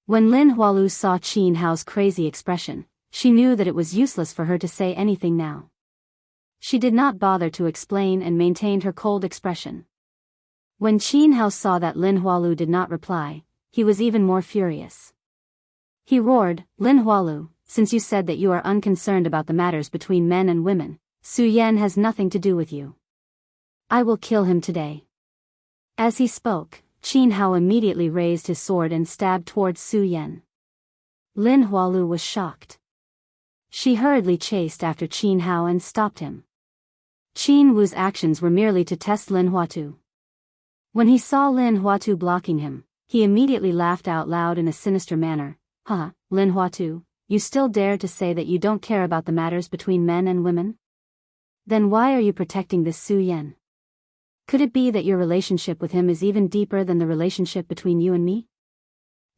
When Lin Hualu saw Qin Hao's crazy expression, she knew that it was useless for her to say anything now. She did not bother to explain and maintained her cold expression. When Qin Hao saw that Lin Hualu did not reply, he was even more furious. He roared, "Lin Hualu, since you said that you are unconcerned about the matters between men and women, Su Yan has nothing to do with you. I will kill him today." As he spoke, Qin Hao immediately raised his sword and stabbed towards Su Yan. Lin Hualu was shocked. She hurriedly chased after Qin Hao and stopped him. Qin Wu's actions were merely to test Lin Huatu. When he saw Lin Huatu blocking him, he immediately laughed out loud in a sinister manner. Lin Huatu, you still dare to say that you don't care about the matters between men and women? Then why are you protecting this Su Yan? Could it be that your relationship with him is even deeper than the relationship between you and me?"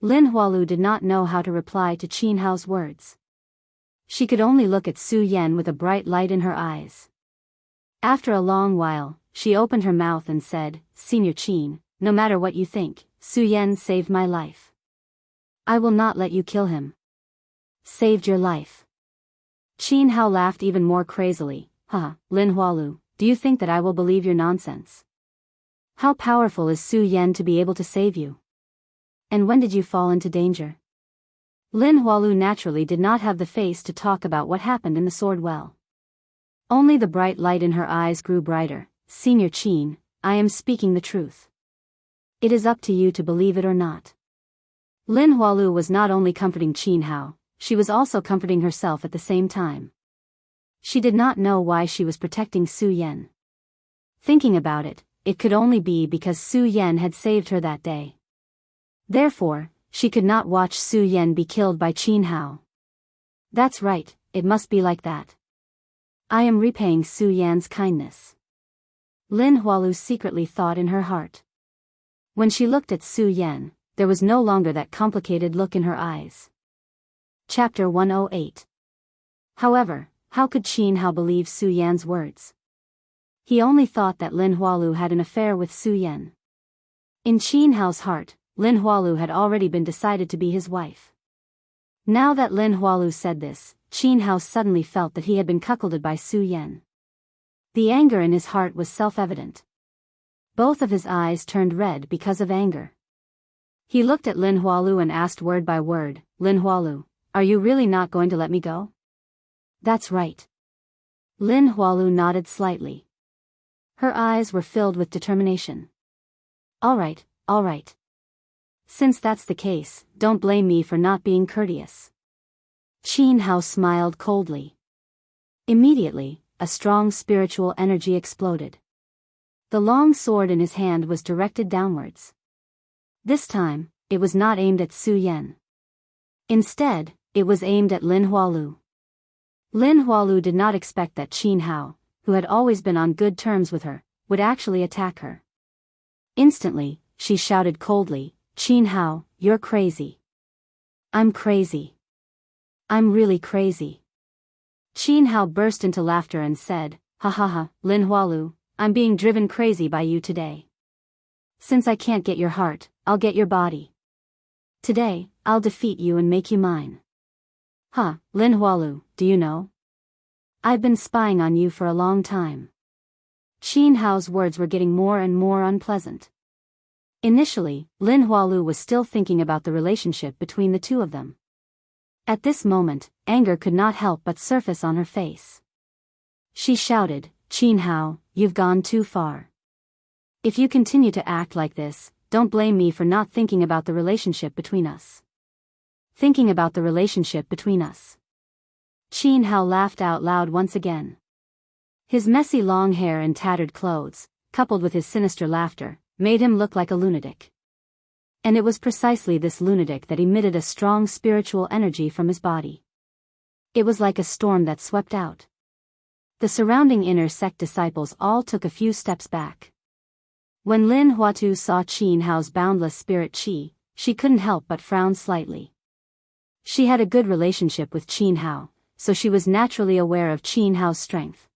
Lin Hualu did not know how to reply to Qin Hao's words. She could only look at Su Yan with a bright light in her eyes. After a long while, she opened her mouth and said, "Senior Qin, no matter what you think, Su Yan saved my life. I will not let you kill him." "Saved your life?" Qin Hao laughed even more crazily. "Haha, Lin Hualu, do you think that I will believe your nonsense? How powerful is Su Yan to be able to save you? And when did you fall into danger?" Lin Hualu naturally did not have the face to talk about what happened in the sword well. Only the bright light in her eyes grew brighter. "Senior Qin, I am speaking the truth. It is up to you to believe it or not." Lin Hualu was not only comforting Qin Hao, she was also comforting herself at the same time. She did not know why she was protecting Su Yan. Thinking about it, it could only be because Su Yan had saved her that day. Therefore, she could not watch Su Yan be killed by Qin Hao. "That's right, it must be like that. I am repaying Su Yan's kindness," Lin Hualu secretly thought in her heart. When she looked at Su Yan, there was no longer that complicated look in her eyes. Chapter 108. However, how could Qin Hao believe Su Yan's words? He only thought that Lin Hualu had an affair with Su Yan. In Qin Hao's heart, Lin Hualu had already been decided to be his wife. Now that Lin Hualu said this, Qin Hao suddenly felt that he had been cuckolded by Su Yan. The anger in his heart was self-evident. Both of his eyes turned red because of anger. He looked at Lin Hualu and asked word by word, "Lin Hualu, are you really not going to let me go?" "That's right." Lin Hualu nodded slightly. Her eyes were filled with determination. All right. Since that's the case, don't blame me for not being courteous." Qin Hao smiled coldly. Immediately, a strong spiritual energy exploded. The long sword in his hand was directed downwards. This time, it was not aimed at Su Yan. Instead, it was aimed at Lin Hualu. Lin Hualu did not expect that Qin Hao, who had always been on good terms with her, would actually attack her. Instantly, she shouted coldly, "Qin Hao, you're crazy." "I'm crazy. I'm really crazy." Qin Hao burst into laughter and said, "Ha ha ha, Lin Hualu, I'm being driven crazy by you today. Since I can't get your heart, I'll get your body. Today, I'll defeat you and make you mine." "Huh, Lin Hualu, do you know? I've been spying on you for a long time." Qin Hao's words were getting more and more unpleasant. Initially, Lin Hualu was still thinking about the relationship between the two of them. At this moment, anger could not help but surface on her face. She shouted, "Qin Hao, you've gone too far. If you continue to act like this, don't blame me for not thinking about the relationship between us." "Thinking about the relationship between us?" Qin Hao laughed out loud once again. His messy long hair and tattered clothes, coupled with his sinister laughter, made him look like a lunatic. And it was precisely this lunatic that emitted a strong spiritual energy from his body. It was like a storm that swept out. The surrounding inner sect disciples all took a few steps back. When Lin Huatu saw Qin Hao's boundless spirit chi, she couldn't help but frown slightly. She had a good relationship with Qin Hao, so she was naturally aware of Qin Hao's strength.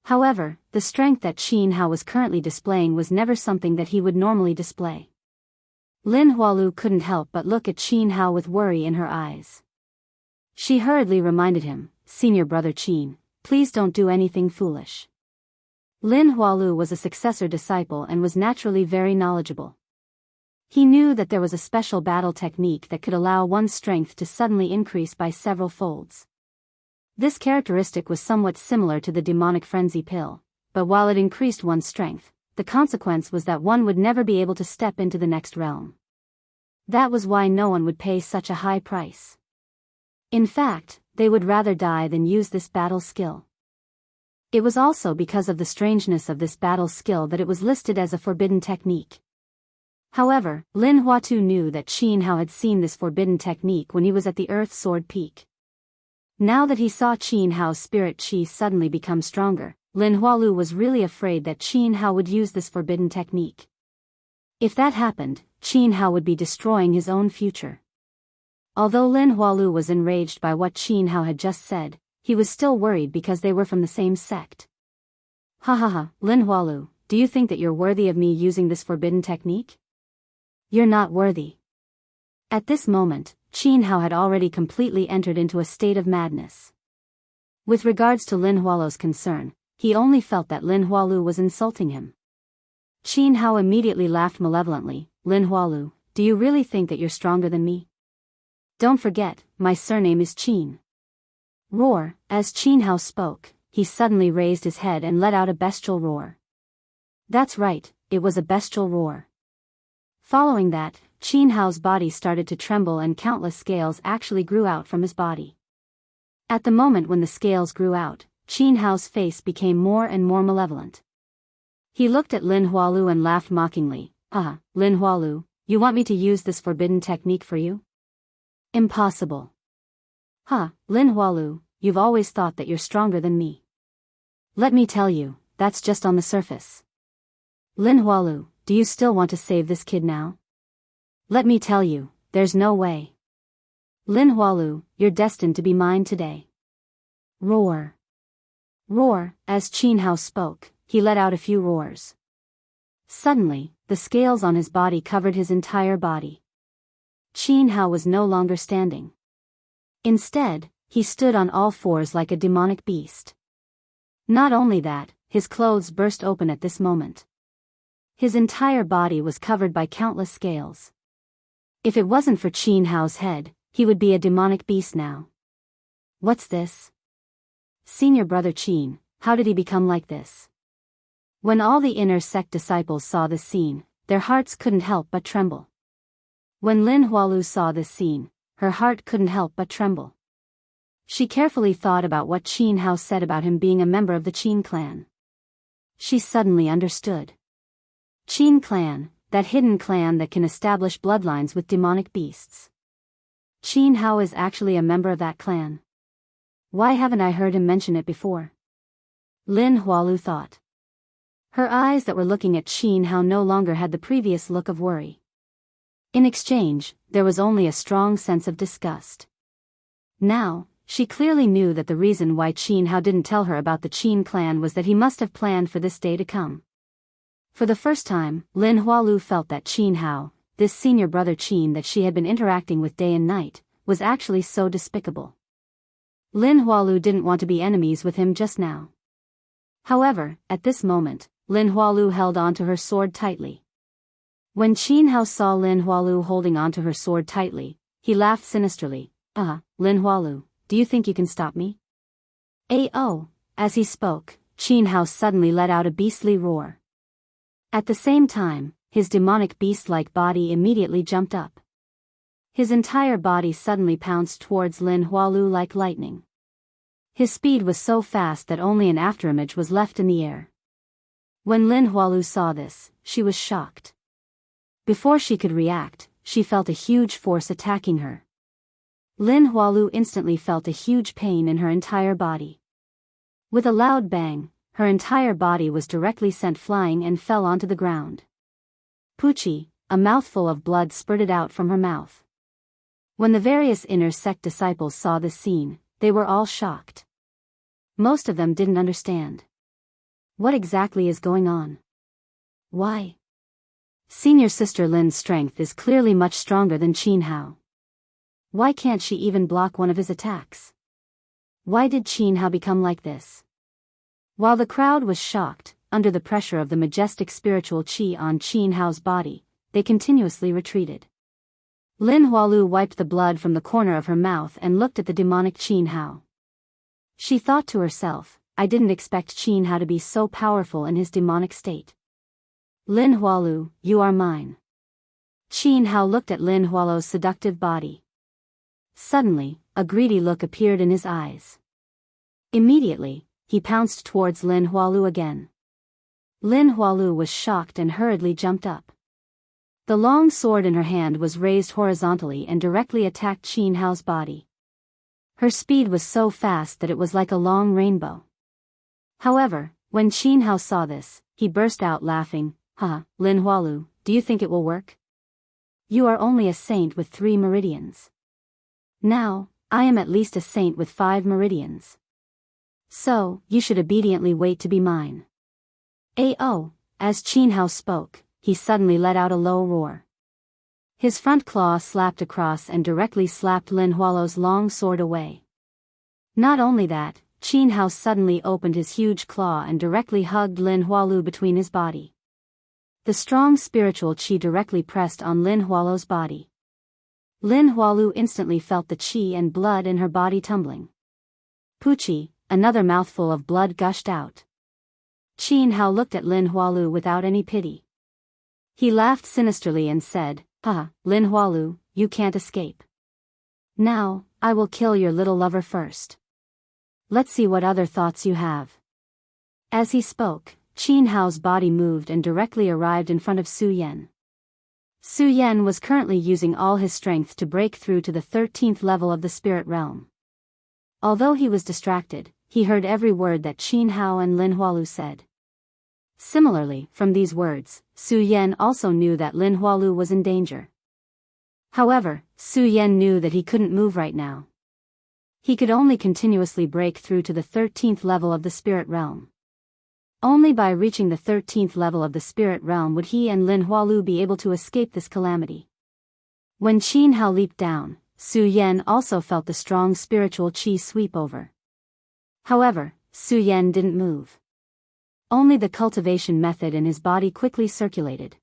However, the strength that Qin Hao was currently displaying was never something that he would normally display. Lin Hualu couldn't help but look at Qin Hao with worry in her eyes. She hurriedly reminded him, "Senior brother Qin, please don't do anything foolish." Lin Hualu was a successor disciple and was naturally very knowledgeable. He knew that there was a special battle technique that could allow one's strength to suddenly increase by several folds. This characteristic was somewhat similar to the demonic frenzy pill, but while it increased one's strength, the consequence was that one would never be able to step into the next realm. That was why no one would pay such a high price. In fact, they would rather die than use this battle skill. It was also because of the strangeness of this battle skill that it was listed as a forbidden technique. However, Lin Huatu knew that Qin Hao had seen this forbidden technique when he was at the Earth Sword Peak. Now that he saw Qin Hao's spirit chi suddenly become stronger, Lin Hualu was really afraid that Qin Hao would use this forbidden technique. If that happened, Qin Hao would be destroying his own future. Although Lin Hualu was enraged by what Qin Hao had just said, he was still worried because they were from the same sect. Ha ha ha, Lin Hualu, do you think that you're worthy of me using this forbidden technique? You're not worthy. At this moment, Qin Hao had already completely entered into a state of madness. With regards to Lin Hualu's concern, he only felt that Lin Hualu was insulting him. Qin Hao immediately laughed malevolently. Lin Hualu, do you really think that you're stronger than me? Don't forget, my surname is Qin. Roar. As Qin Hao spoke, he suddenly raised his head and let out a bestial roar. That's right, it was a bestial roar. Following that, Qin Hao's body started to tremble and countless scales actually grew out from his body. At the moment when the scales grew out, Qin Hao's face became more and more malevolent. He looked at Lin Hualu and laughed mockingly. Lin Hualu, you want me to use this forbidden technique for you? Impossible. Lin Hualu, you've always thought that you're stronger than me. Let me tell you, that's just on the surface. Lin Hualu, do you still want to save this kid now? Let me tell you, there's no way. Lin Hualu, you're destined to be mine today. Roar. Roar. As Qin Hao spoke, he let out a few roars. Suddenly, the scales on his body covered his entire body. Qin Hao was no longer standing. Instead, he stood on all fours like a demonic beast. Not only that, his clothes burst open at this moment. His entire body was covered by countless scales. If it wasn't for Qin Hao's head, he would be a demonic beast now. What's this? Senior brother Qin, how did he become like this? When all the inner sect disciples saw this scene, their hearts couldn't help but tremble. When Lin Hualu saw this scene, her heart couldn't help but tremble. She carefully thought about what Qin Hao said about him being a member of the Qin clan. She suddenly understood. Qin clan, that hidden clan that can establish bloodlines with demonic beasts. Qin Hao is actually a member of that clan. Why haven't I heard him mention it before? Lin Hualu thought. Her eyes that were looking at Qin Hao no longer had the previous look of worry. In exchange, there was only a strong sense of disgust. Now, she clearly knew that the reason why Qin Hao didn't tell her about the Qin clan was that he must have planned for this day to come. For the first time, Lin Hualu felt that Qin Hao, this senior brother Qin that she had been interacting with day and night, was actually so despicable. Lin Hualu didn't want to be enemies with him just now. However, at this moment, Lin Hualu held onto her sword tightly. When Qin Hao saw Lin Hualu holding onto her sword tightly, he laughed sinisterly. Lin Hualu, do you think you can stop me? Oh! As he spoke, Qin Hao suddenly let out a beastly roar. At the same time, his demonic beast-like body immediately jumped up. His entire body suddenly pounced towards Lin Hualu like lightning. His speed was so fast that only an afterimage was left in the air. When Lin Hualu saw this, she was shocked. Before she could react, she felt a huge force attacking her. Lin Hualu instantly felt a huge pain in her entire body. With a loud bang, her entire body was directly sent flying and fell onto the ground. Poochie, a mouthful of blood spurted out from her mouth. When the various inner sect disciples saw this scene, they were all shocked. Most of them didn't understand. What exactly is going on? Why? Senior sister Lin's strength is clearly much stronger than Qin Hao. Why can't she even block one of his attacks? Why did Qin Hao become like this? While the crowd was shocked, under the pressure of the majestic spiritual qi on Qin Hao's body, they continuously retreated. Lin Hualu wiped the blood from the corner of her mouth and looked at the demonic Qin Hao. She thought to herself, I didn't expect Qin Hao to be so powerful in his demonic state. Lin Hualu, you are mine. Qin Hao looked at Lin Hualu's seductive body. Suddenly, a greedy look appeared in his eyes. Immediately, he pounced towards Lin Hualu again. Lin Hualu was shocked and hurriedly jumped up. The long sword in her hand was raised horizontally and directly attacked Qin Hao's body. Her speed was so fast that it was like a long rainbow. However, when Qin Hao saw this, he burst out laughing. Lin Hualu, do you think it will work? You are only a saint with 3 meridians. Now, I am at least a saint with 5 meridians. So, you should obediently wait to be mine. A-oh, as Jianghu spoke, he suddenly let out a low roar. His front claw slapped across and directly slapped Lin Hualo's long sword away. Not only that, Jianghu suddenly opened his huge claw and directly hugged Lin Hualu between his body. The strong spiritual qi directly pressed on Lin Hualo's body. Lin Hualu instantly felt the qi and blood in her body tumbling. Puchi, another mouthful of blood gushed out. Jianghu looked at Lin Hualu without any pity. He laughed sinisterly and said, "Ha, Lin Hualu, you can't escape. Now, I will kill your little lover first. Let's see what other thoughts you have." As he spoke, Jianghu's body moved and directly arrived in front of Su Yan. Su Yan was currently using all his strength to break through to the 13th level of the spirit realm. Although he was distracted, he heard every word that Jianghu and Lin Hualu said. Similarly, from these words, Su Yan also knew that Lin Hualu was in danger. However, Su Yan knew that he couldn't move right now. He could only continuously break through to the 13th level of the spirit realm. Only by reaching the 13th level of the spirit realm would he and Lin Hualu be able to escape this calamity. When Jianghu leaped down, Su Yan also felt the strong spiritual qi sweep over. However, Su Yan didn't move. Only the cultivation method in his body quickly circulated.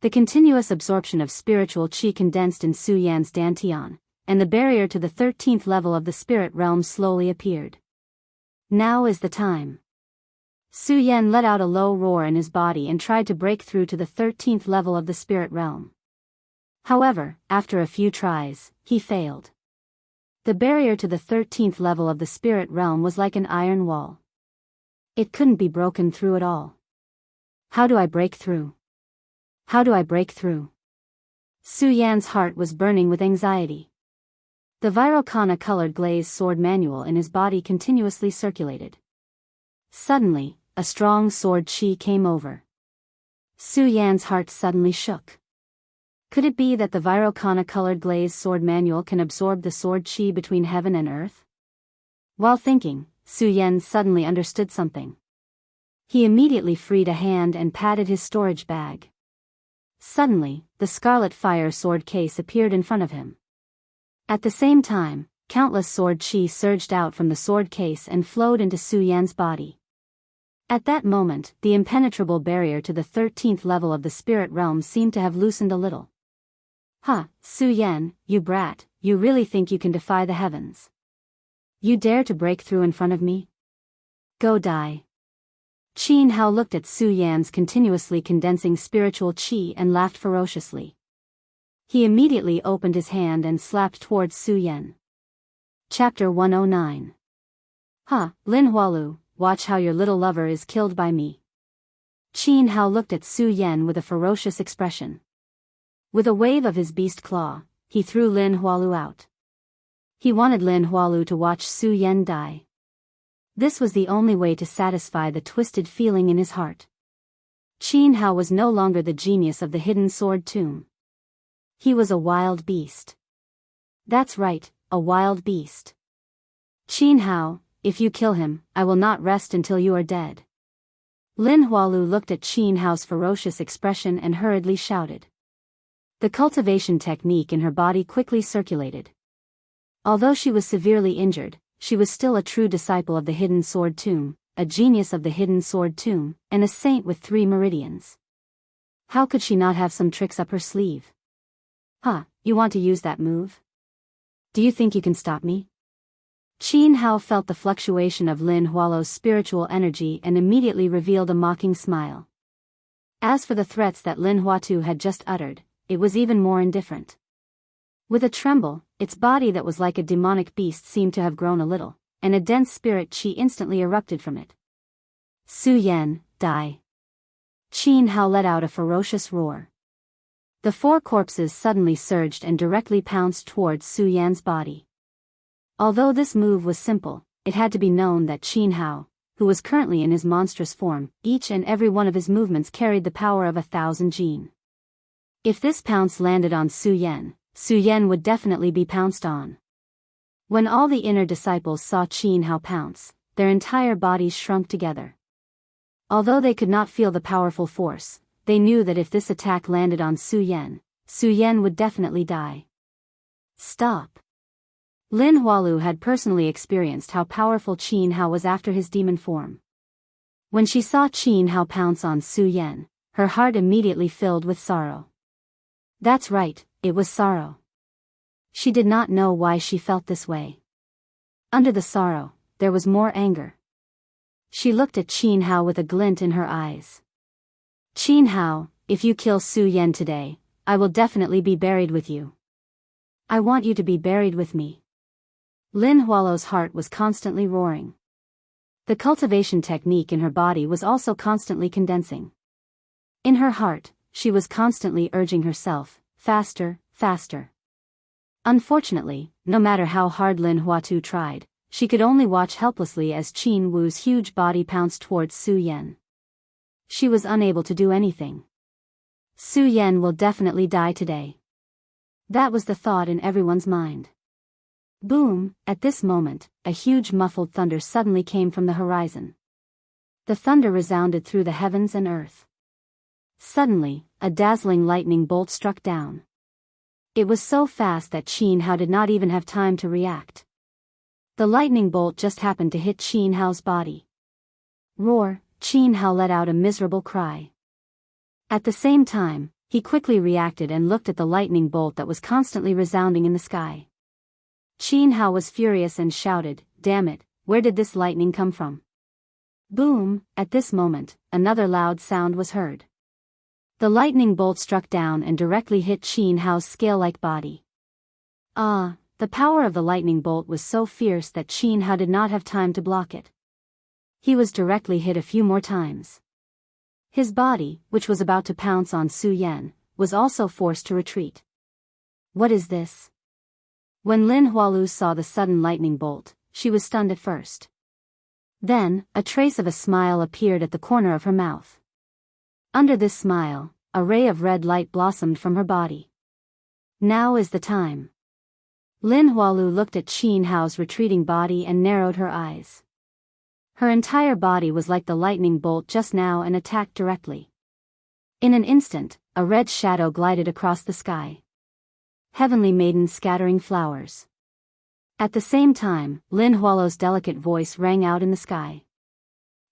The continuous absorption of spiritual qi condensed in Su Yan's dantian, and the barrier to the 13th level of the spirit realm slowly appeared. Now is the time. Su Yan let out a low roar in his body and tried to break through to the 13th level of the spirit realm. However, after a few tries, he failed. The barrier to the 13th level of the spirit realm was like an iron wall. It couldn't be broken through at all. How do I break through? How do I break through? Su Yan's heart was burning with anxiety. The Virokana-colored glazed sword manual in his body continuously circulated. Suddenly, a strong sword qi came over. Su Yan's heart suddenly shook. Could it be that the Virokana-colored glazed sword manual can absorb the sword qi between heaven and earth? While thinking, Su Yan suddenly understood something. He immediately freed a hand and patted his storage bag. Suddenly, the scarlet fire sword case appeared in front of him. At the same time, countless sword qi surged out from the sword case and flowed into Su Yan's body. At that moment, the impenetrable barrier to the 13th level of the spirit realm seemed to have loosened a little. "Ha, Su Yan, you brat, you really think you can defy the heavens? You dare to break through in front of me? Go die." Jianghu looked at Su Yan's continuously condensing spiritual qi and laughed ferociously. He immediately opened his hand and slapped towards Su Yan. Chapter 109. "Ha, Lin Hualu, watch how your little lover is killed by me." Jianghu looked at Su Yan with a ferocious expression. With a wave of his beast claw, he threw Lin Hualu out. He wanted Lin Hualu to watch Su Yan die. This was the only way to satisfy the twisted feeling in his heart. Jianghu was no longer the genius of the hidden sword tomb. He was a wild beast. That's right, a wild beast. "Jianghu, if you kill him, I will not rest until you are dead." Lin Hualu looked at Jianghu's ferocious expression and hurriedly shouted. The cultivation technique in her body quickly circulated. Although she was severely injured, she was still a true disciple of the hidden sword tomb, a genius of the hidden sword tomb, and a saint with 3 meridians. How could she not have some tricks up her sleeve? "Huh, you want to use that move? Do you think you can stop me?" Jianghu felt the fluctuation of Lin Hualo's spiritual energy and immediately revealed a mocking smile. As for the threats that Lin Huatu had just uttered, it was even more indifferent. With a tremble, its body that was like a demonic beast seemed to have grown a little, and a dense spirit qi instantly erupted from it. "Su Yan, die!" Jianghu let out a ferocious roar. The 4 corpses suddenly surged and directly pounced towards Su Yan's body. Although this move was simple, it had to be known that Jianghu, who was currently in his monstrous form, each and every one of his movements carried the power of 1,000 jin. If this pounce landed on Su Yan would definitely be pounced on. When all the inner disciples saw Qin Hao pounce, their entire bodies shrunk together. Although they could not feel the powerful force, they knew that if this attack landed on Su Yan would definitely die. Stop! Lin Hualu had personally experienced how powerful Qin Hao was after his demon form. When she saw Qin Hao pounce on Su Yan, her heart immediately filled with sorrow. That's right, it was sorrow. She did not know why she felt this way. Under the sorrow, there was more anger. She looked at Qin Hao with a glint in her eyes. Qin Hao, if you kill Su Yan today, I will definitely be buried with you. I want you to be buried with me. Lin Hualu's heart was constantly roaring. The cultivation technique in her body was also constantly condensing. In her heart, she was constantly urging herself, faster, faster. Unfortunately, no matter how hard Lin Huatu tried, she could only watch helplessly as Qin Wu's huge body pounced towards Su Yan. She was unable to do anything. Su Yan will definitely die today. That was the thought in everyone's mind. Boom! At this moment, a huge muffled thunder suddenly came from the horizon. The thunder resounded through the heavens and earth. Suddenly, a dazzling lightning bolt struck down. It was so fast that Qin Hao did not even have time to react. The lightning bolt just happened to hit Qin Hao's body. Roar! Qin Hao let out a miserable cry. At the same time, he quickly reacted and looked at the lightning bolt that was constantly resounding in the sky. Qin Hao was furious and shouted, "Damn it, where did this lightning come from?" Boom! At this moment, another loud sound was heard. The lightning bolt struck down and directly hit Qin Hao's scale-like body. The power of the lightning bolt was so fierce that Qin Hao did not have time to block it. He was directly hit a few more times. His body, which was about to pounce on Su Yan, was also forced to retreat. What is this? When Lin Hualu saw the sudden lightning bolt, she was stunned at first. Then, a trace of a smile appeared at the corner of her mouth. Under this smile, a ray of red light blossomed from her body. Now is the time. Lin Hualu looked at Qin Hao's retreating body and narrowed her eyes. Her entire body was like the lightning bolt just now and attacked directly. In an instant, a red shadow glided across the sky. Heavenly maiden scattering flowers. At the same time, Lin Hualu's delicate voice rang out in the sky.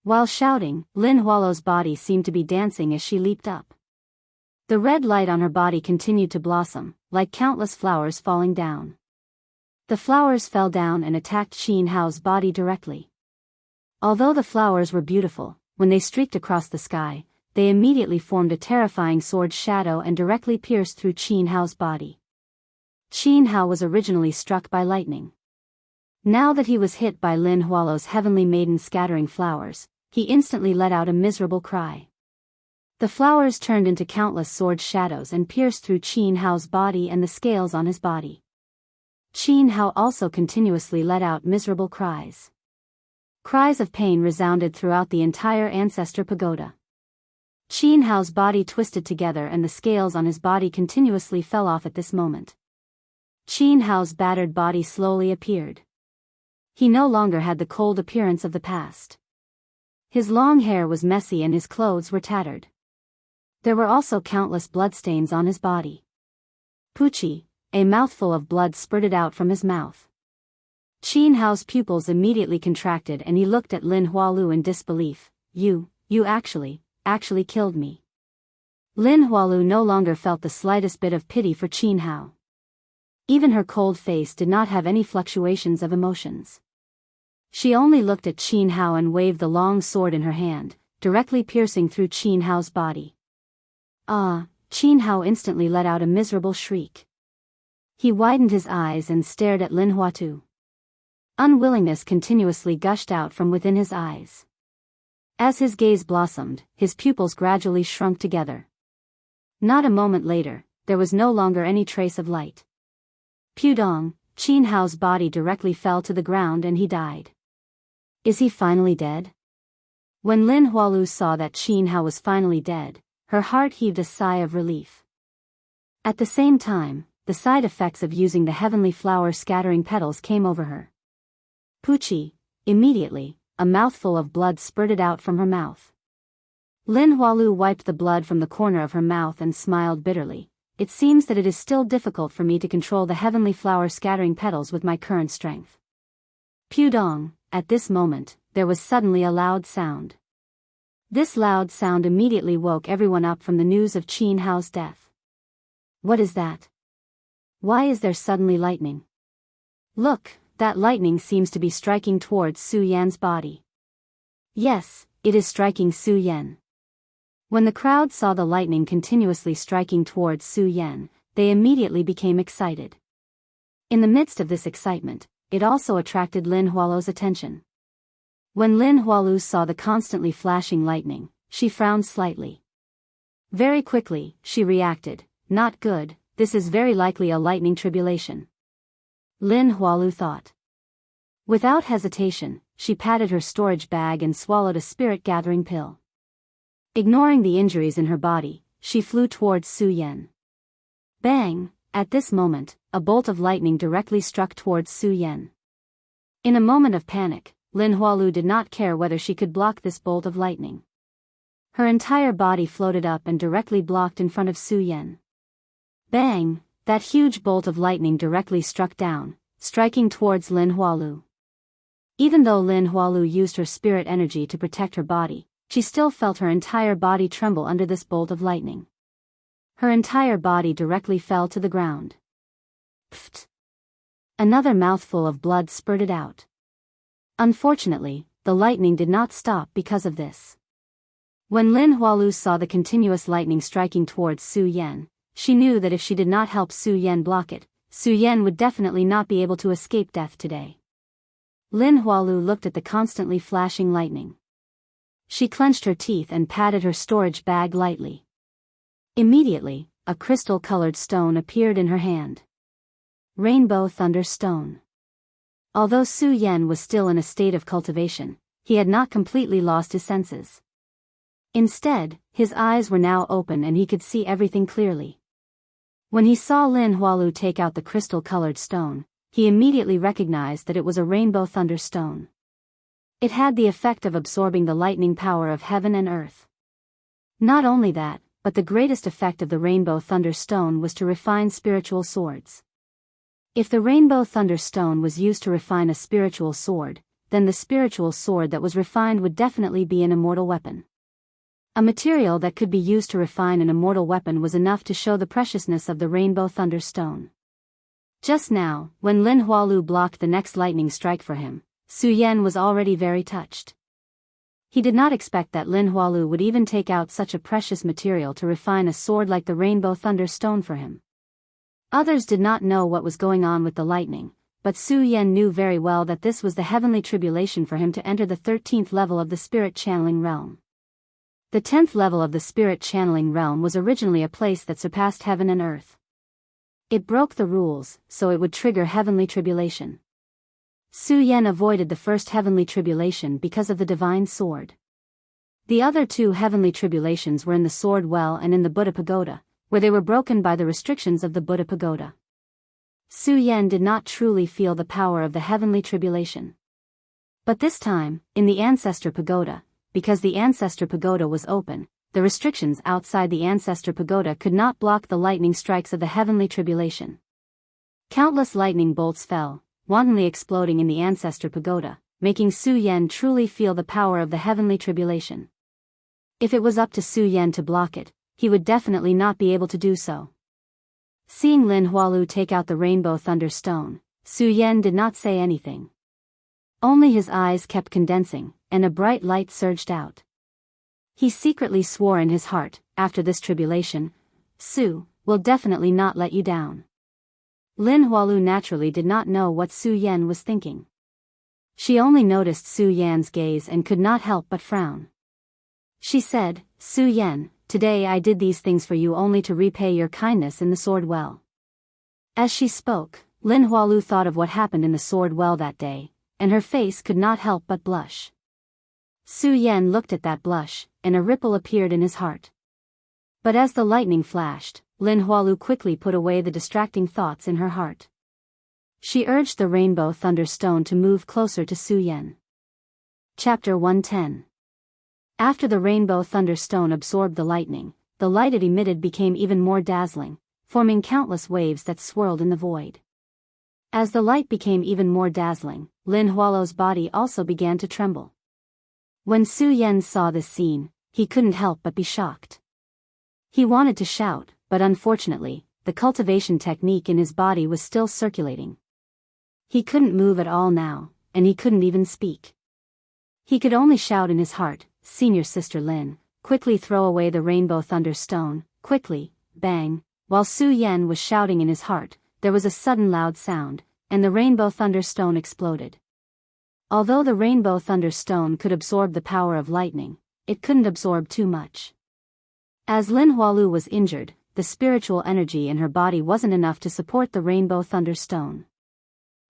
While shouting, Lin Hualu's body seemed to be dancing as she leaped up. The red light on her body continued to blossom, like countless flowers falling down. The flowers fell down and attacked Qin Hao's body directly. Although the flowers were beautiful, when they streaked across the sky, they immediately formed a terrifying sword shadow and directly pierced through Qin Hao's body. Qin Hao was originally struck by lightning. Now that he was hit by Lin Hualu's heavenly maiden scattering flowers, he instantly let out a miserable cry. The flowers turned into countless sword shadows and pierced through Qin Hao's body and the scales on his body. Qin Hao also continuously let out miserable cries. Cries of pain resounded throughout the entire ancestor pagoda. Qin Hao's body twisted together and the scales on his body continuously fell off at this moment. Qin Hao's battered body slowly appeared. He no longer had the cold appearance of the past. His long hair was messy and his clothes were tattered. There were also countless bloodstains on his body. Puchi, a mouthful of blood spurted out from his mouth. Qin Hao's pupils immediately contracted and he looked at Lin Hualu in disbelief. You actually killed me." Lin Hualu no longer felt the slightest bit of pity for Qin Hao. Even her cold face did not have any fluctuations of emotions. She only looked at Qin Hao and waved the long sword in her hand, directly piercing through Qin Hao's body. Qin Hao instantly let out a miserable shriek. He widened his eyes and stared at Lin Huatu. Unwillingness continuously gushed out from within his eyes. As his gaze blossomed, his pupils gradually shrunk together. Not a moment later, there was no longer any trace of light. Pudong, Qin Hao's body directly fell to the ground and he died. Is he finally dead? When Lin Hualu saw that Qin Hao was finally dead, her heart heaved a sigh of relief. At the same time, the side effects of using the heavenly flower scattering petals came over her. Pucci, immediately, a mouthful of blood spurted out from her mouth. Lin Hualu wiped the blood from the corner of her mouth and smiled bitterly. It seems that it is still difficult for me to control the heavenly flower scattering petals with my current strength. Pudong, at this moment, there was suddenly a loud sound. This loud sound immediately woke everyone up from the news of Qin Hao's death. What is that? Why is there suddenly lightning? Look, that lightning seems to be striking towards Su Yan's body. Yes, it is striking Su Yan. When the crowd saw the lightning continuously striking towards Su Yan, they immediately became excited. In the midst of this excitement, it also attracted Lin Hualu's attention. When Lin Hualu saw the constantly flashing lightning, she frowned slightly. Very quickly, she reacted, "Not good, this is very likely a lightning tribulation." Lin Hualu thought. Without hesitation, she patted her storage bag and swallowed a spirit-gathering pill. Ignoring the injuries in her body, she flew towards Su Yan. Bang! At this moment, a bolt of lightning directly struck towards Su Yan. In a moment of panic, Lin Hualu did not care whether she could block this bolt of lightning. Her entire body floated up and directly blocked in front of Su Yan. Bang! That huge bolt of lightning directly struck down, striking towards Lin Hualu. Even though Lin Hualu used her spirit energy to protect her body, she still felt her entire body tremble under this bolt of lightning. Her entire body directly fell to the ground. Pfft! Another mouthful of blood spurted out. Unfortunately, the lightning did not stop because of this. When Lin Hualu saw the continuous lightning striking towards Su Yan, she knew that if she did not help Su Yan block it, Su Yan would definitely not be able to escape death today. Lin Hualu looked at the constantly flashing lightning. She clenched her teeth and patted her storage bag lightly. Immediately, a crystal-colored stone appeared in her hand. Rainbow Thunder Stone. Although Su Yan was still in a state of cultivation, he had not completely lost his senses. Instead, his eyes were now open and he could see everything clearly. When he saw Lin Hualu take out the crystal-colored stone, he immediately recognized that it was a Rainbow Thunder Stone. It had the effect of absorbing the lightning power of heaven and earth. Not only that, but the greatest effect of the Rainbow Thunder Stone was to refine spiritual swords. If the Rainbow Thunder Stone was used to refine a spiritual sword, then the spiritual sword that was refined would definitely be an immortal weapon. A material that could be used to refine an immortal weapon was enough to show the preciousness of the Rainbow Thunder Stone. Just now, when Lin Hualu blocked the next lightning strike for him, Su Yan was already very touched. He did not expect that Lin Hualu would even take out such a precious material to refine a sword like the Rainbow Thunder Stone for him. Others did not know what was going on with the lightning, but Su Yan knew very well that this was the heavenly tribulation for him to enter the 13th level of the spirit channeling realm. The 10th level of the spirit channeling realm was originally a place that surpassed heaven and earth. It broke the rules, so it would trigger heavenly tribulation. Su Yan avoided the first heavenly tribulation because of the divine sword. The other two heavenly tribulations were in the sword well and in the Buddha pagoda, where they were broken by the restrictions of the Buddha pagoda. Su Yan did not truly feel the power of the heavenly tribulation. But this time, in the ancestor pagoda, because the ancestor pagoda was open, the restrictions outside the ancestor pagoda could not block the lightning strikes of the heavenly tribulation. Countless lightning bolts fell, wantonly exploding in the ancestor pagoda, making Su Yan truly feel the power of the heavenly tribulation. If it was up to Su Yan to block it, he would definitely not be able to do so. Seeing Lin Hualu take out the Rainbow Thunder Stone, Su Yan did not say anything. Only his eyes kept condensing, and a bright light surged out. He secretly swore in his heart, after this tribulation, Su will definitely not let you down. Lin Hualu naturally did not know what Su Yan was thinking. She only noticed Su Yan's gaze and could not help but frown. She said, "Su Yan, today I did these things for you only to repay your kindness in the sword well." As she spoke, Lin Hualu thought of what happened in the sword well that day, and her face could not help but blush. Su Yan looked at that blush, and a ripple appeared in his heart. But as the lightning flashed, Lin Hualu quickly put away the distracting thoughts in her heart. She urged the rainbow thunderstone to move closer to Su Yan. Chapter 110. After the rainbow thunderstone absorbed the lightning, the light it emitted became even more dazzling, forming countless waves that swirled in the void. As the light became even more dazzling, Lin Hualu's body also began to tremble. When Su Yan saw this scene, he couldn't help but be shocked. He wanted to shout, but unfortunately, the cultivation technique in his body was still circulating. He couldn't move at all now, and he couldn't even speak. He could only shout in his heart, "Senior Sister Lin, quickly throw away the rainbow thunderstone, quickly," bang. While Su Yan was shouting in his heart, there was a sudden loud sound, and the rainbow thunderstone exploded. Although the rainbow thunderstone could absorb the power of lightning, it couldn't absorb too much. As Lin Hualu was injured, the spiritual energy in her body wasn't enough to support the rainbow thunderstone.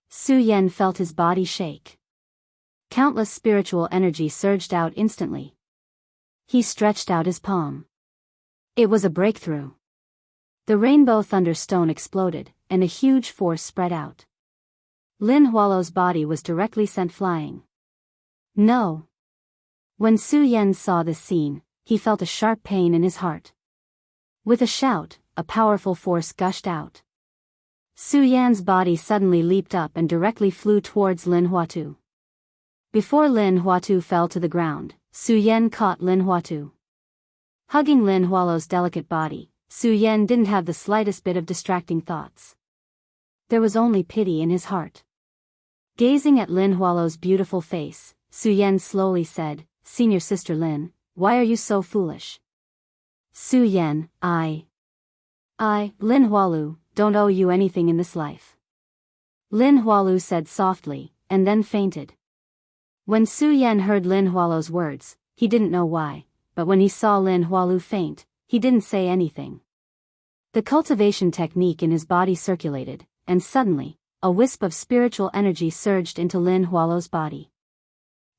Su Yan felt his body shake. Countless spiritual energy surged out instantly. He stretched out his palm. It was a breakthrough. The rainbow thunderstone exploded, and a huge force spread out. Lin Hualu's body was directly sent flying. No! When Su Yan saw this scene, he felt a sharp pain in his heart. With a shout, a powerful force gushed out. Su Yan's body suddenly leaped up and directly flew towards Lin Huatu. Before Lin Huatu fell to the ground, Su Yan caught Lin Huatu. Hugging Lin Hualu's delicate body, Su Yan didn't have the slightest bit of distracting thoughts. There was only pity in his heart. Gazing at Lin Hualu's beautiful face, Su Yan slowly said, "Senior Sister Lin, why are you so foolish?" Su Yan, I, Lin Hualu, don't owe you anything in this life. Lin Hualu said softly, and then fainted. When Su Yan heard Lin Hualu's words, he didn't know why, but when he saw Lin Hualu faint, he didn't say anything. The cultivation technique in his body circulated, and suddenly, a wisp of spiritual energy surged into Lin Hualu's body.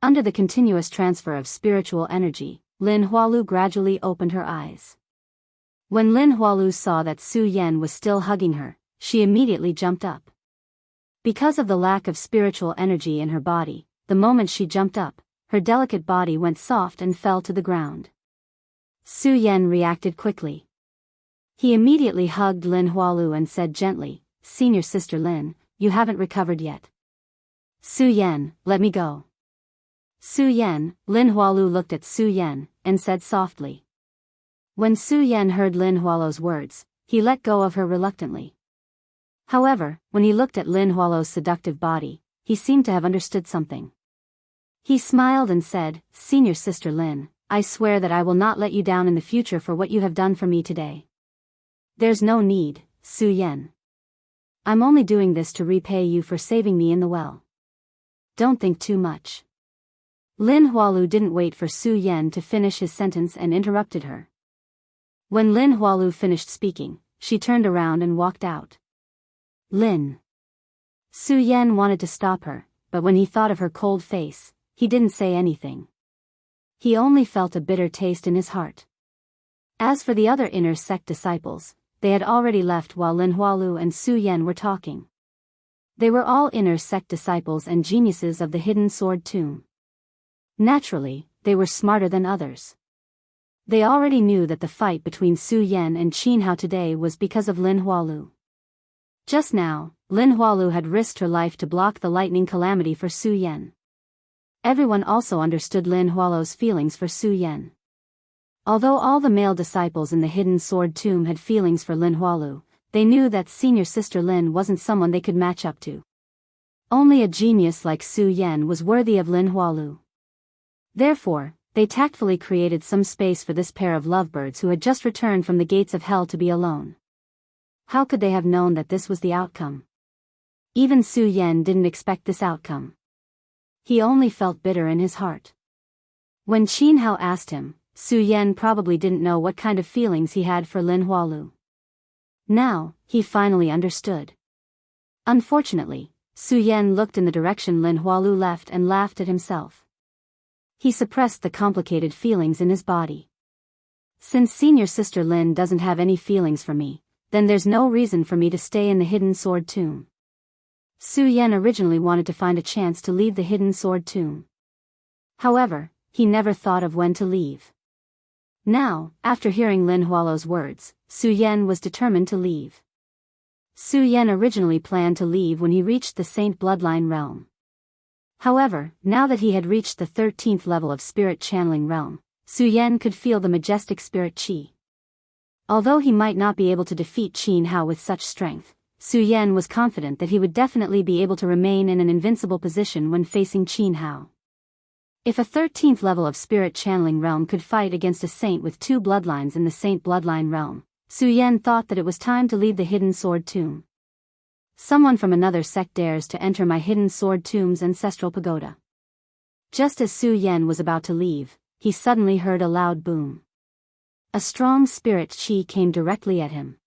Under the continuous transfer of spiritual energy, Lin Hualu gradually opened her eyes. When Lin Hualu saw that Su Yan was still hugging her, she immediately jumped up. Because of the lack of spiritual energy in her body, the moment she jumped up, her delicate body went soft and fell to the ground. Su Yan reacted quickly. He immediately hugged Lin Hualu and said gently, "Senior Sister Lin, you haven't recovered yet. Su Yan, let me go." Su Yan, Lin Hualu looked at Su Yan, and said softly. When Su Yan heard Lin Hualu's words, he let go of her reluctantly. However, when he looked at Lin Hualu's seductive body, he seemed to have understood something. He smiled and said, "Senior Sister Lin, I swear that I will not let you down in the future for what you have done for me today." "There's no need, Su Yan. I'm only doing this to repay you for saving me in the well. Don't think too much." Lin Hualu didn't wait for Su Yan to finish his sentence and interrupted her. When Lin Hualu finished speaking, she turned around and walked out. Lin. Su Yan wanted to stop her, but when he thought of her cold face, he didn't say anything. He only felt a bitter taste in his heart. As for the other inner sect disciples, they had already left while Lin Hualu and Su Yan were talking. They were all inner sect disciples and geniuses of the hidden sword tomb. Naturally, they were smarter than others. They already knew that the fight between Su Yan and Qin Hao today was because of Lin Hualu. Just now, Lin Hualu had risked her life to block the lightning calamity for Su Yan. Everyone also understood Lin Hualu's feelings for Su Yan. Although all the male disciples in the hidden sword tomb had feelings for Lin Hualu, they knew that Senior Sister Lin wasn't someone they could match up to. Only a genius like Su Yan was worthy of Lin Hualu. Therefore, they tactfully created some space for this pair of lovebirds who had just returned from the gates of hell to be alone. How could they have known that this was the outcome? Even Su Yan didn't expect this outcome. He only felt bitter in his heart. When Qin Hao asked him, Su Yan probably didn't know what kind of feelings he had for Lin Hualu. Now, he finally understood. Unfortunately, Su Yan looked in the direction Lin Hualu left and laughed at himself. He suppressed the complicated feelings in his body. Since Senior Sister Lin doesn't have any feelings for me, then there's no reason for me to stay in the hidden sword tomb. Su Yan originally wanted to find a chance to leave the hidden sword tomb. However, he never thought of when to leave. Now, after hearing Lin Hualo's words, Su Yan was determined to leave. Su Yan originally planned to leave when he reached the Saint Bloodline realm. However, now that he had reached the 13th level of spirit channeling realm, Su Yan could feel the majestic spirit qi. Although he might not be able to defeat Qin Hao with such strength, Su Yan was confident that he would definitely be able to remain in an invincible position when facing Qin Hao. If a 13th level of spirit channeling realm could fight against a saint with 2 bloodlines in the Saint Bloodline realm, Su Yan thought that it was time to leave the hidden sword tomb. Someone from another sect dares to enter my hidden sword tomb's ancestral pagoda. Just as Su Yan was about to leave, he suddenly heard a loud boom. A strong spirit qi came directly at him.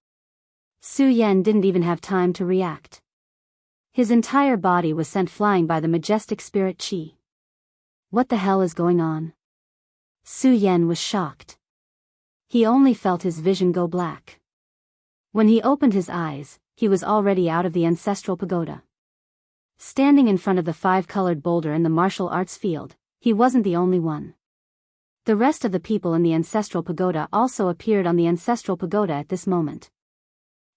Su Yan didn't even have time to react. His entire body was sent flying by the majestic spirit qi. What the hell is going on? Su Yan was shocked. He only felt his vision go black. When he opened his eyes, he was already out of the ancestral pagoda. Standing in front of the 5-colored boulder in the martial arts field, he wasn't the only one. The rest of the people in the ancestral pagoda also appeared on the ancestral pagoda at this moment.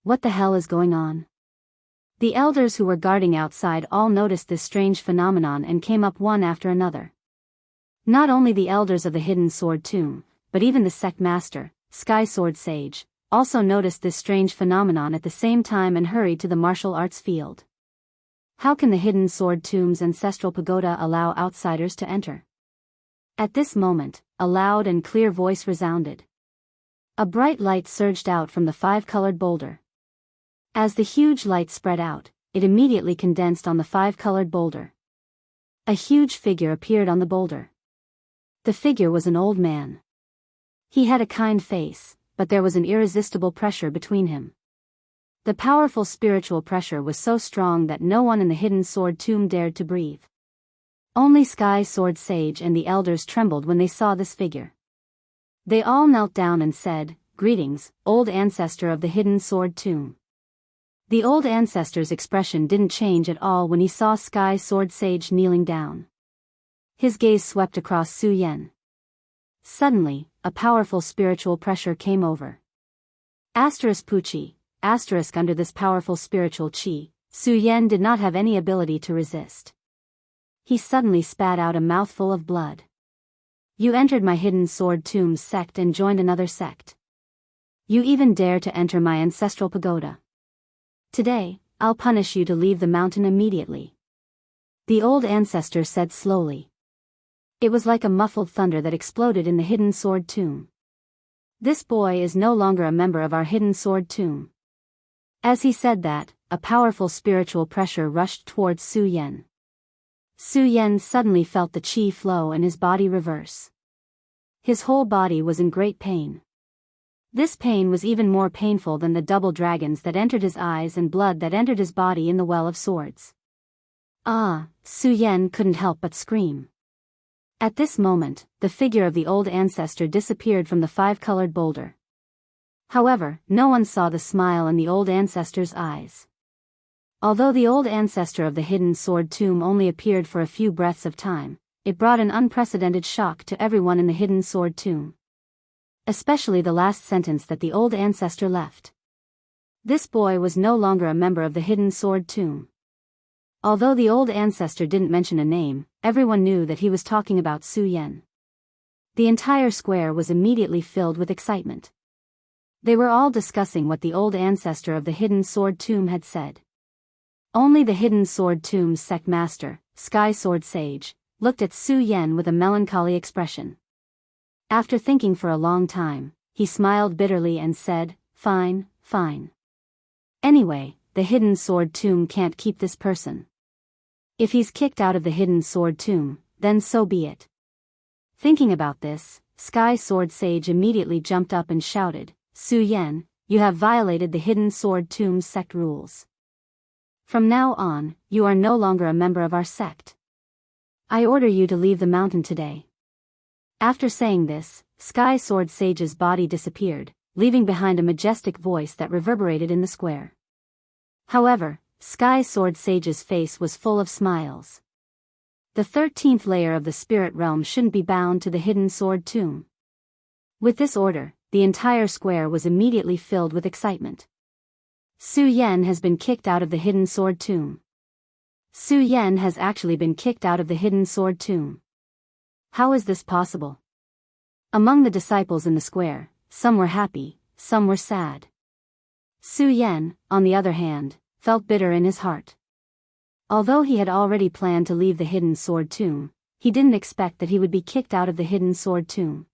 What the hell is going on? The elders who were guarding outside all noticed this strange phenomenon and came up one after another. Not only the elders of the hidden sword tomb, but even the sect master, Sky Sword Sage, also noticed this strange phenomenon at the same time and hurried to the martial arts field. How can the hidden sword tomb's ancestral pagoda allow outsiders to enter? At this moment, a loud and clear voice resounded. A bright light surged out from the 5-colored boulder. As the huge light spread out, it immediately condensed on the 5-colored boulder. A huge figure appeared on the boulder. The figure was an old man. He had a kind face, but there was an irresistible pressure between him. The powerful spiritual pressure was so strong that no one in the hidden sword tomb dared to breathe. Only Sky Sword Sage and the elders trembled when they saw this figure. They all knelt down and said, "Greetings, old ancestor of the hidden sword tomb." The old ancestor's expression didn't change at all when he saw Sky Sword Sage kneeling down. His gaze swept across Su Yan. Suddenly, a powerful spiritual pressure came over. Puchi, under this powerful spiritual qi, Su Yan did not have any ability to resist. He suddenly spat out a mouthful of blood. You entered my hidden sword tomb's sect and joined another sect. You even dare to enter my ancestral pagoda. Today, I'll punish you to leave the mountain immediately. The old ancestor said slowly. It was like a muffled thunder that exploded in the hidden sword tomb. This boy is no longer a member of our hidden sword tomb. As he said that, a powerful spiritual pressure rushed towards Su Yan. Su Yan suddenly felt the qi flow and his body reverse. His whole body was in great pain. This pain was even more painful than the double dragons that entered his eyes and blood that entered his body in the well of swords. Su Yan couldn't help but scream. At this moment, the figure of the old ancestor disappeared from the 5-colored boulder. However, no one saw the smile in the old ancestor's eyes. Although the old ancestor of the hidden sword tomb only appeared for a few breaths of time, it brought an unprecedented shock to everyone in the hidden sword tomb. Especially the last sentence that the old ancestor left. This boy was no longer a member of the hidden sword tomb. Although the old ancestor didn't mention a name, everyone knew that he was talking about Su Yan. The entire square was immediately filled with excitement. They were all discussing what the old ancestor of the hidden sword tomb had said. Only the hidden sword tomb's sect master, Sky Sword Sage, looked at Su Yan with a melancholy expression. After thinking for a long time, he smiled bitterly and said, "Fine, fine. Anyway, the hidden sword tomb can't keep this person. If he's kicked out of the hidden sword tomb, then so be it." Thinking about this, Sky Sword Sage immediately jumped up and shouted, "Su Yan, you have violated the hidden sword tomb's sect rules. From now on, you are no longer a member of our sect. I order you to leave the mountain today." After saying this, Sky Sword Sage's body disappeared, leaving behind a majestic voice that reverberated in the square. However, Sky Sword Sage's face was full of smiles. The 13th layer of the spirit realm shouldn't be bound to the hidden sword tomb. With this order, the entire square was immediately filled with excitement. Su Yan has been kicked out of the hidden sword tomb. Su Yan has actually been kicked out of the hidden sword tomb. How is this possible? Among the disciples in the square, some were happy, some were sad. Su Yan, on the other hand, felt bitter in his heart. Although he had already planned to leave the hidden sword tomb, he didn't expect that he would be kicked out of the hidden sword tomb.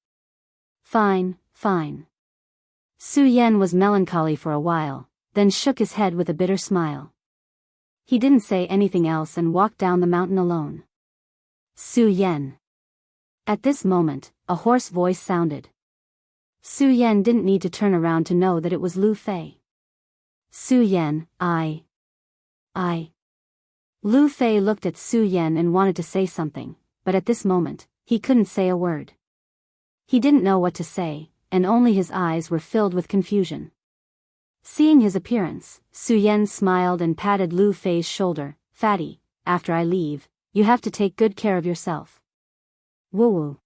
Fine, fine. Su Yan was melancholy for a while, then shook his head with a bitter smile. He didn't say anything else and walked down the mountain alone. Su Yan. At this moment, a hoarse voice sounded. Su Yan didn't need to turn around to know that it was Lu Fei. Su Yan, I. Lu Fei looked at Su Yan and wanted to say something, but at this moment, he couldn't say a word. He didn't know what to say, and only his eyes were filled with confusion. Seeing his appearance, Su Yan smiled and patted Lu Fei's shoulder. Fatty, after I leave, you have to take good care of yourself. Woo-woo.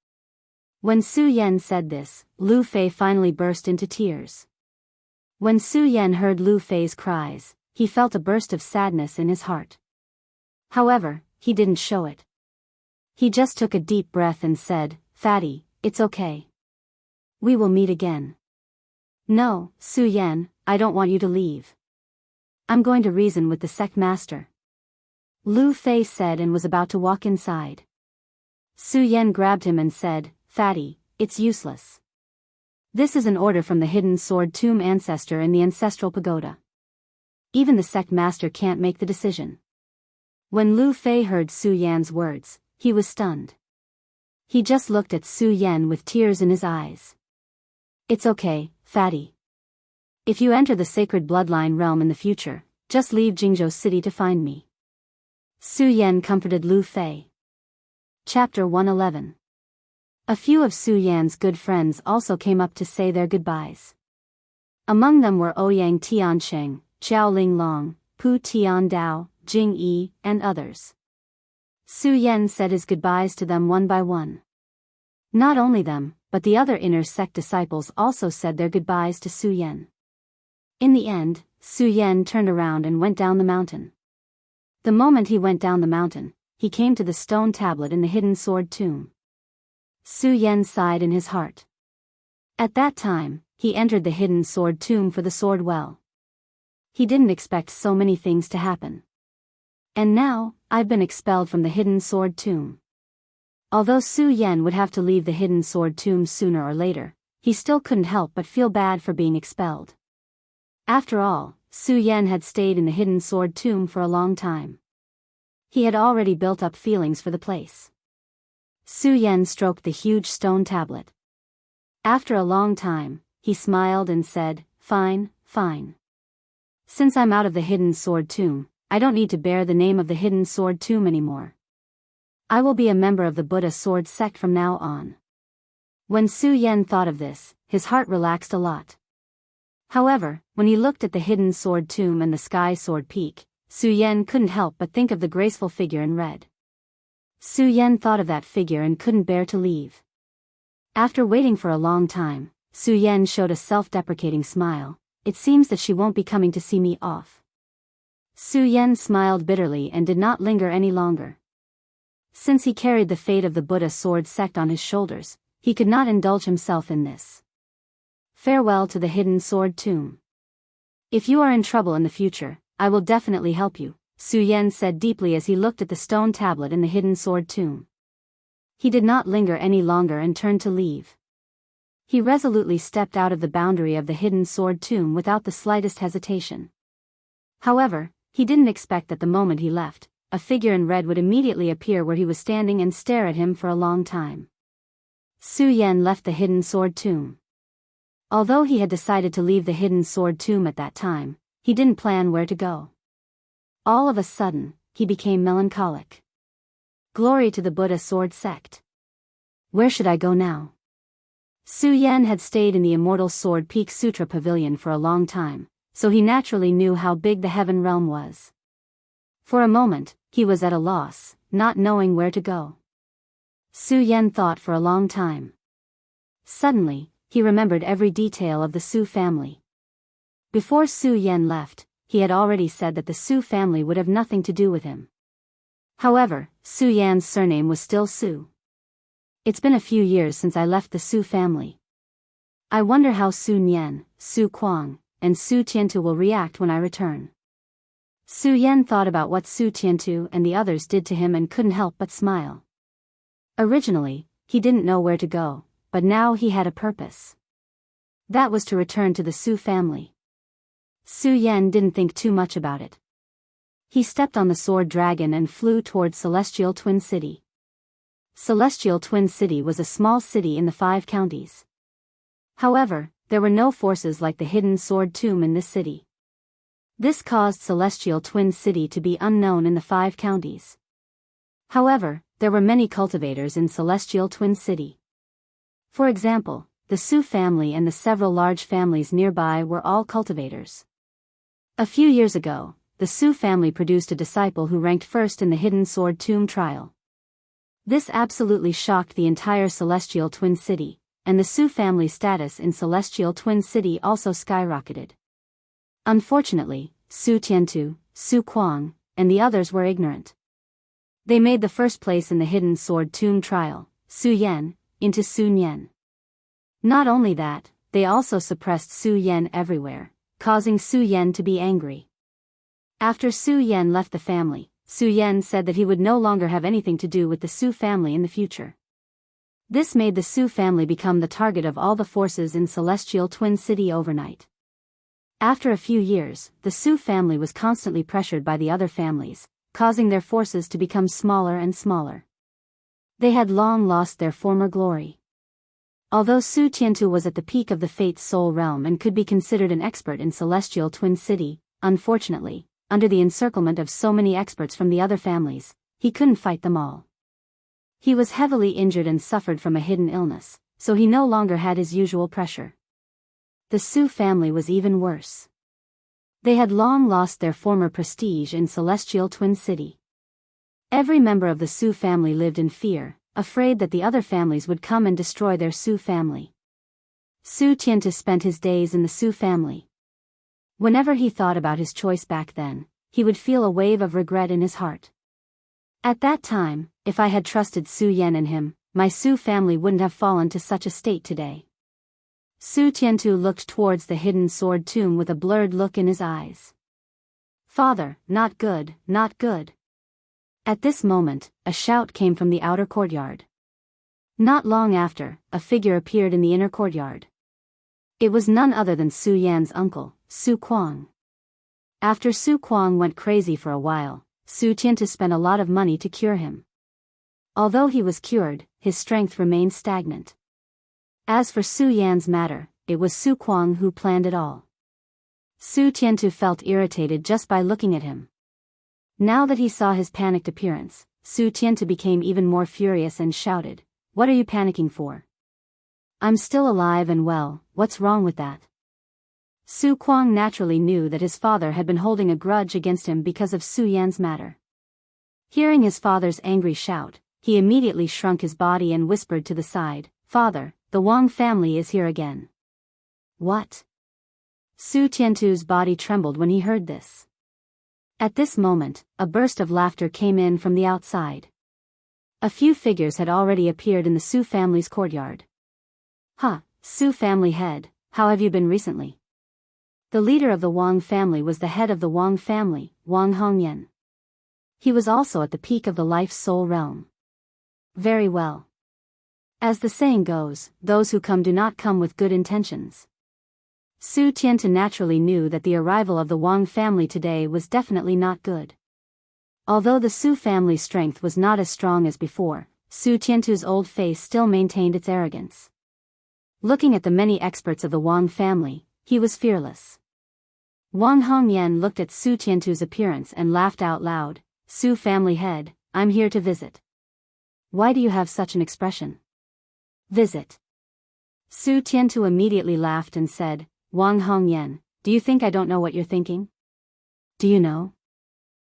When Su Yan said this, Lu Fei finally burst into tears. When Su Yan heard Lu Fei's cries, he felt a burst of sadness in his heart. However, he didn't show it. He just took a deep breath and said, Fatty, it's okay. We will meet again. No, Su Yan, I don't want you to leave. I'm going to reason with the sect master. Lu Fei said and was about to walk inside. Su Yan grabbed him and said, Fatty, it's useless. This is an order from the hidden sword tomb ancestor in the ancestral pagoda. Even the sect master can't make the decision. When Lu Fei heard Su Yan's words, he was stunned. He just looked at Su Yan with tears in his eyes. It's okay, Fatty. If you enter the sacred bloodline realm in the future, just leave Jingzhou City to find me. Su Yan comforted Lu Fei. Chapter 111. A few of Su Yan's good friends also came up to say their goodbyes. Among them were Ouyang Tiansheng, Xiao Linglong, Pu Tiandao, Jing Yi, and others. Su Yan said his goodbyes to them one by one. Not only them, but the other inner sect disciples also said their goodbyes to Su Yan. In the end, Su Yan turned around and went down the mountain. The moment he went down the mountain, he came to the stone tablet in the hidden sword tomb. Su Yan sighed in his heart. At that time, he entered the hidden sword tomb for the sword well. He didn't expect so many things to happen. And now, I've been expelled from the hidden sword tomb. Although Su Yan would have to leave the hidden sword tomb sooner or later, he still couldn't help but feel bad for being expelled. After all, Su Yan had stayed in the hidden sword tomb for a long time. He had already built up feelings for the place. Su Yan stroked the huge stone tablet. After a long time, he smiled and said, Fine, fine. Since I'm out of the hidden sword tomb, I don't need to bear the name of the hidden sword tomb anymore. I will be a member of the Buddha sword sect from now on. When Su Yan thought of this, his heart relaxed a lot. However, when he looked at the hidden sword tomb and the sky sword peak, Su Yan couldn't help but think of the graceful figure in red. Su Yan thought of that figure and couldn't bear to leave. After waiting for a long time, Su Yan showed a self-deprecating smile. It seems that she won't be coming to see me off. Su Yan smiled bitterly and did not linger any longer. Since he carried the fate of the Buddha sword sect on his shoulders, he could not indulge himself in this. Farewell to the hidden sword tomb. If you are in trouble in the future, I will definitely help you, Su Yan said deeply as he looked at the stone tablet in the hidden sword tomb. He did not linger any longer and turned to leave. He resolutely stepped out of the boundary of the hidden sword tomb without the slightest hesitation. However, he didn't expect that the moment he left, a figure in red would immediately appear where he was standing and stare at him for a long time. Su Yan left the hidden sword tomb. Although he had decided to leave the hidden sword tomb at that time, he didn't plan where to go. All of a sudden, he became melancholic. Glory to the Buddha sword sect. Where should I go now? Su Yan had stayed in the Immortal Sword Peak Sutra Pavilion for a long time, so he naturally knew how big the heaven realm was. For a moment, he was at a loss, not knowing where to go. Su Yan thought for a long time. Suddenly, he remembered every detail of the Su family. Before Su Yan left, he had already said that the Su family would have nothing to do with him. However, Su Yan's surname was still Su. It's been a few years since I left the Su family. I wonder how Su Nian, Su Kuang, and Su Tiantu will react when I return. Su Yan thought about what Su Tiantu and the others did to him and couldn't help but smile. Originally, he didn't know where to go, but now he had a purpose. That was to return to the Su family. Su Yan didn't think too much about it. He stepped on the sword dragon and flew towards Celestial Twin City. Celestial Twin City was a small city in the 5 counties. However, there were no forces like the hidden sword tomb in this city. This caused Celestial Twin City to be unknown in the 5 counties. However, there were many cultivators in Celestial Twin City. For example, the Su family and the several large families nearby were all cultivators. A few years ago, the Su family produced a disciple who ranked first in the hidden sword tomb trial. This absolutely shocked the entire Celestial Twin City, and the Su family status in Celestial Twin City also skyrocketed. Unfortunately, Su Tiantu, Su Kuang, and the others were ignorant. They made the first place in the hidden sword tomb trial, Su Yan, into Su Nian. Not only that, they also suppressed Su Yan everywhere, causing Su Yan to be angry. After Su Yan left the family, Su Yan said that he would no longer have anything to do with the Su family in the future. This made the Su family become the target of all the forces in Celestial Twin City overnight. After a few years, the Su family was constantly pressured by the other families, causing their forces to become smaller and smaller. They had long lost their former glory. Although Su Tiantu was at the peak of the Fate's Soul Realm and could be considered an expert in Celestial Twin City, unfortunately, under the encirclement of so many experts from the other families, he couldn't fight them all. He was heavily injured and suffered from a hidden illness, so he no longer had his usual pressure. The Su family was even worse. They had long lost their former prestige in Celestial Twin City. Every member of the Su family lived in fear, afraid that the other families would come and destroy their Su family. Su Tiantu spent his days in the Su family. Whenever he thought about his choice back then, he would feel a wave of regret in his heart. At that time, if I had trusted Su Yan and him, my Su family wouldn't have fallen to such a state today. Su Tiantu looked towards the hidden sword tomb with a blurred look in his eyes. Father, not good, not good. At this moment, a shout came from the outer courtyard. Not long after, a figure appeared in the inner courtyard. It was none other than Su Yan's uncle, Su Kuang. After Su Kuang went crazy for a while, Su Tiantu spent a lot of money to cure him. Although he was cured, his strength remained stagnant. As for Su Yan's matter, it was Su Kuang who planned it all. Su Tiantu felt irritated just by looking at him. Now that he saw his panicked appearance, Su Tiantu became even more furious and shouted, "What are you panicking for? I'm still alive and well, what's wrong with that?" Su Kuang naturally knew that his father had been holding a grudge against him because of Su Yan's matter. Hearing his father's angry shout, he immediately shrunk his body and whispered to the side, "Father, the Wang family is here again." What? Su Tiantu's body trembled when he heard this. At this moment, a burst of laughter came in from the outside. A few figures had already appeared in the Su family's courtyard. "Huh, Su family head, how have you been recently?" The leader of the Wang family was the head of the Wang family, Wang Hongyan. He was also at the peak of the life soul realm. Very well. As the saying goes, those who come do not come with good intentions. Su Tiantu naturally knew that the arrival of the Wang family today was definitely not good. Although the Su family's strength was not as strong as before, Su Tiantu's old face still maintained its arrogance. Looking at the many experts of the Wang family, he was fearless. Wang Hongyan looked at Su Tiantu's appearance and laughed out loud, "Su family head, I'm here to visit." "Why do you have such an expression?" "Visit." Su Tiantu immediately laughed and said, Wang Hongyan, do you think I don't know what you're thinking? Do you know?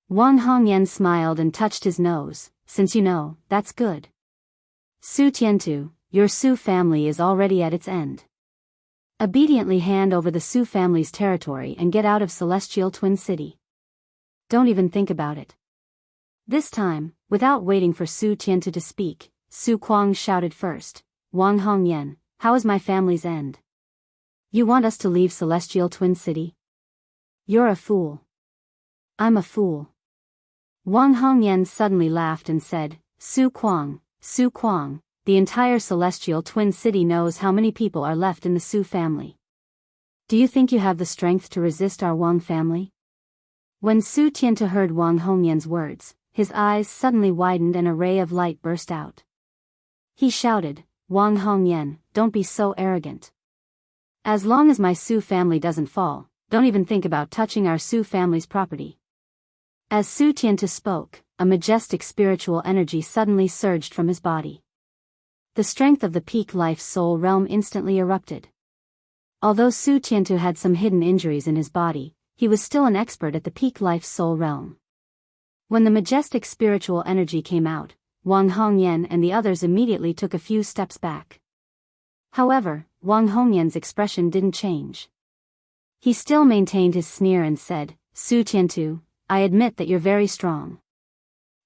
Wang Hongyan smiled and touched his nose. Since you know, that's good. Su Tiantu, your Su family is already at its end. Obediently hand over the Su family's territory and get out of Celestial Twin City. Don't even think about it. This time, without waiting for Su Tiantu to speak, Su Kuang shouted first, Wang Hongyan, how is my family's end? You want us to leave Celestial Twin City? You're a fool. I'm a fool. Wang Hongyan suddenly laughed and said, Su Kuang, the entire Celestial Twin City knows how many people are left in the Su family. Do you think you have the strength to resist our Wang family? When Su Tiantu heard Wang Hongyan's words, his eyes suddenly widened and a ray of light burst out. He shouted, Wang Hongyan, don't be so arrogant. As long as my Su family doesn't fall, don't even think about touching our Su family's property. As Su Tiantu spoke, a majestic spiritual energy suddenly surged from his body. The strength of the peak life soul realm instantly erupted. Although Su Tiantu had some hidden injuries in his body, he was still an expert at the peak life soul realm. When the majestic spiritual energy came out, Wang Hongyan and the others immediately took a few steps back. However, Wang Hongyan's expression didn't change. He still maintained his sneer and said, Su Tiantu, I admit that you're very strong.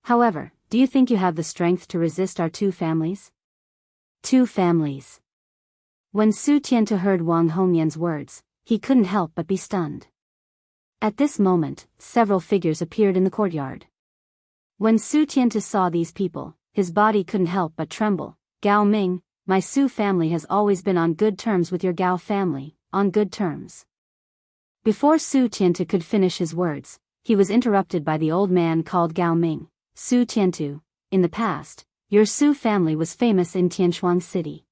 However, do you think you have the strength to resist our two families? Two families. When Su Tiantu heard Wang Hongyan's words, he couldn't help but be stunned. At this moment, several figures appeared in the courtyard. When Su Tiantu saw these people, his body couldn't help but tremble. Gao Ming, my Su family has always been on good terms with your Gao family, on good terms. Before Su Tiantu could finish his words, he was interrupted by the old man called Gao Ming. Su Tiantu, in the past, your Su family was famous in Tianchuan City.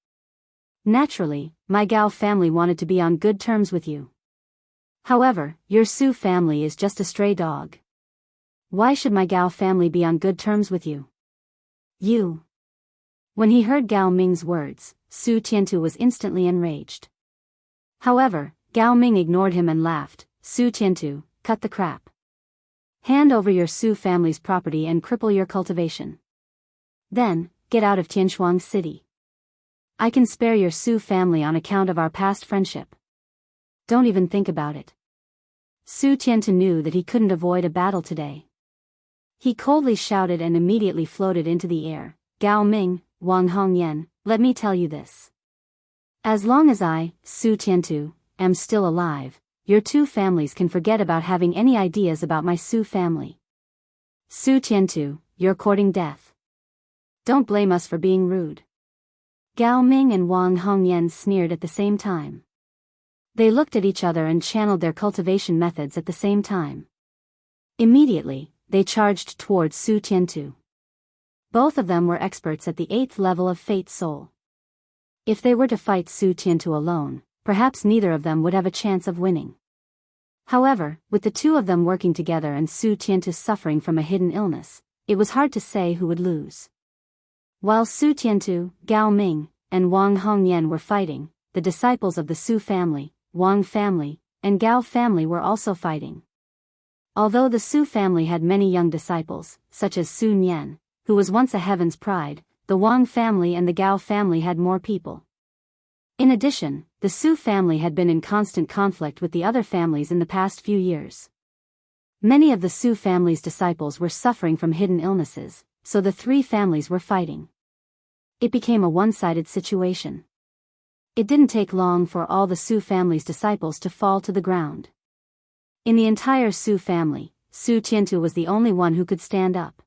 Naturally, my Gao family wanted to be on good terms with you. However, your Su family is just a stray dog. Why should my Gao family be on good terms with you? You. When he heard Gao Ming's words, Su Tiantu was instantly enraged. However, Gao Ming ignored him and laughed. Su Tiantu, cut the crap. Hand over your Su family's property and cripple your cultivation. Then, get out of Tianchuan City. I can spare your Su family on account of our past friendship. Don't even think about it. Su Tiantu knew that he couldn't avoid a battle today. He coldly shouted and immediately floated into the air. Gao Ming, Wang Hongyan, let me tell you this. As long as I, Su Tiantu, am still alive, your two families can forget about having any ideas about my Su family. Su Tiantu, you're courting death. Don't blame us for being rude. Gao Ming and Wang Hongyan sneered at the same time. They looked at each other and channeled their cultivation methods at the same time. Immediately, they charged towards Su Tiantu. Both of them were experts at the 8th level of Fate Soul. If they were to fight Su Tiantu alone, perhaps neither of them would have a chance of winning. However, with the two of them working together and Su Tiantu suffering from a hidden illness, it was hard to say who would lose. While Su Tiantu, Gao Ming, and Wang Hongyan were fighting, the disciples of the Su family, Wang family, and Gao family were also fighting. Although the Su family had many young disciples, such as Su Nian, who was once a heaven's pride, the Wang family and the Gao family had more people. In addition, the Su family had been in constant conflict with the other families in the past few years. Many of the Su family's disciples were suffering from hidden illnesses, so the three families were fighting. It became a one-sided situation. It didn't take long for all the Su family's disciples to fall to the ground. In the entire Su family, Su Tiantu was the only one who could stand up.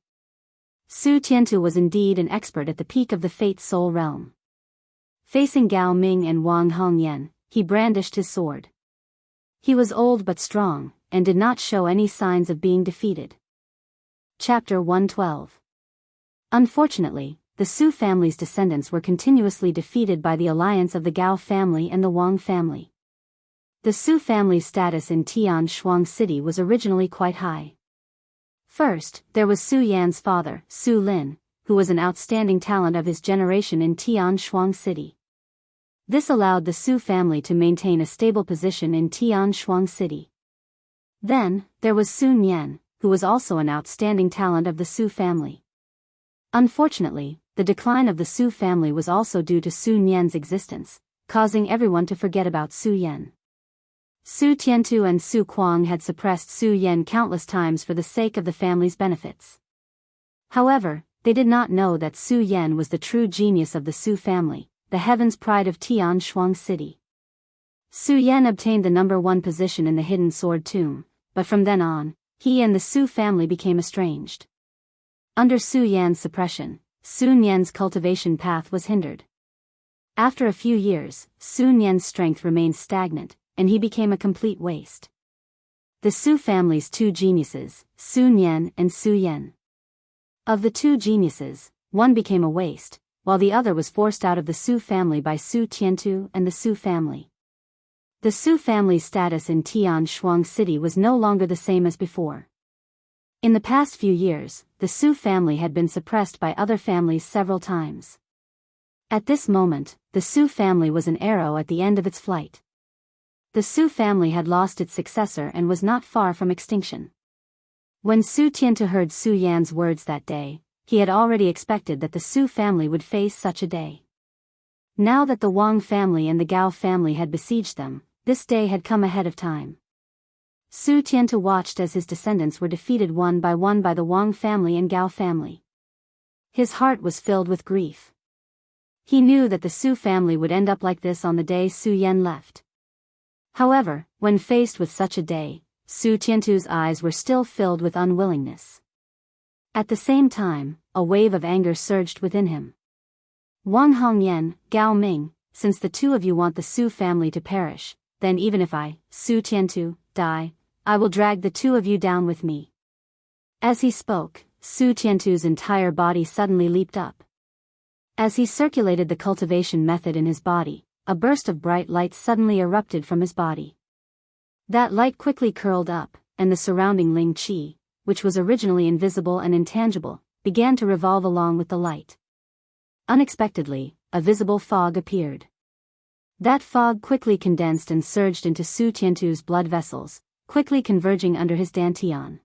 Su Tiantu was indeed an expert at the peak of the Fate Soul realm. Facing Gao Ming and Wang Hongyan, he brandished his sword. He was old but strong, and did not show any signs of being defeated. Chapter 112. Unfortunately, the Su family's descendants were continuously defeated by the alliance of the Gao family and the Wang family. The Su family's status in Tianshuang City was originally quite high. First, there was Su Yan's father, Su Lin, who was an outstanding talent of his generation in Tianshuang City. This allowed the Su family to maintain a stable position in Tianshuang City. Then, there was Su Nian, who was also an outstanding talent of the Su family. Unfortunately, the decline of the Su family was also due to Su Nian's existence, causing everyone to forget about Su Yan. Su Tiantu and Su Kuang had suppressed Su Yan countless times for the sake of the family's benefits. However, they did not know that Su Yan was the true genius of the Su family, the heaven's pride of Tianshuang City. Su Yan obtained the #1 position in the hidden sword tomb, but from then on, he and the Su family became estranged. Under Su Yan's suppression, Su Nian's cultivation path was hindered. After a few years, Su Nian's strength remained stagnant, and he became a complete waste. The Su family's two geniuses, Su Nian and Su Yan. Of the two geniuses, one became a waste, while the other was forced out of the Su family by Su Tiantu and the Su family. The Su family's status in Tianshuang City was no longer the same as before. In the past few years, the Su family had been suppressed by other families several times. At this moment, the Su family was an arrow at the end of its flight. The Su family had lost its successor and was not far from extinction. When Su Tiantu heard Su Yan's words that day, he had already expected that the Su family would face such a day. Now that the Wang family and the Gao family had besieged them, this day had come ahead of time. Su Tiantu watched as his descendants were defeated one by one by the Wang family and Gao family. His heart was filled with grief. He knew that the Su family would end up like this on the day Su Yan left. However, when faced with such a day, Su Tiantu's eyes were still filled with unwillingness. At the same time, a wave of anger surged within him. Wang Hongyan, Gao Ming, since the two of you want the Su family to perish, then even if I, Su Tiantu, die, I will drag the two of you down with me. As he spoke, Su Tiantu's entire body suddenly leaped up. As he circulated the cultivation method in his body, a burst of bright light suddenly erupted from his body. That light quickly curled up, and the surrounding Ling Qi, which was originally invisible and intangible, began to revolve along with the light. Unexpectedly, a visible fog appeared. That fog quickly condensed and surged into Su Tiantu's blood vessels, quickly converging under his dantian.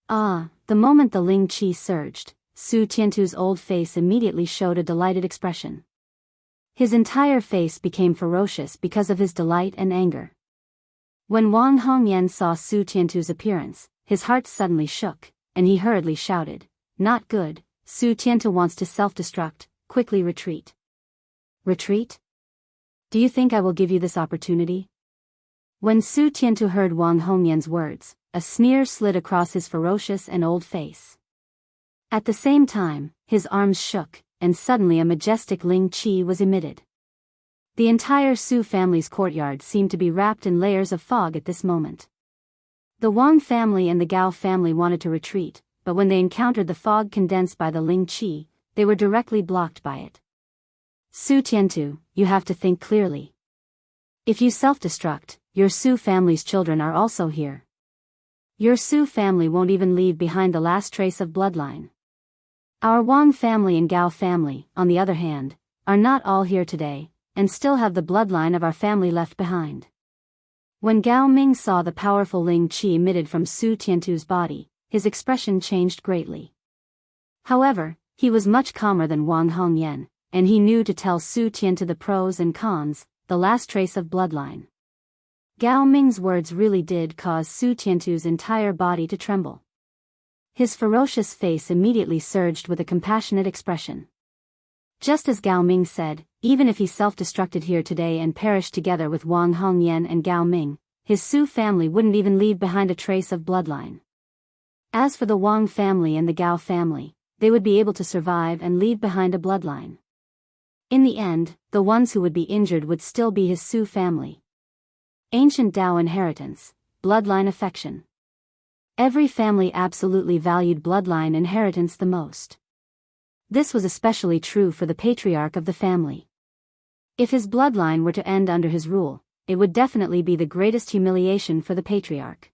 The moment the Ling Qi surged, Su Tiantu's old face immediately showed a delighted expression. His entire face became ferocious because of his delight and anger. When Wang Hongyan saw Su Tiantu's appearance, his heart suddenly shook, and he hurriedly shouted, "Not good, Su Tiantu wants to self-destruct, quickly retreat." "Retreat? Do you think I will give you this opportunity?" When Su Tiantu heard Wang Hongyan's words, a sneer slid across his ferocious and old face. At the same time, his arms shook, and suddenly a majestic Ling Qi was emitted. The entire Su family's courtyard seemed to be wrapped in layers of fog at this moment. The Wang family and the Gao family wanted to retreat, but when they encountered the fog condensed by the Ling Qi, they were directly blocked by it. "Su Tiantu, you have to think clearly. If you self-destruct, your Su family's children are also here. Your Su family won't even leave behind the last trace of bloodline. Our Wang family and Gao family, on the other hand, are not all here today, and still have the bloodline of our family left behind." When Gao Ming saw the powerful Ling Qi emitted from Su Tiantu's body, his expression changed greatly. However, he was much calmer than Wang Hongyan, and he knew to tell Su Tiantu the pros and cons, the last trace of bloodline. Gao Ming's words really did cause Su Tiantu's entire body to tremble. His ferocious face immediately surged with a compassionate expression. Just as Gao Ming said, even if he self-destructed here today and perished together with Wang Hongyan and Gao Ming, his Su family wouldn't even leave behind a trace of bloodline. As for the Wang family and the Gao family, they would be able to survive and leave behind a bloodline. In the end, the ones who would be injured would still be his Su family. Ancient Tao inheritance, bloodline affection. Every family absolutely valued bloodline inheritance the most. This was especially true for the patriarch of the family. If his bloodline were to end under his rule, it would definitely be the greatest humiliation for the patriarch.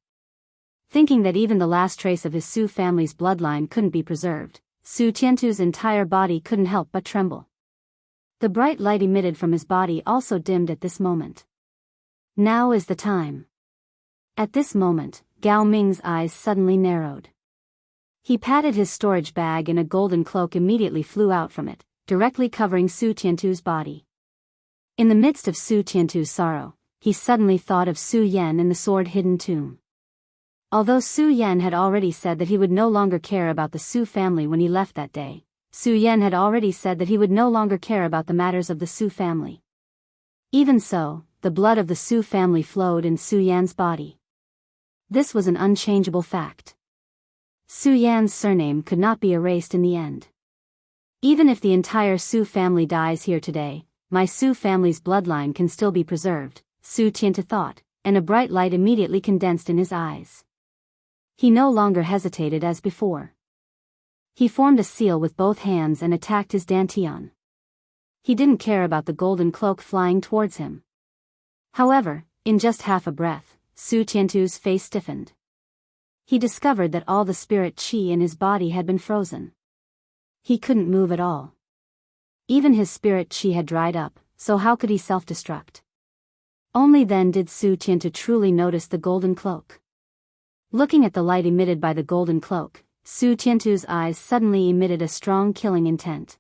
Thinking that even the last trace of his Su family's bloodline couldn't be preserved, Su Tiantu's entire body couldn't help but tremble. The bright light emitted from his body also dimmed at this moment. Now is the time. At this moment, Gao Ming's eyes suddenly narrowed. He patted his storage bag and a golden cloak immediately flew out from it, directly covering Su Tiantu's body. In the midst of Su Tiantu's sorrow, he suddenly thought of Su Yan in the sword-hidden tomb. Although Su Yan had already said that he would no longer care about the Su family when he left that day, Su Yan had already said that he would no longer care about the matters of the Su family. Even so, the blood of the Su family flowed in Su Yan's body. This was an unchangeable fact. Su Yan's surname could not be erased in the end. Even if the entire Su family dies here today, my Su family's bloodline can still be preserved, Su Tiantu thought, and a bright light immediately condensed in his eyes. He no longer hesitated as before. He formed a seal with both hands and attacked his dantian. He didn't care about the golden cloak flying towards him. However, in just half a breath, Su Tiantu's face stiffened. He discovered that all the spirit qi in his body had been frozen. He couldn't move at all. Even his spirit qi had dried up, so how could he self-destruct? Only then did Su Tiantu truly notice the golden cloak. Looking at the light emitted by the golden cloak, Su Tiantu's eyes suddenly emitted a strong killing intent.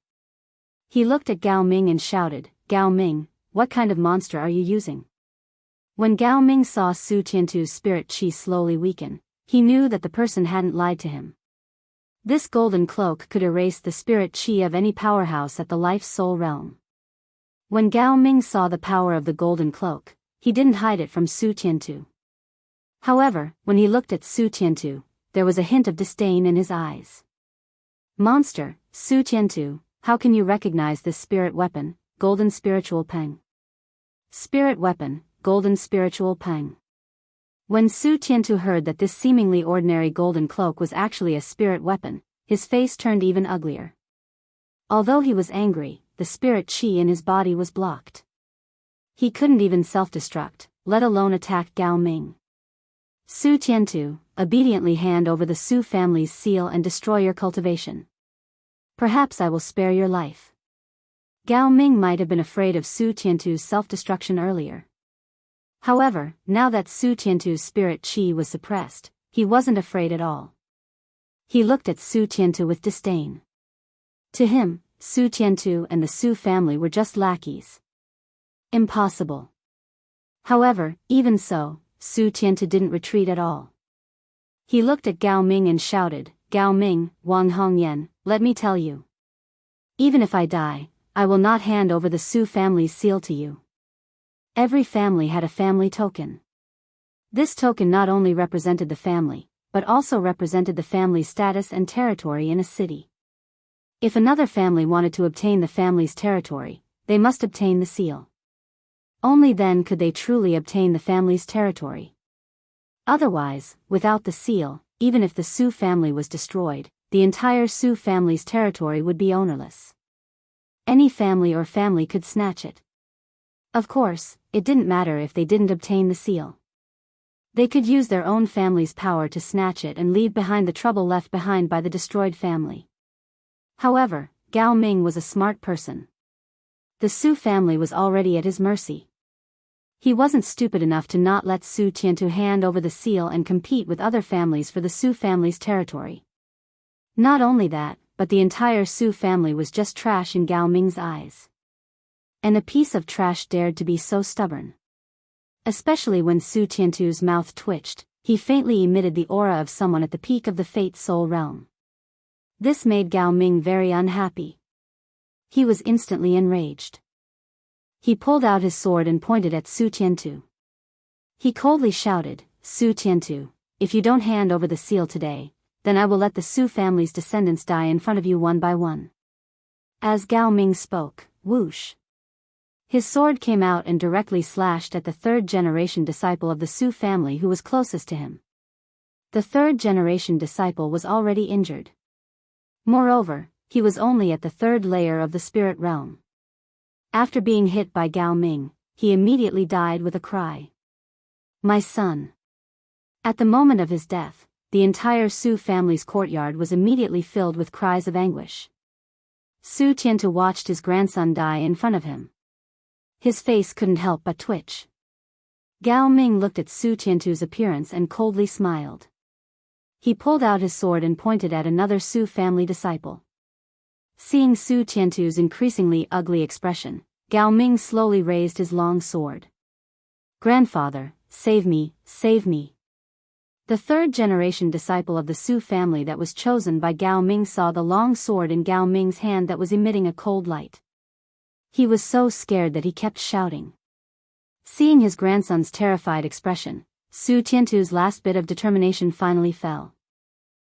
He looked at Gao Ming and shouted, "Gao Ming, what kind of monster are you using?" When Gao Ming saw Su Tiantu's spirit qi slowly weaken, he knew that the person hadn't lied to him. This golden cloak could erase the spirit qi of any powerhouse at the life-soul realm. When Gao Ming saw the power of the golden cloak, he didn't hide it from Su Tiantu. However, when he looked at Su Tiantu, there was a hint of disdain in his eyes. "Monster, Su Tiantu, how can you recognize this spirit weapon, golden spiritual peng?" Spirit weapon, golden spiritual peng. When Su Tiantu heard that this seemingly ordinary golden cloak was actually a spirit weapon, his face turned even uglier. Although he was angry, the spirit qi in his body was blocked. He couldn't even self-destruct, let alone attack Gao Ming. Su Tiantu, obediently hand over the Su family's seal and destroy your cultivation. Perhaps I will spare your life. Gao Ming might have been afraid of Su Tiantu's self-destruction earlier. However, now that Su Tiantu's spirit qi was suppressed, he wasn't afraid at all. He looked at Su Tiantu with disdain. To him, Su Tiantu and the Su family were just lackeys. Impossible. However, even so, Su Tiantu didn't retreat at all. He looked at Gao Ming and shouted, "Gao Ming, Wang Hongyan, let me tell you. Even if I die, I will not hand over the Su family's seal to you." Every family had a family token. This token not only represented the family, but also represented the family's status and territory in a city. If another family wanted to obtain the family's territory, they must obtain the seal. Only then could they truly obtain the family's territory. Otherwise, without the seal, even if the Su family was destroyed, the entire Su family's territory would be ownerless. Any family or family could snatch it. Of course, it didn't matter if they didn't obtain the seal. They could use their own family's power to snatch it and leave behind the trouble left behind by the destroyed family. However, Gao Ming was a smart person. The Su family was already at his mercy. He wasn't stupid enough to not let Su Tiantu hand over the seal and compete with other families for the Su family's territory. Not only that, but the entire Su family was just trash in Gao Ming's eyes. And a piece of trash dared to be so stubborn. Especially when Su Tiantu's mouth twitched, he faintly emitted the aura of someone at the peak of the Fate Soul realm. This made Gao Ming very unhappy. He was instantly enraged. He pulled out his sword and pointed at Su Tiantu. He coldly shouted, "Su Tiantu, if you don't hand over the seal today, then I will let the Su family's descendants die in front of you one by one." As Gao Ming spoke, whoosh. His sword came out and directly slashed at the third-generation disciple of the Su family who was closest to him. The third-generation disciple was already injured. Moreover, he was only at the third layer of the spirit realm. After being hit by Gao Ming, he immediately died with a cry. "My son." At the moment of his death, the entire Su family's courtyard was immediately filled with cries of anguish. Su Tiantu watched his grandson die in front of him. His face couldn't help but twitch. Gao Ming looked at Su Tiantu's appearance and coldly smiled. He pulled out his sword and pointed at another Su family disciple. Seeing Su Tiantu's increasingly ugly expression, Gao Ming slowly raised his long sword. "Grandfather, save me, save me." The third-generation disciple of the Su family that was chosen by Gao Ming saw the long sword in Gao Ming's hand that was emitting a cold light. He was so scared that he kept shouting. Seeing his grandson's terrified expression, Su Tiantu's last bit of determination finally fell.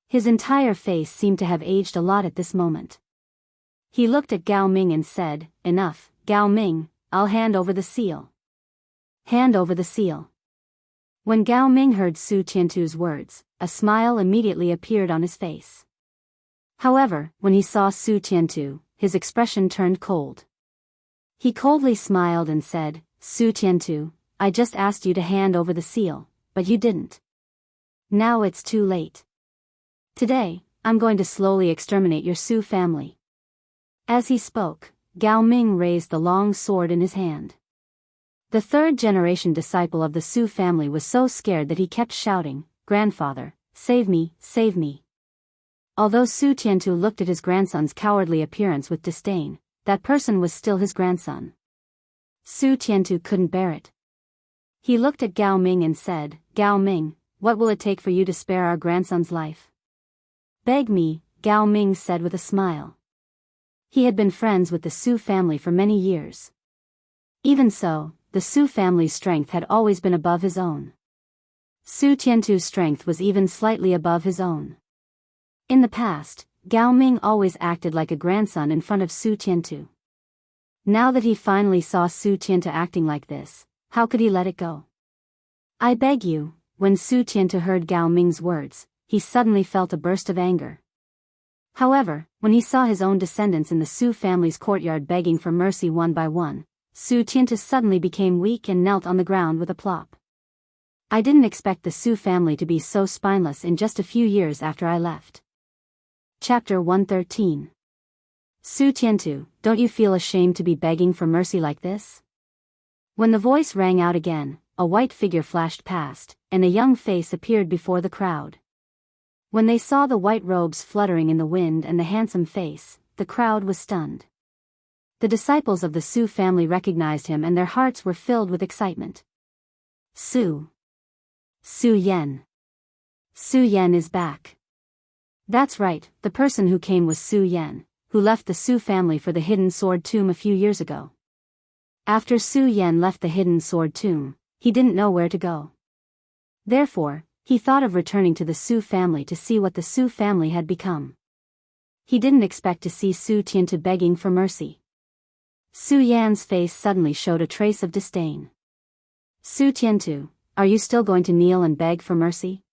His entire face seemed to have aged a lot at this moment. He looked at Gao Ming and said, "Enough, Gao Ming, I'll hand over the seal." Hand over the seal. When Gao Ming heard Su Tiantu's words, a smile immediately appeared on his face. However, when he saw Su Tiantu, his expression turned cold. He coldly smiled and said, "Su Tiantu, I just asked you to hand over the seal, but you didn't. Now it's too late. Today, I'm going to slowly exterminate your Su family." As he spoke, Gao Ming raised the long sword in his hand. The third-generation disciple of the Su family was so scared that he kept shouting, "Grandfather, save me, save me." Although Su Tiantu looked at his grandson's cowardly appearance with disdain, that person was still his grandson. Su Tiantu couldn't bear it. He looked at Gao Ming and said, "Gao Ming, what will it take for you to spare our grandson's life?" "Beg me," Gao Ming said with a smile. He had been friends with the Su family for many years. Even so, the Su family's strength had always been above his own. Su Tiantu's strength was even slightly above his own. In the past, Gao Ming always acted like a grandson in front of Su Tiantu. Now that he finally saw Su Tiantu acting like this, how could he let it go? "I beg you." When Su Tiantu heard Gao Ming's words, he suddenly felt a burst of anger. However, when he saw his own descendants in the Su family's courtyard begging for mercy one by one, Su Tiantu suddenly became weak and knelt on the ground with a plop. "I didn't expect the Su family to be so spineless in just a few years after I left." Chapter 113. Su Tiantu, don't you feel ashamed to be begging for mercy like this? When the voice rang out again, a white figure flashed past, and a young face appeared before the crowd. When they saw the white robes fluttering in the wind and the handsome face, the crowd was stunned. The disciples of the Su family recognized him and their hearts were filled with excitement. Su Yan. Su Yan is back. That's right, the person who came was Su Yan, who left the Su family for the Hidden Sword Tomb a few years ago. After Su Yan left the Hidden Sword Tomb, he didn't know where to go. Therefore, he thought of returning to the Su family to see what the Su family had become. He didn't expect to see Su Tiantu begging for mercy. Su Yan's face suddenly showed a trace of disdain. "Su Tiantu, are you still going to kneel and beg for mercy?"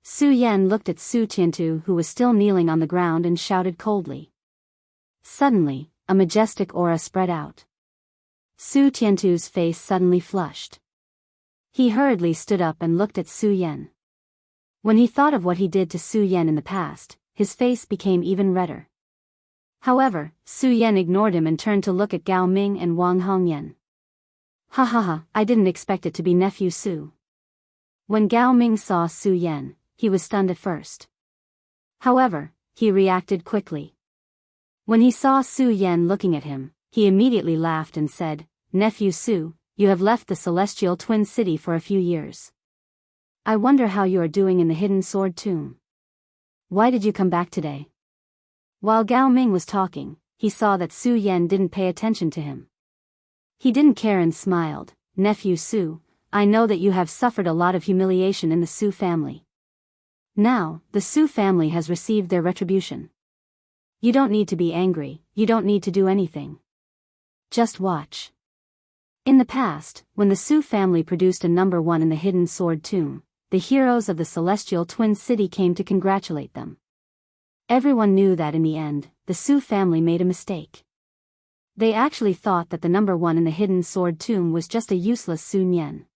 Su Yan looked at Su Tiantu, who was still kneeling on the ground, and shouted coldly. Suddenly, a majestic aura spread out. Su Tiantu's face suddenly flushed. He hurriedly stood up and looked at Su Yan. When he thought of what he did to Su Yan in the past, his face became even redder. However, Su Yan ignored him and turned to look at Gao Ming and Wang Hongyan. "Ha ha ha, I didn't expect it to be nephew Su." When Gao Ming saw Su Yan, he was stunned at first. However, he reacted quickly. When he saw Su Yan looking at him, he immediately laughed and said, "Nephew Su, you have left the Celestial Twin City for a few years. I wonder how you are doing in the Hidden Sword Tomb. Why did you come back today?" While Gao Ming was talking, he saw that Su Yan didn't pay attention to him. He didn't care and smiled, "Nephew Su, I know that you have suffered a lot of humiliation in the Su family. Now, the Su family has received their retribution. You don't need to be angry, you don't need to do anything. Just watch." In the past, when the Su family produced a number 1 in the Hidden Sword Tomb, the heroes of the Celestial Twin City came to congratulate them. Everyone knew that in the end, the Su family made a mistake. They actually thought that the number 1 in the Hidden Sword Tomb was just a useless Sun Yan.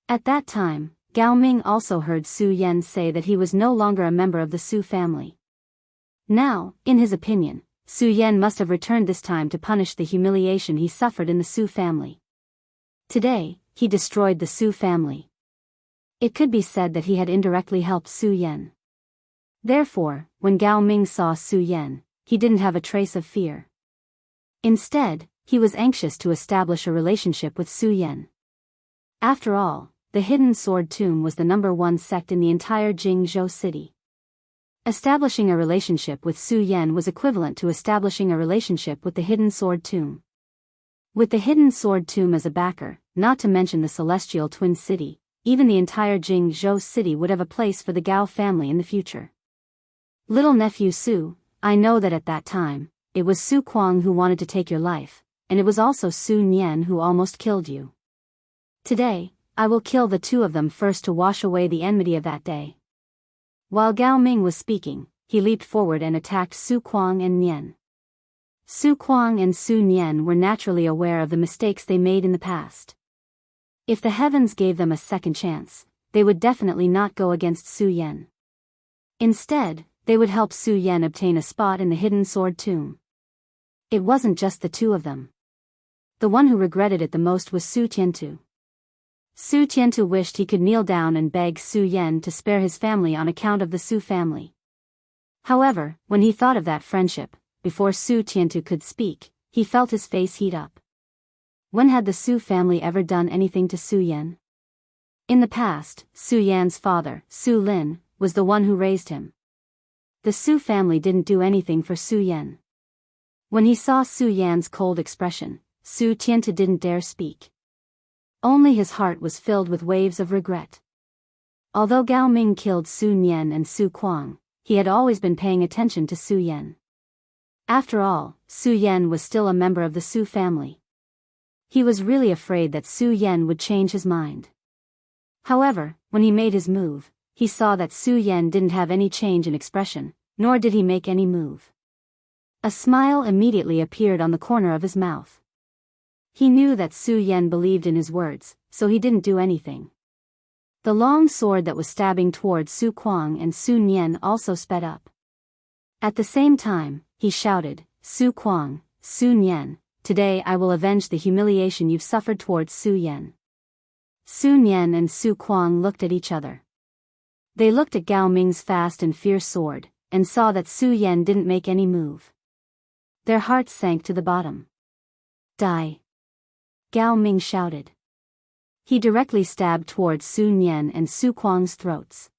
At that time, Gao Ming also heard Su Yan say that he was no longer a member of the Su family. Now, in his opinion, Su Yan must have returned this time to punish the humiliation he suffered in the Su family. Today, he destroyed the Su family. It could be said that he had indirectly helped Su Yan. Therefore, when Gao Ming saw Su Yan, he didn't have a trace of fear. Instead, he was anxious to establish a relationship with Su Yan. After all, the Hidden Sword Tomb was the #1 sect in the entire Jianghu city. Establishing a relationship with Su Yan was equivalent to establishing a relationship with the Hidden Sword Tomb. With the Hidden Sword Tomb as a backer, not to mention the Celestial Twin City, even the entire Jianghu city would have a place for the Gao family in the future. Little nephew Su, I know that at that time, it was Su Kuang who wanted to take your life, and it was also Su Nian who almost killed you. Today, I will kill the two of them first to wash away the enmity of that day. While Gao Ming was speaking, he leaped forward and attacked Su Kuang and Nian. Su Kuang and Su Nian were naturally aware of the mistakes they made in the past. If the heavens gave them a second chance, they would definitely not go against Su Yan. Instead, they would help Su Yan obtain a spot in the Hidden Sword Tomb. It wasn't just the two of them. The one who regretted it the most was Su Tiantu. Su Tiantu wished he could kneel down and beg Su Yan to spare his family on account of the Su family. However, when he thought of that friendship, before Su Tiantu could speak, he felt his face heat up. When had the Su family ever done anything to Su Yan? In the past, Su Yan's father, Su Lin, was the one who raised him. The Su family didn't do anything for Su Yan. When he saw Su Yan's cold expression, Su Tiantu didn't dare speak. Only his heart was filled with waves of regret. Although Gao Ming killed Su Nian and Su Kuang, he had always been paying attention to Su Yan. After all, Su Yan was still a member of the Su family. He was really afraid that Su Yan would change his mind. However, when he made his move, he saw that Su Yan didn't have any change in expression, nor did he make any move. A smile immediately appeared on the corner of his mouth. He knew that Su Yan believed in his words, so he didn't do anything. The long sword that was stabbing towards Su Kuang and Su Nian also sped up. At the same time, he shouted, Su Kuang, Su Nian, today I will avenge the humiliation you've suffered towards Su Yan. Su Nian and Su Kuang looked at each other. They looked at Gao Ming's fast and fierce sword, and saw that Su Yan didn't make any move. Their hearts sank to the bottom. Die! Gao Ming shouted. He directly stabbed towards Su Nian and Su Kuang's throats.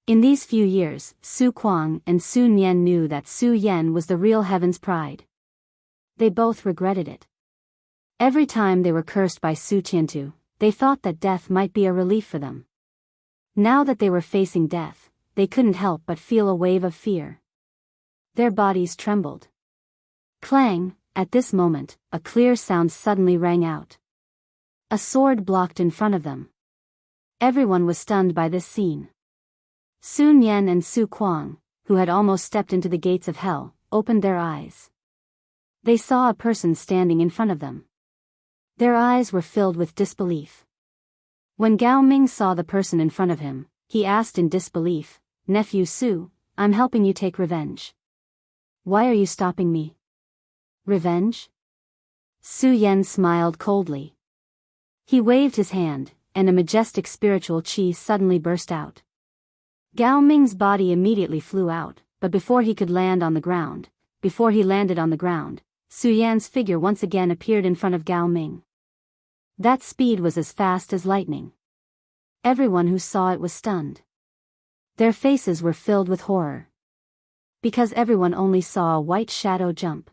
In these few years, Su Kuang and Su Nian knew that Su Yan was the real heaven's pride. They both regretted it. Every time they were cursed by Su Tiantu, they thought that death might be a relief for them. Now that they were facing death, they couldn't help but feel a wave of fear. Their bodies trembled. Clang! At this moment, a clear sound suddenly rang out. A sword blocked in front of them. Everyone was stunned by this scene. Su Nian and Su Kuang, who had almost stepped into the gates of hell, opened their eyes. They saw a person standing in front of them. Their eyes were filled with disbelief. When Gao Ming saw the person in front of him, he asked in disbelief, Nephew Su, I'm helping you take revenge. Why are you stopping me? Revenge? Su Yan smiled coldly. He waved his hand, and a majestic spiritual qi suddenly burst out. Gao Ming's body immediately flew out, but before he landed on the ground, Su Yan's figure once again appeared in front of Gao Ming. That speed was as fast as lightning. Everyone who saw it was stunned. Their faces were filled with horror. Because everyone only saw a white shadow jump.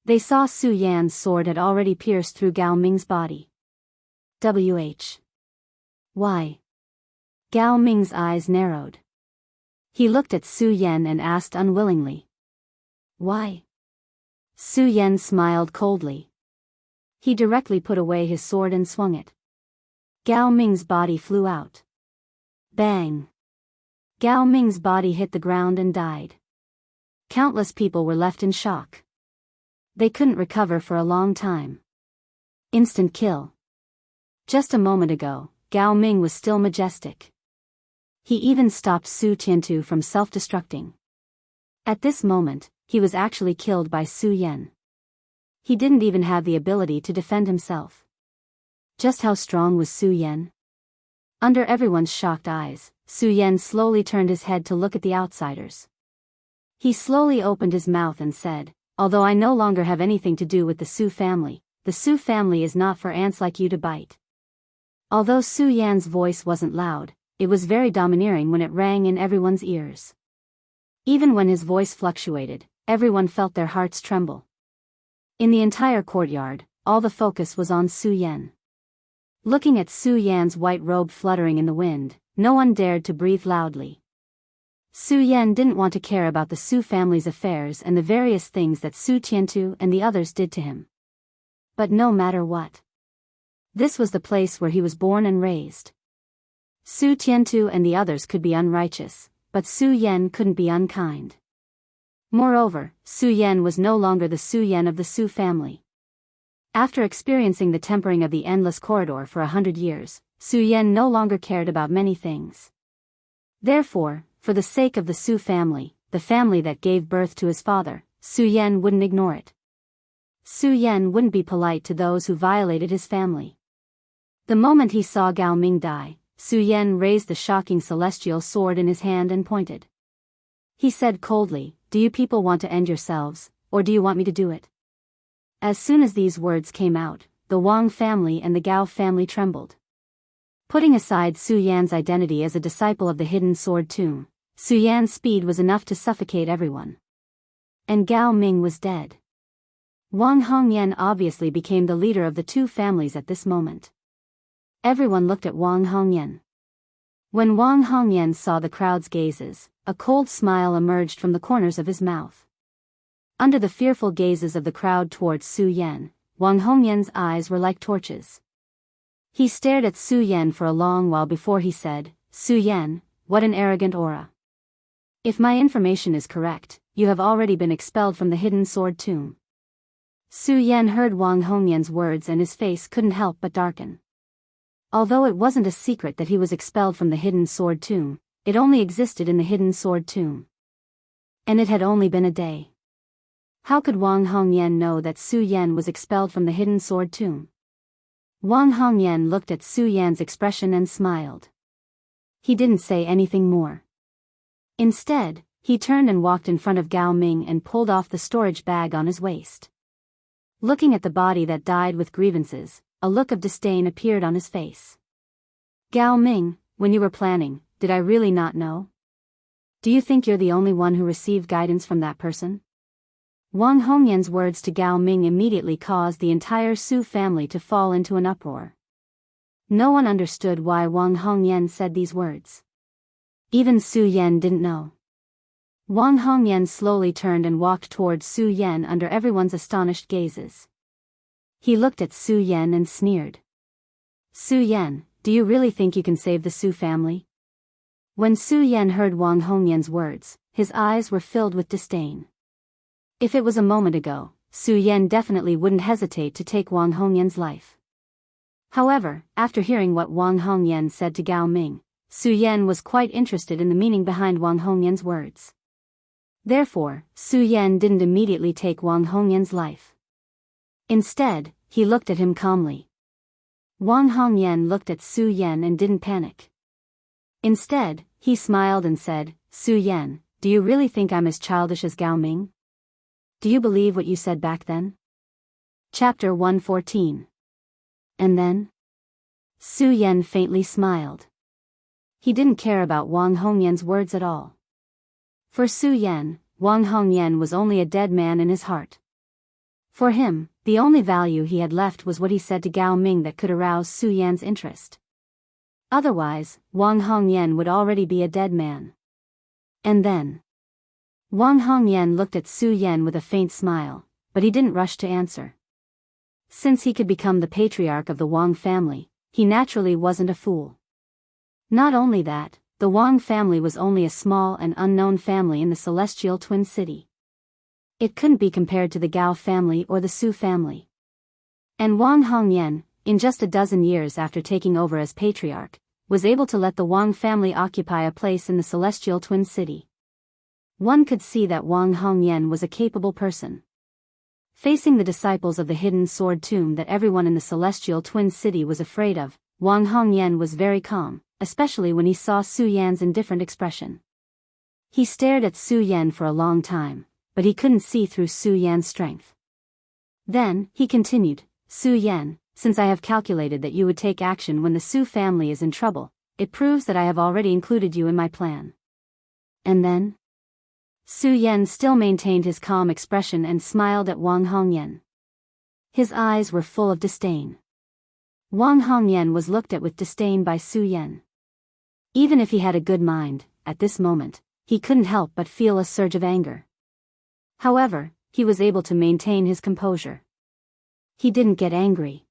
They saw Su Yan's sword had already pierced through Gao Ming's body. Why? Gao Ming's eyes narrowed. He looked at Su Yan and asked unwillingly. Why? Su Yan smiled coldly. He directly put away his sword and swung it. Gao Ming's body flew out. Bang! Gao Ming's body hit the ground and died. Countless people were left in shock. They couldn't recover for a long time. Instant kill. Just a moment ago, Gao Ming was still majestic. He even stopped Su Tiantu from self-destructing. At this moment, he was actually killed by Su Yan. He didn't even have the ability to defend himself. Just how strong was Su Yan? Under everyone's shocked eyes, Su Yan slowly turned his head to look at the outsiders. He slowly opened his mouth and said, "Although I no longer have anything to do with the Su family is not for ants like you to bite." Although Su Yan's voice wasn't loud, it was very domineering when it rang in everyone's ears. Even when his voice fluctuated, everyone felt their hearts tremble. In the entire courtyard, all the focus was on Su Yan. Looking at Su Yan's white robe fluttering in the wind, no one dared to breathe loudly. Su Yan didn't want to care about the Su family's affairs and the various things that Su Tiantu and the others did to him. But no matter what, this was the place where he was born and raised. Su Tiantu and the others could be unrighteous, but Su Yan couldn't be unkind. Moreover, Su Yan was no longer the Su Yan of the Su family. After experiencing the tempering of the endless corridor for 100 years, Su Yan no longer cared about many things. Therefore, for the sake of the Su family, the family that gave birth to his father, Su Yan wouldn't ignore it. Su Yan wouldn't be polite to those who violated his family. The moment he saw Gao Ming die, Su Yan raised the shocking celestial sword in his hand and pointed. He said coldly, "Do you people want to end yourselves, or do you want me to do it?" As soon as these words came out, the Wang family and the Gao family trembled. Putting aside Su Yan's identity as a disciple of the hidden sword tomb, Su Yan's speed was enough to suffocate everyone. And Gao Ming was dead. Wang Hongyan obviously became the leader of the two families at this moment. Everyone looked at Wang Hongyan. When Wang Hongyan saw the crowd's gazes, a cold smile emerged from the corners of his mouth. Under the fearful gazes of the crowd towards Su Yan, Wang Hongyan's eyes were like torches. He stared at Su Yan for a long while before he said, "Su Yan, what an arrogant aura. If my information is correct, you have already been expelled from the hidden sword tomb." Su Yan heard Wang Hongyan's words and his face couldn't help but darken. Although it wasn't a secret that he was expelled from the hidden sword tomb, it only existed in the hidden sword tomb. And it had only been a day. How could Wang Hongyan know that Su Yan was expelled from the hidden sword tomb? Wang Hongyan looked at Su Yan's expression and smiled. He didn't say anything more. Instead, he turned and walked in front of Gao Ming and pulled off the storage bag on his waist. Looking at the body that died with grievances, a look of disdain appeared on his face. "Gao Ming, when you were planning, did I really not know? Do you think you're the only one who received guidance from that person?" Wang Hongyan's words to Gao Ming immediately caused the entire Su family to fall into an uproar. No one understood why Wang Hongyan said these words. Even Su Yan didn't know. Wang Hongyan slowly turned and walked towards Su Yan under everyone's astonished gazes. He looked at Su Yan and sneered. "Su Yan, do you really think you can save the Su family?" When Su Yan heard Wang Hongyan's words, his eyes were filled with disdain. If it was a moment ago, Su Yan definitely wouldn't hesitate to take Wang Hongyan's life. However, after hearing what Wang Hongyan said to Gao Ming, Su Yan was quite interested in the meaning behind Wang Hongyan's words. Therefore, Su Yan didn't immediately take Wang Hongyan's life. Instead, he looked at him calmly. Wang Hongyan looked at Su Yan and didn't panic. Instead, he smiled and said, "Su Yan, do you really think I'm as childish as Gao Ming? Do you believe what you said back then?" Chapter 114. And then? Su Yan faintly smiled. He didn't care about Wang Hongyan's words at all. For Su Yan, Wang Hongyan was only a dead man in his heart. For him, the only value he had left was what he said to Gao Ming that could arouse Su Yan's interest. Otherwise, Wang Hongyan would already be a dead man. And then Wang Hongyan looked at Su Yan with a faint smile, but he didn't rush to answer. Since he could become the patriarch of the Wang family, he naturally wasn't a fool. Not only that, the Wang family was only a small and unknown family in the celestial twin city. It couldn't be compared to the Gao family or the Su family. And Wang Hongyan, in just a dozen years after taking over as patriarch, was able to let the Wang family occupy a place in the celestial twin city. One could see that Wang Hongyan was a capable person. Facing the disciples of the hidden sword tomb that everyone in the celestial twin city was afraid of, Wang Hongyan was very calm, especially when he saw Su Yan's indifferent expression. He stared at Su Yan for a long time, but he couldn't see through Su Yan's strength. Then, he continued, Su Yan, since I have calculated that you would take action when the Su family is in trouble, it proves that I have already included you in my plan. And then? Su Yan still maintained his calm expression and smiled at Wang Hongyan. His eyes were full of disdain. Wang Hongyan was looked at with disdain by Su Yan. Even if he had a good mind, at this moment, he couldn't help but feel a surge of anger. However, he was able to maintain his composure. He didn't get angry.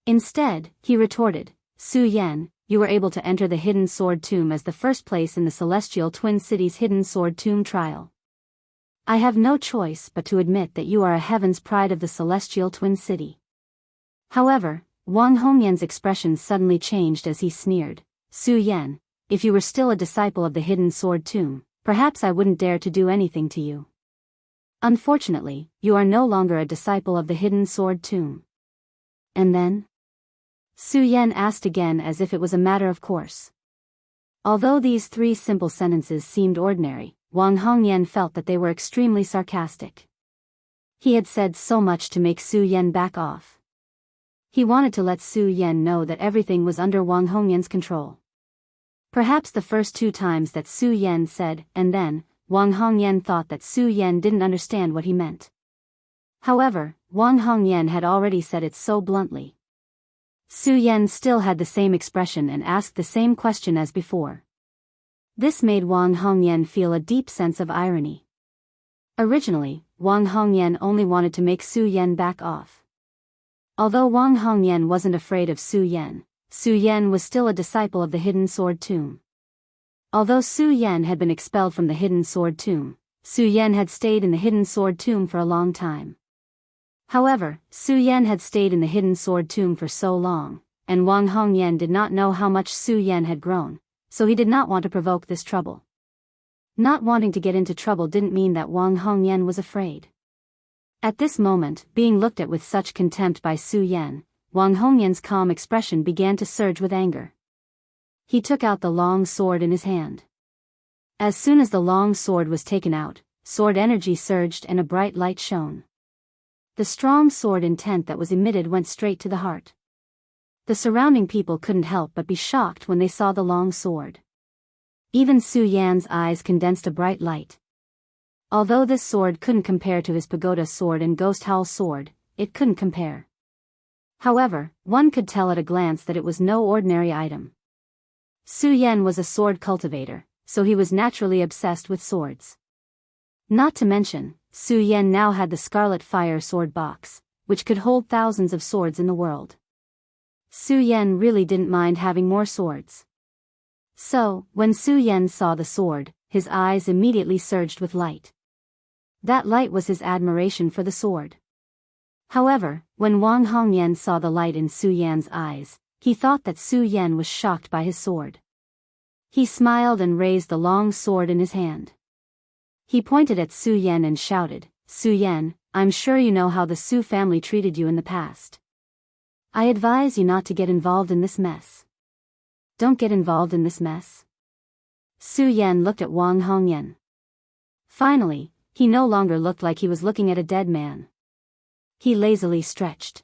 Instead, he retorted, Su Yan, you were able to enter the hidden sword tomb as the first place in the celestial twin city's hidden sword tomb trial. I have no choice but to admit that you are a heaven's pride of the celestial twin city. However, Wang Hongyan's expression suddenly changed as he sneered, Su Yan, if you were still a disciple of the hidden sword tomb, perhaps I wouldn't dare to do anything to you. Unfortunately, you are no longer a disciple of the hidden sword tomb. And then? Su Yan asked again as if it was a matter of course. Although these three simple sentences seemed ordinary, Wang Hongyan felt that they were extremely sarcastic. He had said so much to make Su Yan back off. He wanted to let Su Yan know that everything was under Wang Hongyan's control. Perhaps the first 2 times that Su Yan said, and then, Wang Hongyan thought that Su Yan didn't understand what he meant. However, Wang Hongyan had already said it so bluntly. Su Yan still had the same expression and asked the same question as before. This made Wang Hongyan feel a deep sense of irony. Originally, Wang Hongyan only wanted to make Su Yan back off. Although Wang Hongyan wasn't afraid of Su Yan was still a disciple of the hidden sword tomb. Although Su Yan had been expelled from the hidden sword tomb, Su Yan had stayed in the hidden sword tomb for a long time. However, Su Yan had stayed in the hidden sword tomb for so long, and Wang Hongyan did not know how much Su Yan had grown, so he did not want to provoke this trouble. Not wanting to get into trouble didn't mean that Wang Hongyan was afraid. At this moment, being looked at with such contempt by Su Yan, Wang Hongyan's calm expression began to surge with anger. He took out the long sword in his hand. As soon as the long sword was taken out, sword energy surged and a bright light shone. The strong sword intent that was emitted went straight to the heart. The surrounding people couldn't help but be shocked when they saw the long sword. Even Su Yan's eyes condensed a bright light. Although this sword couldn't compare to his pagoda sword and ghost howl sword, it couldn't compare. However, one could tell at a glance that it was no ordinary item. Su Yan was a sword cultivator, so he was naturally obsessed with swords. Not to mention, Su Yan now had the Scarlet Fire Sword Box, which could hold thousands of swords in the world. Su Yan really didn't mind having more swords. So, when Su Yan saw the sword, his eyes immediately surged with light. That light was his admiration for the sword. However, when Wang Hongyan saw the light in Su Yan's eyes, he thought that Su Yan was shocked by his sword. He smiled and raised the long sword in his hand. He pointed at Su Yan and shouted, Su Yan, I'm sure you know how the Su family treated you in the past. I advise you not to get involved in this mess. Don't get involved in this mess. Su Yan looked at Wang Hongyan. Finally, he no longer looked like he was looking at a dead man. He lazily stretched.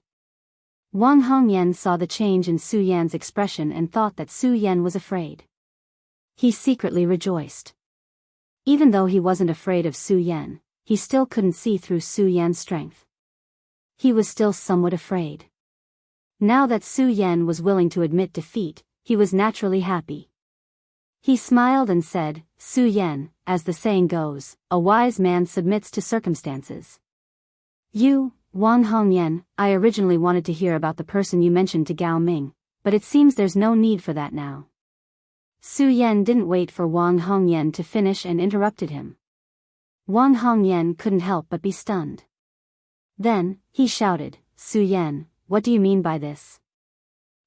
Wang Hongyan saw the change in Su Yan's expression and thought that Su Yan was afraid. He secretly rejoiced. Even though he wasn't afraid of Su Yan, he still couldn't see through Su Yan's strength. He was still somewhat afraid. Now that Su Yan was willing to admit defeat, he was naturally happy. He smiled and said, Su Yan, as the saying goes, a wise man submits to circumstances. You, Wang Hongyan, I originally wanted to hear about the person you mentioned to Gao Ming, but it seems there's no need for that now. Su Yan didn't wait for Wang Hongyan to finish and interrupted him. Wang Hongyan couldn't help but be stunned. Then, he shouted, Su Yan, what do you mean by this?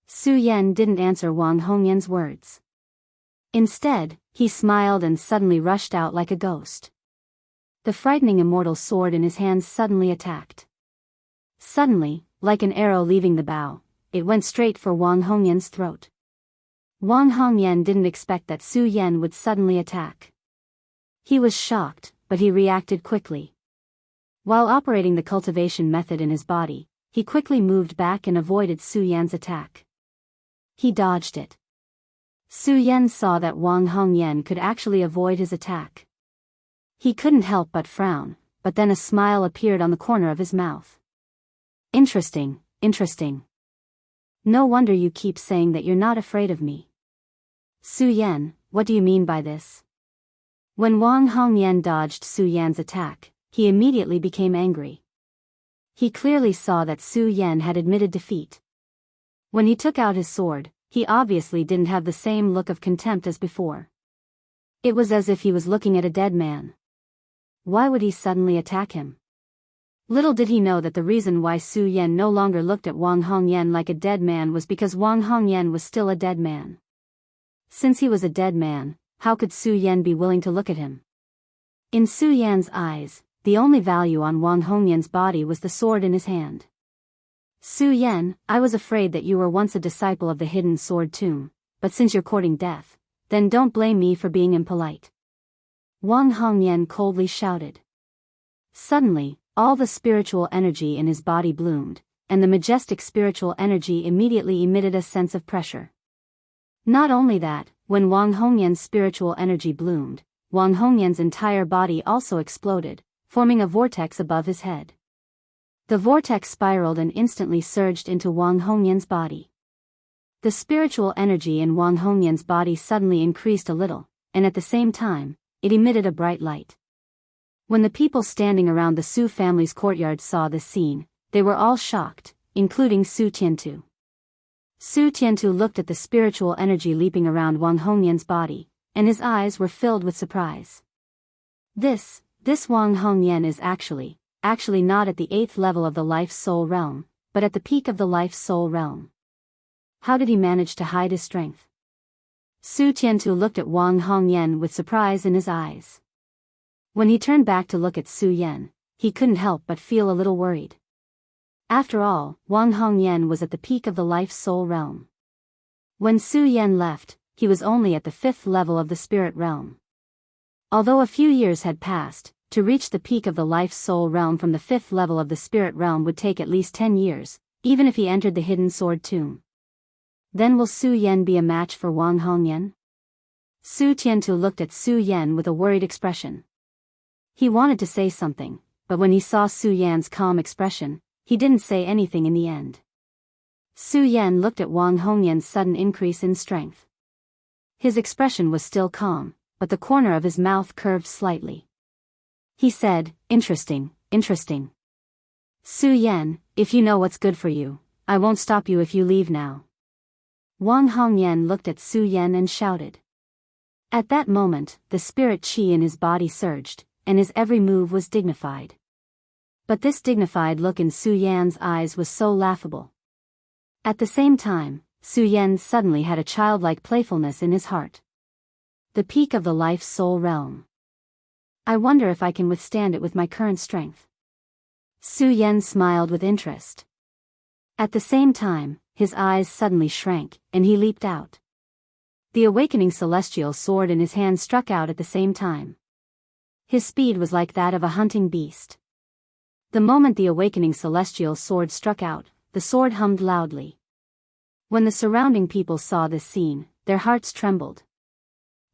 Su Yan didn't answer Wang Hongyan's words. Instead, he smiled and suddenly rushed out like a ghost. The frightening immortal sword in his hands suddenly attacked. Suddenly, like an arrow leaving the bow, it went straight for Wang Hongyan's throat. Wang Hongyan didn't expect that Su Yan would suddenly attack. He was shocked, but he reacted quickly. While operating the cultivation method in his body, he quickly moved back and avoided Su Yan's attack. He dodged it. Su Yan saw that Wang Hongyan could actually avoid his attack. He couldn't help but frown, but then a smile appeared on the corner of his mouth. Interesting, interesting. No wonder you keep saying that you're not afraid of me. Su Yan, what do you mean by this? When Wang Hongyan dodged Su Yan's attack, he immediately became angry. He clearly saw that Su Yan had admitted defeat. When he took out his sword, he obviously didn't have the same look of contempt as before. It was as if he was looking at a dead man. Why would he suddenly attack him? Little did he know that the reason why Su Yan no longer looked at Wang Hongyan like a dead man was because Wang Hongyan was still a dead man. Since he was a dead man, how could Su Yan be willing to look at him? In Su Yan's eyes, the only value on Wang Hongyan's body was the sword in his hand. Su Yan, I was afraid that you were once a disciple of the hidden sword tomb, but since you're courting death, then don't blame me for being impolite. Wang Hongyan coldly shouted. Suddenly, all the spiritual energy in his body bloomed, and the majestic spiritual energy immediately emitted a sense of pressure. Not only that, when Wang Hongyan's spiritual energy bloomed, Wang Hongyan's entire body also exploded, forming a vortex above his head. The vortex spiraled and instantly surged into Wang Hongyan's body. The spiritual energy in Wang Hongyan's body suddenly increased a little, and at the same time, it emitted a bright light. When the people standing around the Su family's courtyard saw this scene, they were all shocked, including Su Tiantu. Su Tiantu looked at the spiritual energy leaping around Wang Hongyan's body, and his eyes were filled with surprise. This Wang Hongyan is actually not at the 8th level of the life-soul realm, but at the peak of the life-soul realm. How did he manage to hide his strength? Su Tiantu looked at Wang Hongyan with surprise in his eyes. When he turned back to look at Su Yan, he couldn't help but feel a little worried. After all, Wang Hongyan was at the peak of the life-soul realm. When Su Yan left, he was only at the 5th level of the spirit realm. Although a few years had passed, to reach the peak of the life-soul realm from the 5th level of the spirit realm would take at least 10 years, even if he entered the hidden sword tomb. Then will Su Yan be a match for Wang Hongyan? Su Tiantu looked at Su Yan with a worried expression. He wanted to say something, but when he saw Su Yan's calm expression, he didn't say anything in the end. Su Yan looked at Wang Hongyan's sudden increase in strength. His expression was still calm, but the corner of his mouth curved slightly. He said, interesting, interesting. Su Yan, if you know what's good for you, I won't stop you if you leave now. Wang Hongyan looked at Su Yan and shouted. At that moment, the spirit qi in his body surged, and his every move was dignified. But this dignified look in Su Yan's eyes was so laughable. At the same time, Su Yan suddenly had a childlike playfulness in his heart. The peak of the life-soul realm. I wonder if I can withstand it with my current strength. Su Yan smiled with interest. At the same time, his eyes suddenly shrank, and he leaped out. The awakening celestial sword in his hand struck out at the same time. His speed was like that of a hunting beast. The moment the awakening celestial sword struck out, the sword hummed loudly. When the surrounding people saw this scene, their hearts trembled.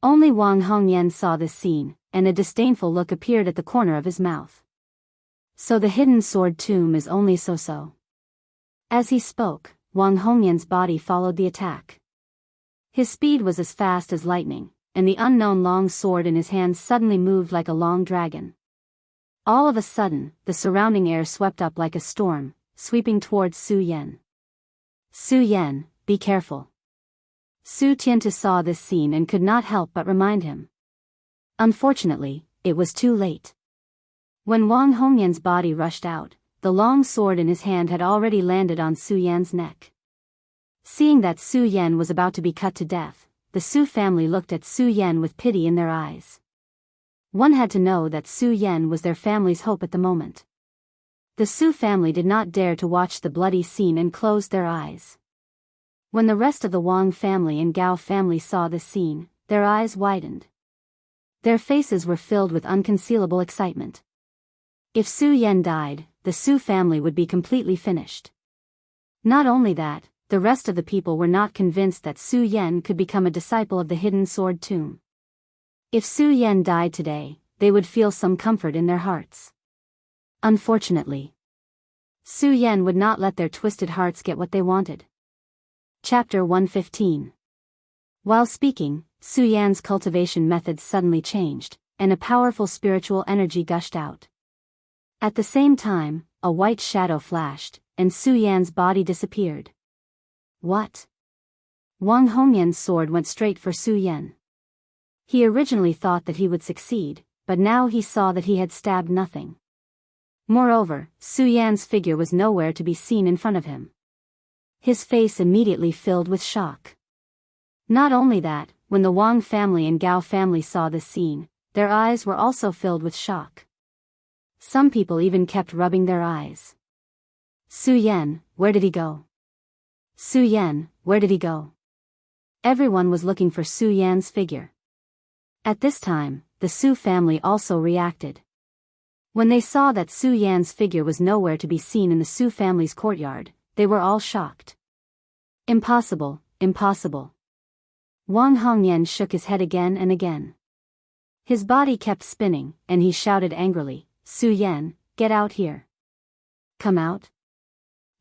Only Wang Hongyan saw this scene, and a disdainful look appeared at the corner of his mouth. So the hidden sword tomb is only so-so. As he spoke, Wang Hongyan's body followed the attack. His speed was as fast as lightning, and the unknown long sword in his hand suddenly moved like a long dragon. All of a sudden, the surrounding air swept up like a storm, sweeping towards Su Yan. Su Yan, be careful. Su Tiantu saw this scene and could not help but remind him. Unfortunately, it was too late. When Wang Hongyan's body rushed out, the long sword in his hand had already landed on Su Yan's neck. Seeing that Su Yan was about to be cut to death, the Su family looked at Su Yan with pity in their eyes. One had to know that Su Yan was their family's hope at the moment. The Su family did not dare to watch the bloody scene and closed their eyes. When the rest of the Wang family and Gao family saw this scene, their eyes widened. Their faces were filled with unconcealable excitement. If Su Yan died, the Su family would be completely finished. Not only that, the rest of the people were not convinced that Su Yan could become a disciple of the hidden sword tomb. If Su Yan died today, they would feel some comfort in their hearts. Unfortunately, Su Yan would not let their twisted hearts get what they wanted. Chapter 115. While speaking, Su Yan's cultivation methods suddenly changed, and a powerful spiritual energy gushed out. At the same time, a white shadow flashed, and Su Yan's body disappeared. What? Wang Hongyan's sword went straight for Su Yan. He originally thought that he would succeed, but now he saw that he had stabbed nothing. Moreover, Su Yan's figure was nowhere to be seen in front of him. His face immediately filled with shock. Not only that, when the Wang family and Gao family saw this scene, their eyes were also filled with shock. Some people even kept rubbing their eyes. Su Yan, where did he go? Su Yan, where did he go? Everyone was looking for Su Yan's figure. At this time, the Su family also reacted. When they saw that Su Yan's figure was nowhere to be seen in the Su family's courtyard, they were all shocked. Impossible, impossible. Wang Hongyan shook his head again and again. His body kept spinning, and he shouted angrily, Su Yan, get out here. Come out.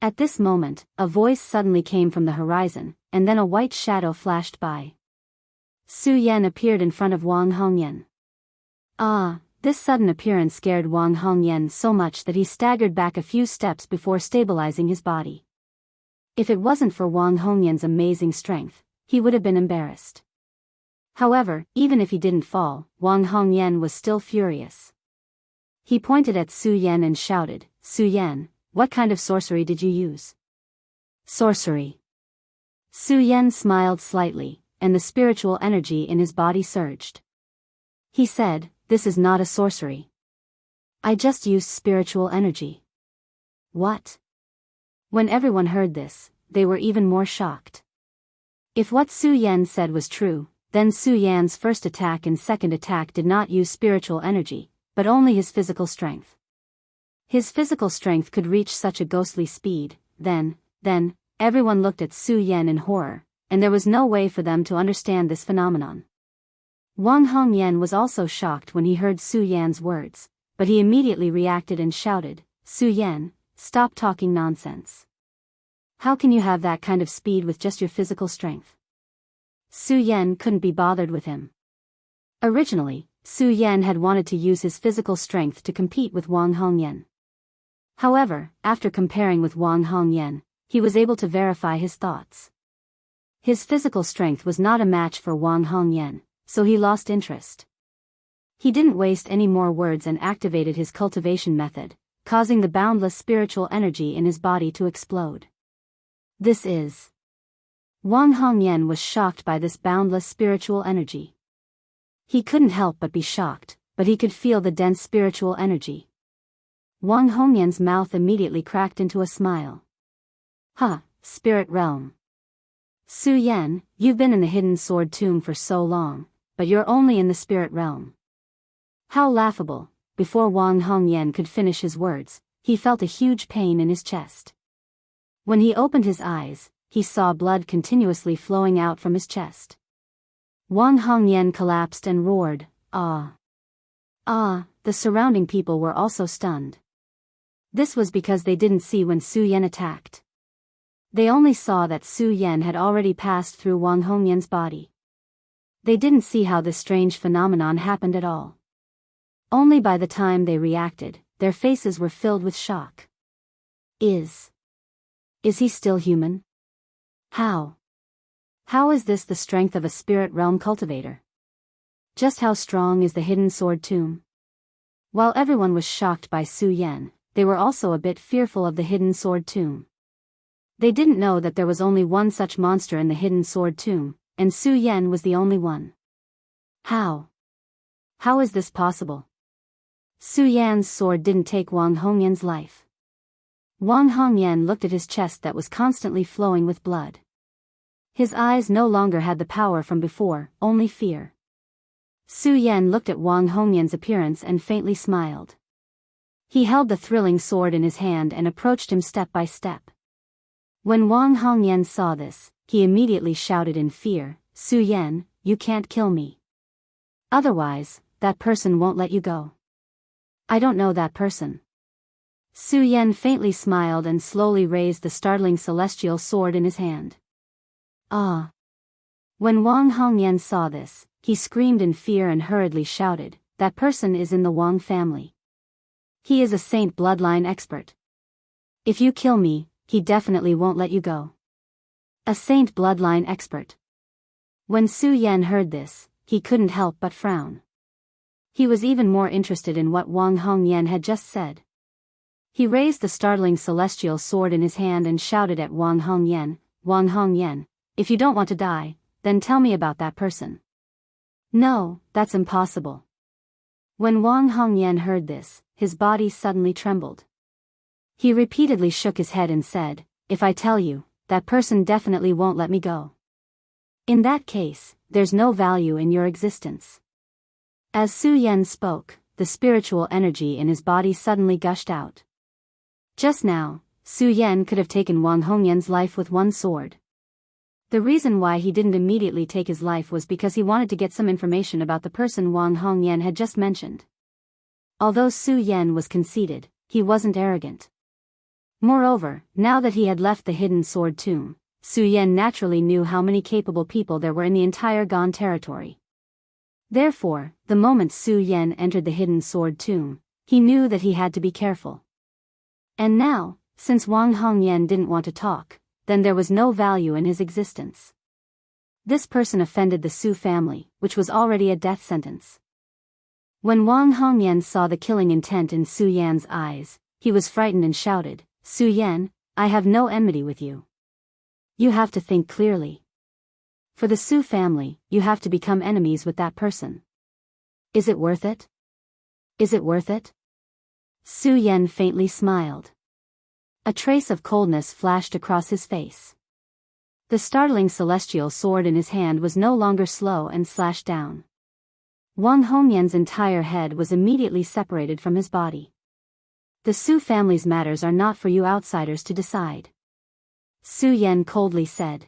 At this moment, a voice suddenly came from the horizon, and then a white shadow flashed by. Su Yan appeared in front of Wang Hongyan. This sudden appearance scared Wang Hongyan so much that he staggered back a few steps before stabilizing his body. If it wasn't for Wang Hongyan's amazing strength, he would have been embarrassed. However, even if he didn't fall, Wang Hongyan was still furious. He pointed at Su Yan and shouted, Su Yan, what kind of sorcery did you use? Sorcery. Su Yan smiled slightly, and the spiritual energy in his body surged. He said, this is not a sorcery. I just used spiritual energy. What? When everyone heard this, they were even more shocked. If what Su Yan said was true, then Su Yan's first attack and second attack did not use spiritual energy, but only his physical strength. His physical strength could reach such a ghostly speed, then, everyone looked at Su Yan in horror, and there was no way for them to understand this phenomenon. Wang Hongyan was also shocked when he heard Su Yan's words, but he immediately reacted and shouted, Su Yan, stop talking nonsense. How can you have that kind of speed with just your physical strength? Su Yan couldn't be bothered with him. Originally, Su Yan had wanted to use his physical strength to compete with Wang Hongyan. However, after comparing with Wang Hongyan, he was able to verify his thoughts. His physical strength was not a match for Wang Hongyan, so he lost interest. He didn't waste any more words and activated his cultivation method, causing the boundless spiritual energy in his body to explode. This is. Wang Hongyan was shocked by this boundless spiritual energy. He couldn't help but be shocked, but he could feel the dense spiritual energy. Wang Hongyan's mouth immediately cracked into a smile. Spirit realm. Su Yan, you've been in the hidden sword tomb for so long, but you're only in the spirit realm. How laughable. Before Wang Hongyan could finish his words, he felt a huge pain in his chest. When he opened his eyes, he saw blood continuously flowing out from his chest. Wang Hongyan collapsed and roared, Ah! Ah! The surrounding people were also stunned. This was because they didn't see when Su Yan attacked. They only saw that Su Yan had already passed through Wang Hongyan's body. They didn't see how this strange phenomenon happened at all. Only by the time they reacted, their faces were filled with shock. Is he still human? How? How is this the strength of a spirit realm cultivator? Just how strong is the hidden sword tomb? While everyone was shocked by Su Yan, they were also a bit fearful of the hidden sword tomb. They didn't know that there was only one such monster in the hidden sword tomb, and Su Yan was the only one. How? How is this possible? Su Yan's sword didn't take Wang Hongyan's life. Wang Hongyan looked at his chest that was constantly flowing with blood. His eyes no longer had the power from before, only fear. Su Yan looked at Wang Hongyan's appearance and faintly smiled. He held the thrilling sword in his hand and approached him step by step. When Wang Hongyan saw this, he immediately shouted in fear, "Su Yan, you can't kill me. Otherwise, that person won't let you go." "I don't know that person." Su Yan faintly smiled and slowly raised the startling celestial sword in his hand. "Ah!" When Wang Hongyan saw this, he screamed in fear and hurriedly shouted, "That person is in the Wang family. He is a saint bloodline expert. If you kill me, he definitely won't let you go." A saint bloodline expert. When Su Yan heard this, he couldn't help but frown. He was even more interested in what Wang Hongyan had just said. He raised the startling celestial sword in his hand and shouted at Wang Hongyan, "Wang Hongyan, if you don't want to die, then tell me about that person." "No, that's impossible." When Wang Hongyan heard this, his body suddenly trembled. He repeatedly shook his head and said, "If I tell you, that person definitely won't let me go. In that case, there's no value in your existence." As Su Yan spoke, the spiritual energy in his body suddenly gushed out. Just now, Su Yan could have taken Wang Hongyan's life with one sword. The reason why he didn't immediately take his life was because he wanted to get some information about the person Wang Hongyan had just mentioned. Although Su Yan was conceited, he wasn't arrogant. Moreover, now that he had left the hidden sword tomb, Su Yan naturally knew how many capable people there were in the entire Gan territory. Therefore, the moment Su Yan entered the hidden sword tomb, he knew that he had to be careful. And now, since Wang Hongyan didn't want to talk, then there was no value in his existence. This person offended the Su family, which was already a death sentence. When Wang Hongyan saw the killing intent in Su Yan's eyes, he was frightened and shouted, "Su Yan, I have no enmity with you. You have to think clearly. For the Su family, you have to become enemies with that person. Is it worth it? Is it worth it?" Su Yan faintly smiled. A trace of coldness flashed across his face. The startling celestial sword in his hand was no longer slow and slashed down. Wang Hongyan's entire head was immediately separated from his body. "The Su family's matters are not for you outsiders to decide," Su Yan coldly said.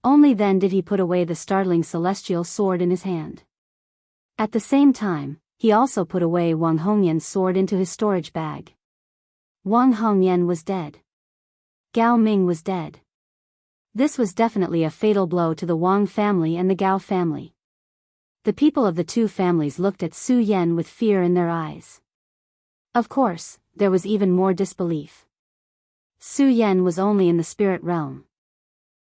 Only then did he put away the startling celestial sword in his hand. At the same time, he also put away Wang Hongyan's sword into his storage bag. Wang Hongyan was dead. Gao Ming was dead. This was definitely a fatal blow to the Wang family and the Gao family. The people of the two families looked at Su Yan with fear in their eyes. Of course, there was even more disbelief. Su Yan was only in the spirit realm.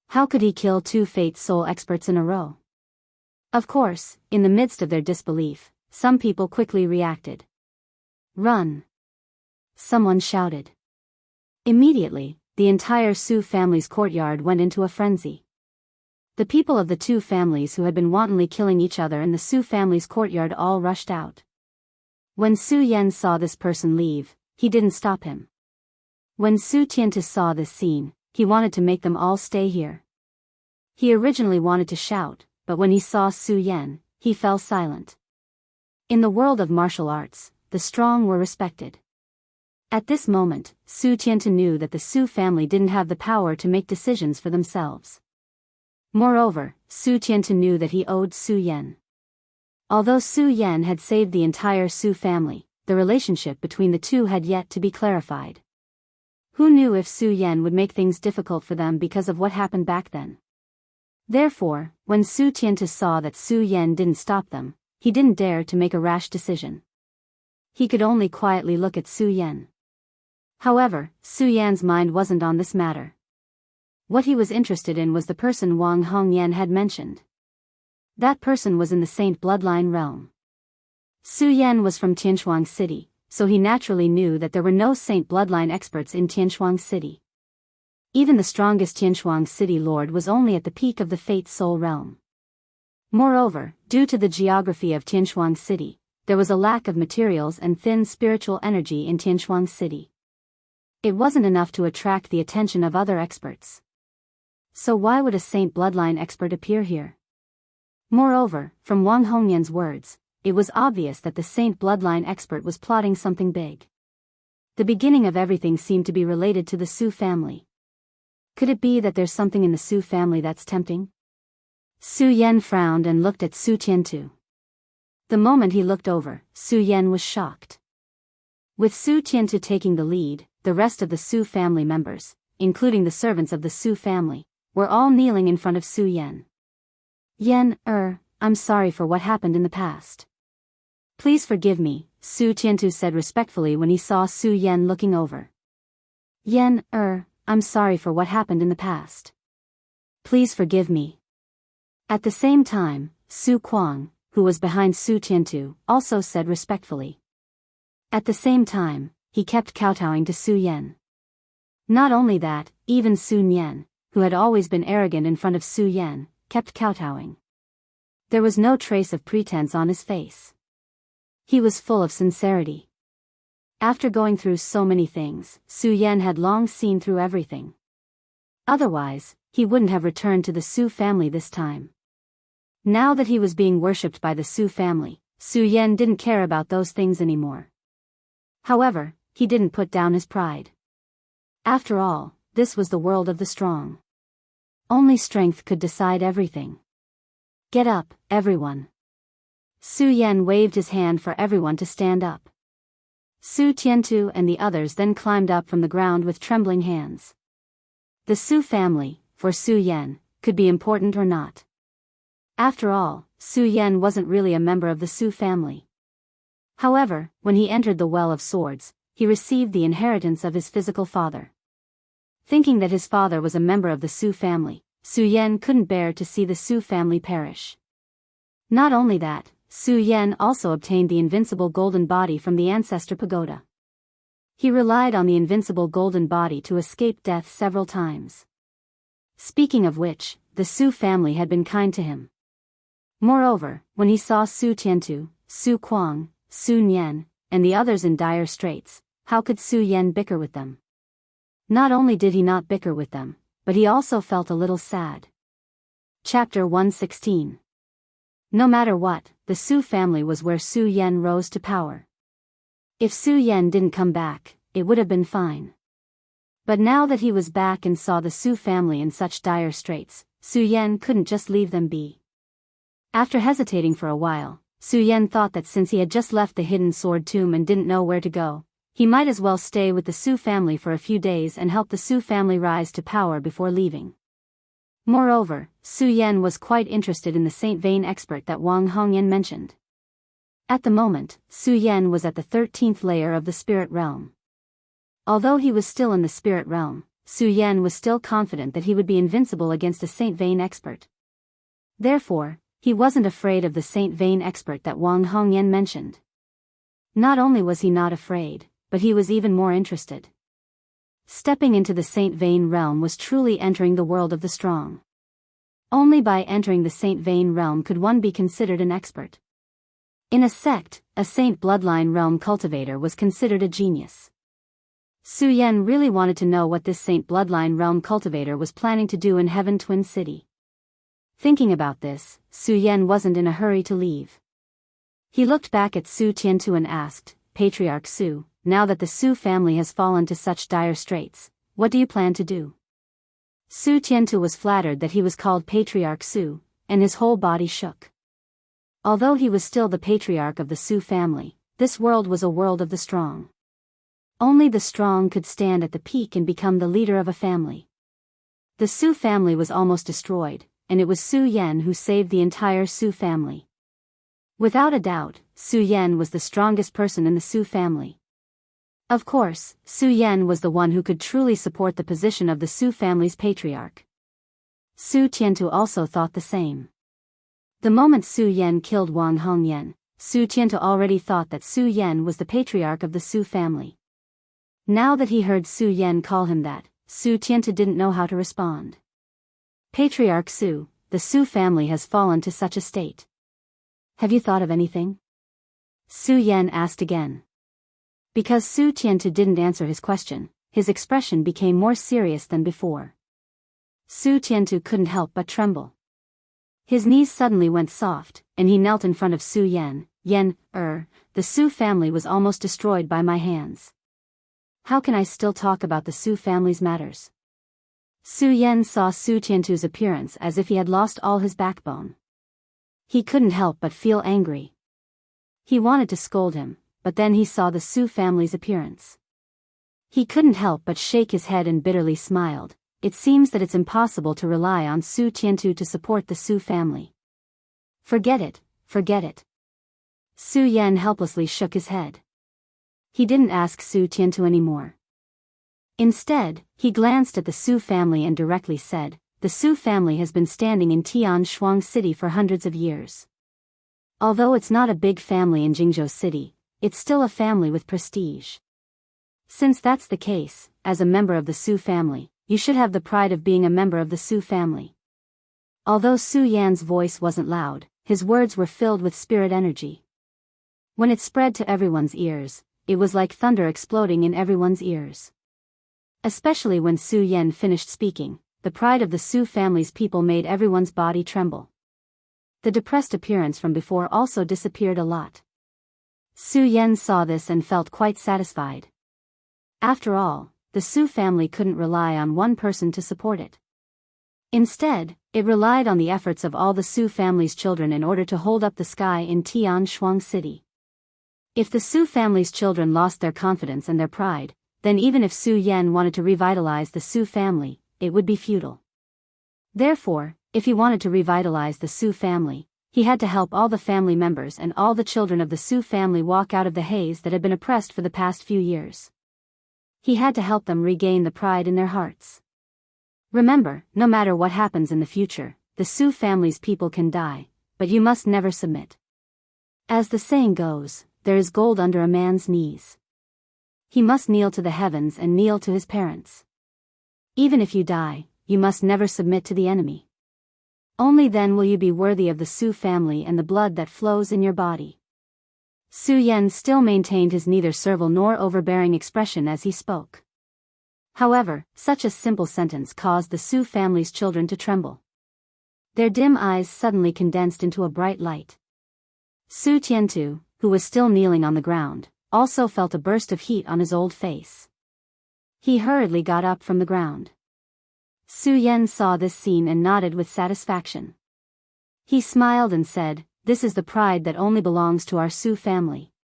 How could he kill two fate soul experts in a row? Of course, in the midst of their disbelief, some people quickly reacted. "Run!" someone shouted. Immediately, the entire Su family's courtyard went into a frenzy. The people of the two families who had been wantonly killing each other in the Su family's courtyard all rushed out. When Su Yan saw this person leave, he didn't stop him. When Su Tiantu saw this scene, he wanted to make them all stay here. He originally wanted to shout, but when he saw Su Yan, he fell silent. In the world of martial arts, the strong were respected. At this moment, Su Tiantu knew that the Su family didn't have the power to make decisions for themselves. Moreover, Su Tiantu knew that he owed Su Yan. Although Su Yan had saved the entire Su family, the relationship between the two had yet to be clarified. Who knew if Su Yan would make things difficult for them because of what happened back then? Therefore, when Su Tiantu saw that Su Yan didn't stop them, he didn't dare to make a rash decision. He could only quietly look at Su Yan. However, Su Yan's mind wasn't on this matter. What he was interested in was the person Wang Hongyan had mentioned. That person was in the Saint bloodline realm. Su Yan was from Tianchuang City, so he naturally knew that there were no Saint bloodline experts in Tianchuang City. Even the strongest Tianchuang city lord was only at the peak of the Fate Soul realm. Moreover, due to the geography of Tianchuang city, there was a lack of materials and thin spiritual energy in Tianchuang city. It wasn't enough to attract the attention of other experts. So why would a saint bloodline expert appear here? Moreover, from Wang Hongyan's words, it was obvious that the saint bloodline expert was plotting something big. The beginning of everything seemed to be related to the Su family. Could it be that there's something in the Su family that's tempting? Su Yan frowned and looked at Su Tiantu. The moment he looked over, Su Yan was shocked. With Su Tiantu taking the lead, the rest of the Su family members, including the servants of the Su family, were all kneeling in front of Su Yan. Yan, I'm sorry for what happened in the past. Please forgive me, Su Tiantu said respectfully when he saw Su Yan looking over. Yan, I'm sorry for what happened in the past. Please forgive me. At the same time, Su Kuang, who was behind Su Tiantu, also said respectfully. At the same time, he kept kowtowing to Su Yan. Not only that, even Su Nian, who had always been arrogant in front of Su Yan, kept kowtowing. There was no trace of pretense on his face. He was full of sincerity. After going through so many things, Su Yan had long seen through everything. Otherwise, he wouldn't have returned to the Su family this time. Now that he was being worshipped by the Su family, Su Yan didn't care about those things anymore. However, he didn't put down his pride. After all, this was the world of the strong. Only strength could decide everything. Get up, everyone. Su Yan waved his hand for everyone to stand up. Su Tiantu and the others then climbed up from the ground with trembling hands. The Su family, for Su Yan, could be important or not. After all, Su Yan wasn't really a member of the Su family. However, when he entered the Well of Swords, he received the inheritance of his physical father. Thinking that his father was a member of the Su family, Su Yan couldn't bear to see the Su family perish. Not only that, Su Yan also obtained the invincible golden body from the ancestor pagoda. He relied on the invincible golden body to escape death several times. Speaking of which, the Su family had been kind to him. Moreover, when he saw Su Tiantu, Su Kuang, Su Nian, and the others in dire straits, how could Su Yan bicker with them? Not only did he not bicker with them, but he also felt a little sad. Chapter 116. No matter what, the Su family was where Su Yan rose to power. If Su Yan didn't come back, it would have been fine. But now that he was back and saw the Su family in such dire straits, Su Yan couldn't just leave them be. After hesitating for a while, Su Yan thought that since he had just left the hidden sword tomb and didn't know where to go, he might as well stay with the Su family for a few days and help the Su family rise to power before leaving. Moreover, Su Yan was quite interested in the Saint Vein expert that Wang Hongyan mentioned. At the moment, Su Yan was at the 13th layer of the spirit realm. Although he was still in the spirit realm, Su Yan was still confident that he would be invincible against a Saint Vein expert. Therefore, he wasn't afraid of the Saint Vein expert that Wang Hongyan mentioned. Not only was he not afraid, but he was even more interested. Stepping into the Saint Vein realm was truly entering the world of the strong. Only by entering the Saint Vein realm could one be considered an expert. In a sect, a Saint Bloodline realm cultivator was considered a genius. Su Yan really wanted to know what this Saint Bloodline realm cultivator was planning to do in Heaven Twin City. Thinking about this, Su Yan wasn't in a hurry to leave. He looked back at Su Tiantu and asked, Patriarch Su, now that the Su family has fallen to such dire straits, what do you plan to do? Su Tiantu was flattered that he was called Patriarch Su, and his whole body shook. Although he was still the patriarch of the Su family, this world was a world of the strong. Only the strong could stand at the peak and become the leader of a family. The Su family was almost destroyed, and it was Su Yan who saved the entire Su family. Without a doubt, Su Yan was the strongest person in the Su family. Of course, Su Yan was the one who could truly support the position of the Su family's patriarch. Su Tiantu also thought the same. The moment Su Yan killed Wang Hongyan, Su Tiantu already thought that Su Yan was the patriarch of the Su family. Now that he heard Su Yan call him that, Su Tiantu didn't know how to respond. Patriarch Su, the Su family has fallen to such a state. Have you thought of anything? Su Yan asked again. Because Su Tiantu didn't answer his question, his expression became more serious than before. Su Tiantu couldn't help but tremble. His knees suddenly went soft, and he knelt in front of Su Yan. The Su family was almost destroyed by my hands. How can I still talk about the Su family's matters? Su Yan saw Su Tiantu's appearance as if he had lost all his backbone. He couldn't help but feel angry. He wanted to scold him, but then he saw the Su family's appearance. He couldn't help but shake his head and bitterly smiled. It seems that it's impossible to rely on Su Tiantu to support the Su family. Forget it, forget it. Su Yan helplessly shook his head. He didn't ask Su Tiantu anymore. Instead, he glanced at the Su family and directly said, the Su family has been standing in Tianshuang City for hundreds of years. Although it's not a big family in Jianghu City, it's still a family with prestige. Since that's the case, as a member of the Su family, you should have the pride of being a member of the Su family. Although Su Yan's voice wasn't loud, his words were filled with spirit energy. When it spread to everyone's ears, it was like thunder exploding in everyone's ears. Especially when Su Yan finished speaking, the pride of the Su family's people made everyone's body tremble. The depressed appearance from before also disappeared a lot. Su Yan saw this and felt quite satisfied. After all, the Su family couldn't rely on one person to support it. Instead, it relied on the efforts of all the Su family's children in order to hold up the sky in Tianshuang City. If the Su family's children lost their confidence and their pride, then even if Su Yan wanted to revitalize the Su family, it would be futile. Therefore, if he wanted to revitalize the Su family, he had to help all the family members and all the children of the Su family walk out of the haze that had been oppressed for the past few years. He had to help them regain the pride in their hearts. Remember, no matter what happens in the future, the Su family's people can die, but you must never submit. As the saying goes, there is gold under a man's knees. He must kneel to the heavens and kneel to his parents. Even if you die, you must never submit to the enemy. Only then will you be worthy of the Su family and the blood that flows in your body. Su Yan still maintained his neither servile nor overbearing expression as he spoke. However, such a simple sentence caused the Su family's children to tremble. Their dim eyes suddenly condensed into a bright light. Su Tiantu, who was still kneeling on the ground, also felt a burst of heat on his old face. He hurriedly got up from the ground. Su Yan saw this scene and nodded with satisfaction. He smiled and said, "This is the pride that only belongs to our Su family."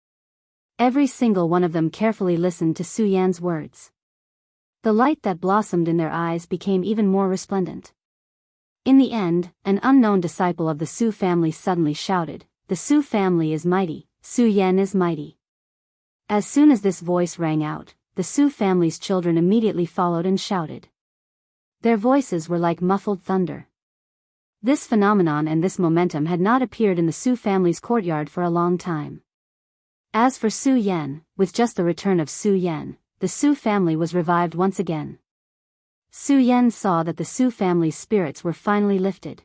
Every single one of them carefully listened to Su Yan's words. The light that blossomed in their eyes became even more resplendent. In the end, an unknown disciple of the Su family suddenly shouted, "The Su family is mighty, Su Yan is mighty." As soon as this voice rang out, the Su family's children immediately followed and shouted. Their voices were like muffled thunder. This phenomenon and this momentum had not appeared in the Su family's courtyard for a long time. As for Su Yan, with just the return of Su Yan, the Su family was revived once again. Su Yan saw that the Su family's spirits were finally lifted.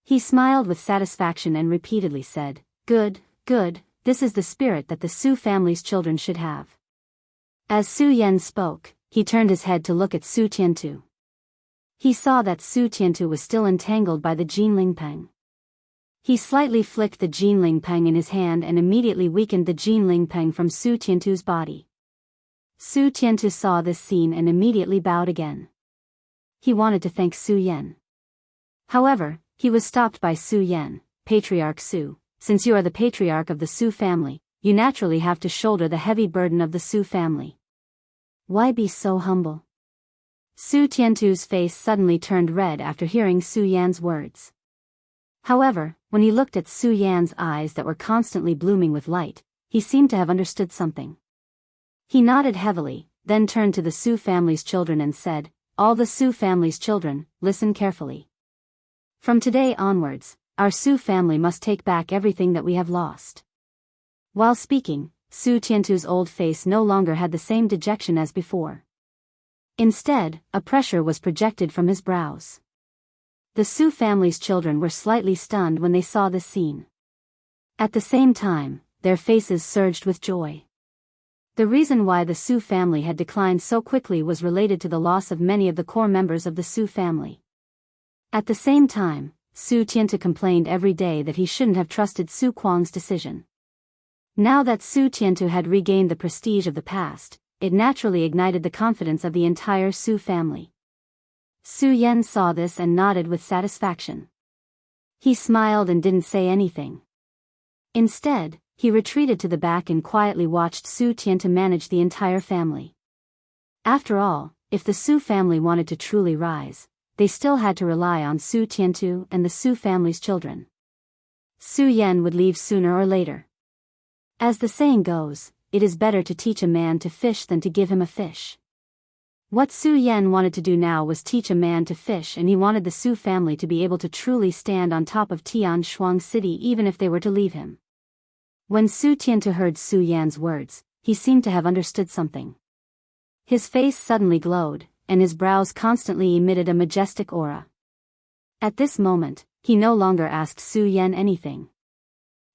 He smiled with satisfaction and repeatedly said, "Good, good, this is the spirit that the Su family's children should have." As Su Yan spoke, he turned his head to look at Su Tiantu. He saw that Su Tiantu was still entangled by the Jinling Peng. He slightly flicked the Jinling Peng in his hand and immediately weakened the Jinling Peng from Su Tiantu's body. Su Tiantu saw this scene and immediately bowed again. He wanted to thank Su Yan. However, he was stopped by Su Yan. "Patriarch Su, since you are the patriarch of the Su family, you naturally have to shoulder the heavy burden of the Su family. Why be so humble?" Su Tiantu's face suddenly turned red after hearing Su Yan's words. However, when he looked at Su Yan's eyes that were constantly blooming with light, he seemed to have understood something. He nodded heavily, then turned to the Su family's children and said, "All the Su family's children, listen carefully. From today onwards, our Su family must take back everything that we have lost." While speaking, Su Tiantu's old face no longer had the same dejection as before. Instead, a pressure was projected from his brows. The Su family's children were slightly stunned when they saw this scene. At the same time, their faces surged with joy. The reason why the Su family had declined so quickly was related to the loss of many of the core members of the Su family. At the same time, Su Tiantu complained every day that he shouldn't have trusted Su Kuang's decision. Now that Su Tiantu had regained the prestige of the past, it naturally ignited the confidence of the entire Su family. Su Yan saw this and nodded with satisfaction. He smiled and didn't say anything. Instead, he retreated to the back and quietly watched Su Tiantu manage the entire family. After all, if the Su family wanted to truly rise, they still had to rely on Su Tiantu and the Su family's children. Su Yan would leave sooner or later. As the saying goes, it is better to teach a man to fish than to give him a fish. What Su Yan wanted to do now was teach a man to fish, and he wanted the Su family to be able to truly stand on top of Tianshuang City even if they were to leave him. When Su Tiantu heard Su Yan's words, he seemed to have understood something. His face suddenly glowed, and his brows constantly emitted a majestic aura. At this moment, he no longer asked Su Yan anything.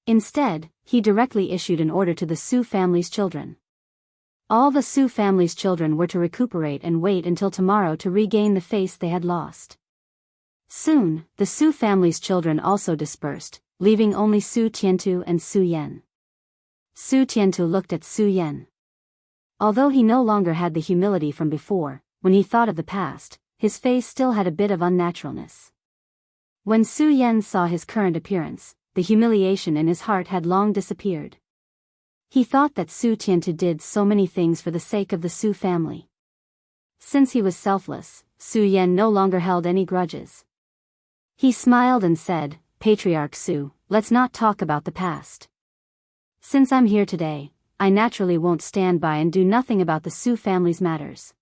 Instead, he directly issued an order to the Su family's children. All the Su family's children were to recuperate and wait until tomorrow to regain the face they had lost. Soon, the Su family's children also dispersed, leaving only Su Tiantu and Su Yan. Su Tiantu looked at Su Yan. Although he no longer had the humility from before, when he thought of the past, his face still had a bit of unnaturalness. When Su Yan saw his current appearance, the humiliation in his heart had long disappeared. He thought that Su Tiantu did so many things for the sake of the Su family. Since he was selfless, Su Yan no longer held any grudges. He smiled and said, "Patriarch Su, let's not talk about the past. Since I'm here today, I naturally won't stand by and do nothing about the Su family's matters."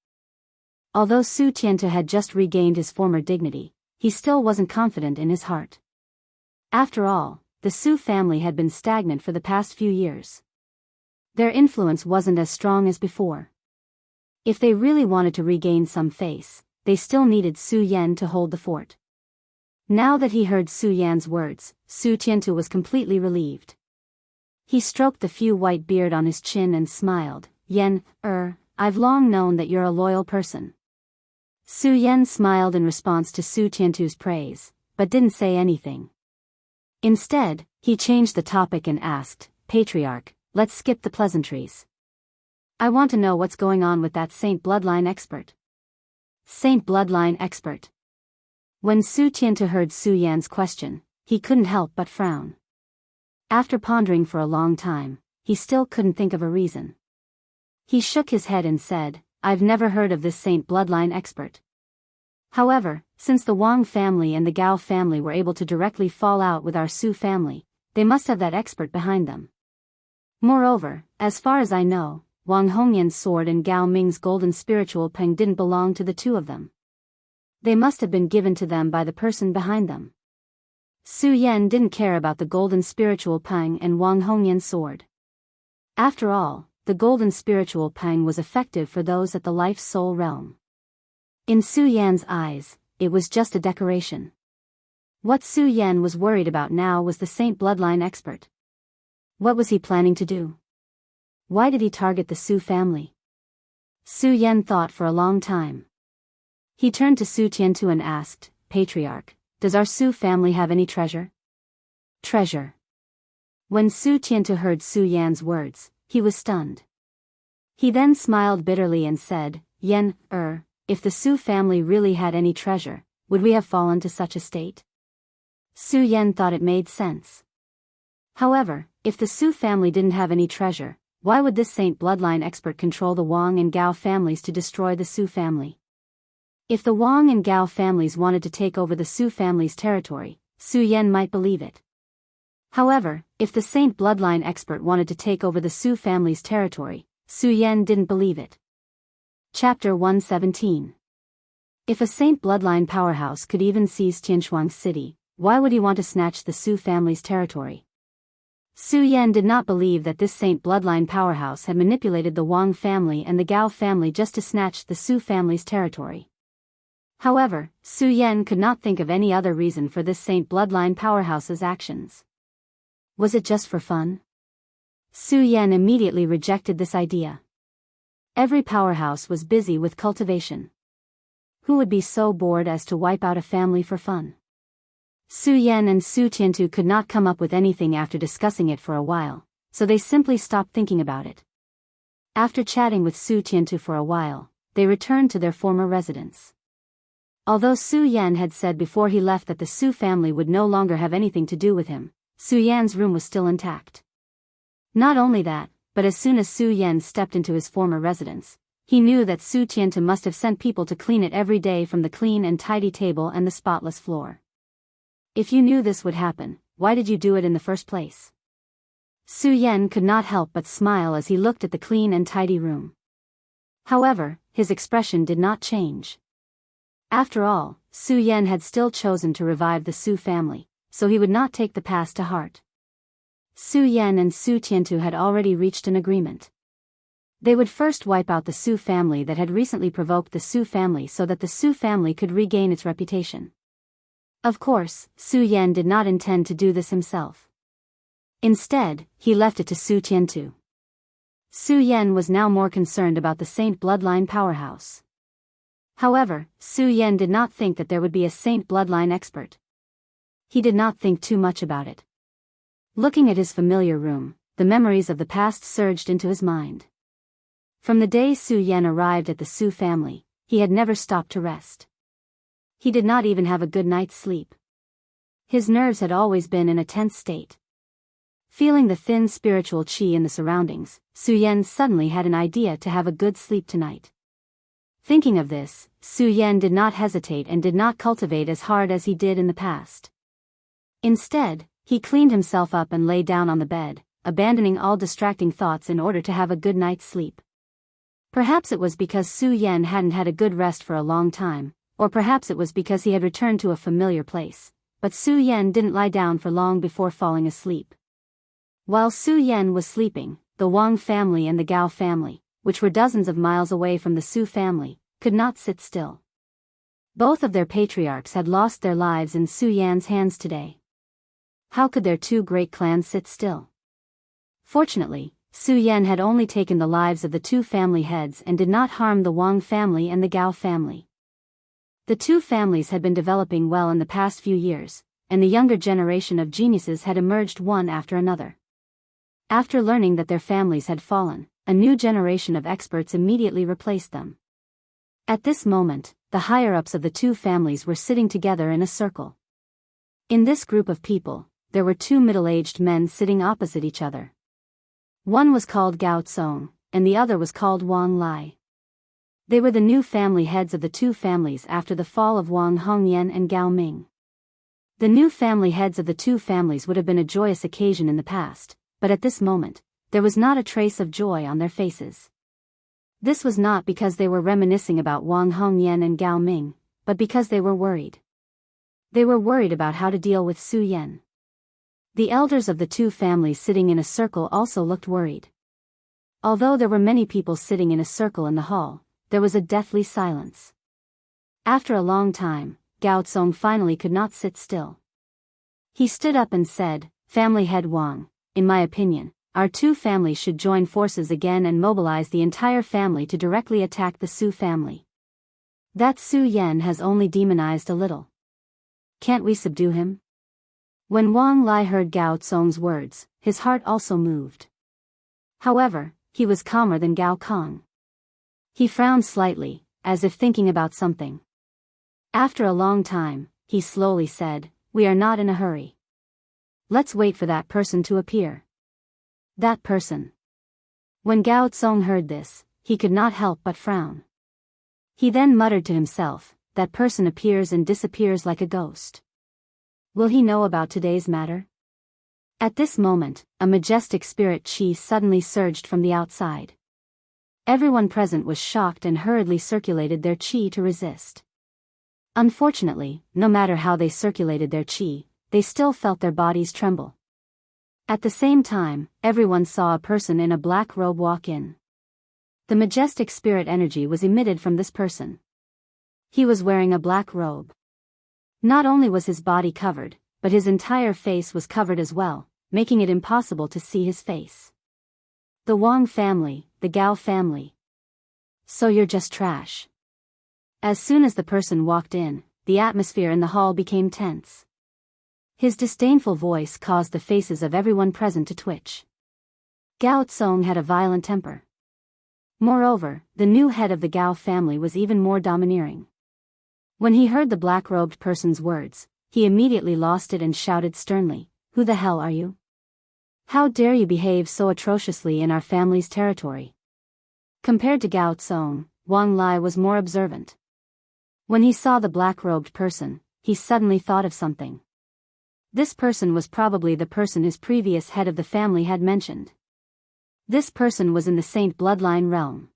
Although Su Tiantu had just regained his former dignity, he still wasn't confident in his heart. After all, the Su family had been stagnant for the past few years. Their influence wasn't as strong as before. If they really wanted to regain some face, they still needed Su Yan to hold the fort. Now that he heard Su Yan's words, Su Tiantu was completely relieved. He stroked the few white beard on his chin and smiled. "Yan, I've long known that you're a loyal person." Su Yan smiled in response to Su Tiantu's praise, but didn't say anything. Instead, he changed the topic and asked, "Patriarch, let's skip the pleasantries. I want to know what's going on with that Saint Bloodline expert." Saint Bloodline expert. When Su Tiantu heard Su Yan's question, he couldn't help but frown. After pondering for a long time, he still couldn't think of a reason. He shook his head and said, "I've never heard of this Saint Bloodline expert. However, since the Wang family and the Gao family were able to directly fall out with our Su family, they must have that expert behind them. Moreover, as far as I know, Wang Hongyan's sword and Gao Ming's golden spiritual peng didn't belong to the two of them. They must have been given to them by the person behind them." Su Yan didn't care about the golden spiritual peng and Wang Hongyan's sword. After all, the golden spiritual peng was effective for those at the life-soul realm. In Su Yan's eyes, it was just a decoration. What Su Yan was worried about now was the Saint Bloodline expert. What was he planning to do? Why did he target the Su family? Su Yan thought for a long time. He turned to Su Tiantu and asked, "Patriarch, does our Su family have any treasure?" Treasure. When Su Tiantu heard Su Yan's words, he was stunned. He then smiled bitterly and said, "Yan, if the Su family really had any treasure, would we have fallen to such a state?" Su Yan thought it made sense. However, if the Su family didn't have any treasure, why would this Saint Bloodline expert control the Wang and Gao families to destroy the Su family? If the Wang and Gao families wanted to take over the Su family's territory, Su Yan might believe it. However, if the Saint Bloodline expert wanted to take over the Su family's territory, Su Yan didn't believe it. Chapter 117. If a Saint Bloodline powerhouse could even seize Tianshuang City, why would he want to snatch the Su family's territory? Su Yan did not believe that this Saint bloodline powerhouse had manipulated the Wang family and the Gao family just to snatch the Su family's territory. However, Su Yan could not think of any other reason for this Saint bloodline powerhouse's actions. Was it just for fun? Su Yan immediately rejected this idea. Every powerhouse was busy with cultivation. Who would be so bored as to wipe out a family for fun? Su Yan and Su Tiantu could not come up with anything after discussing it for a while, so they simply stopped thinking about it. After chatting with Su Tiantu for a while, they returned to their former residence. Although Su Yan had said before he left that the Su family would no longer have anything to do with him, Su Yan's room was still intact. Not only that, but as soon as Su Yan stepped into his former residence, he knew that Su Tiantu must have sent people to clean it every day, from the clean and tidy table and the spotless floor. If you knew this would happen, why did you do it in the first place? Su Yan could not help but smile as he looked at the clean and tidy room. However, his expression did not change. After all, Su Yan had still chosen to revive the Su family, so he would not take the past to heart. Su Yan and Su Tiantu had already reached an agreement. They would first wipe out the Su family that had recently provoked the Su family so that the Su family could regain its reputation. Of course, Su Yan did not intend to do this himself. Instead, he left it to Su Tiantu. Su Yan was now more concerned about the Saint bloodline powerhouse. However, Su Yan did not think that there would be a Saint bloodline expert. He did not think too much about it. Looking at his familiar room, the memories of the past surged into his mind. From the day Su Yan arrived at the Su family, he had never stopped to rest. He did not even have a good night's sleep. His nerves had always been in a tense state. Feeling the thin spiritual qi in the surroundings, Su Yan suddenly had an idea to have a good sleep tonight. Thinking of this, Su Yan did not hesitate and did not cultivate as hard as he did in the past. Instead, he cleaned himself up and lay down on the bed, abandoning all distracting thoughts in order to have a good night's sleep. Perhaps it was because Su Yan hadn't had a good rest for a long time, or perhaps it was because he had returned to a familiar place, but Su Yan didn't lie down for long before falling asleep. While Su Yan was sleeping, the Wang family and the Gao family, which were dozens of miles away from the Su family, could not sit still. Both of their patriarchs had lost their lives in Su Yan's hands today. How could their two great clans sit still? Fortunately, Su Yan had only taken the lives of the two family heads and did not harm the Wang family and the Gao family. The two families had been developing well in the past few years, and the younger generation of geniuses had emerged one after another. After learning that their families had fallen, a new generation of experts immediately replaced them. At this moment, the higher-ups of the two families were sitting together in a circle. In this group of people, there were two middle-aged men sitting opposite each other. One was called Gao Tsong, and the other was called Wang Lai. They were the new family heads of the two families after the fall of Wang Hongyan and Gao Ming. The new family heads of the two families would have been a joyous occasion in the past, but at this moment, there was not a trace of joy on their faces. This was not because they were reminiscing about Wang Hongyan and Gao Ming, but because they were worried. They were worried about how to deal with Su Yan. The elders of the two families sitting in a circle also looked worried. Although there were many people sitting in a circle in the hall, there was a deathly silence. After a long time, Gao Tsong finally could not sit still. He stood up and said, "Family head Wang, in my opinion, our two families should join forces again and mobilize the entire family to directly attack the Su family. That Su Yan has only demonized a little. Can't we subdue him?" When Wang Lai heard Gao Tsong's words, his heart also moved. However, he was calmer than Gao Kong. He frowned slightly, as if thinking about something. After a long time, he slowly said, "We are not in a hurry. Let's wait for that person to appear." That person. When Gao Tsong heard this, he could not help but frown. He then muttered to himself, "That person appears and disappears like a ghost. Will he know about today's matter?" At this moment, a majestic spirit qi suddenly surged from the outside. Everyone present was shocked and hurriedly circulated their qi to resist. Unfortunately, no matter how they circulated their qi, they still felt their bodies tremble. At the same time, everyone saw a person in a black robe walk in. The majestic spirit energy was emitted from this person. He was wearing a black robe. Not only was his body covered, but his entire face was covered as well, making it impossible to see his face. The Wang family, the Gao family. So you're just trash. As soon as the person walked in, the atmosphere in the hall became tense. His disdainful voice caused the faces of everyone present to twitch. Gao Tsong had a violent temper. Moreover, the new head of the Gao family was even more domineering. When he heard the black-robed person's words, he immediately lost it and shouted sternly, "Who the hell are you? How dare you behave so atrociously in our family's territory?" Compared to Gao Tsong, Wang Lai was more observant. When he saw the black-robed person, he suddenly thought of something. This person was probably the person his previous head of the family had mentioned. This person was in the Saint bloodline realm.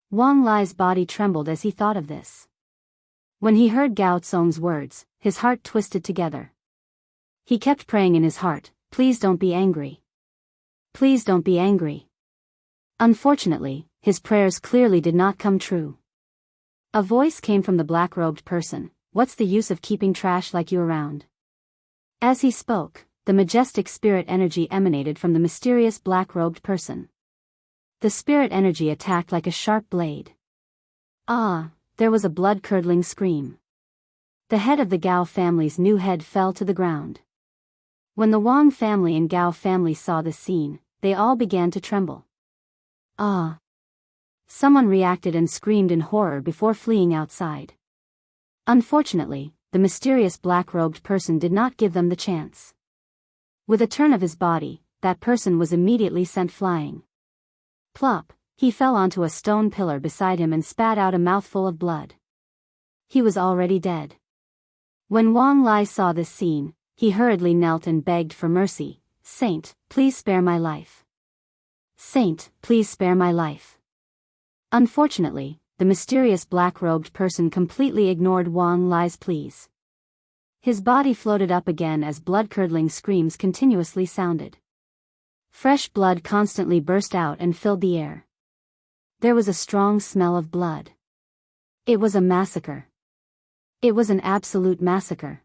Wang Lai's body trembled as he thought of this. When he heard Gao Tsong's words, his heart twisted together. He kept praying in his heart, "Please don't be angry. Please don't be angry." Unfortunately, his prayers clearly did not come true. A voice came from the black-robed person, "What's the use of keeping trash like you around?" As he spoke, the majestic spirit energy emanated from the mysterious black-robed person. The spirit energy attacked like a sharp blade. Ah! There was a blood-curdling scream. The head of the Gao family's new head fell to the ground. When the Wang family and Gao family saw this scene, they all began to tremble. Ah! Someone reacted and screamed in horror before fleeing outside. Unfortunately, the mysterious black-robed person did not give them the chance. With a turn of his body, that person was immediately sent flying. Plop! He fell onto a stone pillar beside him and spat out a mouthful of blood. He was already dead. When Wang Lai saw this scene, he hurriedly knelt and begged for mercy, "Saint, please spare my life. Saint, please spare my life." Unfortunately, the mysterious black-robed person completely ignored Wang Lai's pleas. His body floated up again as blood-curdling screams continuously sounded. Fresh blood constantly burst out and filled the air. There was a strong smell of blood. It was a massacre. It was an absolute massacre.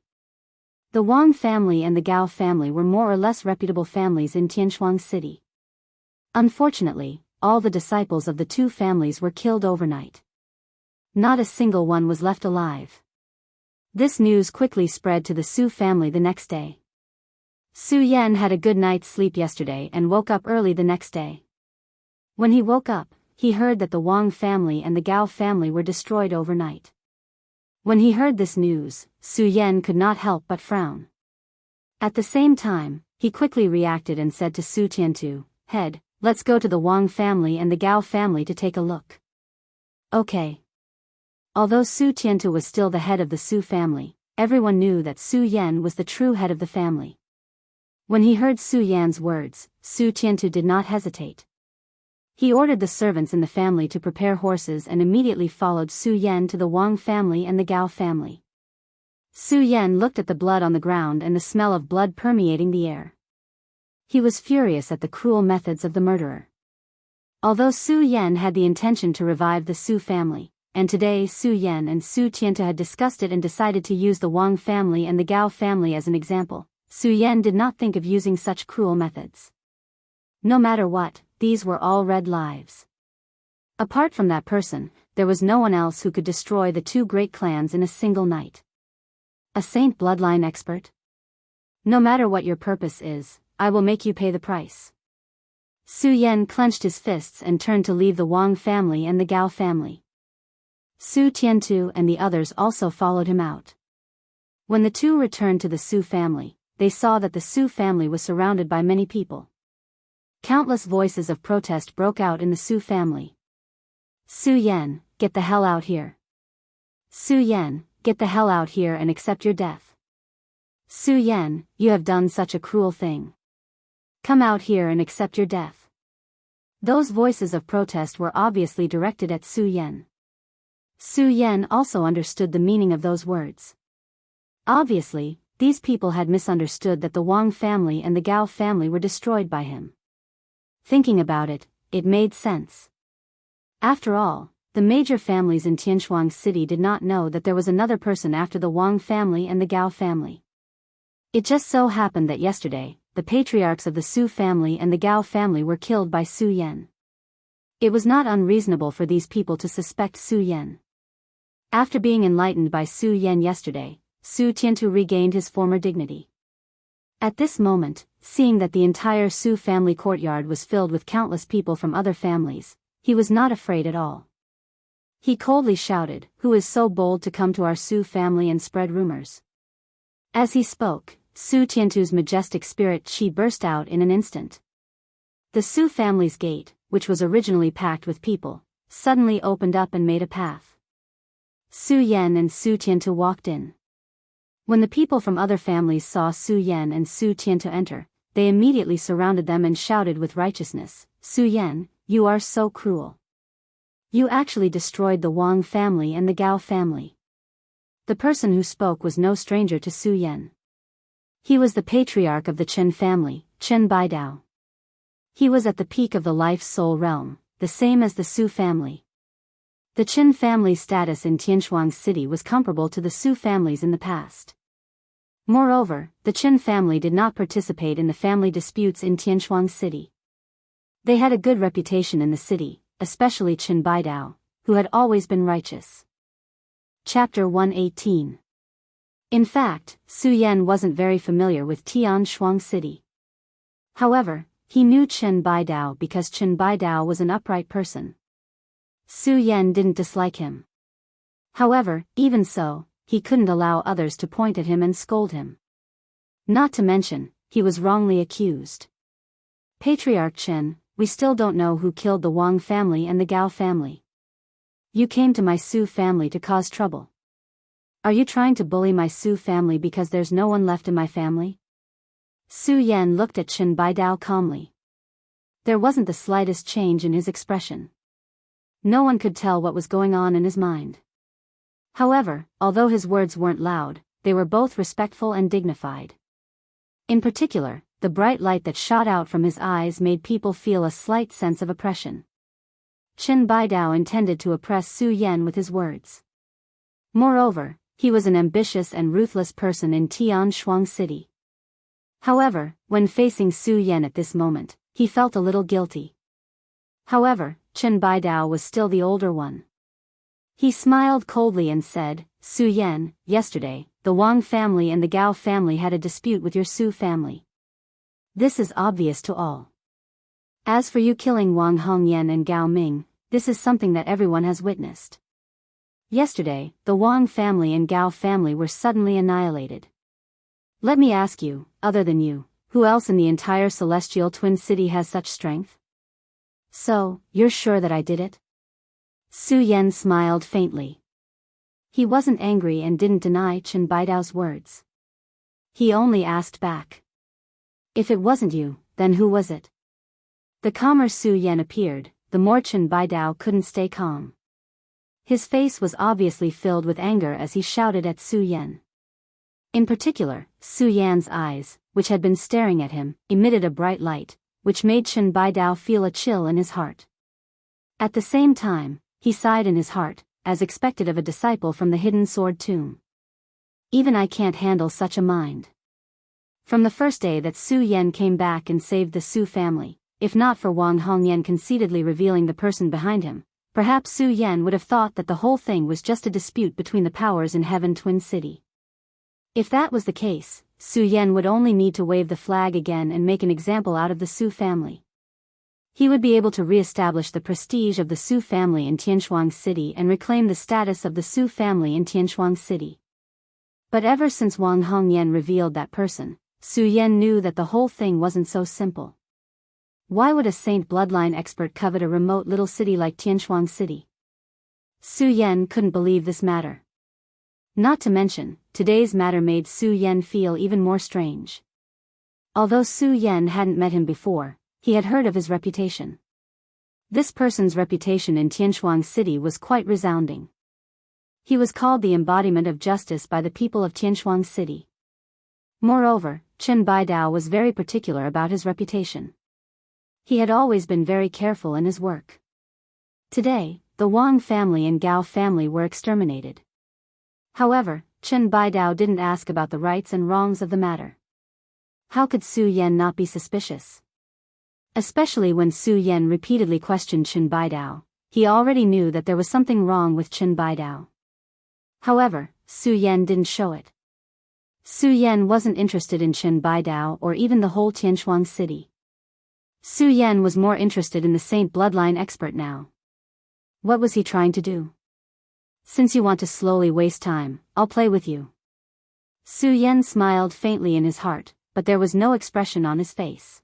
The Wang family and the Gao family were more or less reputable families in Tianshuang City. Unfortunately, all the disciples of the two families were killed overnight. Not a single one was left alive. This news quickly spread to the Su family the next day. Su Yan had a good night's sleep yesterday and woke up early the next day. When he woke up, he heard that the Wang family and the Gao family were destroyed overnight. When he heard this news, Su Yan could not help but frown. At the same time, he quickly reacted and said to Su Tiantu, "Head, let's go to the Wang family and the Gao family to take a look." Okay. Although Su Tiantu was still the head of the Su family, everyone knew that Su Yan was the true head of the family. When he heard Su Yan's words, Su Tiantu did not hesitate. He ordered the servants in the family to prepare horses and immediately followed Su Yan to the Wang family and the Gao family. Su Yan looked at the blood on the ground and the smell of blood permeating the air. He was furious at the cruel methods of the murderer. Although Su Yan had the intention to revive the Su family, and today Su Yan and Su Tiantu had discussed it and decided to use the Wang family and the Gao family as an example, Su Yan did not think of using such cruel methods. No matter what, these were all red lives. Apart from that person, there was no one else who could destroy the two great clans in a single night. A Saint bloodline expert? No matter what your purpose is, I will make you pay the price. Su Yan clenched his fists and turned to leave the Wang family and the Gao family. Su Tiantu and the others also followed him out. When the two returned to the Su family, they saw that the Su family was surrounded by many people. Countless voices of protest broke out in the Su family. "Su Yan, get the hell out here. Su Yan, get the hell out here and accept your death. Su Yan, you have done such a cruel thing. Come out here and accept your death." Those voices of protest were obviously directed at Su Yan. Su Yan also understood the meaning of those words. Obviously, these people had misunderstood that the Wang family and the Gao family were destroyed by him. Thinking about it, it made sense. After all, the major families in Tianchuang City did not know that there was another person after the Wang family and the Gao family. It just so happened that yesterday, the patriarchs of the Su family and the Gao family were killed by Su Yan. It was not unreasonable for these people to suspect Su Yan. After being enlightened by Su Yan yesterday, Su Tiantu regained his former dignity. At this moment, seeing that the entire Su family courtyard was filled with countless people from other families, he was not afraid at all. He coldly shouted, "Who is so bold to come to our Su family and spread rumors?" As he spoke, Su Tiantu's majestic spirit qi burst out in an instant. The Su family's gate, which was originally packed with people, suddenly opened up and made a path. Su Yan and Su Tiantu walked in. When the people from other families saw Su Yan and Su Tiantu enter, they immediately surrounded them and shouted with righteousness, "Su Yan, you are so cruel. You actually destroyed the Wang family and the Gao family." The person who spoke was no stranger to Su Yan. He was the patriarch of the Chen family, Chen Bidao. He was at the peak of the life soul realm, the same as the Su family. The Chen family's status in Tianchuang City was comparable to the Su families in the past. Moreover, the Chen family did not participate in the family disputes in Tianchuang City. They had a good reputation in the city, especially Chen Bidao, who had always been righteous. Chapter 118. In fact, Su Yan wasn't very familiar with Tianchuang City. However, he knew Chen Bidao because Chen Bidao was an upright person. Su Yan didn't dislike him. However, even so, he couldn't allow others to point at him and scold him. Not to mention, he was wrongly accused. "Patriarch Chen, we still don't know who killed the Wang family and the Gao family. You came to my Su family to cause trouble. Are you trying to bully my Su family because there's no one left in my family?" Su Yan looked at Chen Bidao calmly. There wasn't the slightest change in his expression. No one could tell what was going on in his mind. However, although his words weren't loud, they were both respectful and dignified. In particular, the bright light that shot out from his eyes made people feel a slight sense of oppression. Chen Bidao intended to oppress Su Yan with his words. Moreover, he was an ambitious and ruthless person in Tianchuang City. However, when facing Su Yan at this moment, he felt a little guilty. However, Chen Bidao was still the older one. He smiled coldly and said, "Su Yan, yesterday, the Wang family and the Gao family had a dispute with your Su family. This is obvious to all. As for you killing Wang Hongyan and Gao Ming, this is something that everyone has witnessed. Yesterday, the Wang family and Gao family were suddenly annihilated. Let me ask you, other than you, who else in the entire celestial twin city has such strength? So, you're sure that I did it?" Su Yan smiled faintly. He wasn't angry and didn't deny Chen Bidao's words. He only asked back, "If it wasn't you, then who was it?" The calmer Su Yan appeared, the more Chen Bidao couldn't stay calm. His face was obviously filled with anger as he shouted at Su Yan. In particular, Su Yan's eyes, which had been staring at him, emitted a bright light, which made Chen Bidao feel a chill in his heart. At the same time, he sighed in his heart, as expected of a disciple from the hidden sword tomb. Even I can't handle such a mind. From the first day that Su Yan came back and saved the Su family, if not for Wang Hongyan conceitedly revealing the person behind him, perhaps Su Yan would have thought that the whole thing was just a dispute between the powers in Heaven Twin City. If that was the case, Su Yan would only need to wave the flag again and make an example out of the Su family. He would be able to re-establish the prestige of the Su family in Tianchuang City and reclaim the status of the Su family in Tianchuang City. But ever since Wang Hongyan revealed that person, Su Yan knew that the whole thing wasn't so simple. Why would a saint bloodline expert covet a remote little city like Tianchuang City? Su Yan couldn't believe this matter. Not to mention, today's matter made Su Yan feel even more strange. Although Su Yan hadn't met him before, he had heard of his reputation. This person's reputation in Tianchuang City was quite resounding. He was called the embodiment of justice by the people of Tianchuang City. Moreover, Chen Bidao was very particular about his reputation. He had always been very careful in his work. Today, the Wang family and Gao family were exterminated. However, Chen Bidao didn't ask about the rights and wrongs of the matter. How could Su Yan not be suspicious? Especially when Su Yan repeatedly questioned Chen Bidao, he already knew that there was something wrong with Chen Bidao. However, Su Yan didn't show it. Su Yan wasn't interested in Chen Bidao or even the whole Tianchuan city. Su Yan was more interested in the Saint bloodline expert now. What was he trying to do? Since you want to slowly waste time, I'll play with you. Su Yan smiled faintly in his heart, but there was no expression on his face.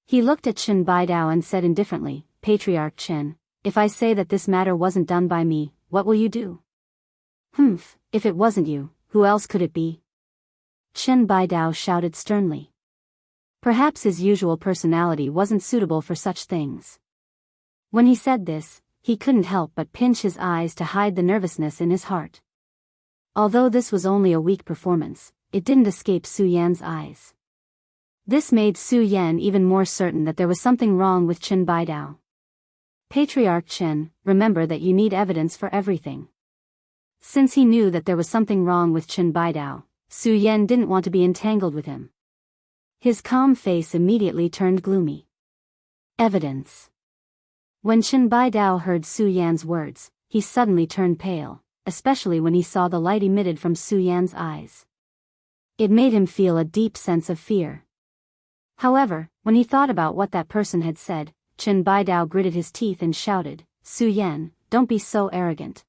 He looked at Chen Bidao and said indifferently, Patriarch Chen, if I say that this matter wasn't done by me, what will you do? Humph, if it wasn't you, who else could it be? Chen Bidao shouted sternly. Perhaps his usual personality wasn't suitable for such things. When he said this, he couldn't help but pinch his eyes to hide the nervousness in his heart. Although this was only a weak performance, it didn't escape Su Yan's eyes. This made Su Yan even more certain that there was something wrong with Chen Bidao. Patriarch Chen, remember that you need evidence for everything. Since he knew that there was something wrong with Chen Bidao, Su Yan didn't want to be entangled with him. His calm face immediately turned gloomy. Evidence. When Chen Bidao heard Su Yan's words, he suddenly turned pale, especially when he saw the light emitted from Su Yan's eyes. It made him feel a deep sense of fear. However, when he thought about what that person had said, Chen Bidao gritted his teeth and shouted, Su Yan, don't be so arrogant.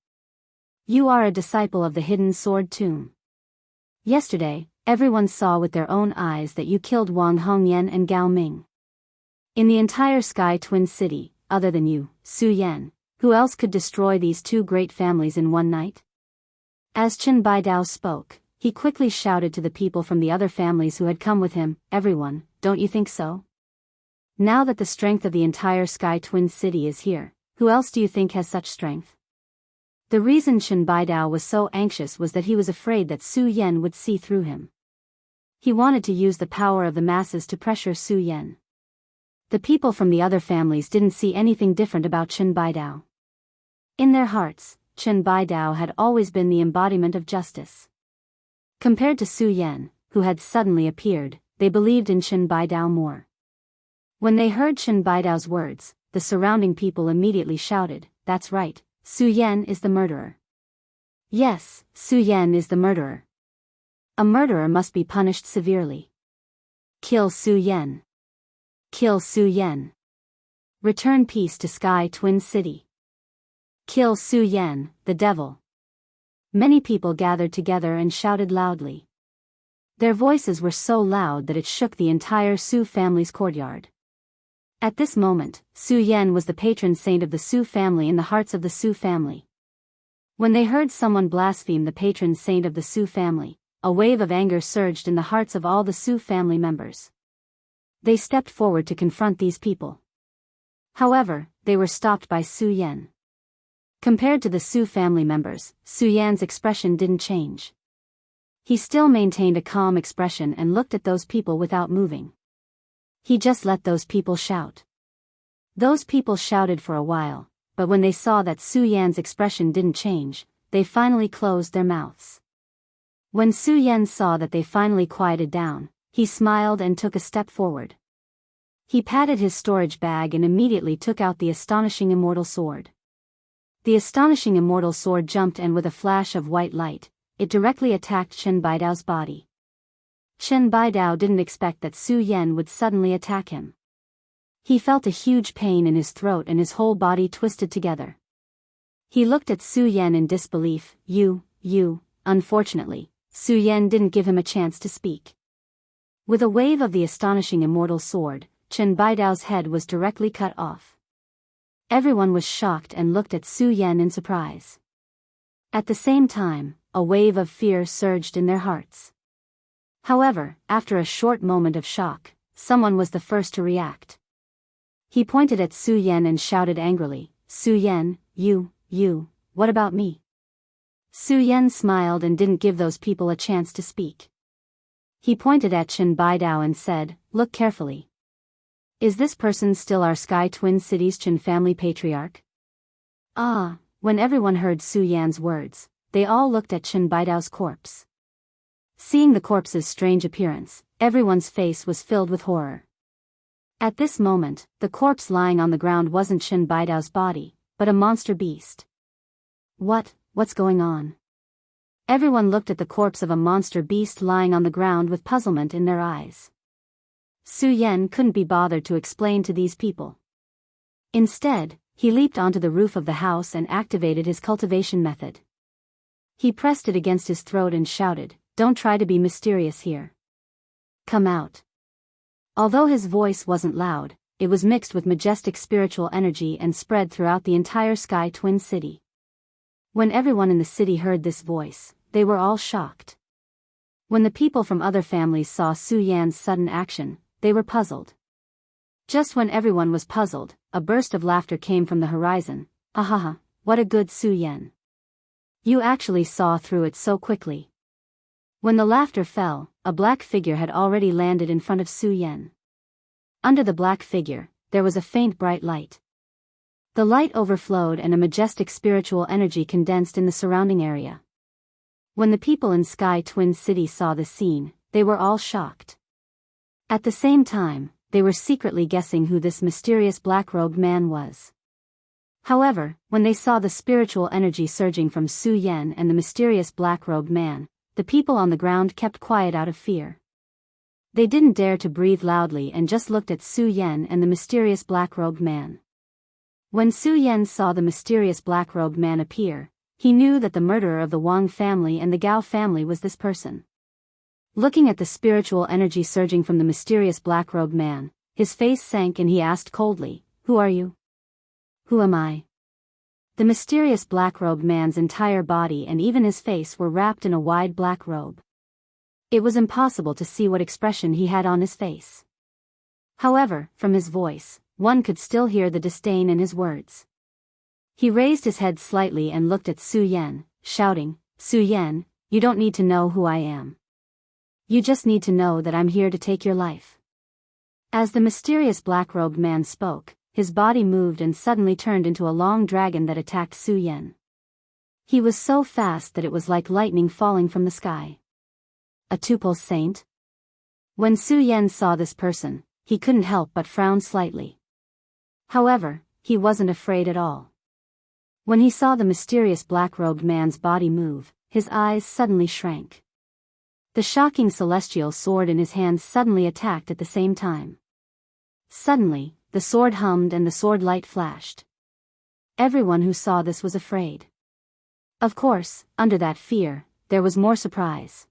You are a disciple of the hidden sword tomb. Yesterday, everyone saw with their own eyes that you killed Wang Hongyan and Gao Ming. In the entire Sky Twin City, other than you, Su Yan, who else could destroy these two great families in one night? As Chen Bidao spoke, he quickly shouted to the people from the other families who had come with him, everyone, don't you think so? Now that the strength of the entire Sky Twin City is here, who else do you think has such strength? The reason Chen Bidao was so anxious was that he was afraid that Su Yan would see through him. He wanted to use the power of the masses to pressure Su Yan. The people from the other families didn't see anything different about Chen Bidao. In their hearts, Chen Bidao had always been the embodiment of justice. Compared to Su Yan, who had suddenly appeared, they believed in Chen Bidao more. When they heard Chen Bidao's words, the surrounding people immediately shouted, that's right, Su Yan is the murderer. Yes, Su Yan is the murderer. A murderer must be punished severely. Kill Su Yan. Kill Su Yan. Return peace to Sky Twin City. Kill Su Yan, the devil. Many people gathered together and shouted loudly. Their voices were so loud that it shook the entire Su family's courtyard. At this moment, Su Yan was the patron saint of the Su family in the hearts of the Su family. When they heard someone blaspheme the patron saint of the Su family, a wave of anger surged in the hearts of all the Su family members. They stepped forward to confront these people. However, they were stopped by Su Yan. Compared to the Su family members, Su Yan's expression didn't change. He still maintained a calm expression and looked at those people without moving. He just let those people shout. Those people shouted for a while, but when they saw that Su Yan's expression didn't change, they finally closed their mouths. When Su Yan saw that they finally quieted down, he smiled and took a step forward. He patted his storage bag and immediately took out the astonishing immortal sword. The astonishing immortal sword jumped and with a flash of white light, it directly attacked Chen Bidao's body. Chen Bidao didn't expect that Su Yan would suddenly attack him. He felt a huge pain in his throat and his whole body twisted together. He looked at Su Yan in disbelief. Unfortunately, Su Yan didn't give him a chance to speak. With a wave of the astonishing immortal sword, Chen Bidao's head was directly cut off. Everyone was shocked and looked at Su Yan in surprise. At the same time, a wave of fear surged in their hearts. However, after a short moment of shock, someone was the first to react. He pointed at Su Yan and shouted angrily, Su Yan, what about me? Su Yan smiled and didn't give those people a chance to speak. He pointed at Chen Bidao and said, "Look carefully. Is this person still our Sky Twin Cities Chen family patriarch?" Ah, when everyone heard Su Yan's words, they all looked at Chen Bidao's corpse. Seeing the corpse's strange appearance, everyone's face was filled with horror. At this moment, the corpse lying on the ground wasn't Chen Bidao's body, but a monster beast. What's going on? Everyone looked at the corpse of a monster beast lying on the ground with puzzlement in their eyes. Su Yan couldn't be bothered to explain to these people. Instead, he leaped onto the roof of the house and activated his cultivation method. He pressed it against his throat and shouted, "Don't try to be mysterious here. Come out." Although his voice wasn't loud, it was mixed with majestic spiritual energy and spread throughout the entire Sky Twin City. When everyone in the city heard this voice, they were all shocked. When the people from other families saw Su Yan's sudden action, they were puzzled. Just when everyone was puzzled, a burst of laughter came from the horizon. "Ahaha, what a good Su Yan. You actually saw through it so quickly." When the laughter fell, a black figure had already landed in front of Su Yan. Under the black figure, there was a faint bright light. The light overflowed and a majestic spiritual energy condensed in the surrounding area. When the people in Sky Twin City saw the scene, they were all shocked. At the same time, they were secretly guessing who this mysterious black-robed man was. However, when they saw the spiritual energy surging from Su Yan and the mysterious black-robed man, the people on the ground kept quiet out of fear. They didn't dare to breathe loudly and just looked at Su Yan and the mysterious black-robed man. When Su Yan saw the mysterious black-robed man appear, he knew that the murderer of the Wang family and the Gao family was this person. Looking at the spiritual energy surging from the mysterious black-robed man, his face sank and he asked coldly, "Who are you?" "Who am I?" The mysterious black-robed man's entire body and even his face were wrapped in a wide black robe. It was impossible to see what expression he had on his face. However, from his voice, one could still hear the disdain in his words. He raised his head slightly and looked at Su Yan, shouting, "Su Yan, you don't need to know who I am. You just need to know that I'm here to take your life." As the mysterious black-robed man spoke, his body moved and suddenly turned into a long dragon that attacked Su Yan. He was so fast that it was like lightning falling from the sky. A tuple saint? When Su Yan saw this person, he couldn't help but frown slightly. However, he wasn't afraid at all. When he saw the mysterious black-robed man's body move, his eyes suddenly shrank. The shocking celestial sword in his hand suddenly attacked at the same time. Suddenly, the sword hummed and the sword light flashed. Everyone who saw this was afraid. Of course, under that fear, there was more surprise.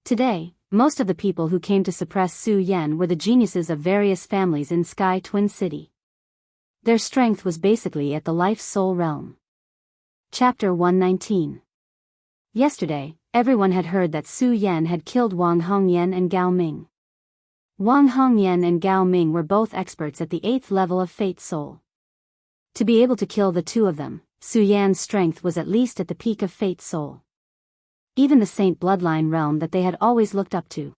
Today, most of the people who came to suppress Su Yan were the geniuses of various families in Sky Twin City. Their strength was basically at the life-soul realm. Chapter 119. Yesterday, everyone had heard that Su Yan had killed Wang Hongyan and Gao Ming. Wang Hongyan and Gao Ming were both experts at the 8th level of Fate Soul. To be able to kill the two of them, Su Yan's strength was at least at the peak of Fate Soul. Even the Saint bloodline realm that they had always looked up to.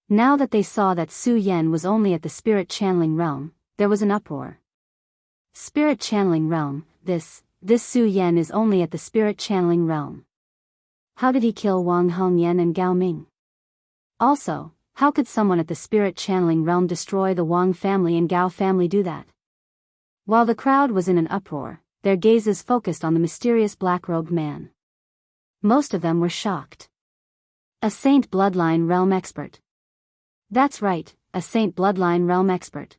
Now that they saw that Su Yan was only at the spirit channeling realm, there was an uproar. Spirit channeling realm, this Su Yan is only at the spirit channeling realm. How did he kill Wang Hongyan and Gao Ming? Also, how could someone at the spirit channeling realm destroy the Wang family and Gao family do that? While the crowd was in an uproar, their gazes focused on the mysterious black-robed man. Most of them were shocked. A Saint bloodline realm expert. That's right, a Saint bloodline realm expert.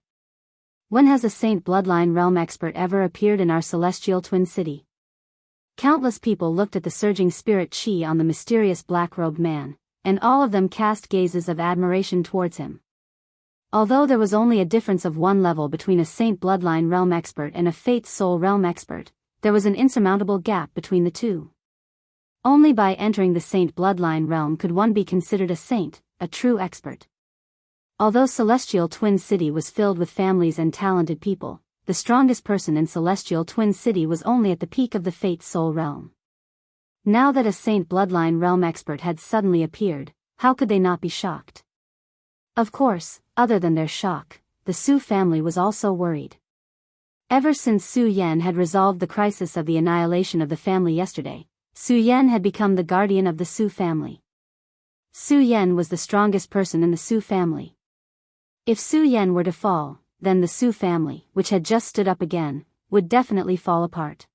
When has a Saint bloodline realm expert ever appeared in our celestial twin city? Countless people looked at the surging spirit chi on the mysterious black-robed man, and all of them cast gazes of admiration towards him. Although there was only a difference of one level between a Saint bloodline realm expert and a Fate Soul realm expert, there was an insurmountable gap between the two. Only by entering the Saint bloodline realm could one be considered a saint, a true expert. Although Celestial Twin City was filled with families and talented people, the strongest person in Celestial Twin City was only at the peak of the Fate Soul realm. Now that a Saint bloodline realm expert had suddenly appeared, how could they not be shocked? Of course, other than their shock, the Su family was also worried. Ever since Su Yan had resolved the crisis of the annihilation of the family yesterday, Su Yan had become the guardian of the Su family. Su Yan was the strongest person in the Su family. If Su Yan were to fall, then the Su family, which had just stood up again, would definitely fall apart.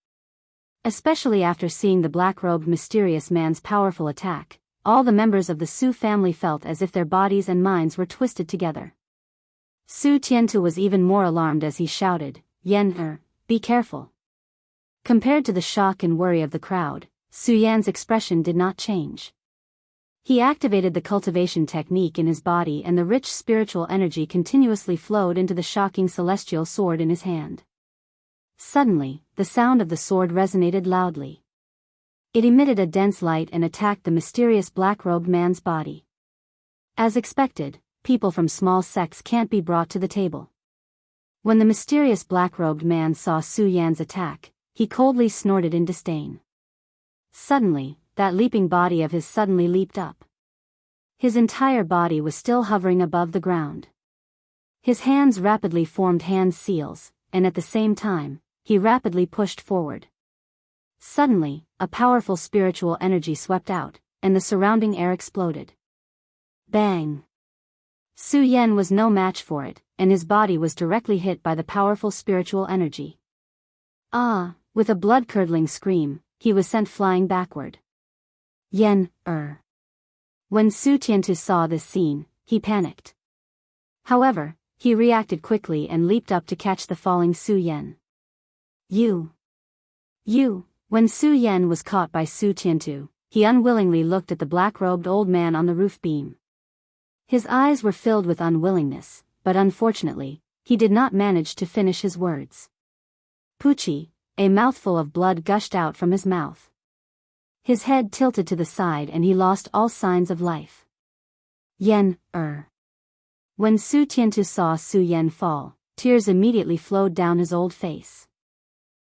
Especially after seeing the black-robed mysterious man's powerful attack, all the members of the Su family felt as if their bodies and minds were twisted together. Su Tiantu was even more alarmed as he shouted, "Yan, be careful." Compared to the shock and worry of the crowd, Su Yan's expression did not change. He activated the cultivation technique in his body and the rich spiritual energy continuously flowed into the shocking celestial sword in his hand. Suddenly, the sound of the sword resonated loudly. It emitted a dense light and attacked the mysterious black-robed man's body. As expected, people from small sects can't be brought to the table. When the mysterious black-robed man saw Su Yan's attack, he coldly snorted in disdain. Suddenly, that leaping body of his suddenly leaped up. His entire body was still hovering above the ground. His hands rapidly formed hand seals, and at the same time, he rapidly pushed forward. Suddenly, a powerful spiritual energy swept out, and the surrounding air exploded. Bang! Su Yan was no match for it, and his body was directly hit by the powerful spiritual energy. Ah! With a blood-curdling scream, he was sent flying backward. Yen. When Su Tiantu saw this scene, he panicked. However, he reacted quickly and leaped up to catch the falling Su Yan. You! When Su Yan was caught by Su Tiantu, he unwillingly looked at the black-robed old man on the roof beam. His eyes were filled with unwillingness, but unfortunately, he did not manage to finish his words. Puchi, a mouthful of blood gushed out from his mouth. His head tilted to the side and he lost all signs of life. Yen. When Su Tiantu saw Su Yan fall, tears immediately flowed down his old face.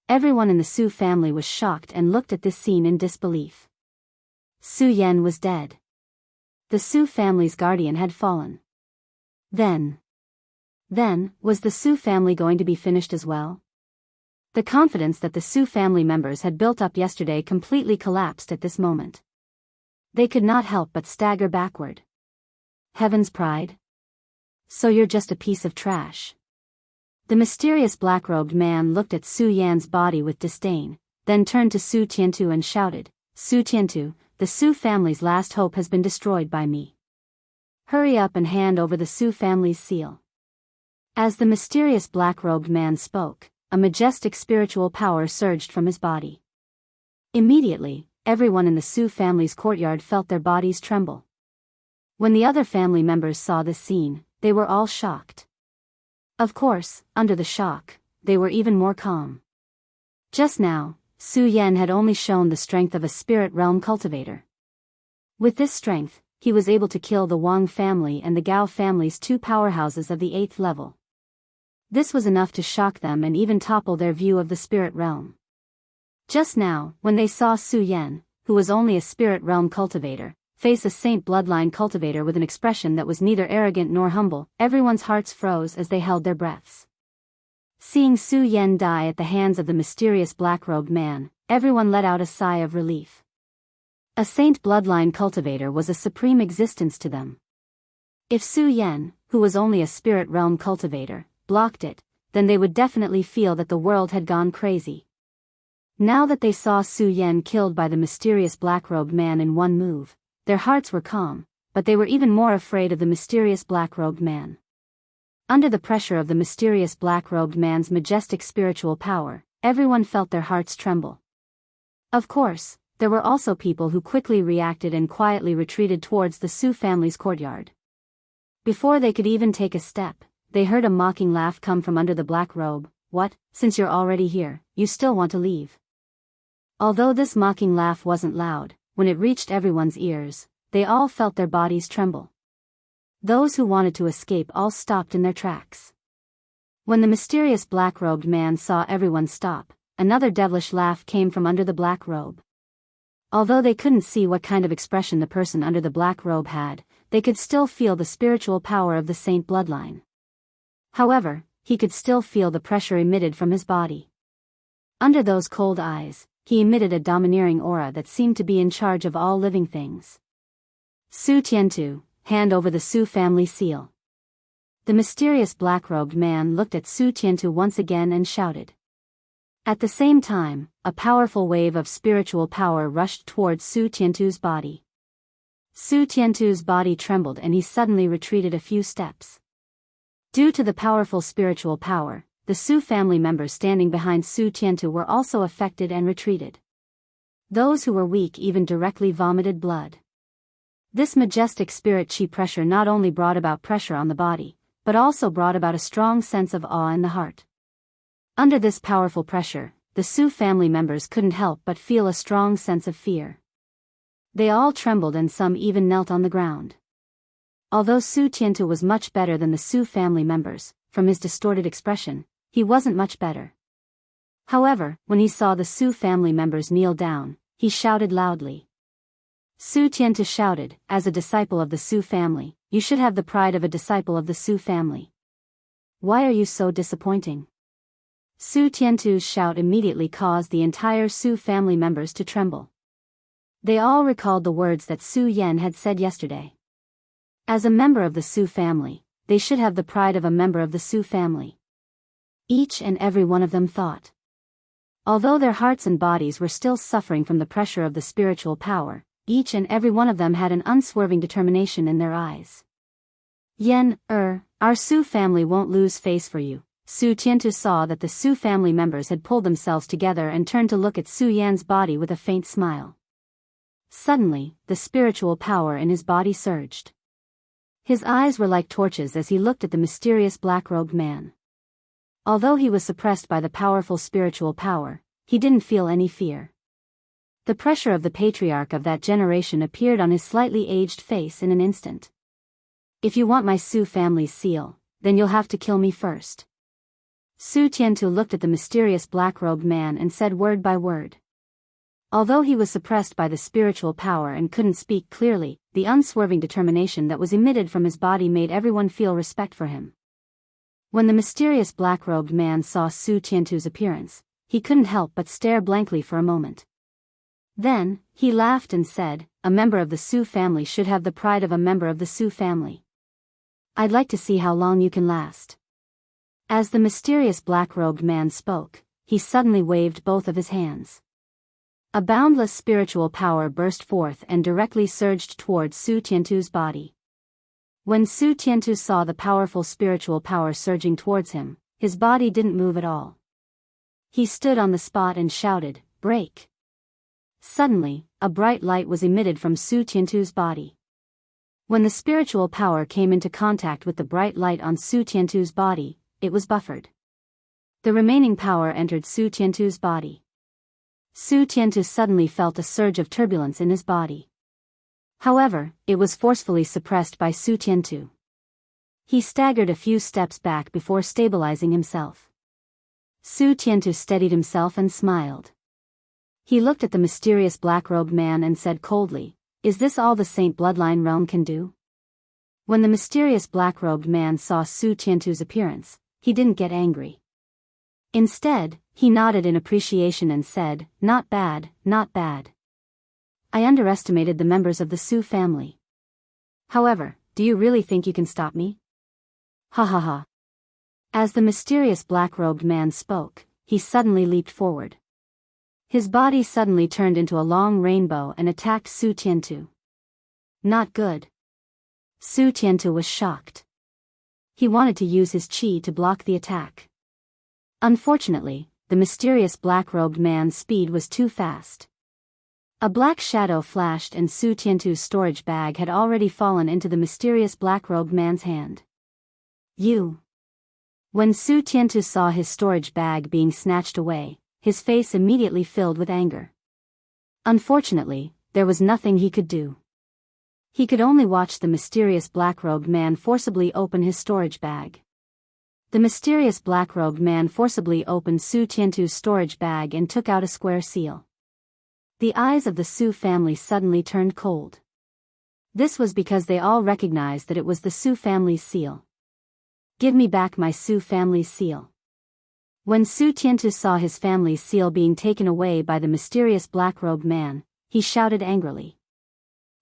Everyone in the Su family was shocked and looked at this scene in disbelief. Su Yan was dead. The Su family's guardian had fallen. Then, was the Su family going to be finished as well? The confidence that the Su family members had built up yesterday completely collapsed at this moment. They could not help but stagger backward. Heaven's pride? So you're just a piece of trash. The mysterious black-robed man looked at Su Yan's body with disdain, then turned to Su Tiantu and shouted, "Su Tiantu, the Su family's last hope has been destroyed by me. Hurry up and hand over the Su family's seal." As the mysterious black-robed man spoke, a majestic spiritual power surged from his body. Immediately, everyone in the Su family's courtyard felt their bodies tremble. When the other family members saw this scene, they were all shocked. Of course, under the shock, they were even more calm. Just now, Su Yan had only shown the strength of a spirit realm cultivator. With this strength, he was able to kill the Wang family and the Gao family's two powerhouses of the 8th level. This was enough to shock them and even topple their view of the spirit realm. Just now, when they saw Su Yan, who was only a spirit realm cultivator, face a saint bloodline cultivator with an expression that was neither arrogant nor humble, everyone's hearts froze as they held their breaths. Seeing Su Yan die at the hands of the mysterious black-robed man, everyone let out a sigh of relief. A saint bloodline cultivator was a supreme existence to them. If Su Yan, who was only a spirit realm cultivator, blocked it, then they would definitely feel that the world had gone crazy. Now that they saw Su Yan killed by the mysterious black-robed man in one move, their hearts were calm, but they were even more afraid of the mysterious black-robed man. Under the pressure of the mysterious black-robed man's majestic spiritual power, everyone felt their hearts tremble. Of course, there were also people who quickly reacted and quietly retreated towards the Su family's courtyard. Before they could even take a step, they heard a mocking laugh come from under the black robe. "What, since you're already here, you still want to leave?" Although this mocking laugh wasn't loud, when it reached everyone's ears, they all felt their bodies tremble. Those who wanted to escape all stopped in their tracks. When the mysterious black-robed man saw everyone stop, another devilish laugh came from under the black robe. Although they couldn't see what kind of expression the person under the black robe had, they could still feel the spiritual power of the saint bloodline. However, he could still feel the pressure emitted from his body. Under those cold eyes, he emitted a domineering aura that seemed to be in charge of all living things. Su Tiantu, hand over the Su family seal. The mysterious black-robed man looked at Su Tiantu once again and shouted. At the same time, a powerful wave of spiritual power rushed towards Su Tiantu's body. Su Tiantu's body trembled and he suddenly retreated a few steps. Due to the powerful spiritual power, the Su family members standing behind Su Tiantu were also affected and retreated. Those who were weak even directly vomited blood. This majestic spirit chi pressure not only brought about pressure on the body, but also brought about a strong sense of awe in the heart. Under this powerful pressure, the Su family members couldn't help but feel a strong sense of fear. They all trembled and some even knelt on the ground. Although Su Tiantu was much better than the Su family members, from his distorted expression, he wasn't much better. However, when he saw the Su family members kneel down, he shouted loudly. Su Tiantu shouted, as a disciple of the Su family, you should have the pride of a disciple of the Su family. Why are you so disappointing? Su Tiantu's shout immediately caused the entire Su family members to tremble. They all recalled the words that Su Yan had said yesterday. As a member of the Su family, they should have the pride of a member of the Su family. Each and every one of them thought. Although their hearts and bodies were still suffering from the pressure of the spiritual power, each and every one of them had an unswerving determination in their eyes. Yen, our Su family won't lose face for you. Su Tiantu saw that the Su family members had pulled themselves together and turned to look at Su Yan's body with a faint smile. Suddenly, the spiritual power in his body surged. His eyes were like torches as he looked at the mysterious black-robed man. Although he was suppressed by the powerful spiritual power, he didn't feel any fear. The pressure of the patriarch of that generation appeared on his slightly aged face in an instant. If you want my Su family's seal, then you'll have to kill me first. Su Tiantu looked at the mysterious black-robed man and said word by word. Although he was suppressed by the spiritual power and couldn't speak clearly, the unswerving determination that was emitted from his body made everyone feel respect for him. When the mysterious black-robed man saw Su Tiantu's appearance, he couldn't help but stare blankly for a moment. Then, he laughed and said, a member of the Su family should have the pride of a member of the Su family. I'd like to see how long you can last. As the mysterious black-robed man spoke, he suddenly waved both of his hands. A boundless spiritual power burst forth and directly surged towards Su Tiantu's body. When Su Tiantu saw the powerful spiritual power surging towards him, his body didn't move at all. He stood on the spot and shouted, break. Suddenly, a bright light was emitted from Su Tiantu's body. When the spiritual power came into contact with the bright light on Su Tiantu's body, it was buffered. The remaining power entered Su Tiantu's body. Su Tiantu suddenly felt a surge of turbulence in his body. However, it was forcefully suppressed by Su Tiantu. He staggered a few steps back before stabilizing himself. Su Tiantu steadied himself and smiled. He looked at the mysterious black-robed man and said coldly, is this all the Saint Bloodline realm can do? When the mysterious black-robed man saw Su Tiantu's appearance, he didn't get angry. Instead, he nodded in appreciation and said, not bad, not bad. I underestimated the members of the Su family. However, do you really think you can stop me? Ha ha ha. As the mysterious black-robed man spoke, he suddenly leaped forward. His body suddenly turned into a long rainbow and attacked Su Tiantu. Not good. Su Tiantu was shocked. He wanted to use his chi to block the attack. Unfortunately, the mysterious black-robed man's speed was too fast. A black shadow flashed and Su Tiantu's storage bag had already fallen into the mysterious black-robed man's hand. You. When Su Tiantu saw his storage bag being snatched away, his face immediately filled with anger. Unfortunately, there was nothing he could do. He could only watch the mysterious black-robed man forcibly open his storage bag. The mysterious black-robed man forcibly opened Su Tiantu's storage bag and took out a square seal. The eyes of the Su family suddenly turned cold. This was because they all recognized that it was the Su family's seal. Give me back my Su family's seal. When Su Tiantu saw his family's seal being taken away by the mysterious black-robed man, he shouted angrily.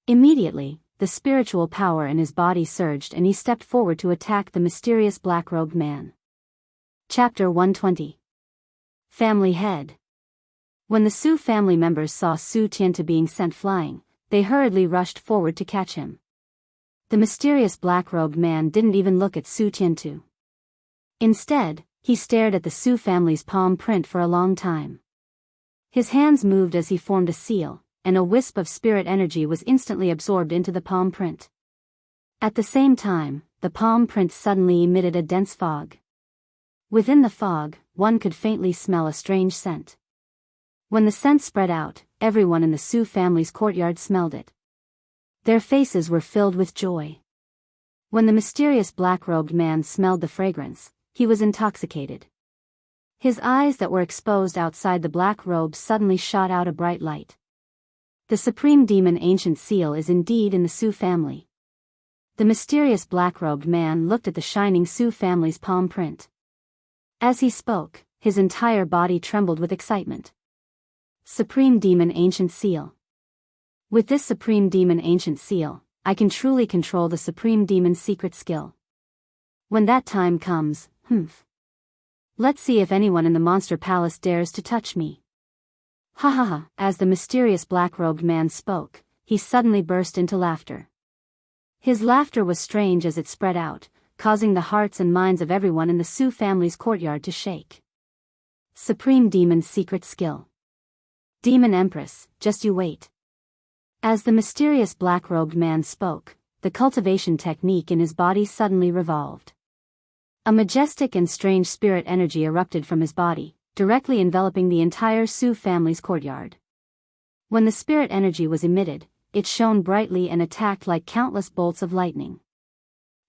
Immediately, the spiritual power in his body surged and he stepped forward to attack the mysterious black-robed man. Chapter 120. Family Head. When the Su family members saw Su Tiantu being sent flying, they hurriedly rushed forward to catch him. The mysterious black-robed man didn't even look at Su Tiantu. Instead, he stared at the Su family's palm print for a long time. His hands moved as he formed a seal, and a wisp of spirit energy was instantly absorbed into the palm print. At the same time, the palm print suddenly emitted a dense fog. Within the fog, one could faintly smell a strange scent. When the scent spread out, everyone in the Su family's courtyard smelled it. Their faces were filled with joy. When the mysterious black-robed man smelled the fragrance, he was intoxicated. His eyes that were exposed outside the black robe suddenly shot out a bright light. The supreme demon ancient seal is indeed in the Su family. The mysterious black-robed man looked at the shining Su family's palm print. As he spoke, his entire body trembled with excitement. Supreme Demon Ancient Seal. With this Supreme Demon Ancient Seal, I can truly control the Supreme Demon's secret skill. When that time comes, let's see if anyone in the Monster Palace dares to touch me. Ha ha ha. As the mysterious black-robed man spoke, he suddenly burst into laughter. His laughter was strange as it spread out, causing the hearts and minds of everyone in the Su family's courtyard to shake. Supreme Demon's secret skill. Demon Empress, just you wait. As the mysterious black-robed man spoke, the cultivation technique in his body suddenly revolved. A majestic and strange spirit energy erupted from his body, directly enveloping the entire Su family's courtyard. When the spirit energy was emitted, it shone brightly and attacked like countless bolts of lightning.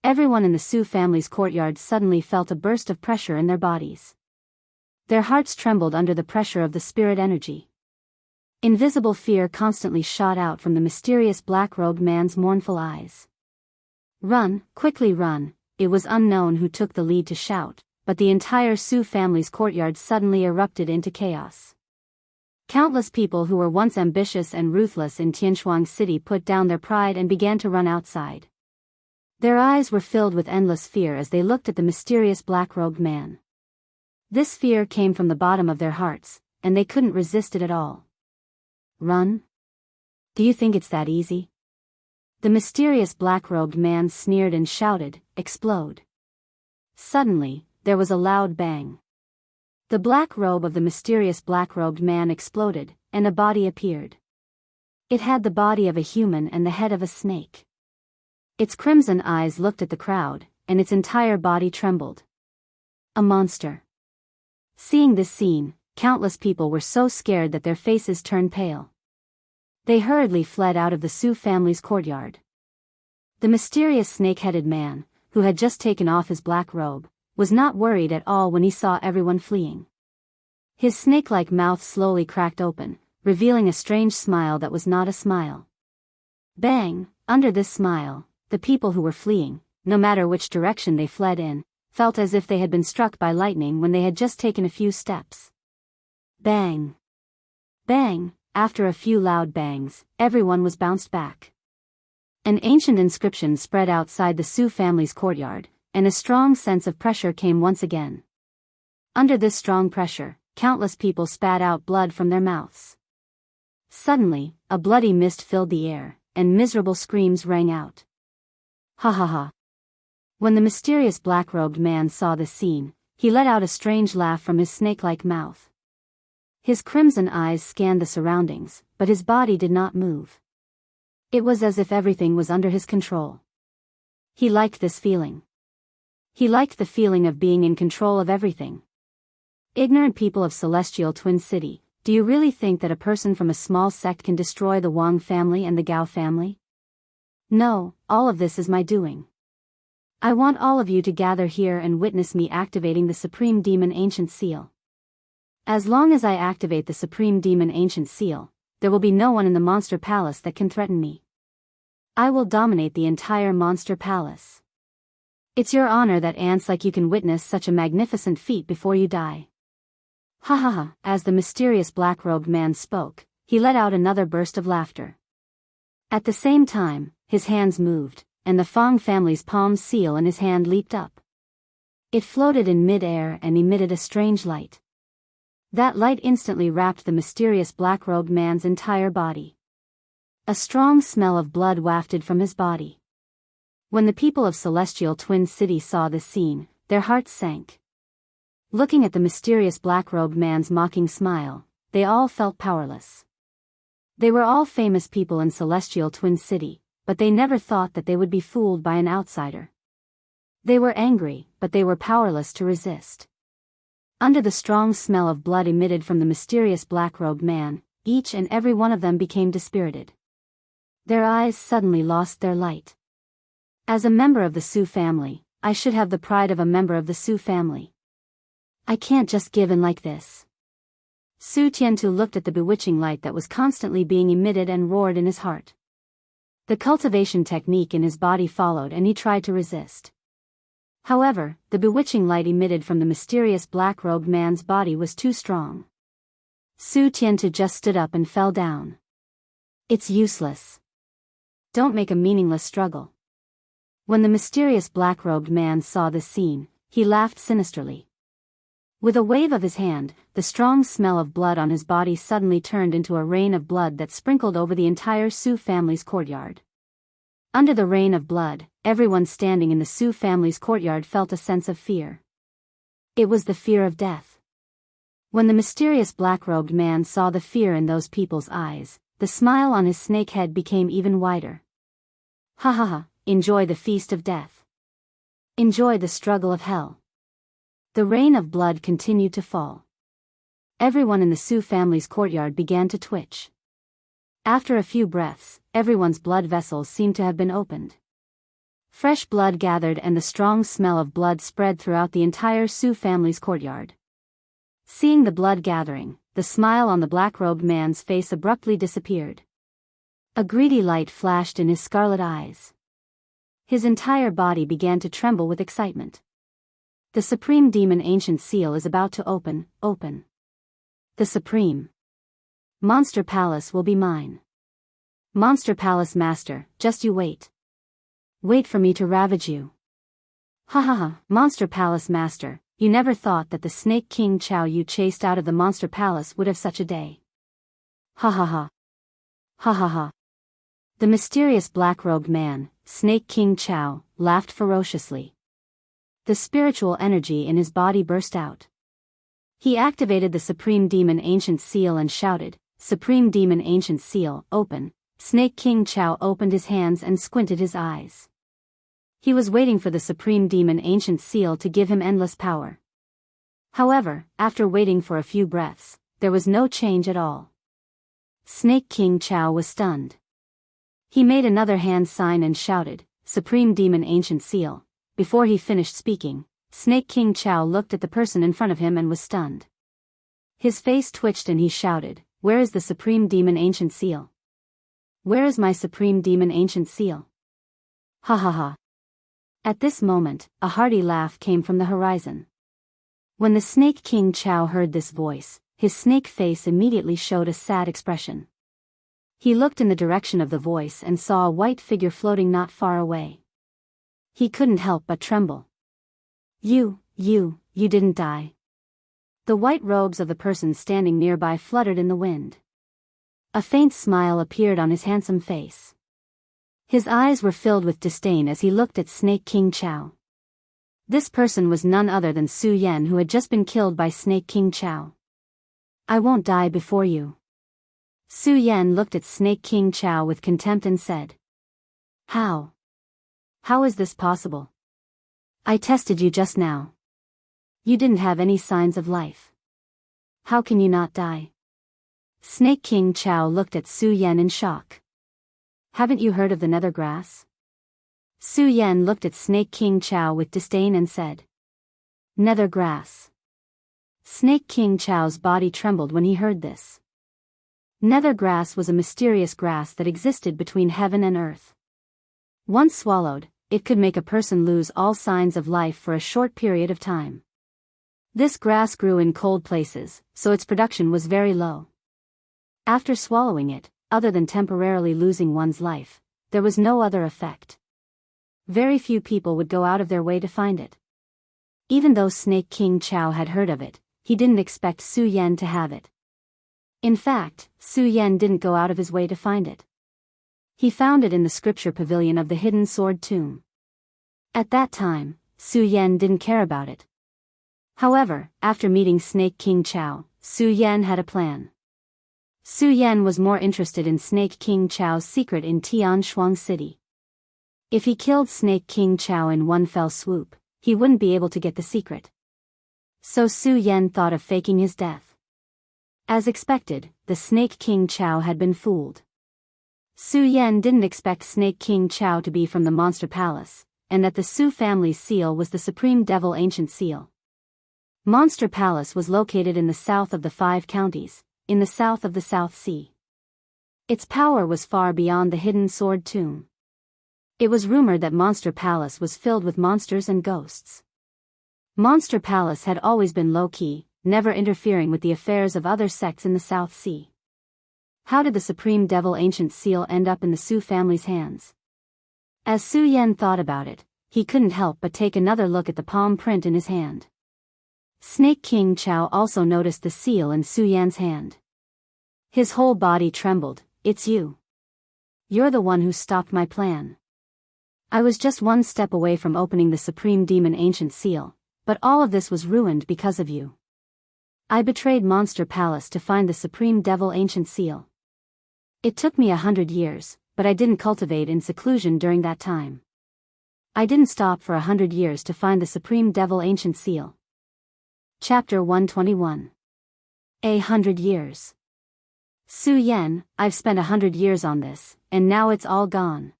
Everyone in the Su family's courtyard suddenly felt a burst of pressure in their bodies. Their hearts trembled under the pressure of the spirit energy. Invisible fear constantly shot out from the mysterious black-robed man's mournful eyes. Run, quickly run. It was unknown who took the lead to shout, but the entire Su family's courtyard suddenly erupted into chaos. Countless people who were once ambitious and ruthless in Tianshuang City put down their pride and began to run outside. Their eyes were filled with endless fear as they looked at the mysterious black-robed man. This fear came from the bottom of their hearts, and they couldn't resist it at all. Run? Do you think it's that easy? The mysterious black-robed man sneered and shouted, explode. Suddenly, there was a loud bang. The black robe of the mysterious black-robed man exploded, and a body appeared. It had the body of a human and the head of a snake. Its crimson eyes looked at the crowd, and its entire body trembled. A monster. Seeing this scene, countless people were so scared that their faces turned pale. They hurriedly fled out of the Su family's courtyard. The mysterious snake-headed man, who had just taken off his black robe, was not worried at all when he saw everyone fleeing. His snake-like mouth slowly cracked open, revealing a strange smile that was not a smile. Bang! Under this smile, the people who were fleeing, no matter which direction they fled in, felt as if they had been struck by lightning when they had just taken a few steps. Bang! Bang! After a few loud bangs, everyone was bounced back. An ancient inscription spread outside the Su family's courtyard, and a strong sense of pressure came once again. Under this strong pressure, countless people spat out blood from their mouths. Suddenly, a bloody mist filled the air, and miserable screams rang out. Ha ha ha. When the mysterious black-robed man saw this scene, he let out a strange laugh from his snake-like mouth. His crimson eyes scanned the surroundings, but his body did not move. It was as if everything was under his control. He liked this feeling. He liked the feeling of being in control of everything. Ignorant people of Celestial Twin City, do you really think that a person from a small sect can destroy the Wang family and the Gao family? No, all of this is my doing. I want all of you to gather here and witness me activating the Supreme Demon Ancient Seal. As long as I activate the Supreme Demon Ancient Seal, there will be no one in the monster palace that can threaten me. I will dominate the entire monster palace. It's your honor that ants like you can witness such a magnificent feat before you die. Ha ha ha. As the mysterious black-robed man spoke, he let out another burst of laughter. At the same time, his hands moved, and the Fang family's palm seal in his hand leaped up. It floated in mid-air and emitted a strange light. That light instantly wrapped the mysterious black-robed man's entire body. A strong smell of blood wafted from his body. When the people of Celestial Twin City saw this scene, their hearts sank. Looking at the mysterious black-robed man's mocking smile, they all felt powerless. They were all famous people in Celestial Twin City, but they never thought that they would be fooled by an outsider. They were angry, but they were powerless to resist. Under the strong smell of blood emitted from the mysterious black-robed man, each and every one of them became dispirited. Their eyes suddenly lost their light. As a member of the Su family, I should have the pride of a member of the Su family. I can't just give in like this. Su Tiantu looked at the bewitching light that was constantly being emitted and roared in his heart. The cultivation technique in his body followed and he tried to resist. However, the bewitching light emitted from the mysterious black-robed man's body was too strong. Su Tiantu just stood up and fell down. It's useless. Don't make a meaningless struggle. When the mysterious black-robed man saw this scene, he laughed sinisterly. With a wave of his hand, the strong smell of blood on his body suddenly turned into a rain of blood that sprinkled over the entire Su family's courtyard. Under the rain of blood, everyone standing in the Su family's courtyard felt a sense of fear. It was the fear of death. When the mysterious black-robed man saw the fear in those people's eyes, the smile on his snake head became even wider. Ha ha ha, enjoy the feast of death. Enjoy the struggle of hell. The rain of blood continued to fall. Everyone in the Su family's courtyard began to twitch. After a few breaths, everyone's blood vessels seemed to have been opened. Fresh blood gathered and the strong smell of blood spread throughout the entire Su family's courtyard. Seeing the blood gathering, the smile on the black-robed man's face abruptly disappeared. A greedy light flashed in his scarlet eyes. His entire body began to tremble with excitement. The Supreme Demon Ancient Seal is about to open. The Supreme Monster Palace will be mine. Monster Palace Master, just you wait. Wait for me to ravage you. Ha ha ha, Monster Palace Master, you never thought that the Snake King Chao you chased out of the Monster Palace would have such a day. Ha ha ha. Ha ha ha. The mysterious black-robed man, Snake King Chao, laughed ferociously. The spiritual energy in his body burst out. He activated the Supreme Demon Ancient Seal and shouted, Supreme Demon Ancient Seal, open. Snake King Chao opened his hands and squinted his eyes. He was waiting for the Supreme Demon Ancient Seal to give him endless power. However, after waiting for a few breaths, there was no change at all. Snake King Chao was stunned. He made another hand sign and shouted, Supreme Demon Ancient Seal. Before he finished speaking, Snake King Chao looked at the person in front of him and was stunned. His face twitched and he shouted, Where is the Supreme Demon Ancient Seal? Where is my Supreme Demon Ancient Seal? Ha ha ha. At this moment, a hearty laugh came from the horizon. When the Snake King Chao heard this voice, his snake face immediately showed a sad expression. He looked in the direction of the voice and saw a white figure floating not far away. He couldn't help but tremble. You didn't die. The white robes of the person standing nearby fluttered in the wind. A faint smile appeared on his handsome face. His eyes were filled with disdain as he looked at Snake King Chao. This person was none other than Su Yan, who had just been killed by Snake King Chao. I won't die before you. Su Yan looked at Snake King Chao with contempt and said. How? How is this possible? I tested you just now. You didn't have any signs of life. How can you not die? Snake King Chao looked at Su Yan in shock. Haven't you heard of the nether grass? Su Yan looked at Snake King Chao with disdain and said. Nether grass. Snake King Chao's body trembled when he heard this. Nether grass was a mysterious grass that existed between heaven and earth. Once swallowed, it could make a person lose all signs of life for a short period of time. This grass grew in cold places, so its production was very low. After swallowing it, other than temporarily losing one's life, there was no other effect. Very few people would go out of their way to find it. Even though Snake King Chao had heard of it, he didn't expect Su Yan to have it. In fact, Su Yan didn't go out of his way to find it. He found it in the scripture pavilion of the hidden sword tomb. At that time, Su Yan didn't care about it. However, after meeting Snake King Chao, Su Yan had a plan. Su Yan was more interested in Snake King Chao's secret in Tianshuang City. If he killed Snake King Chao in one fell swoop, he wouldn't be able to get the secret. So Su Yan thought of faking his death. As expected, the Snake King Chao had been fooled. Su Yan didn't expect Snake King Chao to be from the Monster Palace, and that the Su family's seal was the Supreme Devil Ancient Seal. Monster Palace was located in the south of the 5 counties, in the south of the South Sea. Its power was far beyond the hidden sword tomb. It was rumored that Monster Palace was filled with monsters and ghosts. Monster Palace had always been low-key, never interfering with the affairs of other sects in the South Sea. How did the Supreme Devil Ancient Seal end up in the Su family's hands? As Su Yan thought about it, he couldn't help but take another look at the palm print in his hand. Snake King Chao also noticed the seal in Su Yan's hand. His whole body trembled. "It's you. You're the one who stopped my plan. I was just one step away from opening the Supreme Demon Ancient Seal, but all of this was ruined because of you. I betrayed Monster Palace to find the Supreme Devil Ancient Seal. It took me 100 years, but I didn't cultivate in seclusion during that time. I didn't stop for 100 years to find the Supreme Devil Ancient Seal." Chapter 121. 100 years. Su Yan, I've spent 100 years on this, and now it's all gone.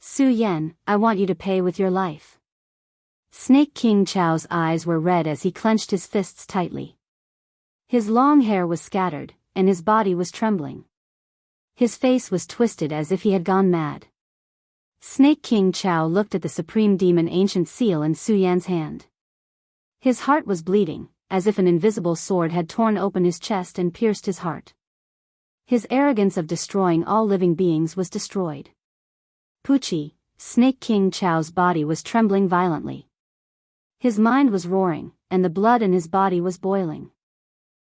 Su Yan, I want you to pay with your life. Snake King Chao's eyes were red as he clenched his fists tightly. His long hair was scattered, and his body was trembling. His face was twisted as if he had gone mad. Snake King Chao looked at the Supreme Demon Ancient Seal in Su Yan's hand. His heart was bleeding, as if an invisible sword had torn open his chest and pierced his heart. His arrogance of destroying all living beings was destroyed. Puchi, Snake King Chao's body was trembling violently. His mind was roaring, and the blood in his body was boiling.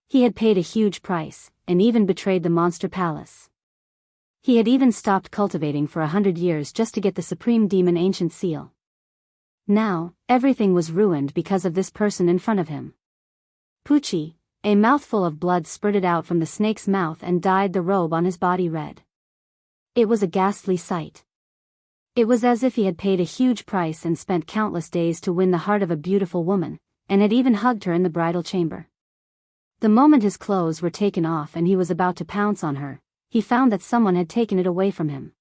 He had paid a huge price, and even betrayed the Monster Palace. He had even stopped cultivating for 100 years just to get the Supreme Demon Ancient Seal. Now, everything was ruined because of this person in front of him. Puchi, a mouthful of blood spurted out from the snake's mouth and dyed the robe on his body red. It was a ghastly sight. It was as if he had paid a huge price and spent countless days to win the heart of a beautiful woman, and had even hugged her in the bridal chamber. The moment his clothes were taken off and he was about to pounce on her, he found that someone had taken it away from him.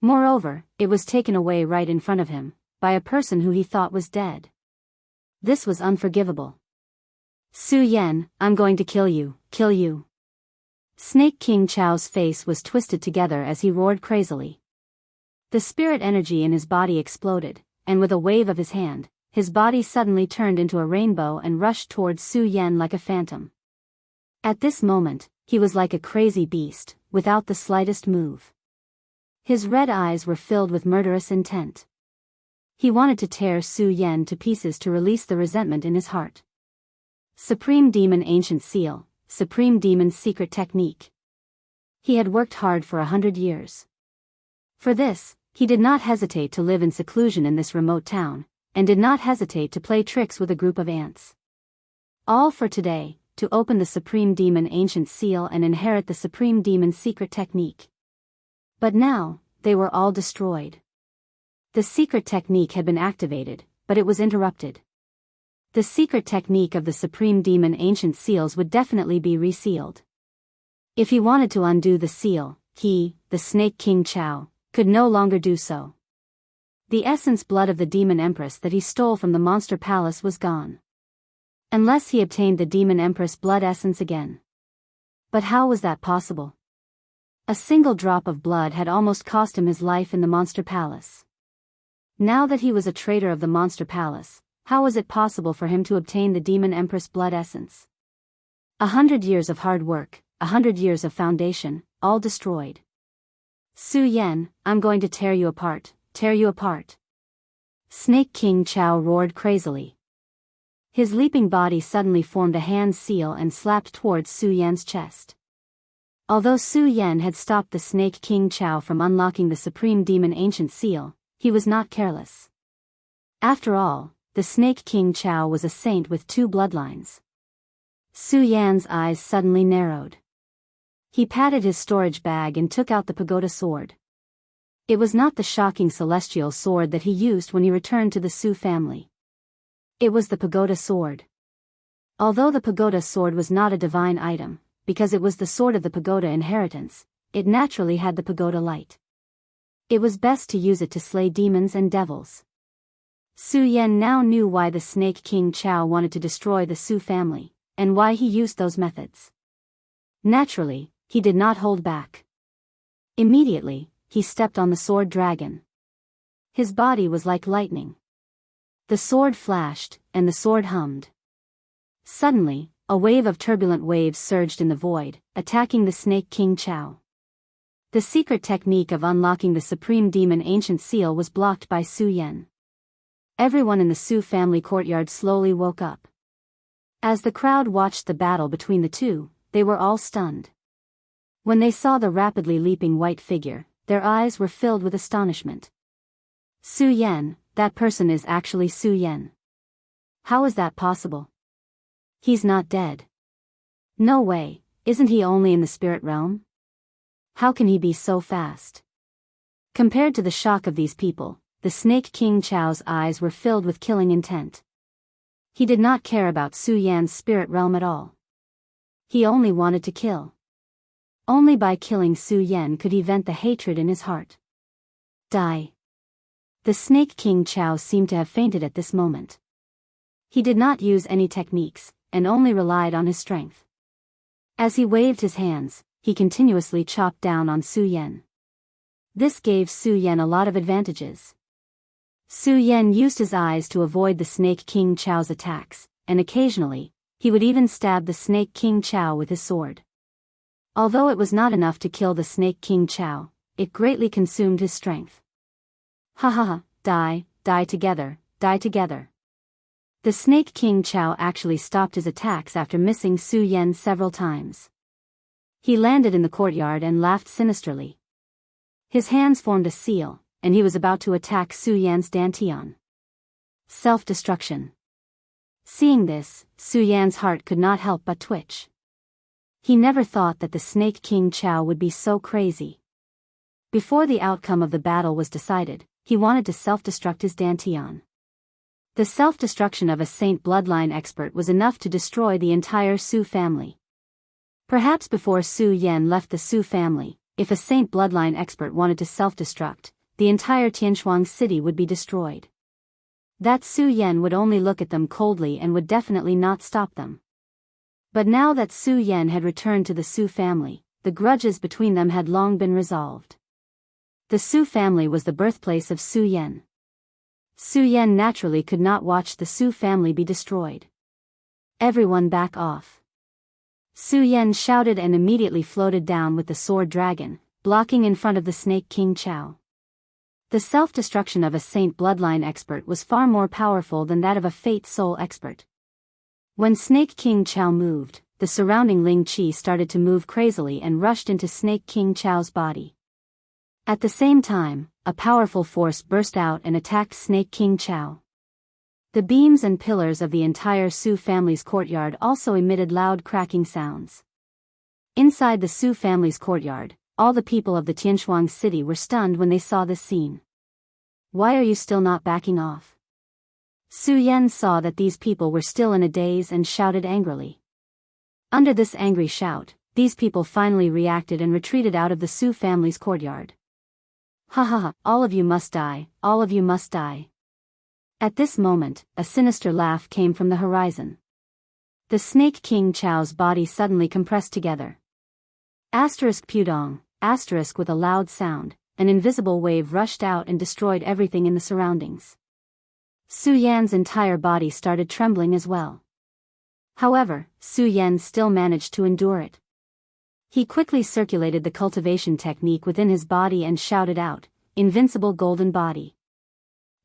Moreover, it was taken away right in front of him, by a person who he thought was dead. This was unforgivable. Su Yan, I'm going to kill you, kill you. Snake King Chao's face was twisted together as he roared crazily. The spirit energy in his body exploded, and with a wave of his hand, his body suddenly turned into a rainbow and rushed towards Su Yan like a phantom. At this moment, he was like a crazy beast, without the slightest move. His red eyes were filled with murderous intent. He wanted to tear Su Yan to pieces to release the resentment in his heart. Supreme Demon Ancient Seal, Supreme Demon's secret technique. He had worked hard for 100 years. For this, he did not hesitate to live in seclusion in this remote town, and did not hesitate to play tricks with a group of ants. All for today, to open the Supreme Demon Ancient Seal and inherit the Supreme Demon's secret technique. But now, they were all destroyed. The secret technique had been activated, but it was interrupted. The secret technique of the Supreme Demon Ancient Seals would definitely be resealed. If he wanted to undo the seal, he, the Snake King Chao, could no longer do so. The essence blood of the Demon Empress that he stole from the Monster Palace was gone. Unless he obtained the Demon Empress blood essence again. But how was that possible? A single drop of blood had almost cost him his life in the Monster Palace. Now that he was a traitor of the Monster Palace, how was it possible for him to obtain the Demon Empress blood essence? 100 years of hard work, 100 years of foundation, all destroyed. Su Yan, I'm going to tear you apart, tear you apart. Snake King Chao roared crazily. His leaping body suddenly formed a hand seal and slapped towards Su Yan's chest. Although Su Yan had stopped the Snake King Chao from unlocking the Supreme Demon Ancient Seal, he was not careless. After all, the Snake King Chao was a saint with 2 bloodlines. Su Yan's eyes suddenly narrowed. He patted his storage bag and took out the pagoda sword. It was not the shocking celestial sword that he used when he returned to the Su family. It was the pagoda sword. Although the pagoda sword was not a divine item, because it was the sword of the pagoda inheritance, it naturally had the pagoda light. It was best to use it to slay demons and devils. Su Yan now knew why the Snake King Chao wanted to destroy the Su family, and why he used those methods. Naturally, he did not hold back. Immediately, he stepped on the sword dragon. His body was like lightning. The sword flashed, and the sword hummed. Suddenly, a wave of turbulent waves surged in the void, attacking the Snake King Chao. The secret technique of unlocking the Supreme Demon Ancient Seal was blocked by Su Yan. Everyone in the Su family courtyard slowly woke up. As the crowd watched the battle between the two, they were all stunned. When they saw the rapidly leaping white figure, their eyes were filled with astonishment. Su Yan, that person is actually Su Yan. How is that possible? He's not dead. No way, isn't he only in the spirit realm? How can he be so fast? Compared to the shock of these people, the Snake King Chao's eyes were filled with killing intent. He did not care about Su Yan's spirit realm at all. He only wanted to kill. Only by killing Su Yan could he vent the hatred in his heart. Die. The Snake King Chao seemed to have fainted at this moment. He did not use any techniques, and only relied on his strength. As he waved his hands, he continuously chopped down on Su Yan. This gave Su Yan a lot of advantages. Su Yan used his eyes to avoid the Snake King Chao's attacks, and occasionally, he would even stab the Snake King Chao with his sword. Although it was not enough to kill the Snake King Chao, it greatly consumed his strength. Ha ha ha, die together, die together. The Snake King Chao actually stopped his attacks after missing Su Yan several times. He landed in the courtyard and laughed sinisterly. His hands formed a seal, and he was about to attack Su Yan's dantian. Self-destruction. Seeing this, Su Yan's heart could not help but twitch. He never thought that the Snake King Chao would be so crazy. Before the outcome of the battle was decided, he wanted to self-destruct his dantian. The self-destruction of a saint bloodline expert was enough to destroy the entire Su family. Perhaps before Su Yan left the Su family, if a saint bloodline expert wanted to self-destruct, the entire Tianshuang city would be destroyed. That Su Yan would only look at them coldly and would definitely not stop them. But now that Su Yan had returned to the Su family, the grudges between them had long been resolved. The Su family was the birthplace of Su Yan. Su Yan naturally could not watch the Su family be destroyed. Everyone back off. Su Yan shouted and immediately floated down with the sword dragon, blocking in front of the Snake King Chao. The self-destruction of a saint bloodline expert was far more powerful than that of a fate soul expert. When Snake King Chao moved, the surrounding Ling Qi started to move crazily and rushed into Snake King Chao's body. At the same time, a powerful force burst out and attacked Snake King Chao. The beams and pillars of the entire Su family's courtyard also emitted loud cracking sounds. Inside the Su family's courtyard, all the people of the Tianshuang city were stunned when they saw this scene. Why are you still not backing off? Su Yan saw that these people were still in a daze and shouted angrily. Under this angry shout, these people finally reacted and retreated out of the Su family's courtyard. Ha ha ha, all of you must die, all of you must die. At this moment, a sinister laugh came from the horizon. The Snake King Chao's body suddenly compressed together. Pudong, with a loud sound, an invisible wave rushed out and destroyed everything in the surroundings. Su Yan's entire body started trembling as well. However, Su Yan still managed to endure it. He quickly circulated the cultivation technique within his body and shouted out, "Invincible golden body."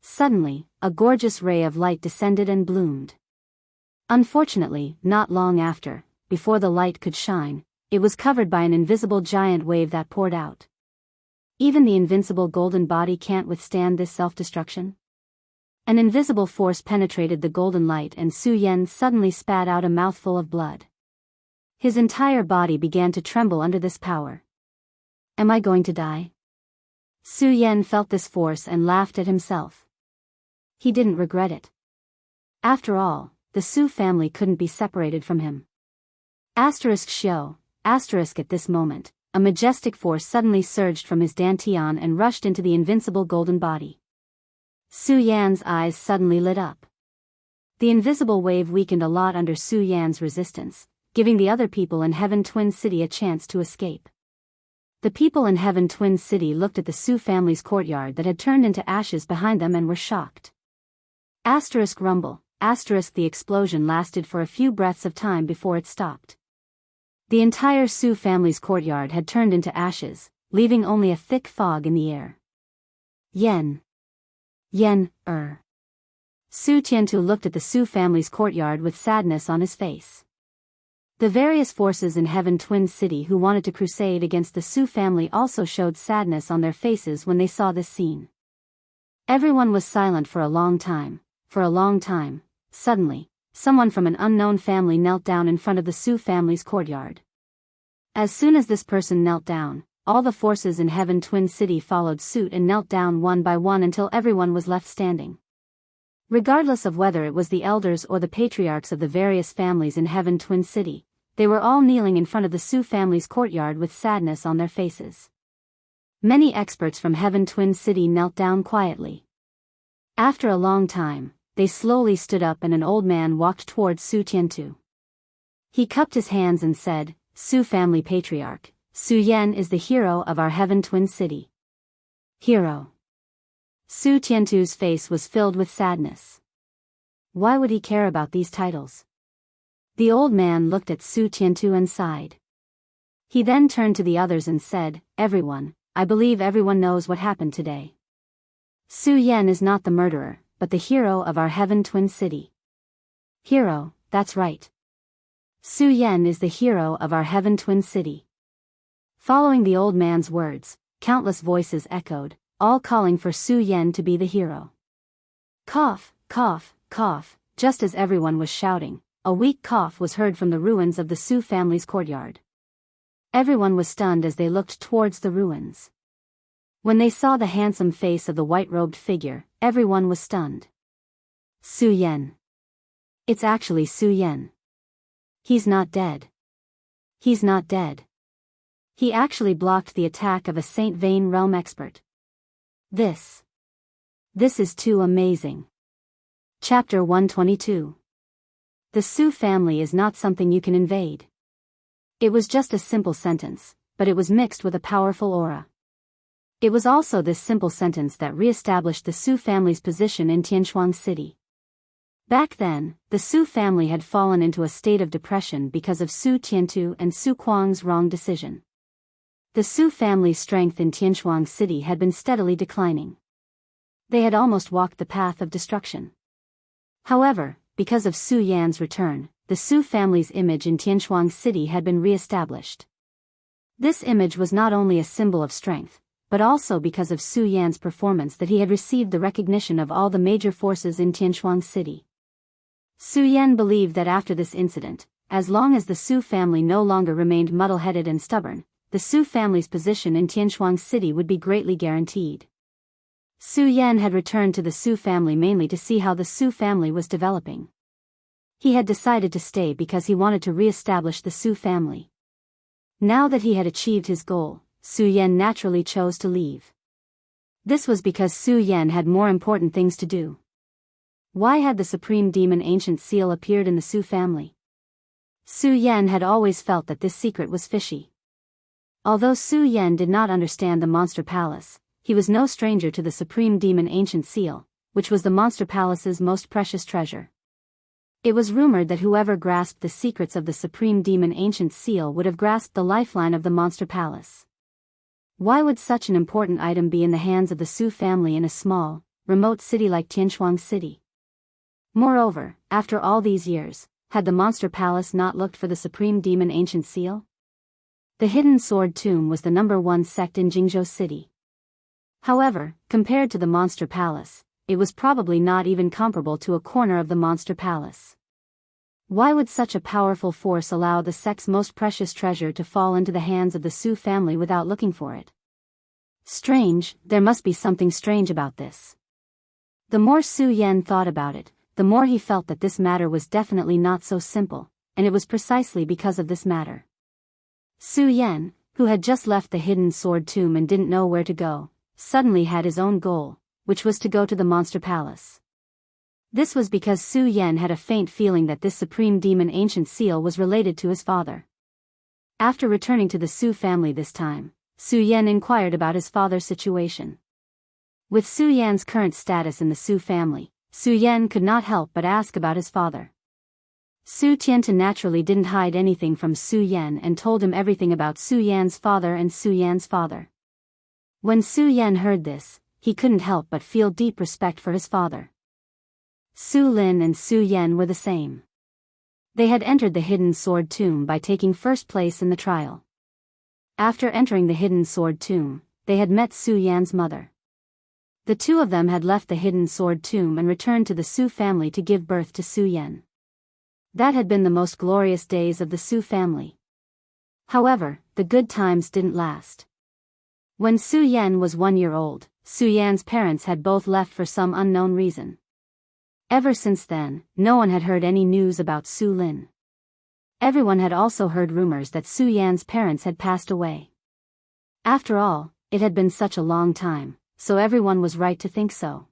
Suddenly, a gorgeous ray of light descended and bloomed. Unfortunately, not long after, before the light could shine, it was covered by an invisible giant wave that poured out. Even the invincible golden body can't withstand this self-destruction? An invisible force penetrated the golden light and Su Yan suddenly spat out a mouthful of blood. His entire body began to tremble under this power. Am I going to die? Su Yan felt this force and laughed at himself. He didn't regret it. After all, the Su family couldn't be separated from him. Xiao, at this moment, a majestic force suddenly surged from his dantian and rushed into the invincible golden body. Su Yan's eyes suddenly lit up. The invisible wave weakened a lot under Su Yan's resistance, giving the other people in Heaven Twin City a chance to escape. The people in Heaven Twin City looked at the Su family's courtyard that had turned into ashes behind them and were shocked. Rumble, the explosion lasted for a few breaths of time before it stopped. The entire Su family's courtyard had turned into ashes, leaving only a thick fog in the air. Su Tiantu looked at the Su family's courtyard with sadness on his face. The various forces in Heaven Twin City who wanted to crusade against the Su family also showed sadness on their faces when they saw this scene. Everyone was silent for a long time. Suddenly, someone from an unknown family knelt down in front of the Su family's courtyard. As soon as this person knelt down, all the forces in Heaven Twin City followed suit and knelt down one by one until everyone was left standing. Regardless of whether it was the elders or the patriarchs of the various families in Heaven Twin City, they were all kneeling in front of the Su family's courtyard with sadness on their faces. Many experts from Heaven Twin City knelt down quietly. After a long time, they slowly stood up and an old man walked towards Su Tiantu. He cupped his hands and said, "Su family patriarch, Su Yan is the hero of our Heaven Twin City." Hero. Su Tiantu's face was filled with sadness. Why would he care about these titles? The old man looked at Su Tiantu and sighed. He then turned to the others and said, "Everyone, I believe everyone knows what happened today. Su Yan is not the murderer, but the hero of our Heaven Twin City." Hero, that's right. Su Yan is the hero of our Heaven Twin City. Following the old man's words, countless voices echoed, all calling for Su Yan to be the hero. Cough, cough, cough, just as everyone was shouting, a weak cough was heard from the ruins of the Su family's courtyard. Everyone was stunned as they looked towards the ruins. When they saw the handsome face of the white-robed figure, everyone was stunned. Su Yan. It's actually Su Yan. He's not dead. He's not dead. He actually blocked the attack of a Saint Vane realm expert. This is too amazing. Chapter 122. The Su family is not something you can invade. It was just a simple sentence, but it was mixed with a powerful aura. It was also this simple sentence that re-established the Su family's position in Tianchuan City. Back then, the Su family had fallen into a state of depression because of Su Tiantu and Su Kuang's wrong decision. The Su family's strength in Tianchuan City had been steadily declining. They had almost walked the path of destruction. However, because of Su Yan's return, the Su family's image in Tianchuan City had been re-established. This image was not only a symbol of strength, but also because of Su Yan's performance that he had received the recognition of all the major forces in Tianchuan City. Su Yan believed that after this incident, as long as the Su family no longer remained muddle-headed and stubborn, the Su family's position in Tianchuan City would be greatly guaranteed. Su Yan had returned to the Su family mainly to see how the Su family was developing. He had decided to stay because he wanted to re-establish the Su family. Now that he had achieved his goal, Su Yan naturally chose to leave. This was because Su Yan had more important things to do. Why had the Supreme Demon Ancient Seal appeared in the Su family? Su Yan had always felt that this secret was fishy. Although Su Yan did not understand the Monster Palace, he was no stranger to the Supreme Demon Ancient Seal, which was the Monster Palace's most precious treasure. It was rumored that whoever grasped the secrets of the Supreme Demon Ancient Seal would have grasped the lifeline of the Monster Palace. Why would such an important item be in the hands of the Su family in a small, remote city like Tianchuang City? Moreover, after all these years, had the Monster Palace not looked for the Supreme Demon Ancient Seal? The Hidden Sword Tomb was the #1 sect in Jianghu City. However, compared to the Monster Palace, it was probably not even comparable to a corner of the Monster Palace. Why would such a powerful force allow the sect's most precious treasure to fall into the hands of the Su family without looking for it? Strange, there must be something strange about this. The more Su Yan thought about it, the more he felt that this matter was definitely not so simple, and it was precisely because of this matter. Su Yan, who had just left the Hidden Sword Tomb and didn't know where to go, suddenly had his own goal, which was to go to the Monster Palace. This was because Su Yan had a faint feeling that this Supreme Demon Ancient Seal was related to his father. After returning to the Su family this time, Su Yan inquired about his father's situation. With Su Yan's current status in the Su family, Su Yan could not help but ask about his father. Su Tiantan naturally didn't hide anything from Su Yan and told him everything about Su Yan's father and Su Yan's father. When Su Yan heard this, he couldn't help but feel deep respect for his father. Su Lin and Su Yan were the same. They had entered the Hidden Sword Tomb by taking first place in the trial. After entering the Hidden Sword Tomb, they had met Su Yan's mother. The two of them had left the Hidden Sword Tomb and returned to the Su family to give birth to Su Yan. That had been the most glorious days of the Su family. However, the good times didn't last. When Su Yan was 1 year old, Su Yan's parents had both left for some unknown reason. Ever since then, no one had heard any news about Su Lin. Everyone had also heard rumors that Su Yan's parents had passed away. After all, it had been such a long time, so everyone was right to think so.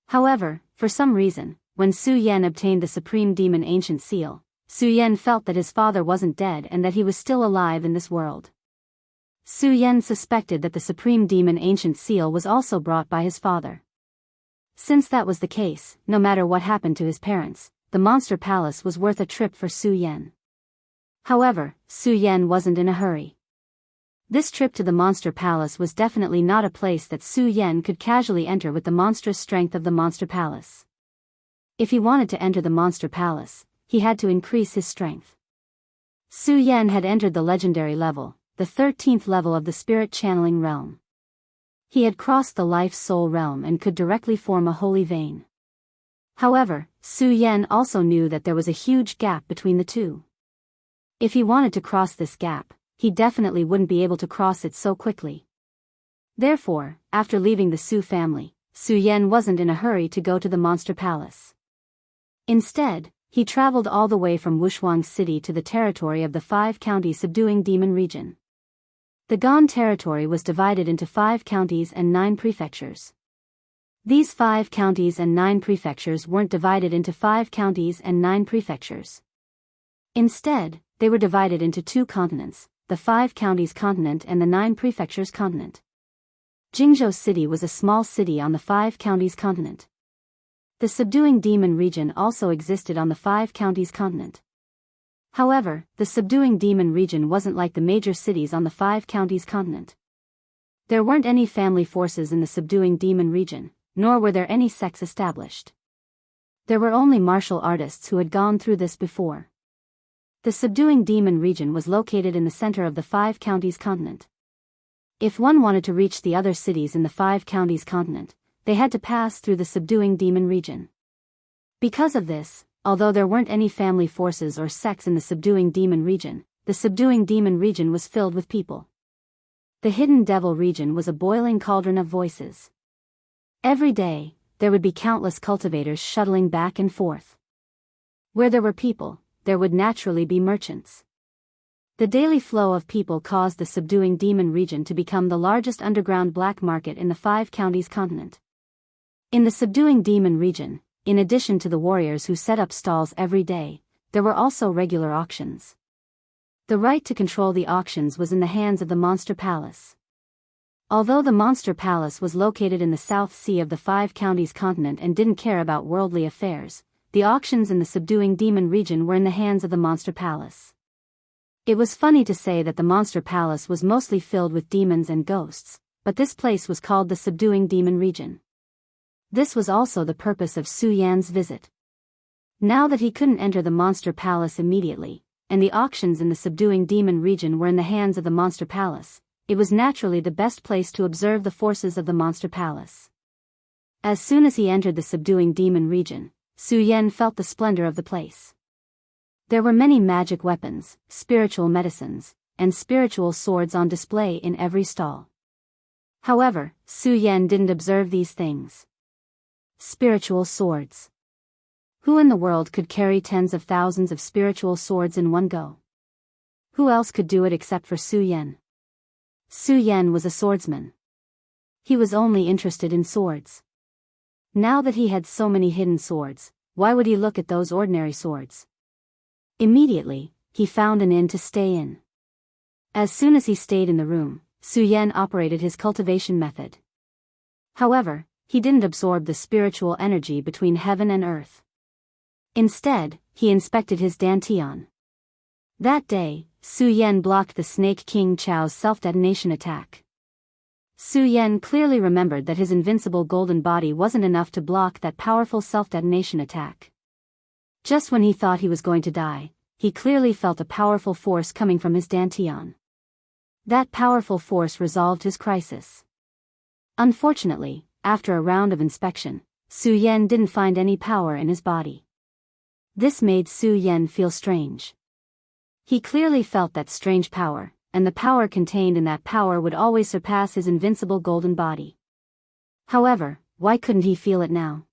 However, for some reason, when Su Yan obtained the Supreme Demon Ancient Seal, Su Yan felt that his father wasn't dead and that he was still alive in this world. Su Yan suspected that the Supreme Demon Ancient Seal was also brought by his father. Since that was the case, no matter what happened to his parents, the Monster Palace was worth a trip for Su Yan. However, Su Yan wasn't in a hurry. This trip to the Monster Palace was definitely not a place that Su Yan could casually enter with the monstrous strength of the Monster Palace. If he wanted to enter the Monster Palace, he had to increase his strength. Su Yan had entered the legendary level, the 13th level of the Spirit Channeling Realm. He had crossed the Life-Soul Realm and could directly form a holy vein. However, Su Yan also knew that there was a huge gap between the two. If he wanted to cross this gap, he definitely wouldn't be able to cross it so quickly. Therefore, after leaving the Su family, Su Yan wasn't in a hurry to go to the Monster Palace. Instead, he traveled all the way from Wuxia City to the territory of the 5-county subduing demon region. The Gan territory was divided into 5 counties and 9 prefectures. These 5 counties and 9 prefectures weren't divided into 5 counties and 9 prefectures. Instead, they were divided into 2 continents, the 5 counties continent and the 9 prefectures continent. Jianghu City was a small city on the 5 counties continent. The subduing demon region also existed on the 5 counties continent. However, the subduing demon region wasn't like the major cities on the 5 counties continent. There weren't any family forces in the subduing demon region, nor were there any sects established. There were only martial artists who had gone through this before. The subduing demon region was located in the center of the 5 counties continent. If one wanted to reach the other cities in the 5 counties continent, they had to pass through the subduing demon region. Because of this, although there weren't any family forces or sects in the subduing demon region, the subduing demon region was filled with people. The hidden devil region was a boiling cauldron of voices. Every day, there would be countless cultivators shuttling back and forth. Where there were people, there would naturally be merchants. The daily flow of people caused the subduing demon region to become the largest underground black market in the 5 counties continent. In the subduing demon region, in addition to the warriors who set up stalls every day, there were also regular auctions. The right to control the auctions was in the hands of the Monster Palace. Although the Monster Palace was located in the South Sea of the Five Counties continent and didn't care about worldly affairs, the auctions in the subduing demon region were in the hands of the Monster Palace. It was funny to say that the Monster Palace was mostly filled with demons and ghosts, but this place was called the subduing demon region. This was also the purpose of Su Yan's visit. Now that he couldn't enter the Monster Palace immediately, and the auctions in the subduing demon region were in the hands of the Monster Palace, it was naturally the best place to observe the forces of the Monster Palace. As soon as he entered the subduing demon region, Su Yan felt the splendor of the place. There were many magic weapons, spiritual medicines, and spiritual swords on display in every stall. However, Su Yan didn't observe these things. Spiritual swords. Who in the world could carry tens of thousands of spiritual swords in one go? Who else could do it except for Su Yan? Su Yan was a swordsman. He was only interested in swords. Now that he had so many hidden swords, why would he look at those ordinary swords? Immediately, he found an inn to stay in. As soon as he stayed in the room, Su Yan operated his cultivation method. However, he didn't absorb the spiritual energy between heaven and earth. Instead, he inspected his dantian. That day, Su Yan blocked the Snake King Chao's self-detonation attack. Su Yan clearly remembered that his invincible golden body wasn't enough to block that powerful self-detonation attack. Just when he thought he was going to die, he clearly felt a powerful force coming from his dantian. That powerful force resolved his crisis. Unfortunately, after a round of inspection, Su Yan didn't find any power in his body. This made Su Yan feel strange. He clearly felt that strange power, and the power contained in that power would always surpass his invincible golden body. However, why couldn't he feel it now?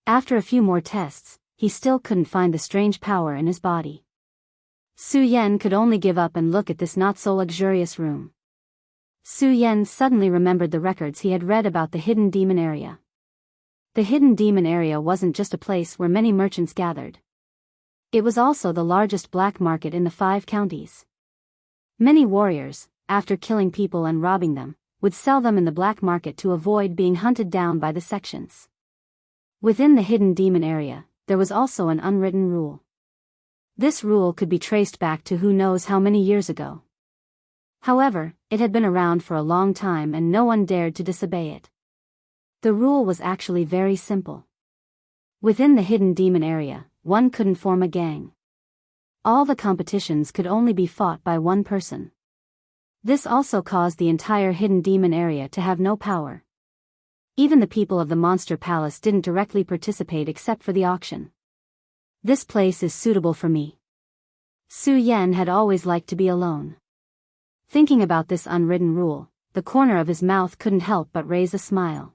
After a few more tests, he still couldn't find the strange power in his body. Su Yan could only give up and look at this not-so-luxurious room. Su Yan suddenly remembered the records he had read about the hidden demon area. The hidden demon area wasn't just a place where many merchants gathered. It was also the largest black market in the 5 counties. Many warriors, after killing people and robbing them, would sell them in the black market to avoid being hunted down by the sections. Within the hidden demon area, there was also an unwritten rule. This rule could be traced back to who knows how many years ago. However, it had been around for a long time and no one dared to disobey it. The rule was actually very simple. Within the hidden demon area, one couldn't form a gang. All the competitions could only be fought by one person. This also caused the entire hidden demon area to have no power. Even the people of the Monster Palace didn't directly participate except for the auction. This place is suitable for me. Su Yan had always liked to be alone. Thinking about this unwritten rule, the corner of his mouth couldn't help but raise a smile.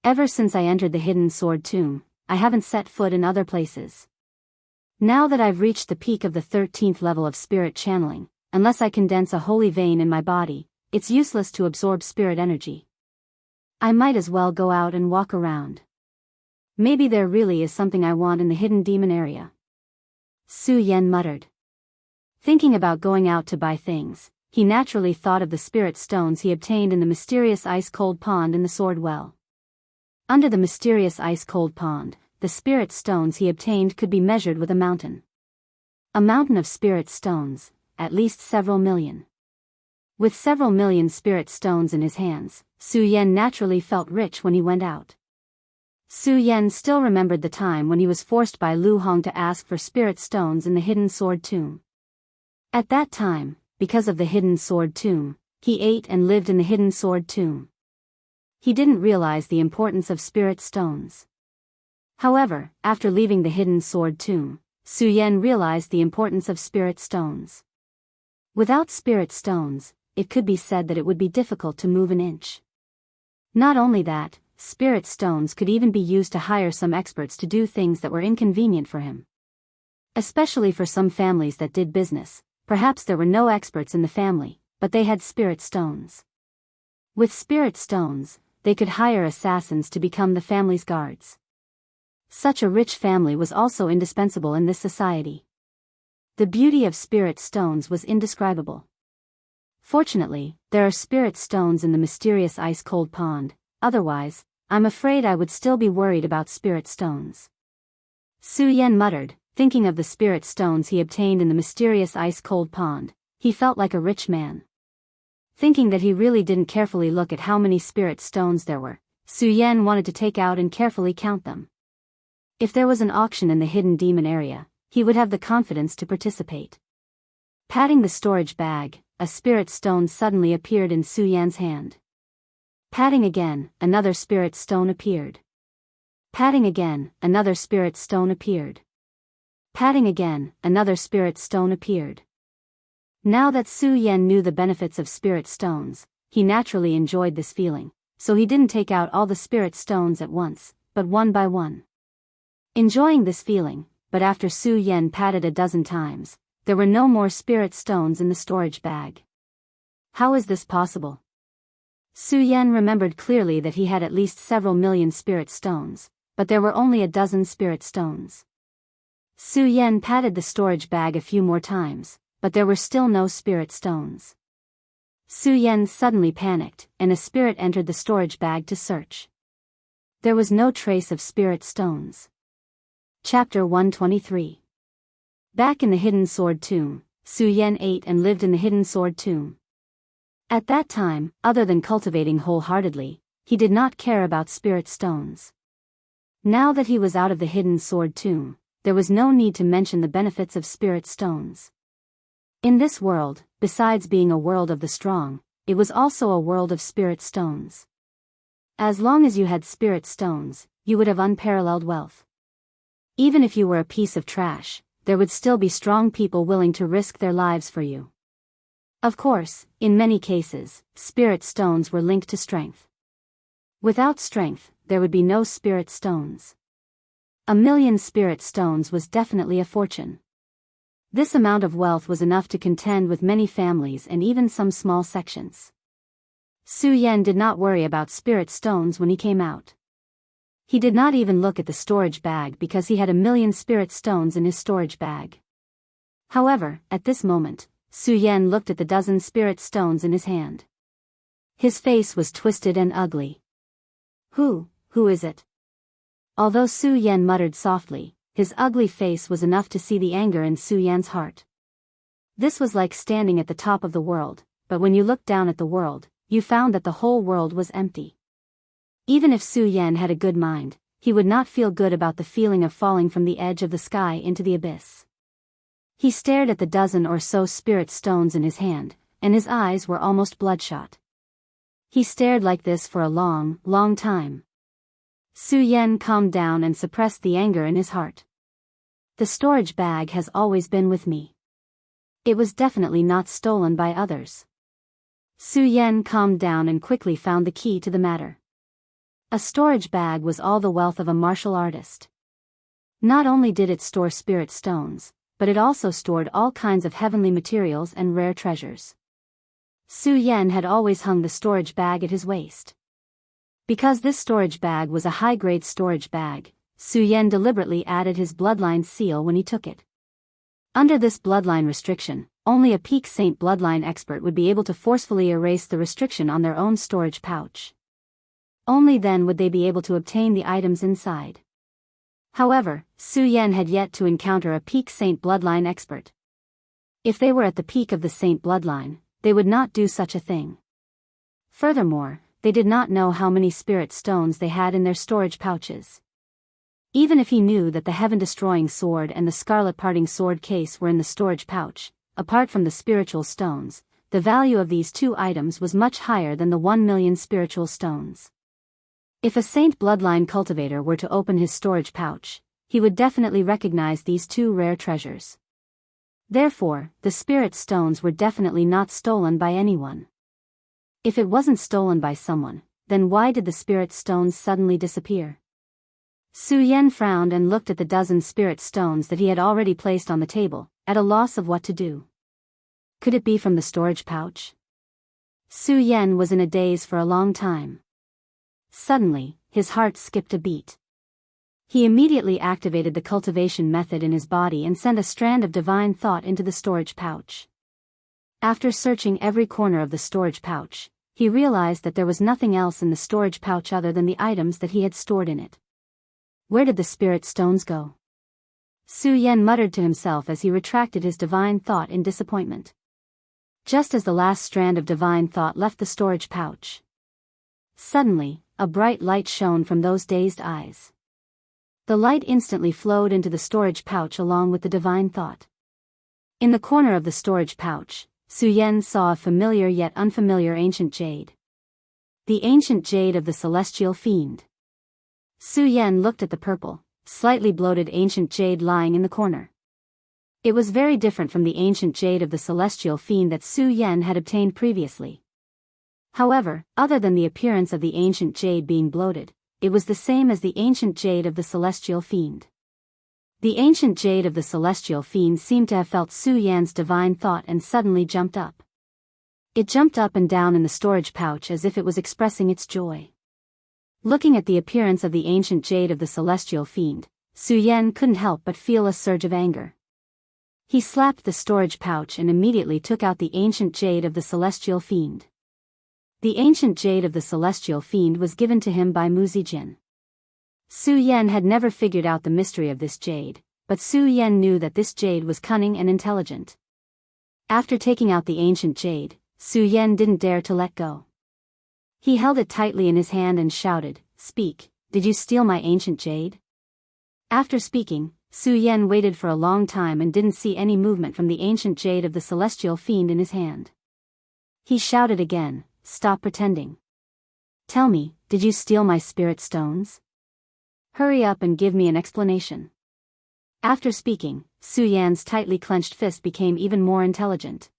Ever since I entered the hidden sword tomb, I haven't set foot in other places. Now that I've reached the peak of the 13th level of spirit channeling, unless I condense a holy vein in my body, it's useless to absorb spirit energy. I might as well go out and walk around. Maybe there really is something I want in the hidden demon area. Su Yan muttered. Thinking about going out to buy things, he naturally thought of the spirit stones he obtained in the mysterious ice-cold pond in the sword well. Under the mysterious ice-cold pond, the spirit stones he obtained could be measured with a mountain. A mountain of spirit stones, at least several million. With several million spirit stones in his hands, Su Yan naturally felt rich when he went out. Su Yan still remembered the time when he was forced by Lu Hong to ask for spirit stones in the hidden sword tomb. At that time, because of the hidden sword tomb, he ate and lived in the hidden sword tomb. He didn't realize the importance of spirit stones. However, after leaving the hidden sword tomb, Su Yan realized the importance of spirit stones. Without spirit stones, it could be said that it would be difficult to move an inch. Not only that, spirit stones could even be used to hire some experts to do things that were inconvenient for him. Especially for some families that did business, perhaps there were no experts in the family, but they had spirit stones. With spirit stones, they could hire assassins to become the family's guards. Such a rich family was also indispensable in this society. The beauty of spirit stones was indescribable. Fortunately, there are spirit stones in the mysterious ice-cold pond, otherwise, I'm afraid I would still be worried about spirit stones. Su Yan muttered, thinking of the spirit stones he obtained in the mysterious ice-cold pond. He felt like a rich man. Thinking that he really didn't carefully look at how many spirit stones there were, Su Yan wanted to take out and carefully count them. If there was an auction in the hidden demon area, he would have the confidence to participate. Patting the storage bag, a spirit stone suddenly appeared in Su Yan's hand. Patting again, another spirit stone appeared. Patting again, another spirit stone appeared. Patting again, another spirit stone appeared. Now that Su Yan knew the benefits of spirit stones, he naturally enjoyed this feeling, so he didn't take out all the spirit stones at once, but one by one. Enjoying this feeling, but after Su Yan patted a dozen times, there were no more spirit stones in the storage bag. How is this possible? Su Yan remembered clearly that he had at least several million spirit stones, but there were only a dozen spirit stones. Su Yan patted the storage bag a few more times, but there were still no spirit stones. Su Yan suddenly panicked, and a spirit entered the storage bag to search. There was no trace of spirit stones. Chapter 123. Back in the Hidden Sword Tomb, Su Yan ate and lived in the Hidden Sword Tomb. At that time, other than cultivating wholeheartedly, he did not care about spirit stones. Now that he was out of the Hidden Sword Tomb, there was no need to mention the benefits of spirit stones. In this world, besides being a world of the strong, it was also a world of spirit stones. As long as you had spirit stones, you would have unparalleled wealth. Even if you were a piece of trash, there would still be strong people willing to risk their lives for you. Of course, in many cases, spirit stones were linked to strength. Without strength, there would be no spirit stones. 1,000,000 spirit stones was definitely a fortune. This amount of wealth was enough to contend with many families and even some small sections. Su Yan did not worry about spirit stones when he came out. He did not even look at the storage bag because he had 1,000,000 spirit stones in his storage bag. However, at this moment, Su Yan looked at the dozen spirit stones in his hand. His face was twisted and ugly. Who is it? Although Su Yan muttered softly, his ugly face was enough to see the anger in Su Yan's heart. This was like standing at the top of the world, but when you looked down at the world, you found that the whole world was empty. Even if Su Yan had a good mind, he would not feel good about the feeling of falling from the edge of the sky into the abyss. He stared at the dozen or so spirit stones in his hand, and his eyes were almost bloodshot. He stared like this for a long, long time. Su Yan calmed down and suppressed the anger in his heart. The storage bag has always been with me. It was definitely not stolen by others. Su Yan calmed down and quickly found the key to the matter. A storage bag was all the wealth of a martial artist. Not only did it store spirit stones, but it also stored all kinds of heavenly materials and rare treasures. Su Yan had always hung the storage bag at his waist. Because this storage bag was a high-grade storage bag, Su Yan deliberately added his bloodline seal when he took it. Under this bloodline restriction, only a peak saint bloodline expert would be able to forcefully erase the restriction on their own storage pouch. Only then would they be able to obtain the items inside. However, Su Yan had yet to encounter a peak saint bloodline expert. If they were at the peak of the saint bloodline, they would not do such a thing. Furthermore, they did not know how many spirit stones they had in their storage pouches. Even if he knew that the heaven-destroying sword and the scarlet parting sword case were in the storage pouch, apart from the spiritual stones, the value of these two items was much higher than the 1,000,000 spiritual stones. If a saint bloodline cultivator were to open his storage pouch, he would definitely recognize these two rare treasures. Therefore, the spirit stones were definitely not stolen by anyone. If it wasn't stolen by someone, then why did the spirit stones suddenly disappear? Su Yan frowned and looked at the dozen spirit stones that he had already placed on the table, at a loss of what to do. Could it be from the storage pouch? Su Yan was in a daze for a long time. Suddenly, his heart skipped a beat. He immediately activated the cultivation method in his body and sent a strand of divine thought into the storage pouch. After searching every corner of the storage pouch, he realized that there was nothing else in the storage pouch other than the items that he had stored in it. Where did the spirit stones go? Su Yan muttered to himself as he retracted his divine thought in disappointment. Just as the last strand of divine thought left the storage pouch, suddenly, a bright light shone from those dazed eyes. The light instantly flowed into the storage pouch along with the divine thought. In the corner of the storage pouch, Su Yan saw a familiar yet unfamiliar ancient jade. The ancient jade of the celestial fiend. Su Yan looked at the purple, slightly bloated ancient jade lying in the corner. It was very different from the ancient jade of the celestial fiend that Su Yan had obtained previously. However, other than the appearance of the ancient jade being bloated, it was the same as the ancient jade of the celestial fiend. The ancient jade of the celestial fiend seemed to have felt Su Yan's divine thought and suddenly jumped up. It jumped up and down in the storage pouch as if it was expressing its joy. Looking at the appearance of the ancient jade of the celestial fiend, Su Yan couldn't help but feel a surge of anger. He slapped the storage pouch and immediately took out the ancient jade of the celestial fiend. The ancient jade of the celestial fiend was given to him by Muzijin. Su Yan had never figured out the mystery of this jade, but Su Yan knew that this jade was cunning and intelligent. After taking out the ancient jade, Su Yan didn't dare to let go. He held it tightly in his hand and shouted, "Speak, did you steal my ancient jade?" After speaking, Su Yan waited for a long time and didn't see any movement from the ancient jade of the celestial fiend in his hand. He shouted again, "Stop pretending. Tell me, did you steal my spirit stones? Hurry up and give me an explanation." After speaking, Su Yan's tightly clenched fist became even more intelligent.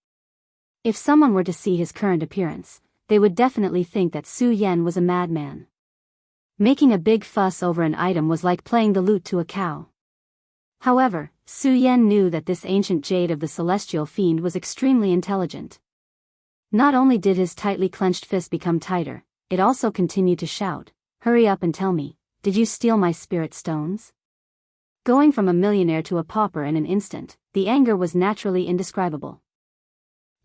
If someone were to see his current appearance, they would definitely think that Su Yan was a madman. Making a big fuss over an item was like playing the lute to a cow. However, Su Yan knew that this ancient jade of the celestial fiend was extremely intelligent. Not only did his tightly clenched fist become tighter, it also continued to shout, "Hurry up and tell me, did you steal my spirit stones?" Going from a millionaire to a pauper in an instant, the anger was naturally indescribable.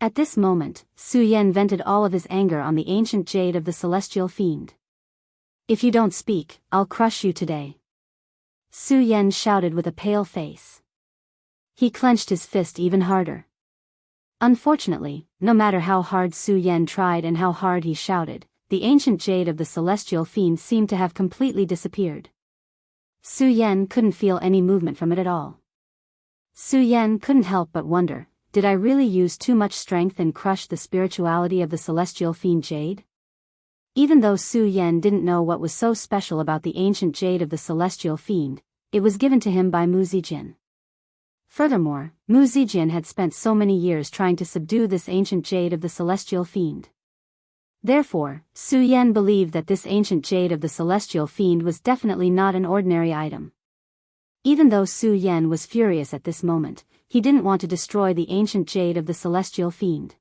At this moment, Su Yan vented all of his anger on the ancient jade of the celestial fiend. "If you don't speak, I'll crush you today," Su Yan shouted with a pale face. He clenched his fist even harder. Unfortunately, no matter how hard Su Yan tried and how hard he shouted, the ancient jade of the celestial fiend seemed to have completely disappeared. Su Yan couldn't feel any movement from it at all. Su Yan couldn't help but wonder, did I really use too much strength and crush the spirituality of the celestial fiend jade? Even though Su Yan didn't know what was so special about the ancient jade of the celestial fiend, it was given to him by Muzijin. Furthermore, Muzijin had spent so many years trying to subdue this ancient jade of the celestial fiend. Therefore, Su Yan believed that this ancient jade of the celestial fiend was definitely not an ordinary item. Even though Su Yan was furious at this moment, he didn't want to destroy the ancient jade of the celestial fiend.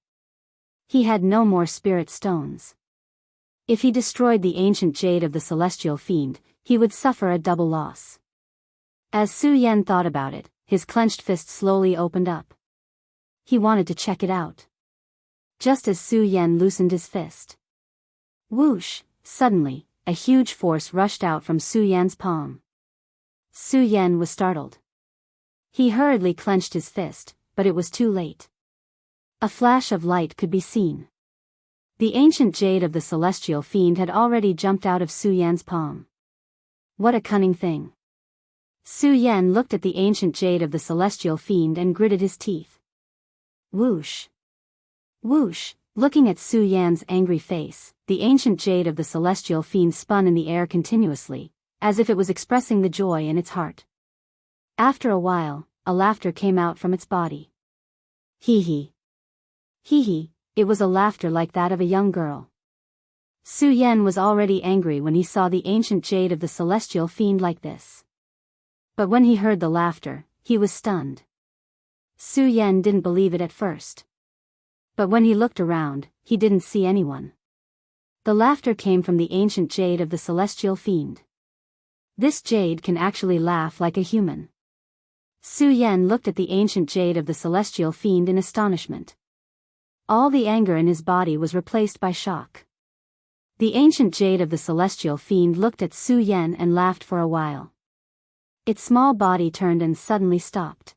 He had no more spirit stones. If he destroyed the ancient jade of the celestial fiend, he would suffer a double loss. As Su Yan thought about it, his clenched fist slowly opened up. He wanted to check it out. Just as Su Yan loosened his fist, whoosh, suddenly, a huge force rushed out from Su Yan's palm. Su Yan was startled. He hurriedly clenched his fist, but it was too late. A flash of light could be seen. The ancient jade of the celestial fiend had already jumped out of Su Yan's palm. What a cunning thing. Su Yan looked at the ancient jade of the celestial fiend and gritted his teeth. Whoosh. Whoosh. Looking at Su Yan's angry face, the ancient jade of the celestial fiend spun in the air continuously, as if it was expressing the joy in its heart. After a while, a laughter came out from its body. Hee hee. Hee hee. It was a laughter like that of a young girl. Su Yan was already angry when he saw the ancient jade of the celestial fiend like this. But when he heard the laughter, he was stunned. Su Yan didn't believe it at first. But when he looked around, he didn't see anyone. The laughter came from the ancient jade of the celestial fiend. This jade can actually laugh like a human. Su Yan looked at the ancient jade of the celestial fiend in astonishment. All the anger in his body was replaced by shock. The ancient jade of the celestial fiend looked at Su Yan and laughed for a while. Its small body turned and suddenly stopped.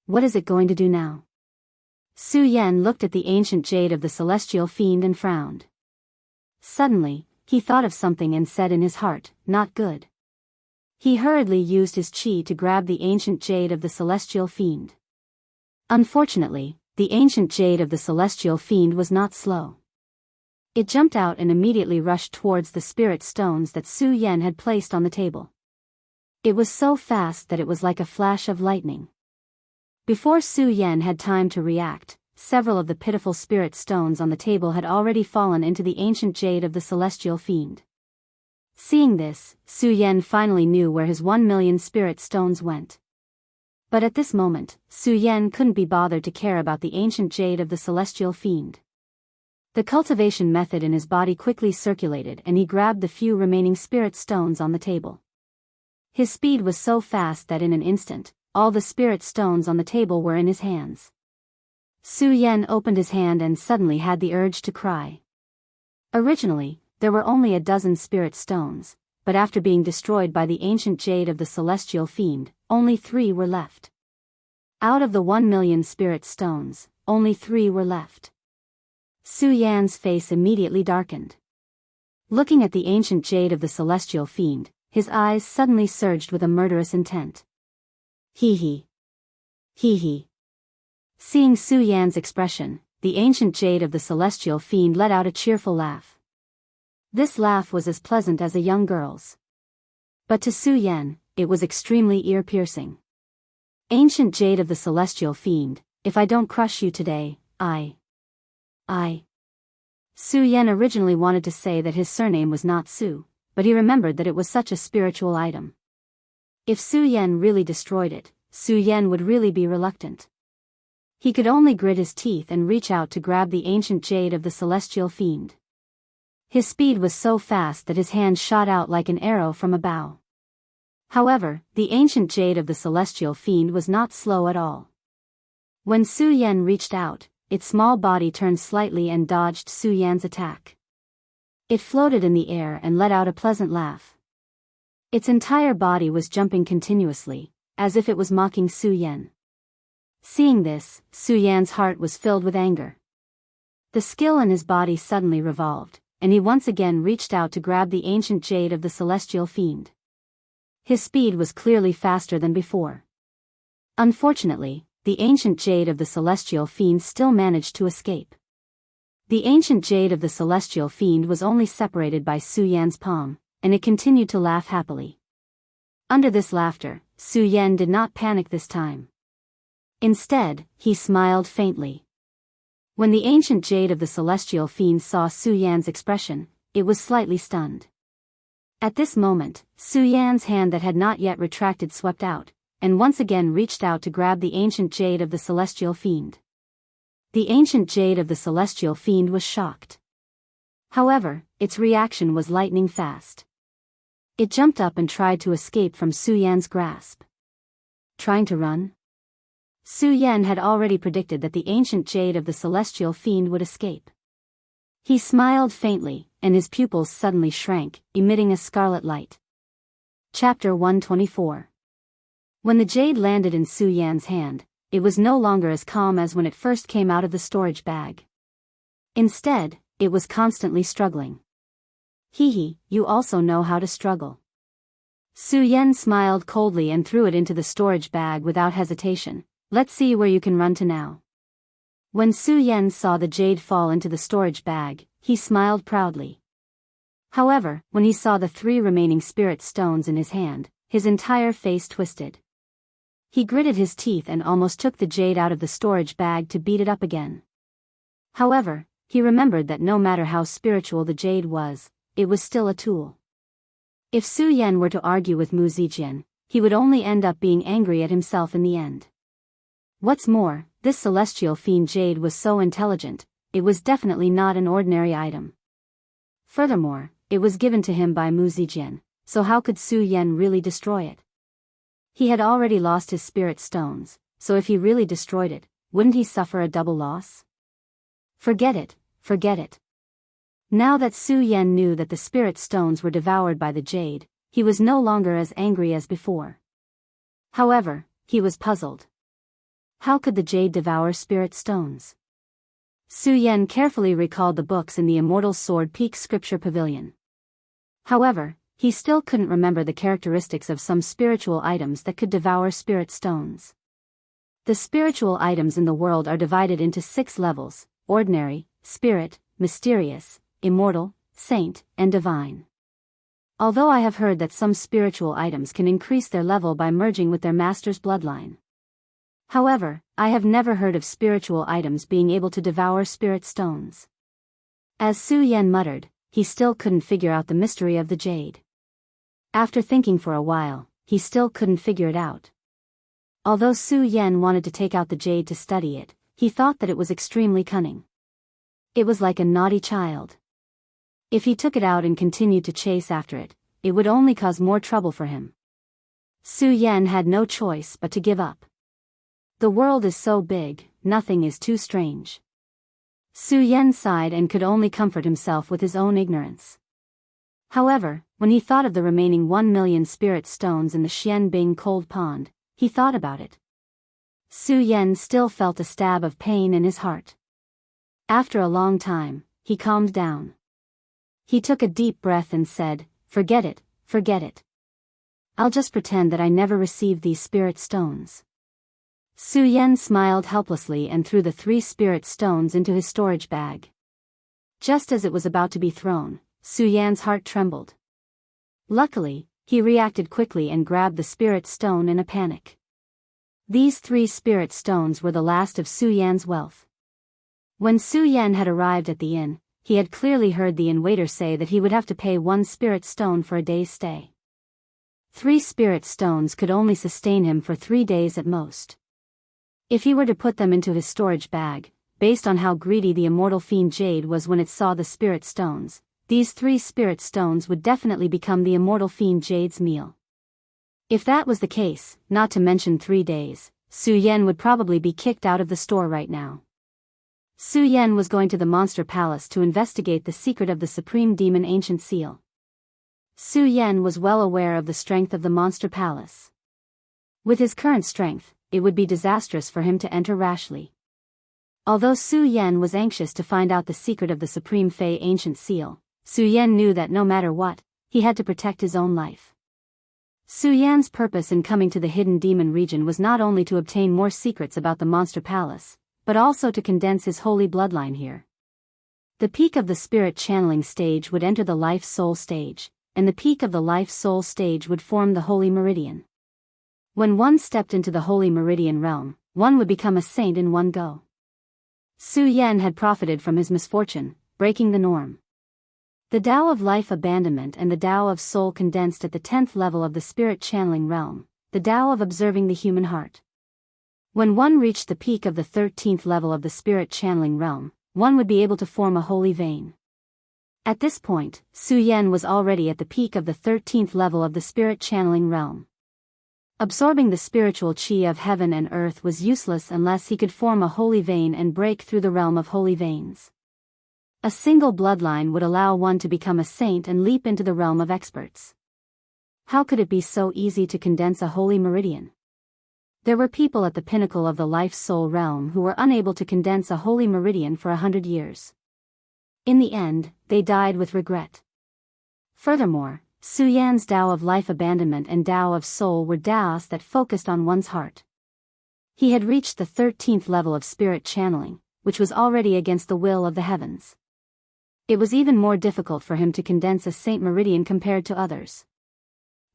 What is it going to do now? Su Yan looked at the ancient jade of the celestial fiend and frowned. Suddenly, he thought of something and said in his heart, "Not good." He hurriedly used his qi to grab the ancient jade of the celestial fiend. Unfortunately, the ancient jade of the celestial fiend was not slow. It jumped out and immediately rushed towards the spirit stones that Su Yan had placed on the table. It was so fast that it was like a flash of lightning. Before Su Yan had time to react, several of the pitiful spirit stones on the table had already fallen into the ancient jade of the celestial fiend. Seeing this, Su Yan finally knew where his 1,000,000 spirit stones went. But at this moment, Su Yan couldn't be bothered to care about the ancient jade of the celestial fiend. The cultivation method in his body quickly circulated and he grabbed the few remaining spirit stones on the table. His speed was so fast that in an instant, all the spirit stones on the table were in his hands. Su Yan opened his hand and suddenly had the urge to cry. Originally, there were only a dozen spirit stones, but after being destroyed by the ancient jade of the celestial fiend, only 3 were left. Out of the 1,000,000 spirit stones, only 3 were left. Su Yan's face immediately darkened. Looking at the ancient jade of the celestial fiend, his eyes suddenly surged with a murderous intent. Hee hee. Hee hee. Seeing Su Yan's expression, the ancient jade of the celestial fiend let out a cheerful laugh. This laugh was as pleasant as a young girl's. But to Su Yan, it was extremely ear-piercing. Ancient jade of the celestial fiend, if I don't crush you today, I. Su Yan originally wanted to say that his surname was not Su, but he remembered that it was such a spiritual item. If Su Yan really destroyed it, Su Yan would really be reluctant. He could only grit his teeth and reach out to grab the ancient jade of the celestial fiend. His speed was so fast that his hand shot out like an arrow from a bow. However, the ancient jade of the celestial fiend was not slow at all. When Su Yan reached out, its small body turned slightly and dodged Su Yan's attack. It floated in the air and let out a pleasant laugh. Its entire body was jumping continuously, as if it was mocking Su Yan. Seeing this, Su Yan's heart was filled with anger. The skill in his body suddenly revolved, and he once again reached out to grab the ancient jade of the celestial fiend. His speed was clearly faster than before. Unfortunately, the ancient jade of the celestial fiend still managed to escape. The ancient jade of the celestial fiend was only separated by Su Yan's palm, and it continued to laugh happily. Under this laughter, Su Yan did not panic this time. Instead, he smiled faintly. When the ancient jade of the celestial fiend saw Su Yan's expression, it was slightly stunned. At this moment, Su Yan's hand that had not yet retracted swept out, and once again reached out to grab the ancient jade of the celestial fiend. The ancient jade of the celestial fiend was shocked. However, its reaction was lightning fast. It jumped up and tried to escape from Su Yan's grasp. Trying to run? Su Yan had already predicted that the ancient jade of the celestial fiend would escape. He smiled faintly, and his pupils suddenly shrank, emitting a scarlet light. Chapter 124. When the jade landed in Su Yan's hand, it was no longer as calm as when it first came out of the storage bag. Instead, it was constantly struggling. Hee hee, you also know how to struggle. Su Yan smiled coldly and threw it into the storage bag without hesitation. Let's see where you can run to now. When Su Yan saw the jade fall into the storage bag, he smiled proudly. However, when he saw the 3 remaining spirit stones in his hand, his entire face twisted. He gritted his teeth and almost took the jade out of the storage bag to beat it up again. However, he remembered that no matter how spiritual the jade was, it was still a tool. If Su Yan were to argue with Mu Zijian, he would only end up being angry at himself in the end. What's more, this celestial fiend jade was so intelligent, it was definitely not an ordinary item. Furthermore, it was given to him by Mu Zijian, so how could Su Yan really destroy it? He had already lost his spirit stones, so if he really destroyed it, wouldn't he suffer a double loss? Forget it, forget it. Now that Su Yan knew that the spirit stones were devoured by the jade, he was no longer as angry as before. However, he was puzzled. How could the jade devour spirit stones? Su Yan carefully recalled the books in the Immortal Sword Peak Scripture Pavilion. However, he still couldn't remember the characteristics of some spiritual items that could devour spirit stones. The spiritual items in the world are divided into 6 levels: ordinary, spirit, mysterious, immortal, saint, and divine. Although I have heard that some spiritual items can increase their level by merging with their master's bloodline. However, I have never heard of spiritual items being able to devour spirit stones. As Su Yan muttered, he still couldn't figure out the mystery of the jade. After thinking for a while, he still couldn't figure it out. Although Su Yan wanted to take out the jade to study it, he thought that it was extremely cunning. It was like a naughty child. If he took it out and continued to chase after it, it would only cause more trouble for him. Su Yan had no choice but to give up. The world is so big, nothing is too strange. Su Yan sighed and could only comfort himself with his own ignorance. However, when he thought of the remaining 1 million spirit stones in the Xianbing cold pond, he thought about it. Su Yan still felt a stab of pain in his heart. After a long time, he calmed down. He took a deep breath and said, "Forget it, forget it. I'll just pretend that I never received these spirit stones." Su Yan smiled helplessly and threw the 3 spirit stones into his storage bag. Just as it was about to be thrown, Su Yan's heart trembled. Luckily, he reacted quickly and grabbed the spirit stone in a panic. These 3 spirit stones were the last of Su Yan's wealth. When Su Yan had arrived at the inn, he had clearly heard the inn waiter say that he would have to pay 1 spirit stone for a day's stay. 3 spirit stones could only sustain him for 3 days at most. If he were to put them into his storage bag, based on how greedy the immortal fiend Jade was when it saw the spirit stones, these 3 spirit stones would definitely become the immortal fiend Jade's meal. If that was the case, not to mention 3 days, Su Yan would probably be kicked out of the store right now. Su Yan was going to the Monster Palace to investigate the secret of the Supreme Demon Ancient Seal. Su Yan was well aware of the strength of the Monster Palace. With his current strength, it would be disastrous for him to enter rashly. Although Su Yan was anxious to find out the secret of the Supreme Fey Ancient Seal, Su Yan knew that no matter what, he had to protect his own life. Su Yan's purpose in coming to the Hidden Demon region was not only to obtain more secrets about the Monster Palace, but also to condense his holy bloodline here. The peak of the spirit channeling stage would enter the life-soul stage, and the peak of the life-soul stage would form the holy meridian. When one stepped into the holy meridian realm, one would become a saint in one go. Su Yan had profited from his misfortune, breaking the norm. The Tao of life abandonment and the Tao of soul condensed at the 10th level of the spirit channeling realm, the Tao of observing the human heart. When one reached the peak of the 13th level of the spirit channeling realm, one would be able to form a holy vein. At this point, Su Yan was already at the peak of the 13th level of the spirit channeling realm. Absorbing the spiritual chi of heaven and earth was useless unless he could form a holy vein and break through the realm of holy veins. A single bloodline would allow one to become a saint and leap into the realm of experts. How could it be so easy to condense a holy meridian? There were people at the pinnacle of the life-soul realm who were unable to condense a holy meridian for 100 years. In the end, they died with regret. Furthermore, Su Yan's Tao of life abandonment and Tao of soul were Taos that focused on one's heart. He had reached the 13th level of spirit channeling, which was already against the will of the heavens. It was even more difficult for him to condense a saint meridian compared to others.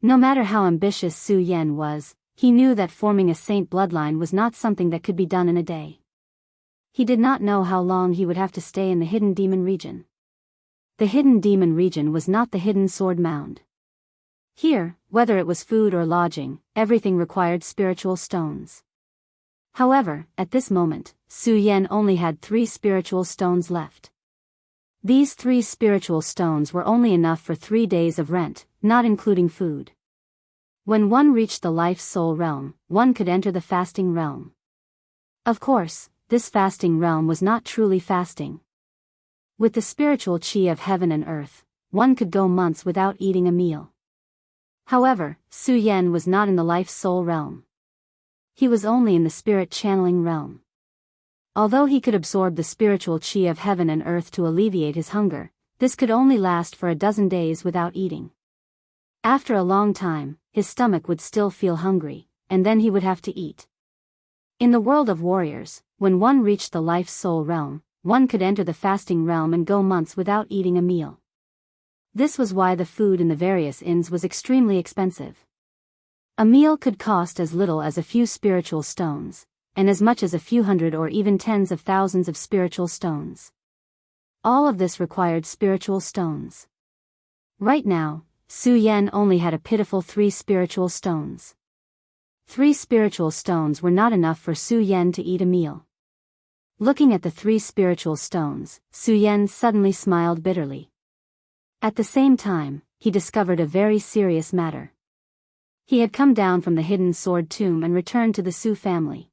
No matter how ambitious Su Yan was, he knew that forming a saint bloodline was not something that could be done in a day. He did not know how long he would have to stay in the Hidden Demon region. The Hidden Demon region was not the Hidden Sword Mound. Here, whether it was food or lodging, everything required spiritual stones. However, at this moment, Su Yan only had 3 spiritual stones left. These 3 spiritual stones were only enough for 3 days of rent, not including food. When one reached the life soul realm, one could enter the fasting realm. Of course, this fasting realm was not truly fasting. With the spiritual chi of heaven and earth, one could go months without eating a meal. However, Su Yan was not in the life soul realm. He was only in the spirit channeling realm. Although he could absorb the spiritual chi of heaven and earth to alleviate his hunger, this could only last for a dozen days without eating. After a long time, his stomach would still feel hungry, and then he would have to eat. In the world of warriors, when one reached the life soul realm, one could enter the fasting realm and go months without eating a meal. This was why the food in the various inns was extremely expensive. A meal could cost as little as a few spiritual stones, and as much as a few hundred or even tens of thousands of spiritual stones. All of this required spiritual stones. Right now, Su Yan only had a pitiful 3 spiritual stones. 3 spiritual stones were not enough for Su Yan to eat a meal. Looking at the 3 spiritual stones, Su Yan suddenly smiled bitterly. At the same time, he discovered a very serious matter. He had come down from the hidden sword tomb and returned to the Su family.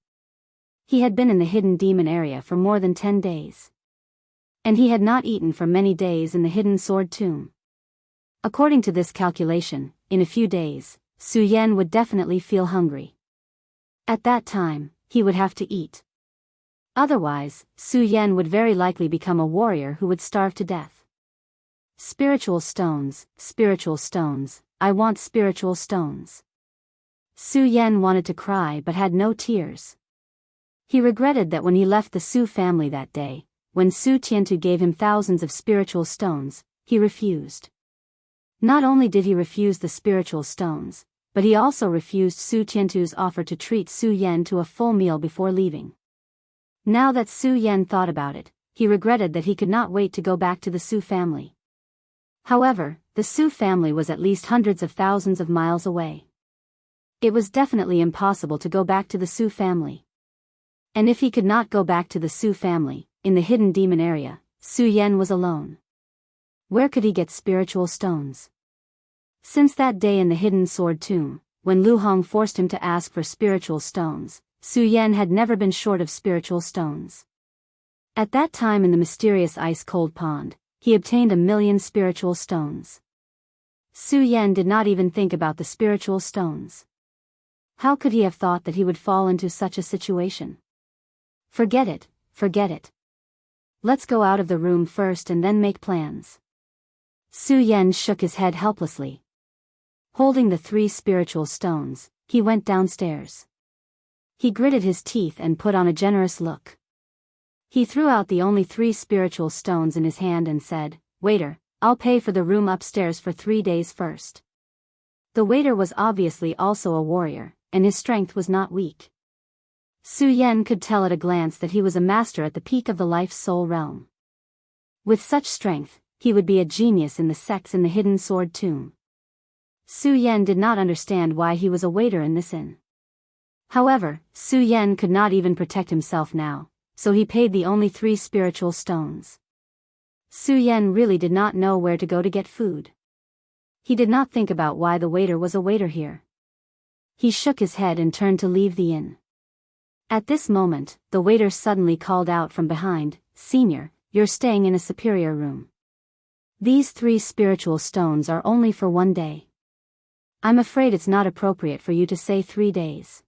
He had been in the hidden demon area for more than 10 days. And he had not eaten for many days in the hidden sword tomb. According to this calculation, in a few days, Su Yan would definitely feel hungry. At that time, he would have to eat. Otherwise, Su Yan would very likely become a warrior who would starve to death. Spiritual stones, I want spiritual stones. Su Yan wanted to cry but had no tears. He regretted that when he left the Su family that day, when Su Tiantu gave him thousands of spiritual stones, he refused. Not only did he refuse the spiritual stones, but he also refused Su Tiantu's offer to treat Su Yan to a full meal before leaving. Now that Su Yan thought about it, he regretted that he could not wait to go back to the Su family. However, the Su family was at least hundreds of thousands of miles away. It was definitely impossible to go back to the Su family. And if he could not go back to the Su family, in the hidden demon area, Su Yan was alone. Where could he get spiritual stones? Since that day in the hidden sword tomb, when Lu Hong forced him to ask for spiritual stones, Su Yan had never been short of spiritual stones. At that time in the mysterious ice-cold pond, he obtained 1,000,000 spiritual stones. Su Yan did not even think about the spiritual stones. How could he have thought that he would fall into such a situation? Forget it, forget it. Let's go out of the room first and then make plans. Su Yan shook his head helplessly. Holding the 3 spiritual stones, he went downstairs. He gritted his teeth and put on a generous look. He threw out the only 3 spiritual stones in his hand and said, "Waiter, I'll pay for the room upstairs for 3 days first." The waiter was obviously also a warrior, and his strength was not weak. Su Yan could tell at a glance that he was a master at the peak of the life-soul realm. With such strength, he would be a genius in the sects in the hidden sword tomb. Su Yan did not understand why he was a waiter in this inn. However, Su Yan could not even protect himself now, so he paid the only 3 spiritual stones. Su Yan really did not know where to go to get food. He did not think about why the waiter was a waiter here. He shook his head and turned to leave the inn. At this moment, the waiter suddenly called out from behind, "Senior, you're staying in a superior room. These 3 spiritual stones are only for 1 day. I'm afraid it's not appropriate for you to say 3 days.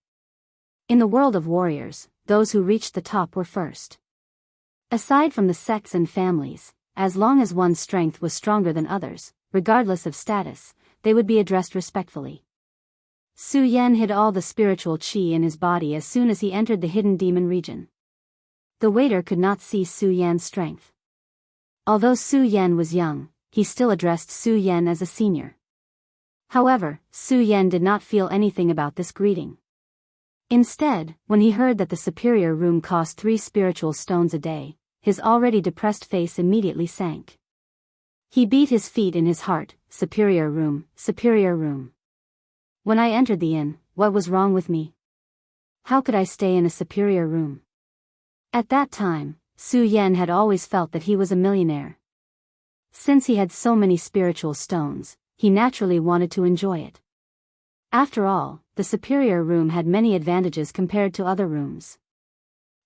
In the world of warriors, those who reached the top were first. Aside from the sects and families, as long as one's strength was stronger than others, regardless of status, they would be addressed respectfully." Su Yan hid all the spiritual chi in his body as soon as he entered the hidden demon region. The waiter could not see Su Yan's strength. Although Su Yan was young, he still addressed Su Yan as a senior. However, Su Yan did not feel anything about this greeting. Instead, when he heard that the superior room cost 3 spiritual stones a day, his already depressed face immediately sank. He beat his feet in his heart. Superior room, superior room. When I entered the inn, what was wrong with me? How could I stay in a superior room? At that time, Su Yan had always felt that he was a millionaire. Since he had so many spiritual stones, he naturally wanted to enjoy it. After all, the superior room had many advantages compared to other rooms.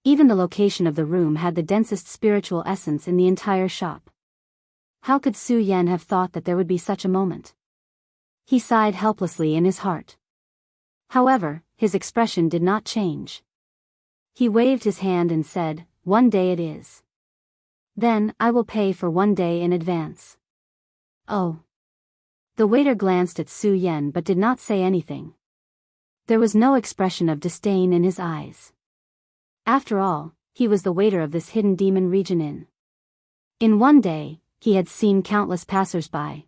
Even the location of the room had the densest spiritual essence in the entire shop. How could Su Yan have thought that there would be such a moment? He sighed helplessly in his heart. However, his expression did not change. He waved his hand and said, "One day it is. Then, I will pay for 1 day in advance." Oh. The waiter glanced at Su Yan but did not say anything. There was no expression of disdain in his eyes. After all, he was the waiter of this hidden demon region inn. In 1 day, he had seen countless passers-by.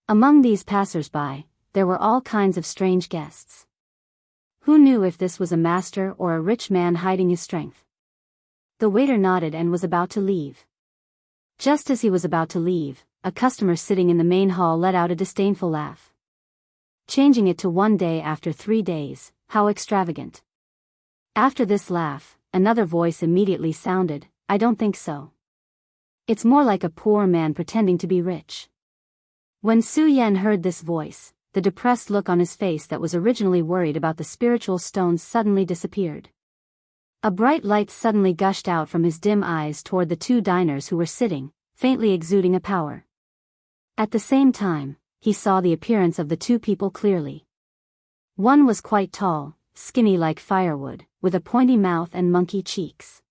Among these passers-by, there were all kinds of strange guests. Who knew if this was a master or a rich man hiding his strength? The waiter nodded and was about to leave. Just as he was about to leave, a customer sitting in the main hall let out a disdainful laugh. Changing it to 1 day after 3 days, how extravagant. After this laugh, another voice immediately sounded, "I don't think so. It's more like a poor man pretending to be rich." When Su Yan heard this voice, the depressed look on his face that was originally worried about the spiritual stones suddenly disappeared. A bright light suddenly gushed out from his dim eyes toward the 2 diners who were sitting, faintly exuding a power. At the same time, he saw the appearance of the 2 people clearly. One was quite tall, skinny like firewood, with a pointy mouth and monkey cheeks.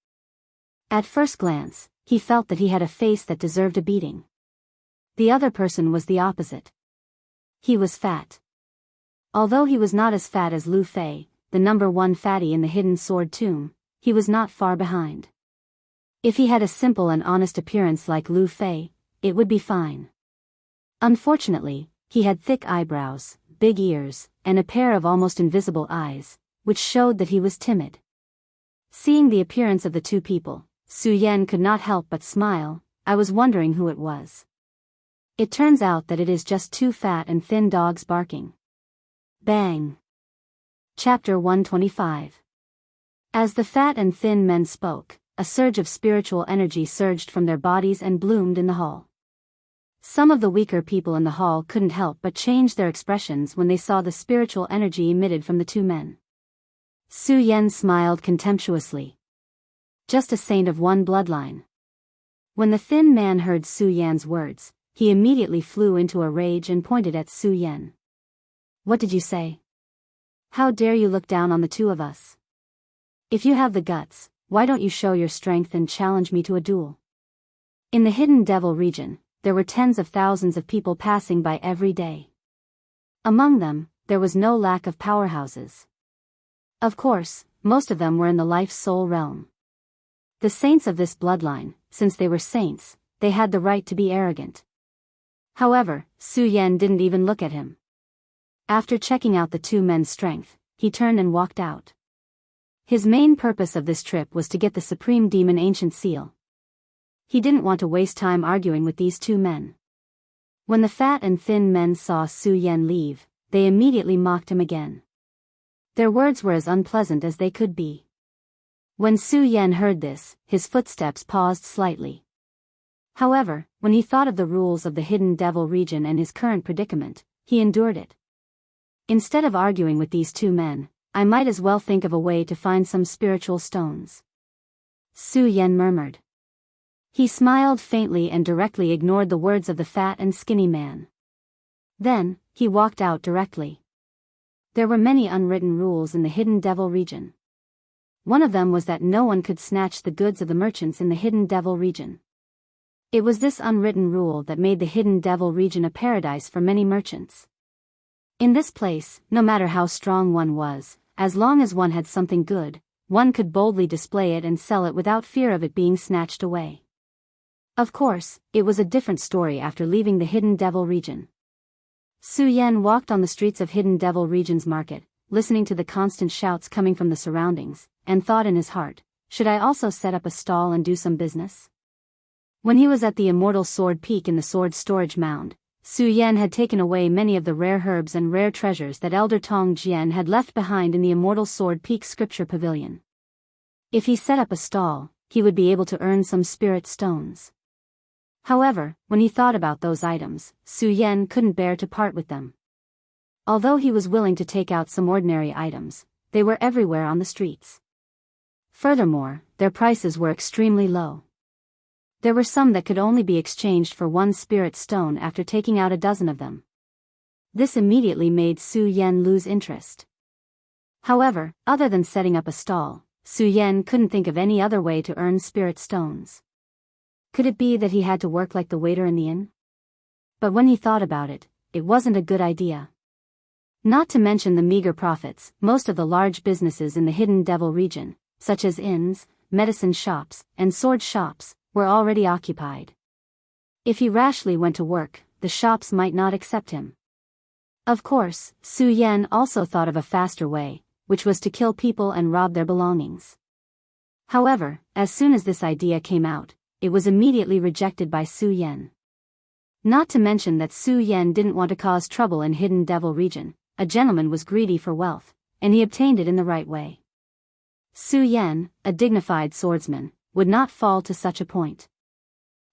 At first glance, he felt that he had a face that deserved a beating. The other person was the opposite. He was fat. Although he was not as fat as Lu Fei, the number 1 fatty in the hidden sword tomb, he was not far behind. If he had a simple and honest appearance like Lu Fei, it would be fine. Unfortunately, he had thick eyebrows, big ears, and a pair of almost invisible eyes, which showed that he was timid. Seeing the appearance of the 2 people, Su Yan could not help but smile. "I was wondering who it was. It turns out that it is just 2 fat and thin dogs barking." Bang! Chapter 125. As the fat and thin men spoke, a surge of spiritual energy surged from their bodies and bloomed in the hall. Some of the weaker people in the hall couldn't help but change their expressions when they saw the spiritual energy emitted from the 2 men. Su Yan smiled contemptuously. Just a saint of 1 bloodline. When the thin man heard Su Yan's words, he immediately flew into a rage and pointed at Su Yan. "What did you say? How dare you look down on the 2 of us? If you have the guts, why don't you show your strength and challenge me to a duel?" In the hidden devil region, there were tens of thousands of people passing by every day. Among them, there was no lack of powerhouses. Of course, most of them were in the life-soul realm. The saints of this bloodline, since they were saints, they had the right to be arrogant. However, Su Yan didn't even look at him. After checking out the 2 men's strength, he turned and walked out. His main purpose of this trip was to get the Supreme Demon Ancient Seal. He didn't want to waste time arguing with these 2 men. When the fat and thin men saw Su Yan leave, they immediately mocked him again. Their words were as unpleasant as they could be. When Su Yan heard this, his footsteps paused slightly. However, when he thought of the rules of the hidden devil region and his current predicament, he endured it. Instead of arguing with these 2 men, I might as well think of a way to find some spiritual stones. Su Yan murmured. He smiled faintly and directly ignored the words of the fat and skinny man. Then, he walked out directly. There were many unwritten rules in the hidden devil region. One of them was that no one could snatch the goods of the merchants in the hidden devil region. It was this unwritten rule that made the hidden devil region a paradise for many merchants. In this place, no matter how strong one was, as long as one had something good, one could boldly display it and sell it without fear of it being snatched away. Of course, it was a different story after leaving the hidden devil region. Su Yan walked on the streets of hidden devil region's market, listening to the constant shouts coming from the surroundings, and thought in his heart, should I also set up a stall and do some business? When he was at the immortal sword peak in the sword storage mound, Su Yan had taken away many of the rare herbs and rare treasures that Elder Tong Jian had left behind in the immortal sword peak scripture pavilion. If he set up a stall, he would be able to earn some spirit stones. However, when he thought about those items, Su Yan couldn't bear to part with them. Although he was willing to take out some ordinary items, they were everywhere on the streets. Furthermore, their prices were extremely low. There were some that could only be exchanged for 1 spirit stone after taking out a dozen of them. This immediately made Su Yan lose interest. However, other than setting up a stall, Su Yan couldn't think of any other way to earn spirit stones. Could it be that he had to work like the waiter in the inn? But when he thought about it, it wasn't a good idea. Not to mention the meager profits, most of the large businesses in the Hidden Devil region, such as inns, medicine shops, and sword shops, were already occupied. If he rashly went to work, the shops might not accept him. Of course, Su Yan also thought of a faster way, which was to kill people and rob their belongings. However, as soon as this idea came out, it was immediately rejected by Su Yan. Not to mention that Su Yan didn't want to cause trouble in Hidden Devil region. A gentleman was greedy for wealth, and he obtained it in the right way. Su Yan, a dignified swordsman, would not fall to such a point.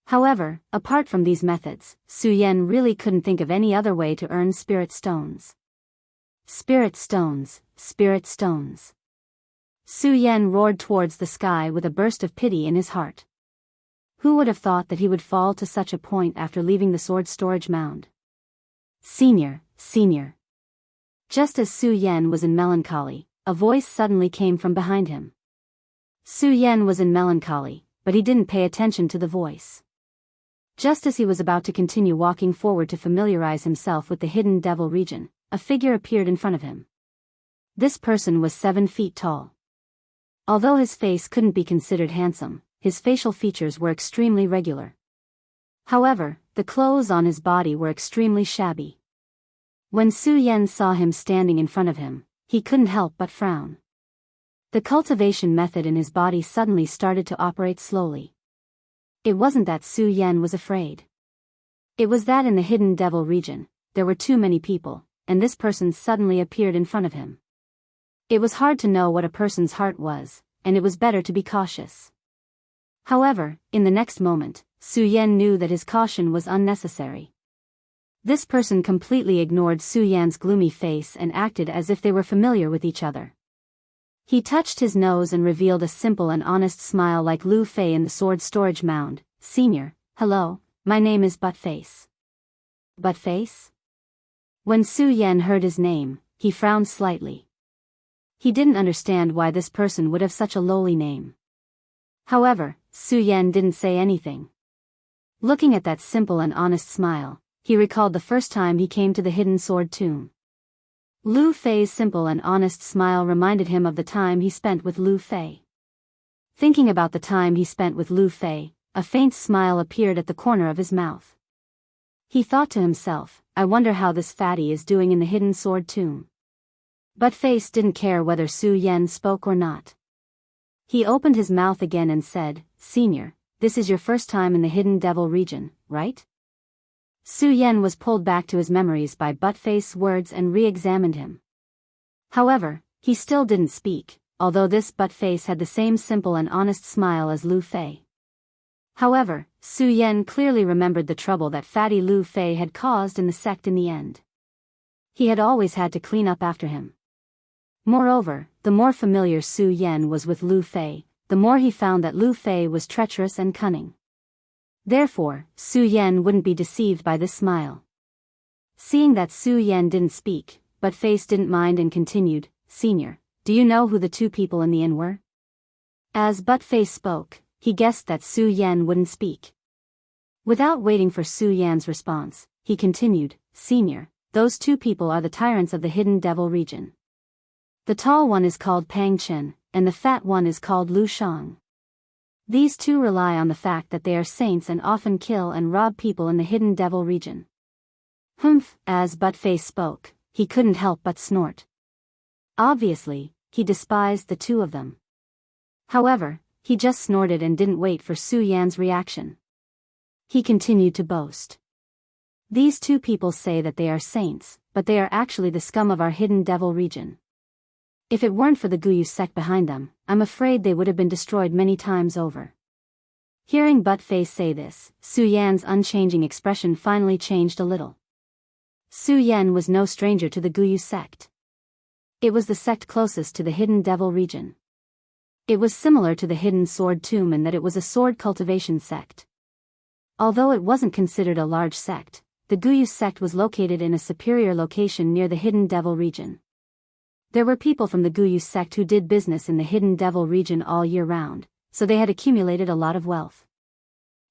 However, apart from these methods, Su Yan really couldn't think of any other way to earn spirit stones. Spirit stones, spirit stones. Su Yan roared towards the sky with a burst of pity in his heart. Who would have thought that he would fall to such a point after leaving the sword storage mound? Senior. Just as Su Yan was in melancholy, a voice suddenly came from behind him. Su Yan was in melancholy, but he didn't pay attention to the voice. Just as he was about to continue walking forward to familiarize himself with the Hidden Devil region, a figure appeared in front of him. This person was 7 feet tall. Although his face couldn't be considered handsome, his facial features were extremely regular. However, the clothes on his body were extremely shabby. When Su Yan saw him standing in front of him, he couldn't help but frown. The cultivation method in his body suddenly started to operate slowly. It wasn't that Su Yan was afraid. It was that in the Hidden Devil region, there were too many people, and this person suddenly appeared in front of him. It was hard to know what a person's heart was, and it was better to be cautious. However, in the next moment, Su Yan knew that his caution was unnecessary. This person completely ignored Su Yan's gloomy face and acted as if they were familiar with each other. He touched his nose and revealed a simple and honest smile like Lu Fei in the sword storage mound. Senior, hello, my name is Buttface. Buttface? When Su Yan heard his name, he frowned slightly. He didn't understand why this person would have such a lowly name. However, Su Yan didn't say anything. Looking at that simple and honest smile, he recalled the first time he came to the Hidden Sword Tomb. Lu Fei's simple and honest smile reminded him of the time he spent with Lu Fei. Thinking about the time he spent with Lu Fei, a faint smile appeared at the corner of his mouth. He thought to himself, I wonder how this fatty is doing in the Hidden Sword Tomb. But Face didn't care whether Su Yan spoke or not. He opened his mouth again and said, Senior, this is your first time in the Hidden Devil region, right? Su Yan was pulled back to his memories by Buttface's words and re-examined him. However, he still didn't speak, although this Buttface had the same simple and honest smile as Lu Fei. However, Su Yan clearly remembered the trouble that fatty Lu Fei had caused in the sect in the end. He had always had to clean up after him. Moreover, the more familiar Su Yan was with Lu Fei, the more he found that Lu Fei was treacherous and cunning. Therefore, Su Yan wouldn't be deceived by this smile. Seeing that Su Yan didn't speak, but Face didn't mind and continued, Senior, do you know who the 2 people in the inn were? As Buttface spoke, he guessed that Su Yan wouldn't speak. Without waiting for Su Yan's response, he continued, Senior, those 2 people are the tyrants of the Hidden Devil region. The tall one is called Pang Chen, and the fat one is called Lu Shang. These 2 rely on the fact that they are saints and often kill and rob people in the Hidden Devil region. Humph, as Buttface spoke, he couldn't help but snort. Obviously, he despised the 2 of them. However, he just snorted and didn't wait for Su Yan's reaction. He continued to boast. These 2 people say that they are saints, but they are actually the scum of our Hidden Devil region. If it weren't for the Guyu sect behind them, I'm afraid they would have been destroyed many times over. Hearing Butt-Face say this, Su Yan's unchanging expression finally changed a little. Su Yan was no stranger to the Guyu sect. It was the sect closest to the Hidden Devil region. It was similar to the Hidden Sword Tomb in that it was a sword cultivation sect. Although it wasn't considered a large sect, the Guyu sect was located in a superior location near the Hidden Devil region. There were people from the Guyu sect who did business in the Hidden Devil region all year round, so they had accumulated a lot of wealth.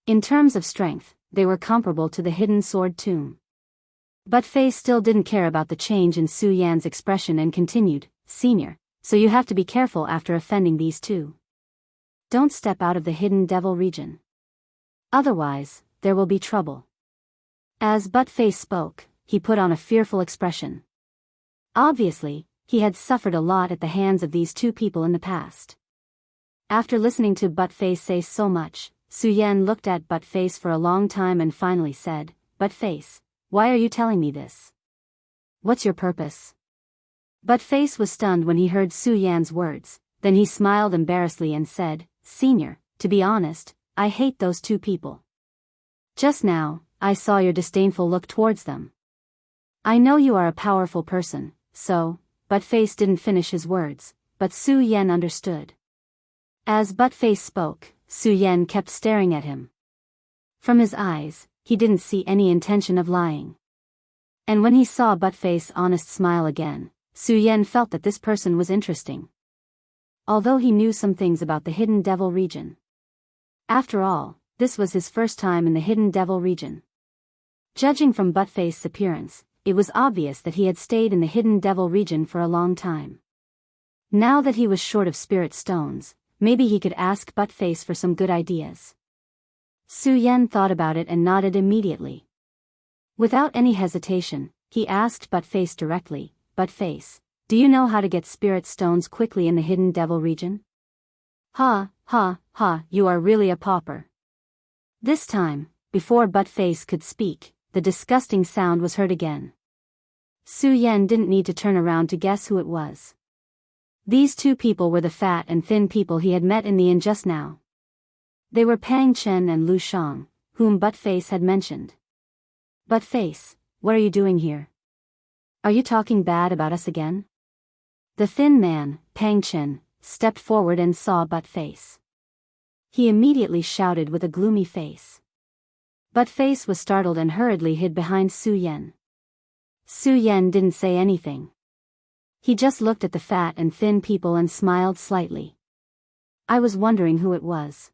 In terms of strength, they were comparable to the Hidden Sword Tomb. But Faye still didn't care about the change in Su Yan's expression and continued, "Senior, so you have to be careful after offending these two. Don't step out of the Hidden Devil region. Otherwise, there will be trouble." As Butt-Face spoke, he put on a fearful expression. Obviously, he had suffered a lot at the hands of these two people in the past. After listening to Butt-Face say so much, Su Yan looked at Butt-Face for a long time and finally said, "Butt-Face, why are you telling me this? What's your purpose?" Butt-Face was stunned when he heard Su Yan's words, then he smiled embarrassedly and said, "Senior, to be honest, I hate those two people. Just now, I saw your disdainful look towards them. I know you are a powerful person, so," Butt-Face didn't finish his words, but Su Yan understood. As Butt-Face spoke, Su Yan kept staring at him. From his eyes, he didn't see any intention of lying. And when he saw Butt-Face's honest smile again, Su Yan felt that this person was interesting. Although he knew some things about the Hidden Devil region. After all, this was his first time in the Hidden Devil region. Judging from Butt-Face's appearance, it was obvious that he had stayed in the Hidden Devil region for a long time. Now that he was short of spirit stones, maybe he could ask Butt-Face for some good ideas. Su Yan thought about it and nodded immediately. Without any hesitation, he asked Butt-Face directly, "Butt-Face, do you know how to get spirit stones quickly in the Hidden Devil region?" "Ha, ha, ha, you are really a pauper." This time, before Butt-Face could speak, the disgusting sound was heard again. Su Yan didn't need to turn around to guess who it was. These two people were the fat and thin people he had met in the inn just now. They were Pang Chen and Lu Shang, whom Butt-Face had mentioned. "Butt-Face, what are you doing here? Are you talking bad about us again?" The thin man, Pang Chen, stepped forward and saw Butt-Face. He immediately shouted with a gloomy face. Butt-Face was startled and hurriedly hid behind Su Yan. Su Yan didn't say anything. He just looked at the fat and thin people and smiled slightly. "I was wondering who it was.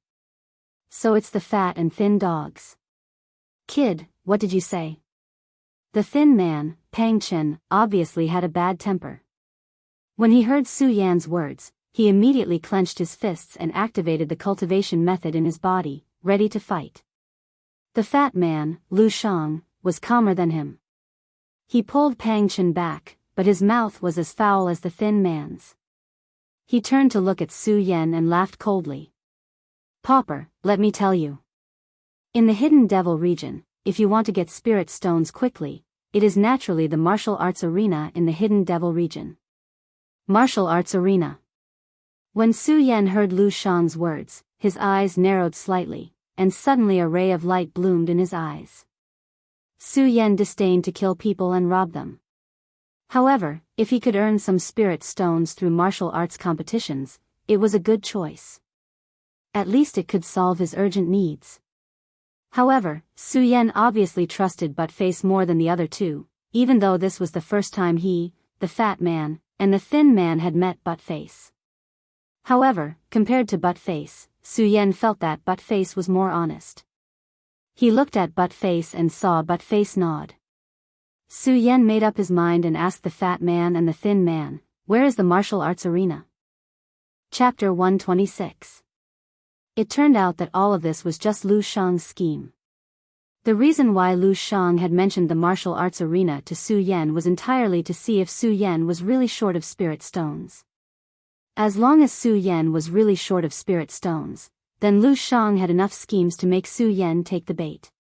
So it's the fat and thin dogs. Kid, what did you say?" The thin man, Pang Chen, obviously had a bad temper. When he heard Su Yan's words, he immediately clenched his fists and activated the cultivation method in his body, ready to fight. The fat man, Lu Shang, was calmer than him. He pulled Pang Chen back, but his mouth was as foul as the thin man's. He turned to look at Su Yan and laughed coldly. "Pauper, let me tell you. In the Hidden Devil region, if you want to get spirit stones quickly, it is naturally the martial arts arena in the Hidden Devil region." Martial arts arena. When Su Yan heard Lu Shang's words, his eyes narrowed slightly, and suddenly a ray of light bloomed in his eyes. Su Yan disdained to kill people and rob them. However, if he could earn some spirit stones through martial arts competitions, it was a good choice. At least it could solve his urgent needs. However, Su Yan obviously trusted Butt-Face more than the other two, even though this was the first time he, the fat man, and the thin man had met Butt-Face. However, compared to Butt-Face, Su Yan felt that Butt-Face was more honest. He looked at Butt-Face and saw Butt-Face nod. Su Yan made up his mind and asked the fat man and the thin man, "Where is the martial arts arena?" Chapter 126. It turned out that all of this was just Lu Shang's scheme. The reason why Lu Shang had mentioned the martial arts arena to Su Yan was entirely to see if Su Yan was really short of spirit stones. As long as Su Yan was really short of spirit stones, then Lu Shang had enough schemes to make Su Yan take the bait.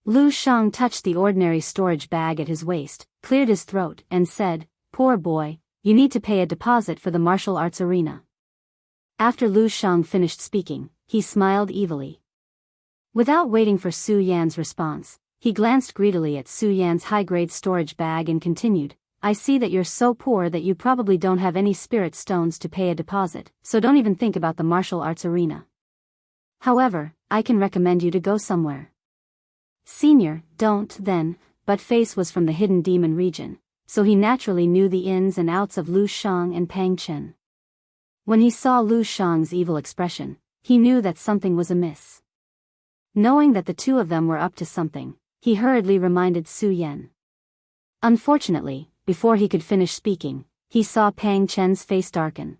Lu Shang touched the ordinary storage bag at his waist, cleared his throat, and said, "Poor boy, you need to pay a deposit for the martial arts arena." After Lu Shang finished speaking, he smiled evilly. Without waiting for Su Yan's response, he glanced greedily at Su Yan's high-grade storage bag and continued, I see that you're so poor that you probably don't have any spirit stones to pay a deposit, so don't even think about the martial arts arena. However, I can recommend you to go somewhere. Senior, don't, then, but Face was from the hidden demon region, so he naturally knew the ins and outs of Lu Shang and Pang Chen. When he saw Lu Shang's evil expression, he knew that something was amiss. Knowing that the two of them were up to something, he hurriedly reminded Su Yan. Unfortunately, before he could finish speaking, he saw Pang Chen's face darken.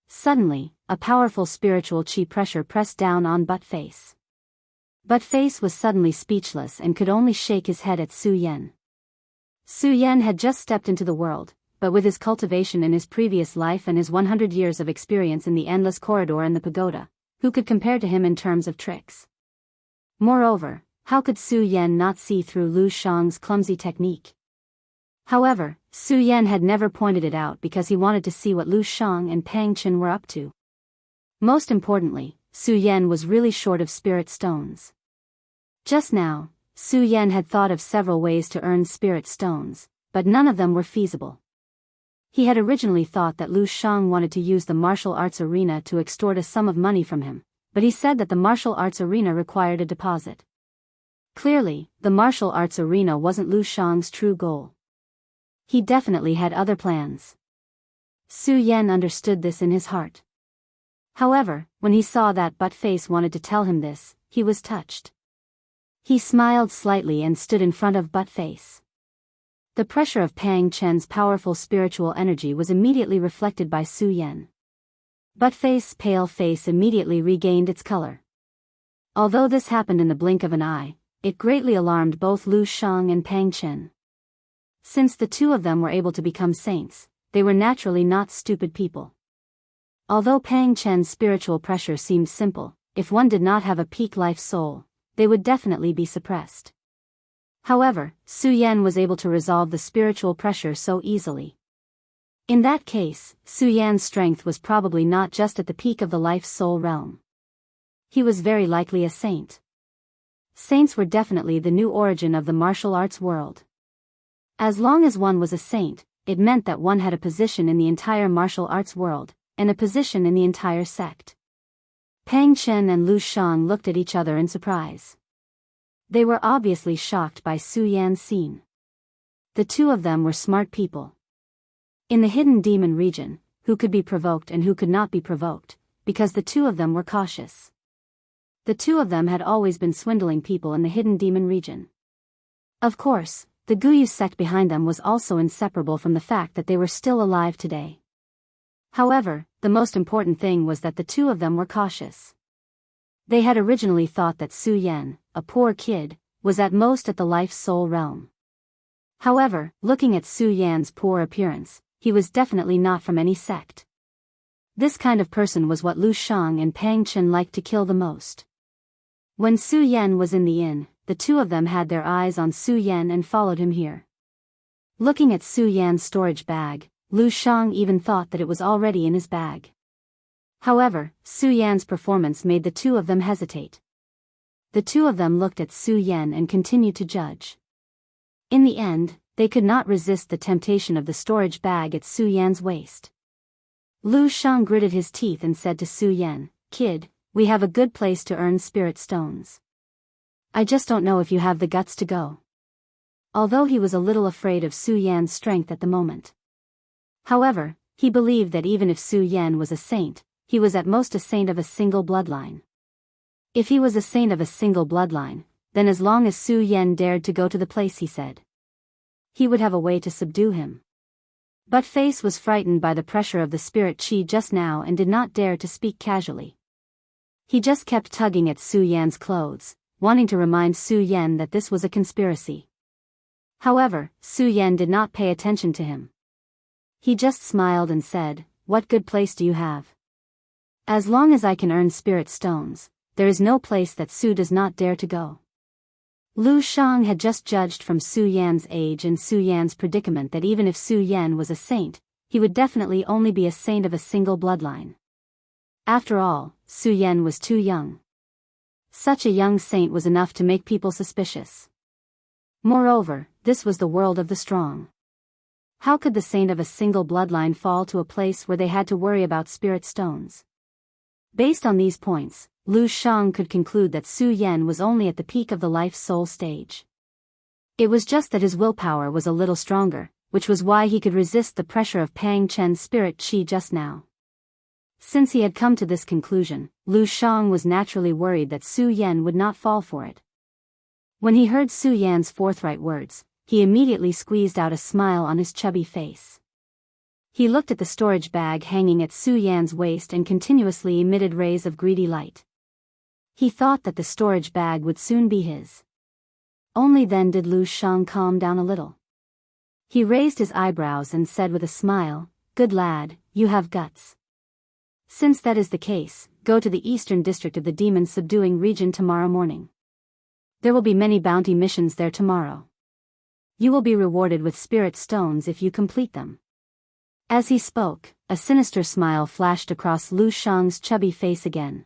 Suddenly, a powerful spiritual chi pressure pressed down on Butt Face. Butt Face was suddenly speechless and could only shake his head at Su Yan. Su Yan had just stepped into the world, but with his cultivation in his previous life and his 100 years of experience in the endless corridor and the pagoda, who could compare to him in terms of tricks? Moreover, how could Su Yan not see through Lu Shang's clumsy technique? However, Su Yan had never pointed it out because he wanted to see what Lu Shang and Pang Chen were up to. Most importantly, Su Yan was really short of spirit stones. Just now, Su Yan had thought of several ways to earn spirit stones, but none of them were feasible. He had originally thought that Lu Shang wanted to use the martial arts arena to extort a sum of money from him, but he said that the martial arts arena required a deposit. Clearly, the martial arts arena wasn't Lu Shang's true goal. He definitely had other plans. Su Yan understood this in his heart. However, when he saw that Butt Face wanted to tell him this, he was touched. He smiled slightly and stood in front of Butt Face. The pressure of Pang Chen's powerful spiritual energy was immediately reflected by Su Yan. Butt Face's pale face immediately regained its color. Although this happened in the blink of an eye, it greatly alarmed both Lu Shang and Pang Chen. Since the two of them were able to become saints, they were naturally not stupid people. Although Pang Chen's spiritual pressure seemed simple, if one did not have a peak life soul, they would definitely be suppressed. However, Su Yan was able to resolve the spiritual pressure so easily. In that case, Su Yan's strength was probably not just at the peak of the life-soul realm. He was very likely a saint. Saints were definitely the new origin of the martial arts world. As long as one was a saint, it meant that one had a position in the entire martial arts world, and a position in the entire sect. Pang Chen and Lu Shang looked at each other in surprise. They were obviously shocked by Su Yan's scene. The two of them were smart people. In the hidden demon region, who could be provoked and who could not be provoked, because the two of them were cautious. The two of them had always been swindling people in the hidden demon region. Of course, the Guyu sect behind them was also inseparable from the fact that they were still alive today. However, the most important thing was that the two of them were cautious. They had originally thought that Su Yan, a poor kid, was at most at the life-soul realm. However, looking at Su Yan's poor appearance, he was definitely not from any sect. This kind of person was what Lu Shang and Pang Chen liked to kill the most. When Su Yan was in the inn, the two of them had their eyes on Su Yan and followed him here. Looking at Su Yan's storage bag, Lu Shang even thought that it was already in his bag. However, Su Yan's performance made the two of them hesitate. The two of them looked at Su Yan and continued to judge. In the end, they could not resist the temptation of the storage bag at Su Yan's waist. Lu Shang gritted his teeth and said to Su Yan, "Kid, we have a good place to earn spirit stones. I just don't know if you have the guts to go." Although he was a little afraid of Su Yan's strength at the moment. However, he believed that even if Su Yan was a saint, he was at most a saint of a single bloodline. If he was a saint of a single bloodline, then as long as Su Yan dared to go to the place he said, he would have a way to subdue him. But Face was frightened by the pressure of the spirit chi just now and did not dare to speak casually. He just kept tugging at Su Yan's clothes, wanting to remind Su Yan that this was a conspiracy. However, Su Yan did not pay attention to him. He just smiled and said, "What good place do you have? As long as I can earn spirit stones, there is no place that Su does not dare to go." Lu Shang had just judged from Su Yan's age and Su Yan's predicament that even if Su Yan was a saint, he would definitely only be a saint of a single bloodline. After all, Su Yan was too young. Such a young saint was enough to make people suspicious. Moreover, this was the world of the strong. How could the saint of a single bloodline fall to a place where they had to worry about spirit stones? Based on these points, Lu Shang could conclude that Su Yan was only at the peak of the life-soul stage. It was just that his willpower was a little stronger, which was why he could resist the pressure of Pang Chen's spirit chi just now. Since he had come to this conclusion, Lu Shang was naturally worried that Su Yan would not fall for it. When he heard Su Yan's forthright words, he immediately squeezed out a smile on his chubby face. He looked at the storage bag hanging at Su Yan's waist and continuously emitted rays of greedy light. He thought that the storage bag would soon be his. Only then did Lu Shang calm down a little. He raised his eyebrows and said with a smile, "Good lad, you have guts. Since that is the case, go to the eastern district of the demon-subduing region tomorrow morning. There will be many bounty missions there tomorrow. You will be rewarded with spirit stones if you complete them." As he spoke, a sinister smile flashed across Lu Shang's chubby face again.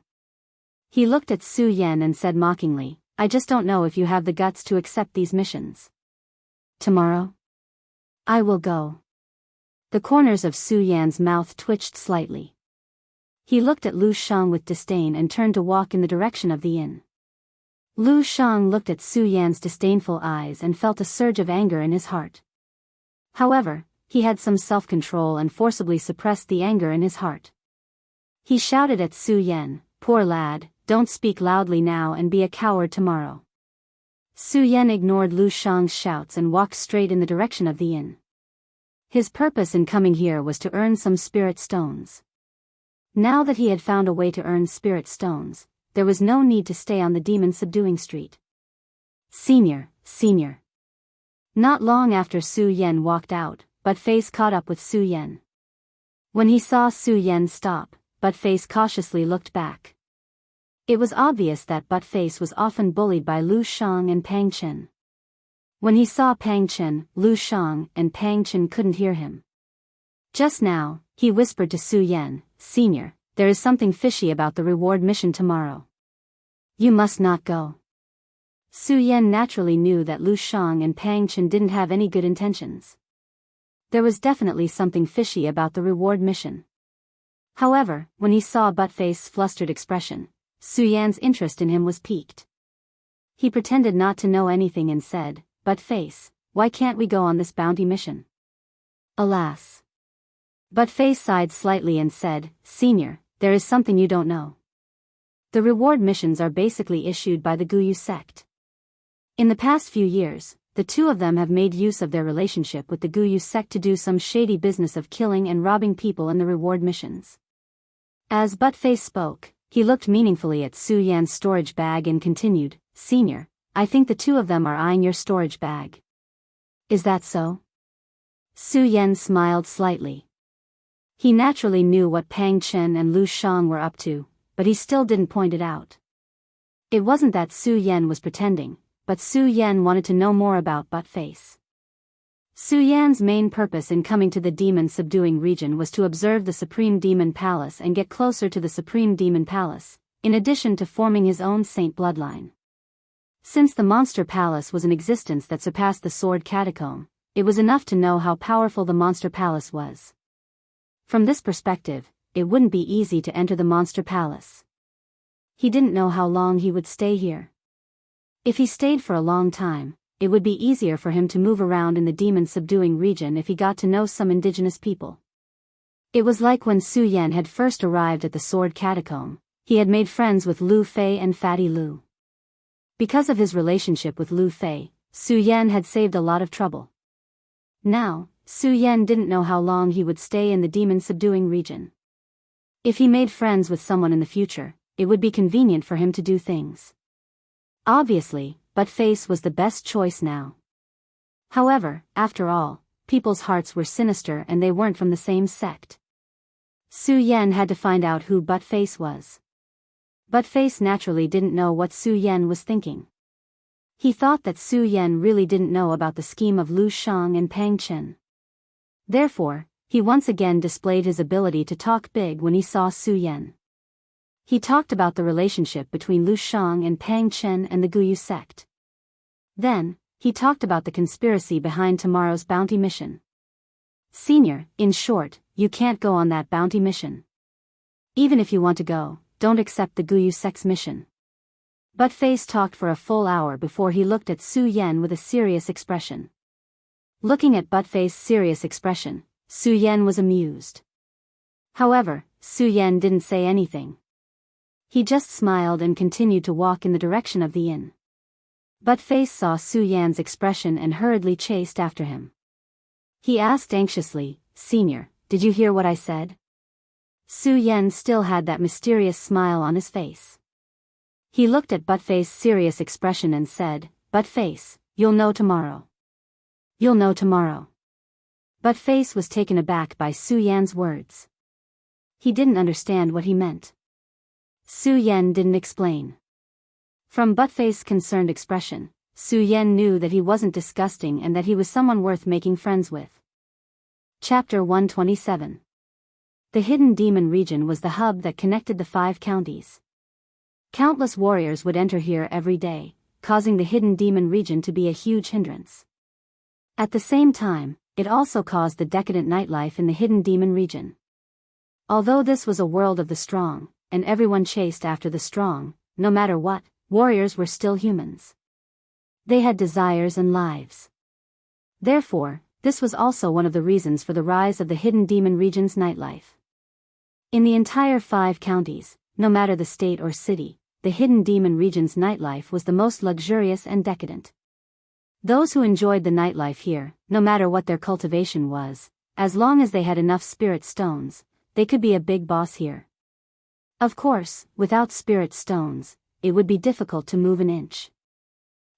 He looked at Su Yan and said mockingly, "I just don't know if you have the guts to accept these missions." "Tomorrow? I will go." The corners of Su Yan's mouth twitched slightly. He looked at Lu Shang with disdain and turned to walk in the direction of the inn. Lu Shang looked at Su Yan's disdainful eyes and felt a surge of anger in his heart. However, he had some self-control and forcibly suppressed the anger in his heart. He shouted at Su Yan, "Poor lad, don't speak loudly now and be a coward tomorrow." Su Yan ignored Lu Shang's shouts and walked straight in the direction of the inn. His purpose in coming here was to earn some spirit stones. Now that he had found a way to earn spirit stones, there was no need to stay on the demon-subduing street. Senior. Not long after Su Yan walked out, Butt-Face caught up with Su Yan. When he saw Su Yan stop, Butt-Face cautiously looked back. It was obvious that Butt-Face was often bullied by Lu Shang and Pang Chen. When he saw Pang Chen, Lu Shang and Pang Chen couldn't hear him. Just now, he whispered to Su Yan, "Senior, there is something fishy about the reward mission tomorrow. You must not go." Su Yan naturally knew that Lu Shang and Pang Chen didn't have any good intentions. There was definitely something fishy about the reward mission. However, when he saw Butt-Face's flustered expression, Su Yan's interest in him was piqued. He pretended not to know anything and said, "Butt-Face, why can't we go on this bounty mission?" "Alas." Butt-Face sighed slightly and said, "Senior, there is something you don't know. The reward missions are basically issued by the Guyu sect. In the past few years, the two of them have made use of their relationship with the Guyu sect to do some shady business of killing and robbing people in the reward missions." As Butt-Face spoke, he looked meaningfully at Su Yan's storage bag and continued, "Senior, I think the two of them are eyeing your storage bag. Is that so?" Su Yan smiled slightly. He naturally knew what Pang Chen and Lu Shang were up to, but he still didn't point it out. It wasn't that Su Yan was pretending, but Su Yan wanted to know more about Butt-Face. Su Yan's main purpose in coming to the demon-subduing region was to observe the Supreme Demon Palace and get closer to the Supreme Demon Palace, in addition to forming his own saint bloodline. Since the Monster Palace was an existence that surpassed the Sword Catacomb, it was enough to know how powerful the Monster Palace was. From this perspective, it wouldn't be easy to enter the Monster Palace. He didn't know how long he would stay here. If he stayed for a long time, it would be easier for him to move around in the demon-subduing region if he got to know some indigenous people. It was like when Su Yan had first arrived at the Sword Catacomb, he had made friends with Lu Fei and Fatty Lu. Because of his relationship with Lu Fei, Su Yan had saved a lot of trouble. Now, Su Yan didn't know how long he would stay in the demon-subduing region. If he made friends with someone in the future, it would be convenient for him to do things. Obviously, Butt-Face was the best choice now. However, after all, people's hearts were sinister and they weren't from the same sect. Su Yan had to find out who Butt-Face was. Butt-Face naturally didn't know what Su Yan was thinking. He thought that Su Yan really didn't know about the scheme of Lu Shang and Pang Chen. Therefore, he once again displayed his ability to talk big when he saw Su Yan. He talked about the relationship between Lu Shang and Pang Chen and the Guyu sect. Then, he talked about the conspiracy behind tomorrow's bounty mission. Senior, in short, you can't go on that bounty mission. Even if you want to go, don't accept the Guyu sect's mission. Buttface talked for a full hour before he looked at Su Yan with a serious expression. Looking at Buttface's serious expression, Su Yan was amused. However, Su Yan didn't say anything. He just smiled and continued to walk in the direction of the inn. Buttface saw Su Yan's expression and hurriedly chased after him. He asked anxiously, "Senior, did you hear what I said?" Su Yan still had that mysterious smile on his face. He looked at Buttface's serious expression and said, "Buttface, you'll know tomorrow. You'll know tomorrow." Buttface was taken aback by Su Yan's words. He didn't understand what he meant. Su Yan didn't explain. From Buttface's concerned expression, Su Yan knew that he wasn't disgusting and that he was someone worth making friends with. Chapter 127. The Hidden Demon region was the hub that connected the 5 counties. Countless warriors would enter here every day, causing the Hidden Demon region to be a huge hindrance. At the same time, it also caused the decadent nightlife in the Hidden Demon region. Although this was a world of the strong, and everyone chased after the strong, no matter what, warriors were still humans. They had desires and lives. Therefore, this was also one of the reasons for the rise of the Hidden Demon region's nightlife. In the entire 5 counties, no matter the state or city, the Hidden Demon region's nightlife was the most luxurious and decadent. Those who enjoyed the nightlife here, no matter what their cultivation was, as long as they had enough spirit stones, they could be a big boss here. Of course, without spirit stones, it would be difficult to move an inch.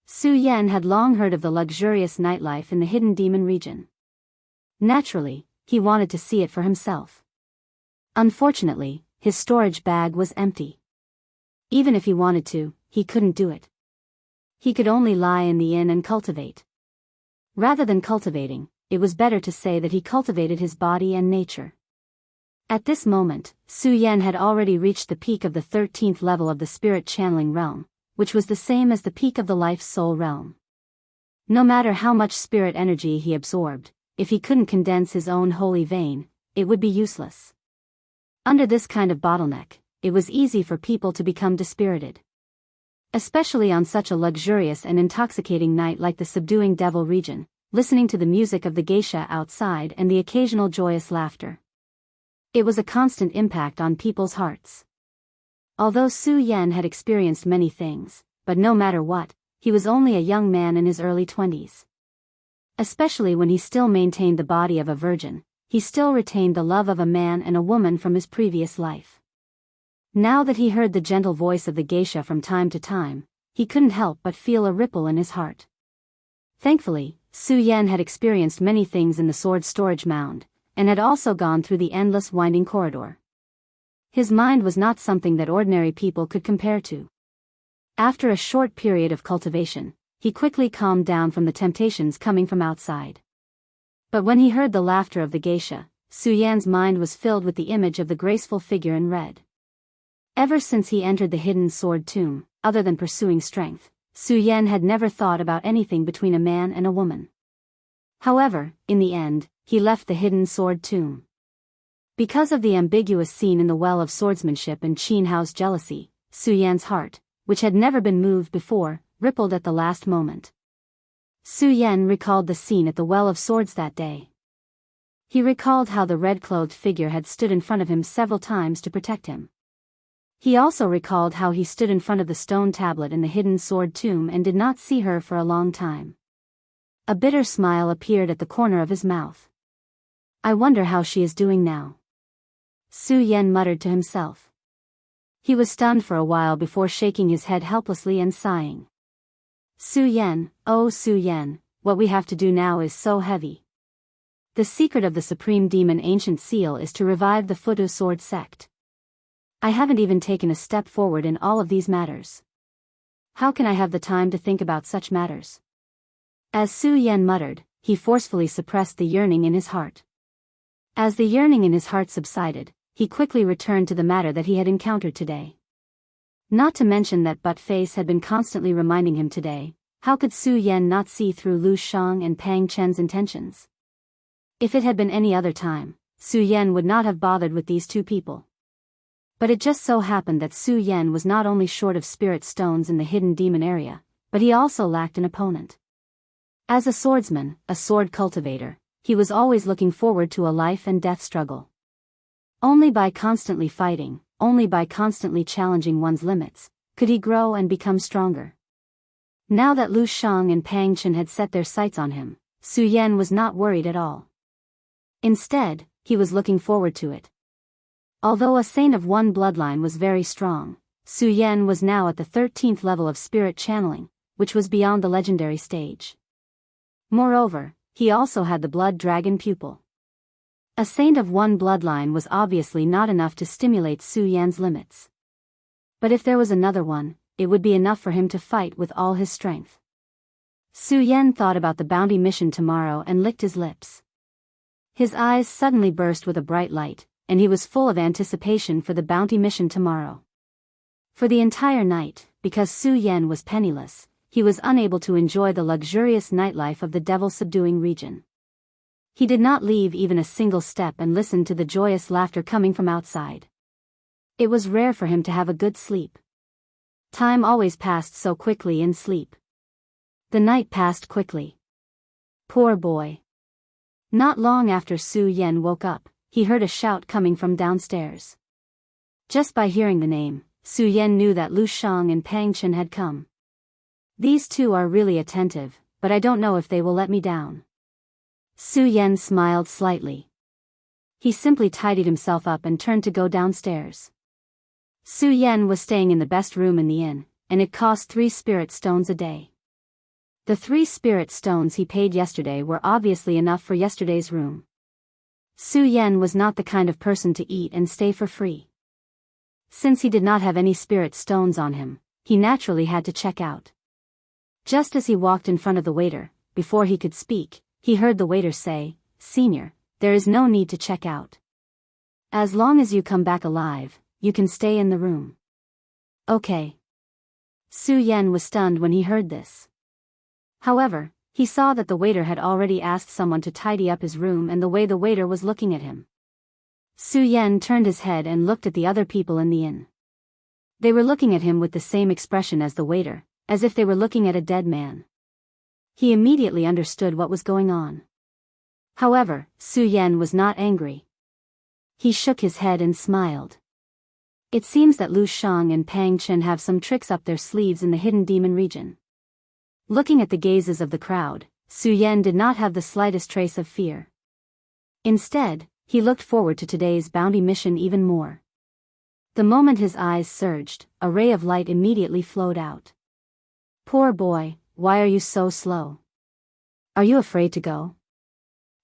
Su Yan had long heard of the luxurious nightlife in the Hidden Demon region. Naturally, he wanted to see it for himself. Unfortunately, his storage bag was empty. Even if he wanted to, he couldn't do it. He could only lie in the inn and cultivate. Rather than cultivating, it was better to say that he cultivated his body and nature. At this moment, Su Yan had already reached the peak of the 13th level of the spirit channeling realm, which was the same as the peak of the life soul realm. No matter how much spirit energy he absorbed, if he couldn't condense his own holy vein, it would be useless. Under this kind of bottleneck, it was easy for people to become dispirited. Especially on such a luxurious and intoxicating night like the Subduing Devil region, listening to the music of the geisha outside and the occasional joyous laughter. It was a constant impact on people's hearts. Although Su Yan had experienced many things, but no matter what, he was only a young man in his early 20s. Especially when he still maintained the body of a virgin, he still retained the love of a man and a woman from his previous life. Now that he heard the gentle voice of the geisha from time to time, he couldn't help but feel a ripple in his heart. Thankfully, Su Yan had experienced many things in the sword storage mound, and had also gone through the endless winding corridor. His mind was not something that ordinary people could compare to. After a short period of cultivation, he quickly calmed down from the temptations coming from outside. But when he heard the laughter of the geisha, Su Yan's mind was filled with the image of the graceful figure in red. Ever since he entered the hidden sword tomb, other than pursuing strength, Su Yan had never thought about anything between a man and a woman. However, in the end, he left the hidden sword tomb. Because of the ambiguous scene in the well of swordsmanship and Qin Hao's jealousy, Su Yan's heart, which had never been moved before, rippled at the last moment. Su Yan recalled the scene at the well of swords that day. He recalled how the red-clothed figure had stood in front of him several times to protect him. He also recalled how he stood in front of the stone tablet in the hidden sword tomb and did not see her for a long time. A bitter smile appeared at the corner of his mouth. "I wonder how she is doing now," Su Yan muttered to himself. He was stunned for a while before shaking his head helplessly and sighing. "Su Yan, oh Su Yan, what we have to do now is so heavy. The secret of the Supreme Demon Ancient Seal is to revive the Futu Sword sect. I haven't even taken a step forward in all of these matters. How can I have the time to think about such matters?" As Su Yan muttered, he forcefully suppressed the yearning in his heart. As the yearning in his heart subsided, he quickly returned to the matter that he had encountered today. Not to mention that Butt-Face had been constantly reminding him today, how could Su Yan not see through Lu Shang and Pang Chen's intentions? If it had been any other time, Su Yan would not have bothered with these two people. But it just so happened that Su Yan was not only short of spirit stones in the hidden demon area, but he also lacked an opponent. As a swordsman, a sword cultivator, he was always looking forward to a life and death struggle. Only by constantly fighting, only by constantly challenging one's limits, could he grow and become stronger. Now that Lu Shang and Pang Chen had set their sights on him, Su Yan was not worried at all. Instead, he was looking forward to it. Although a saint of one bloodline was very strong, Su Yan was now at the 13th level of spirit channeling, which was beyond the legendary stage. Moreover, he also had the blood dragon pupil. A saint of one bloodline was obviously not enough to stimulate Su Yan's limits. But if there was another one, it would be enough for him to fight with all his strength. Su Yan thought about the bounty mission tomorrow and licked his lips. His eyes suddenly burst with a bright light, and he was full of anticipation for the bounty mission tomorrow. For the entire night, because Su Yan was penniless, he was unable to enjoy the luxurious nightlife of the devil-subduing region. He did not leave even a single step and listened to the joyous laughter coming from outside. It was rare for him to have a good sleep. Time always passed so quickly in sleep. The night passed quickly. Poor boy. Not long after Su Yan woke up, he heard a shout coming from downstairs. Just by hearing the name, Su Yan knew that Lu Shang and Pang Chen had come. These two are really attentive, but I don't know if they will let me down. Su Yan smiled slightly. He simply tidied himself up and turned to go downstairs. Su Yan was staying in the best room in the inn, and it cost 3 spirit stones a day. The 3 spirit stones he paid yesterday were obviously enough for yesterday's room. Su Yan was not the kind of person to eat and stay for free. Since he did not have any spirit stones on him, he naturally had to check out. Just as he walked in front of the waiter, before he could speak, he heard the waiter say, "Senior, there is no need to check out. As long as you come back alive, you can stay in the room." Okay. Su Yan was stunned when he heard this. However, he saw that the waiter had already asked someone to tidy up his room and the way the waiter was looking at him. Su Yan turned his head and looked at the other people in the inn. They were looking at him with the same expression as the waiter, as if they were looking at a dead man. He immediately understood what was going on. However, Su Yan was not angry. He shook his head and smiled. It seems that Lu Shang and Pang Chen have some tricks up their sleeves in the hidden demon region. Looking at the gazes of the crowd, Su Yan did not have the slightest trace of fear. Instead, he looked forward to today's bounty mission even more. The moment his eyes surged, a ray of light immediately flowed out. "Poor boy, why are you so slow? Are you afraid to go?"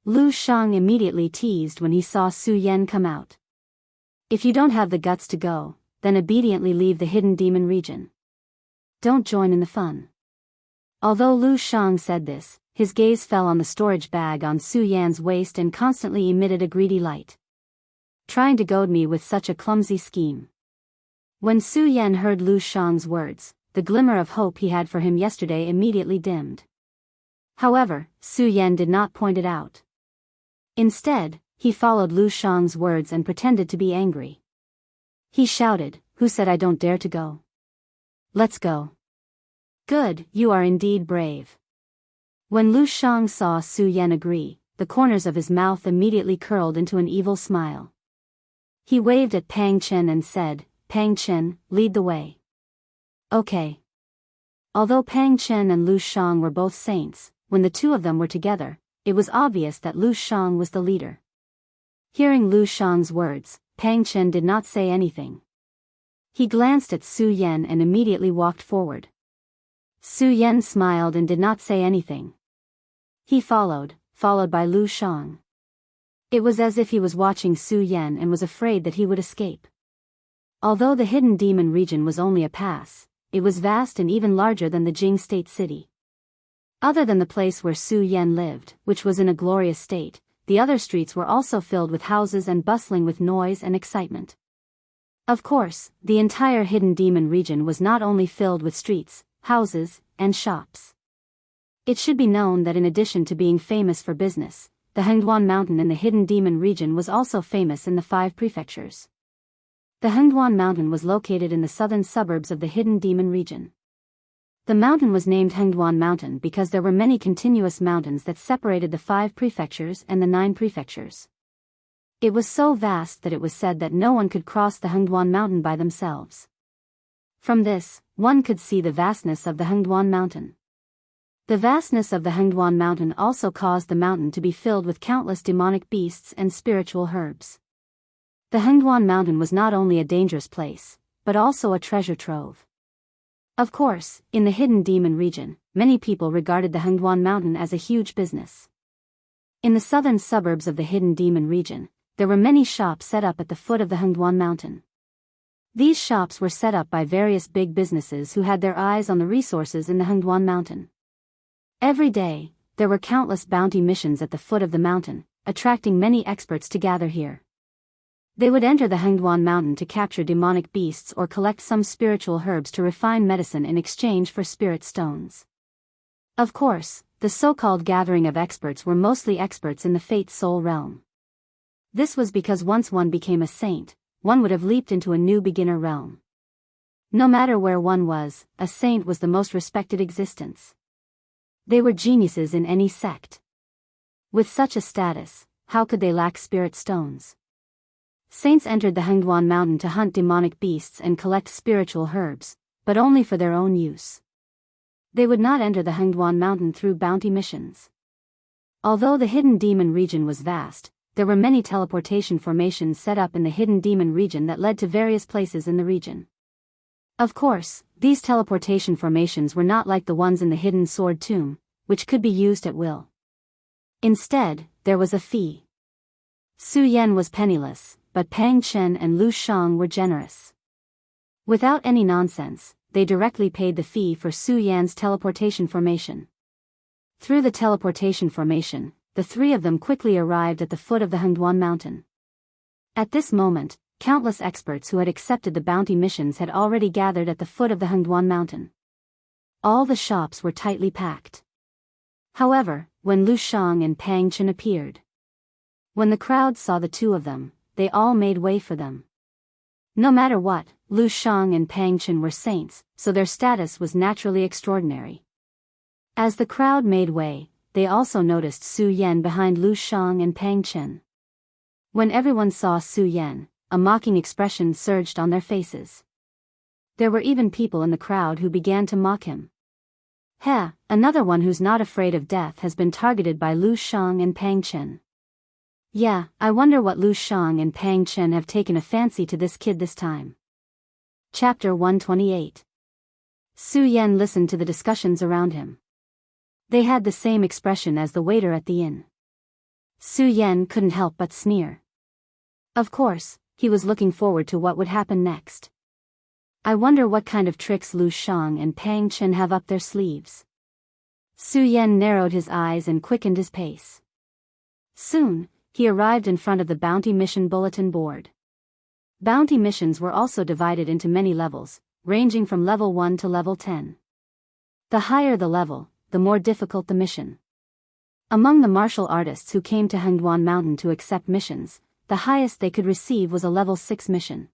Lu Shang immediately teased when he saw Su Yan come out. "If you don't have the guts to go, then obediently leave the hidden demon region. Don't join in the fun." Although Lu Shang said this, his gaze fell on the storage bag on Su Yan's waist and constantly emitted a greedy light. Trying to goad me with such a clumsy scheme. When Su Yan heard Lu Shang's words, the glimmer of hope he had for him yesterday immediately dimmed. However, Su Yan did not point it out. Instead, he followed Lu Shang's words and pretended to be angry. He shouted, "Who said I don't dare to go? Let's go." "Good, you are indeed brave." When Lu Shang saw Su Yan agree, the corners of his mouth immediately curled into an evil smile. He waved at Pang Chen and said, "Pang Chen, lead the way." Okay. Although Pang Chen and Lu Shang were both saints, when the two of them were together, it was obvious that Lu Shang was the leader. Hearing Lu Shang's words, Pang Chen did not say anything. He glanced at Su Yan and immediately walked forward. Su Yan smiled and did not say anything. He followed by Lu Shang. It was as if he was watching Su Yan and was afraid that he would escape. Although the hidden demon region was only a pass, it was vast and even larger than the Jing state city. Other than the place where Su Yan lived, which was in a glorious state, the other streets were also filled with houses and bustling with noise and excitement. Of course, the entire hidden demon region was not only filled with streets, houses, and shops. It should be known that in addition to being famous for business, the Hengduan Mountain in the hidden demon region was also famous in the 5 prefectures. The Hengduan Mountain was located in the southern suburbs of the hidden demon region. The mountain was named Hengduan Mountain because there were many continuous mountains that separated the 5 prefectures and the 9 prefectures. It was so vast that it was said that no one could cross the Hengduan Mountain by themselves. From this, one could see the vastness of the Hengduan Mountain. The vastness of the Hengduan Mountain also caused the mountain to be filled with countless demonic beasts and spiritual herbs. The Hengduan Mountain was not only a dangerous place, but also a treasure trove. Of course, in the hidden demon region, many people regarded the Hengduan Mountain as a huge business. In the southern suburbs of the hidden demon region, there were many shops set up at the foot of the Hengduan Mountain. These shops were set up by various big businesses who had their eyes on the resources in the Hengduan Mountain. Every day, there were countless bounty missions at the foot of the mountain, attracting many experts to gather here. They would enter the Hengduan Mountain to capture demonic beasts or collect some spiritual herbs to refine medicine in exchange for spirit stones. Of course, the so-called gathering of experts were mostly experts in the Fate Soul realm. This was because once one became a saint, one would have leaped into a new beginner realm. No matter where one was, a saint was the most respected existence. They were geniuses in any sect. With such a status, how could they lack spirit stones? Saints entered the Hengduan Mountain to hunt demonic beasts and collect spiritual herbs, but only for their own use. They would not enter the Hengduan Mountain through bounty missions. Although the hidden demon region was vast, there were many teleportation formations set up in the hidden demon region that led to various places in the region. Of course, these teleportation formations were not like the ones in the hidden sword tomb, which could be used at will. Instead, there was a fee. Su Yan was penniless, but Pang Chen and Lu Shang were generous. Without any nonsense, they directly paid the fee for Su Yan's teleportation formation. Through the teleportation formation, the 3 of them quickly arrived at the foot of the Hengduan Mountain. At this moment, countless experts who had accepted the bounty missions had already gathered at the foot of the Hengduan Mountain. All the shops were tightly packed. However, when Lu Shang and Pang Chen appeared, when the crowd saw the 2 of them, they all made way for them. No matter what, Lu Shang and Pang Chen were saints, so their status was naturally extraordinary. As the crowd made way, they also noticed Su Yan behind Lu Shang and Pang Chen. When everyone saw Su Yan, a mocking expression surged on their faces. There were even people in the crowd who began to mock him. "Heh, another one who's not afraid of death has been targeted by Lu Shang and Pang Chen. Yeah, I wonder what Lu Shang and Pang Chen have taken a fancy to this kid this time." Chapter 128. Su Yan listened to the discussions around him. They had the same expression as the waiter at the inn. Su Yan couldn't help but sneer. Of course, he was looking forward to what would happen next. I wonder what kind of tricks Lu Shang and Pang Chen have up their sleeves. Su Yan narrowed his eyes and quickened his pace. Soon, he arrived in front of the bounty mission bulletin board. Bounty missions were also divided into many levels, ranging from level 1 to level 10. The higher the level, the more difficult the mission. Among the martial artists who came to Hengduan Mountain to accept missions, the highest they could receive was a level 6 mission.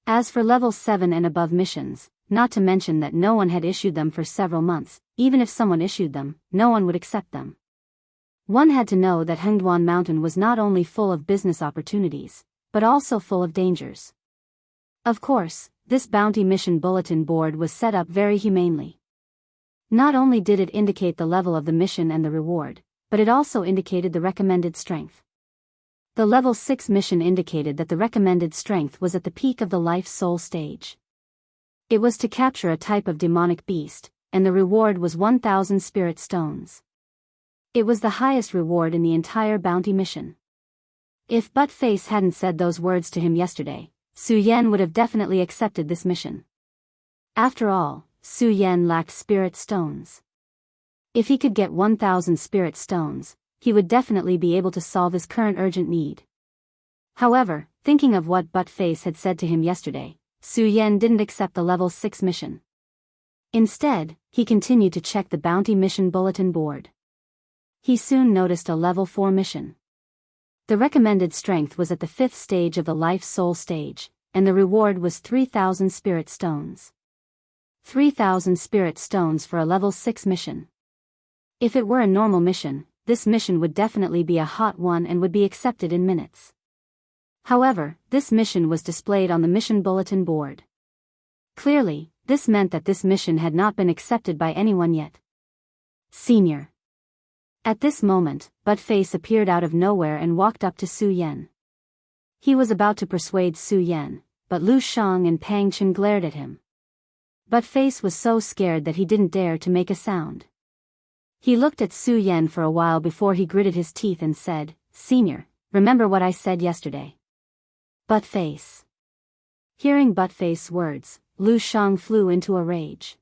As for level 7 and above missions, not to mention that no one had issued them for several months, even if someone issued them, no one would accept them. One had to know that Hengduan Mountain was not only full of business opportunities, but also full of dangers. Of course, this bounty mission bulletin board was set up very humanely. Not only did it indicate the level of the mission and the reward, but it also indicated the recommended strength. The level 6 mission indicated that the recommended strength was at the peak of the life soul stage. It was to capture a type of demonic beast, and the reward was 1,000 spirit stones. It was the highest reward in the entire bounty mission. If Buttface hadn't said those words to him yesterday, Su Yan would have definitely accepted this mission. After all, Su Yan lacked spirit stones. If he could get 1,000 spirit stones, he would definitely be able to solve his current urgent need. However, Thinking of what Buttface had said to him yesterday, Su Yan didn't accept the level 6 mission. Instead, he continued to check the bounty mission bulletin board. He soon noticed a level 4 mission. The recommended strength was at the 5th stage of the life soul stage, and the reward was 3,000 spirit stones. 3,000 spirit stones for a level 6 mission. If it were a normal mission, this mission would definitely be a hot one and would be accepted in minutes. However, this mission was displayed on the mission bulletin board. Clearly, this meant that this mission had not been accepted by anyone yet. Senior. At this moment, Buttface appeared out of nowhere and walked up to Su Yan. He was about to persuade Su Yan, but Lu Shang and Pang Chen glared at him. Buttface was so scared that he didn't dare to make a sound. He looked at Su Yan for a while before he gritted his teeth and said, "Senior, remember what I said yesterday." Buttface. Hearing Buttface's words, Lu Shang flew into a rage.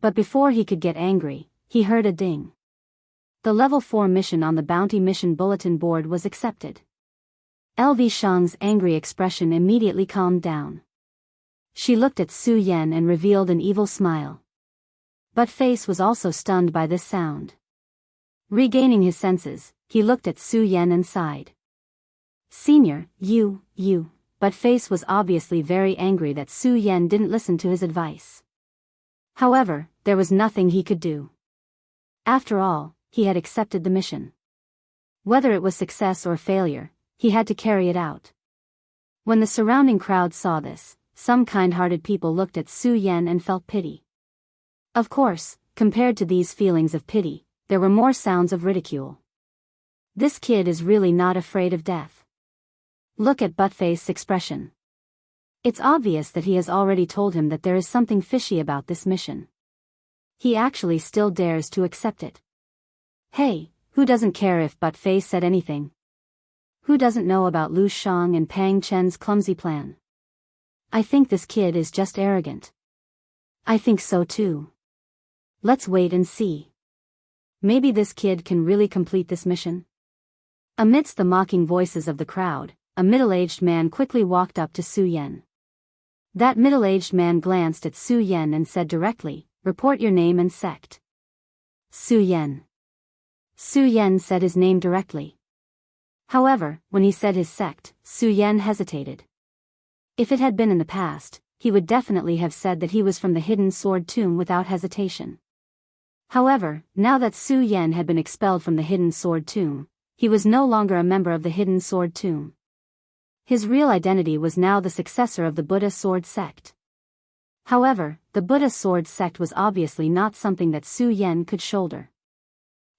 But before he could get angry, he heard a ding. The level 4 mission on the bounty mission bulletin board was accepted. LV Shang's angry expression immediately calmed down. She looked at Su Yan and revealed an evil smile. Buttface was also stunned by this sound. Regaining his senses, he looked at Su Yan and sighed. "Senior, you. Buttface was obviously very angry that Su Yan didn't listen to his advice. However, there was nothing he could do. After all, he had accepted the mission. Whether it was success or failure, he had to carry it out. When the surrounding crowd saw this, some kind-hearted people looked at Su Yan and felt pity. Of course, compared to these feelings of pity, there were more sounds of ridicule. This kid is really not afraid of death. Look at Buttface's expression. It's obvious that he has already told him that there is something fishy about this mission. He actually still dares to accept it. Hey, who doesn't care if Buttface said anything? Who doesn't know about Lu Shang and Pang Chen's clumsy plan? I think this kid is just arrogant. I think so too. Let's wait and see. Maybe this kid can really complete this mission? Amidst the mocking voices of the crowd, a middle-aged man quickly walked up to Su Yan. That middle-aged man glanced at Su Yan and said directly, "Report your name and sect." Su Yan. Su Yan said his name directly. However, when he said his sect, Su Yan hesitated. If it had been in the past, he would definitely have said that he was from the Hidden Sword Tomb without hesitation. However, now that Su Yan had been expelled from the Hidden Sword Tomb, he was no longer a member of the Hidden Sword Tomb. His real identity was now the successor of the Buddha Sword Sect. However, the Buddha Sword Sect was obviously not something that Su Yan could shoulder.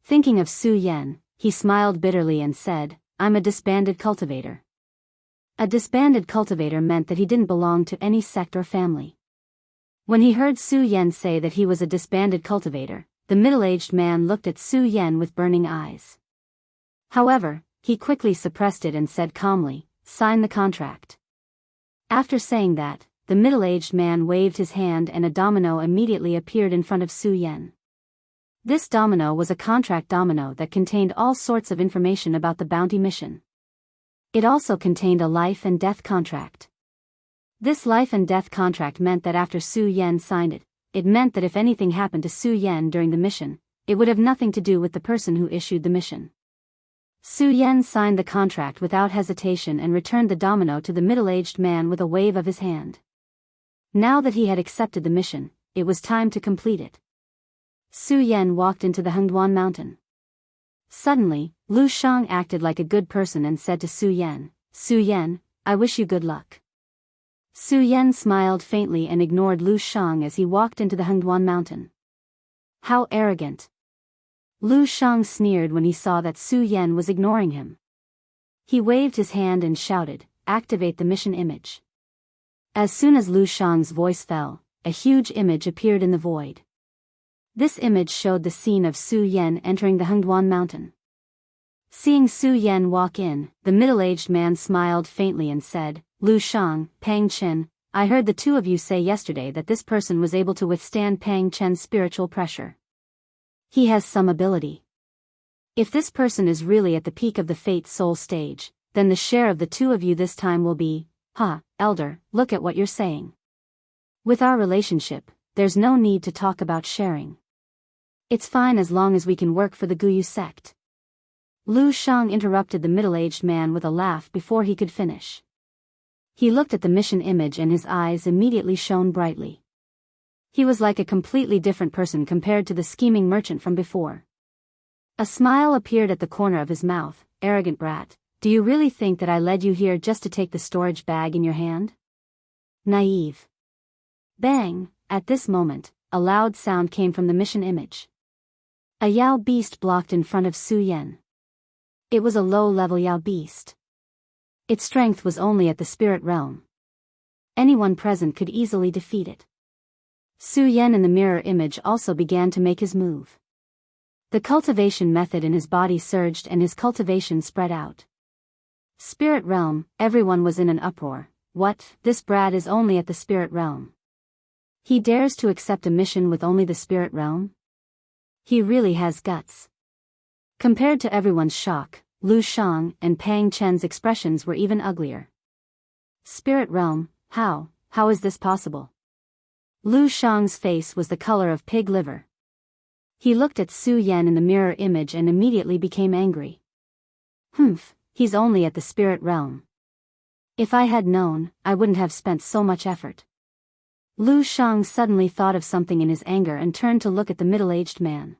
Thinking of Su Yan, he smiled bitterly and said, "I'm a disbanded cultivator." A disbanded cultivator meant that he didn't belong to any sect or family. When he heard Su Yan say that he was a disbanded cultivator, the middle-aged man looked at Su Yan with burning eyes. However, he quickly suppressed it and said calmly, "Sign the contract." After saying that, the middle-aged man waved his hand and a domino immediately appeared in front of Su Yan. This domino was a contract domino that contained all sorts of information about the bounty mission. It also contained a life and death contract. This life and death contract meant that after Su Yan signed it, it meant that if anything happened to Su Yan during the mission, it would have nothing to do with the person who issued the mission. Su Yan signed the contract without hesitation and returned the domino to the middle-aged man with a wave of his hand. Now that he had accepted the mission, it was time to complete it. Su Yan walked into the Hengduan mountain. Suddenly, Lu Shang acted like a good person and said to Su Yan, "Su Yan, I wish you good luck." Su Yan smiled faintly and ignored Lu Shang as he walked into the Hengduan mountain. How arrogant! Lu Shang sneered when he saw that Su Yan was ignoring him. He waved his hand and shouted, "Activate the mission image." As soon as Lu Shang's voice fell, a huge image appeared in the void. This image showed the scene of Su Yan entering the Hengduan mountain. Seeing Su Yan walk in, the middle-aged man smiled faintly and said, "Lu Shang, Pang Chen, I heard the two of you say yesterday that this person was able to withstand Pang Chen's spiritual pressure. He has some ability. If this person is really at the peak of the Fate Soul stage, then the share of the two of you this time will be, elder, look at what you're saying. With our relationship, there's no need to talk about sharing. It's fine as long as we can work for the Guyu sect. Lu Shang interrupted the middle-aged man with a laugh before he could finish. He looked at the mission image and his eyes immediately shone brightly. He was like a completely different person compared to the scheming merchant from before. A smile appeared at the corner of his mouth. Arrogant brat, do you really think that I led you here just to take the storage bag in your hand? Naive. Bang! At this moment, a loud sound came from the mission image. A Yao beast blocked in front of Su Yan. It was a low-level Yao beast. Its strength was only at the spirit realm. Anyone present could easily defeat it. Su Yan in the mirror image also began to make his move. The cultivation method in his body surged and his cultivation spread out. Spirit realm, everyone was in an uproar. What, this brat is only at the spirit realm. He dares to accept a mission with only the spirit realm? He really has guts. Compared to everyone's shock, Lu Shang and Pang Chen's expressions were even uglier. Spirit realm, how is this possible? Lu Shang's face was the color of pig liver. He looked at Su Yan in the mirror image and immediately became angry. He's only at the spirit realm. If I had known, I wouldn't have spent so much effort. Lu Shang suddenly thought of something in his anger and turned to look at the middle-aged man.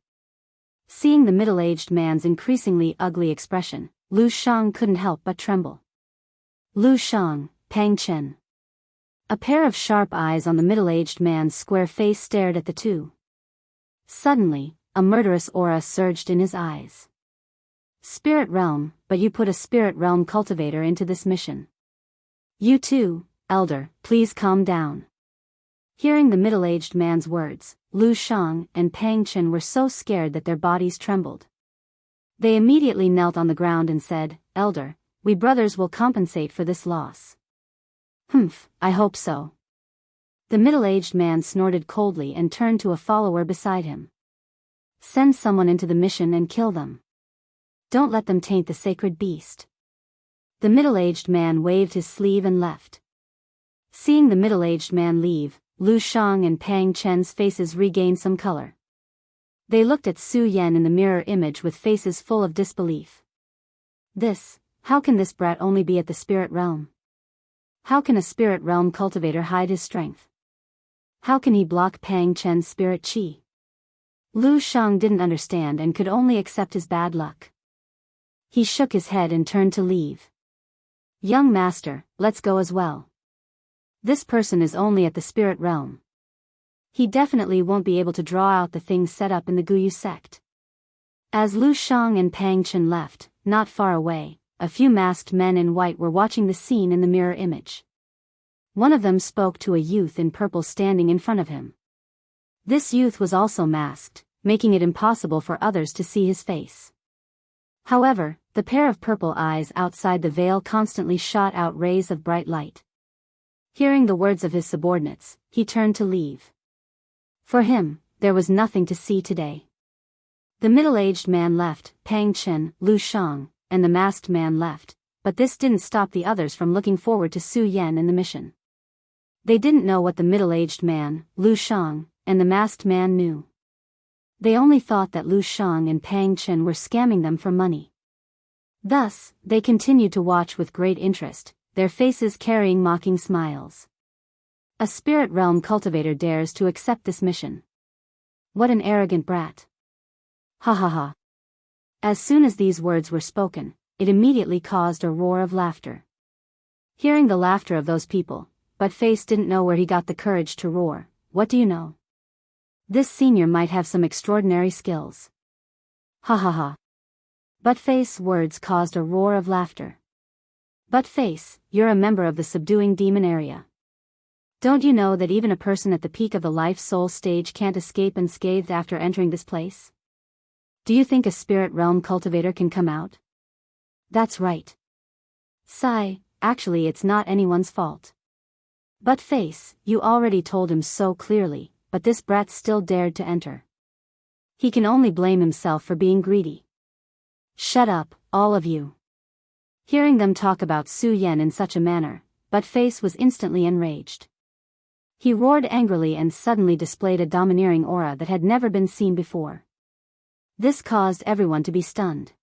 Seeing the middle-aged man's increasingly ugly expression, Lu Shang couldn't help but tremble. Lu Shang, Pang Chen. A pair of sharp eyes on the middle-aged man's square face stared at the two. Suddenly, a murderous aura surged in his eyes. Spirit realm, but you put a spirit realm cultivator into this mission. You too, elder, please calm down. Hearing the middle-aged man's words, Lu Shang and Pang Chen were so scared that their bodies trembled. They immediately knelt on the ground and said, Elder, we brothers will compensate for this loss. I hope so. The middle-aged man snorted coldly and turned to a follower beside him. Send someone into the mission and kill them. Don't let them taint the sacred beast. The middle-aged man waved his sleeve and left. Seeing the middle-aged man leave, Lu Shang and Pang Chen's faces regained some color. They looked at Su Yan in the mirror image with faces full of disbelief. How can this brat only be at the spirit realm? How can a spirit realm cultivator hide his strength? How can he block Pang Chen's spirit chi? Lu Shang didn't understand and could only accept his bad luck. He shook his head and turned to leave. Young master, let's go as well. This person is only at the spirit realm. He definitely won't be able to draw out the things set up in the Guyu sect. As Lu Shang and Pang Chen left, not far away, a few masked men in white were watching the scene in the mirror image. One of them spoke to a youth in purple standing in front of him. This youth was also masked, making it impossible for others to see his face. However, the pair of purple eyes outside the veil constantly shot out rays of bright light. Hearing the words of his subordinates, he turned to leave. For him, there was nothing to see today. The middle-aged man left, Pang Chen, Lu Shang, and the masked man left, but this didn't stop the others from looking forward to Su Yan and the mission. They didn't know what the middle-aged man, Lu Shang, and the masked man knew. They only thought that Lu Shang and Pang Chen were scamming them for money. Thus, they continued to watch with great interest, their faces carrying mocking smiles. A spirit realm cultivator dares to accept this mission. What an arrogant brat. Ha ha ha. As soon as these words were spoken, it immediately caused a roar of laughter. Hearing the laughter of those people, Buttface didn't know where he got the courage to roar. What do you know? This senior might have some extraordinary skills. Ha ha ha. Buttface's words caused a roar of laughter. Buttface, you're a member of the subduing demon area. Don't you know that even a person at the peak of the life-soul stage can't escape unscathed after entering this place? Do you think a spirit realm cultivator can come out? That's right. Sigh, actually it's not anyone's fault. Buttface, you already told him so clearly, but this brat still dared to enter. He can only blame himself for being greedy. Shut up, all of you. hearing them talk about Su Yan in such a manner, but Face was instantly enraged. He roared angrily and suddenly displayed a domineering aura that had never been seen before. This caused everyone to be stunned.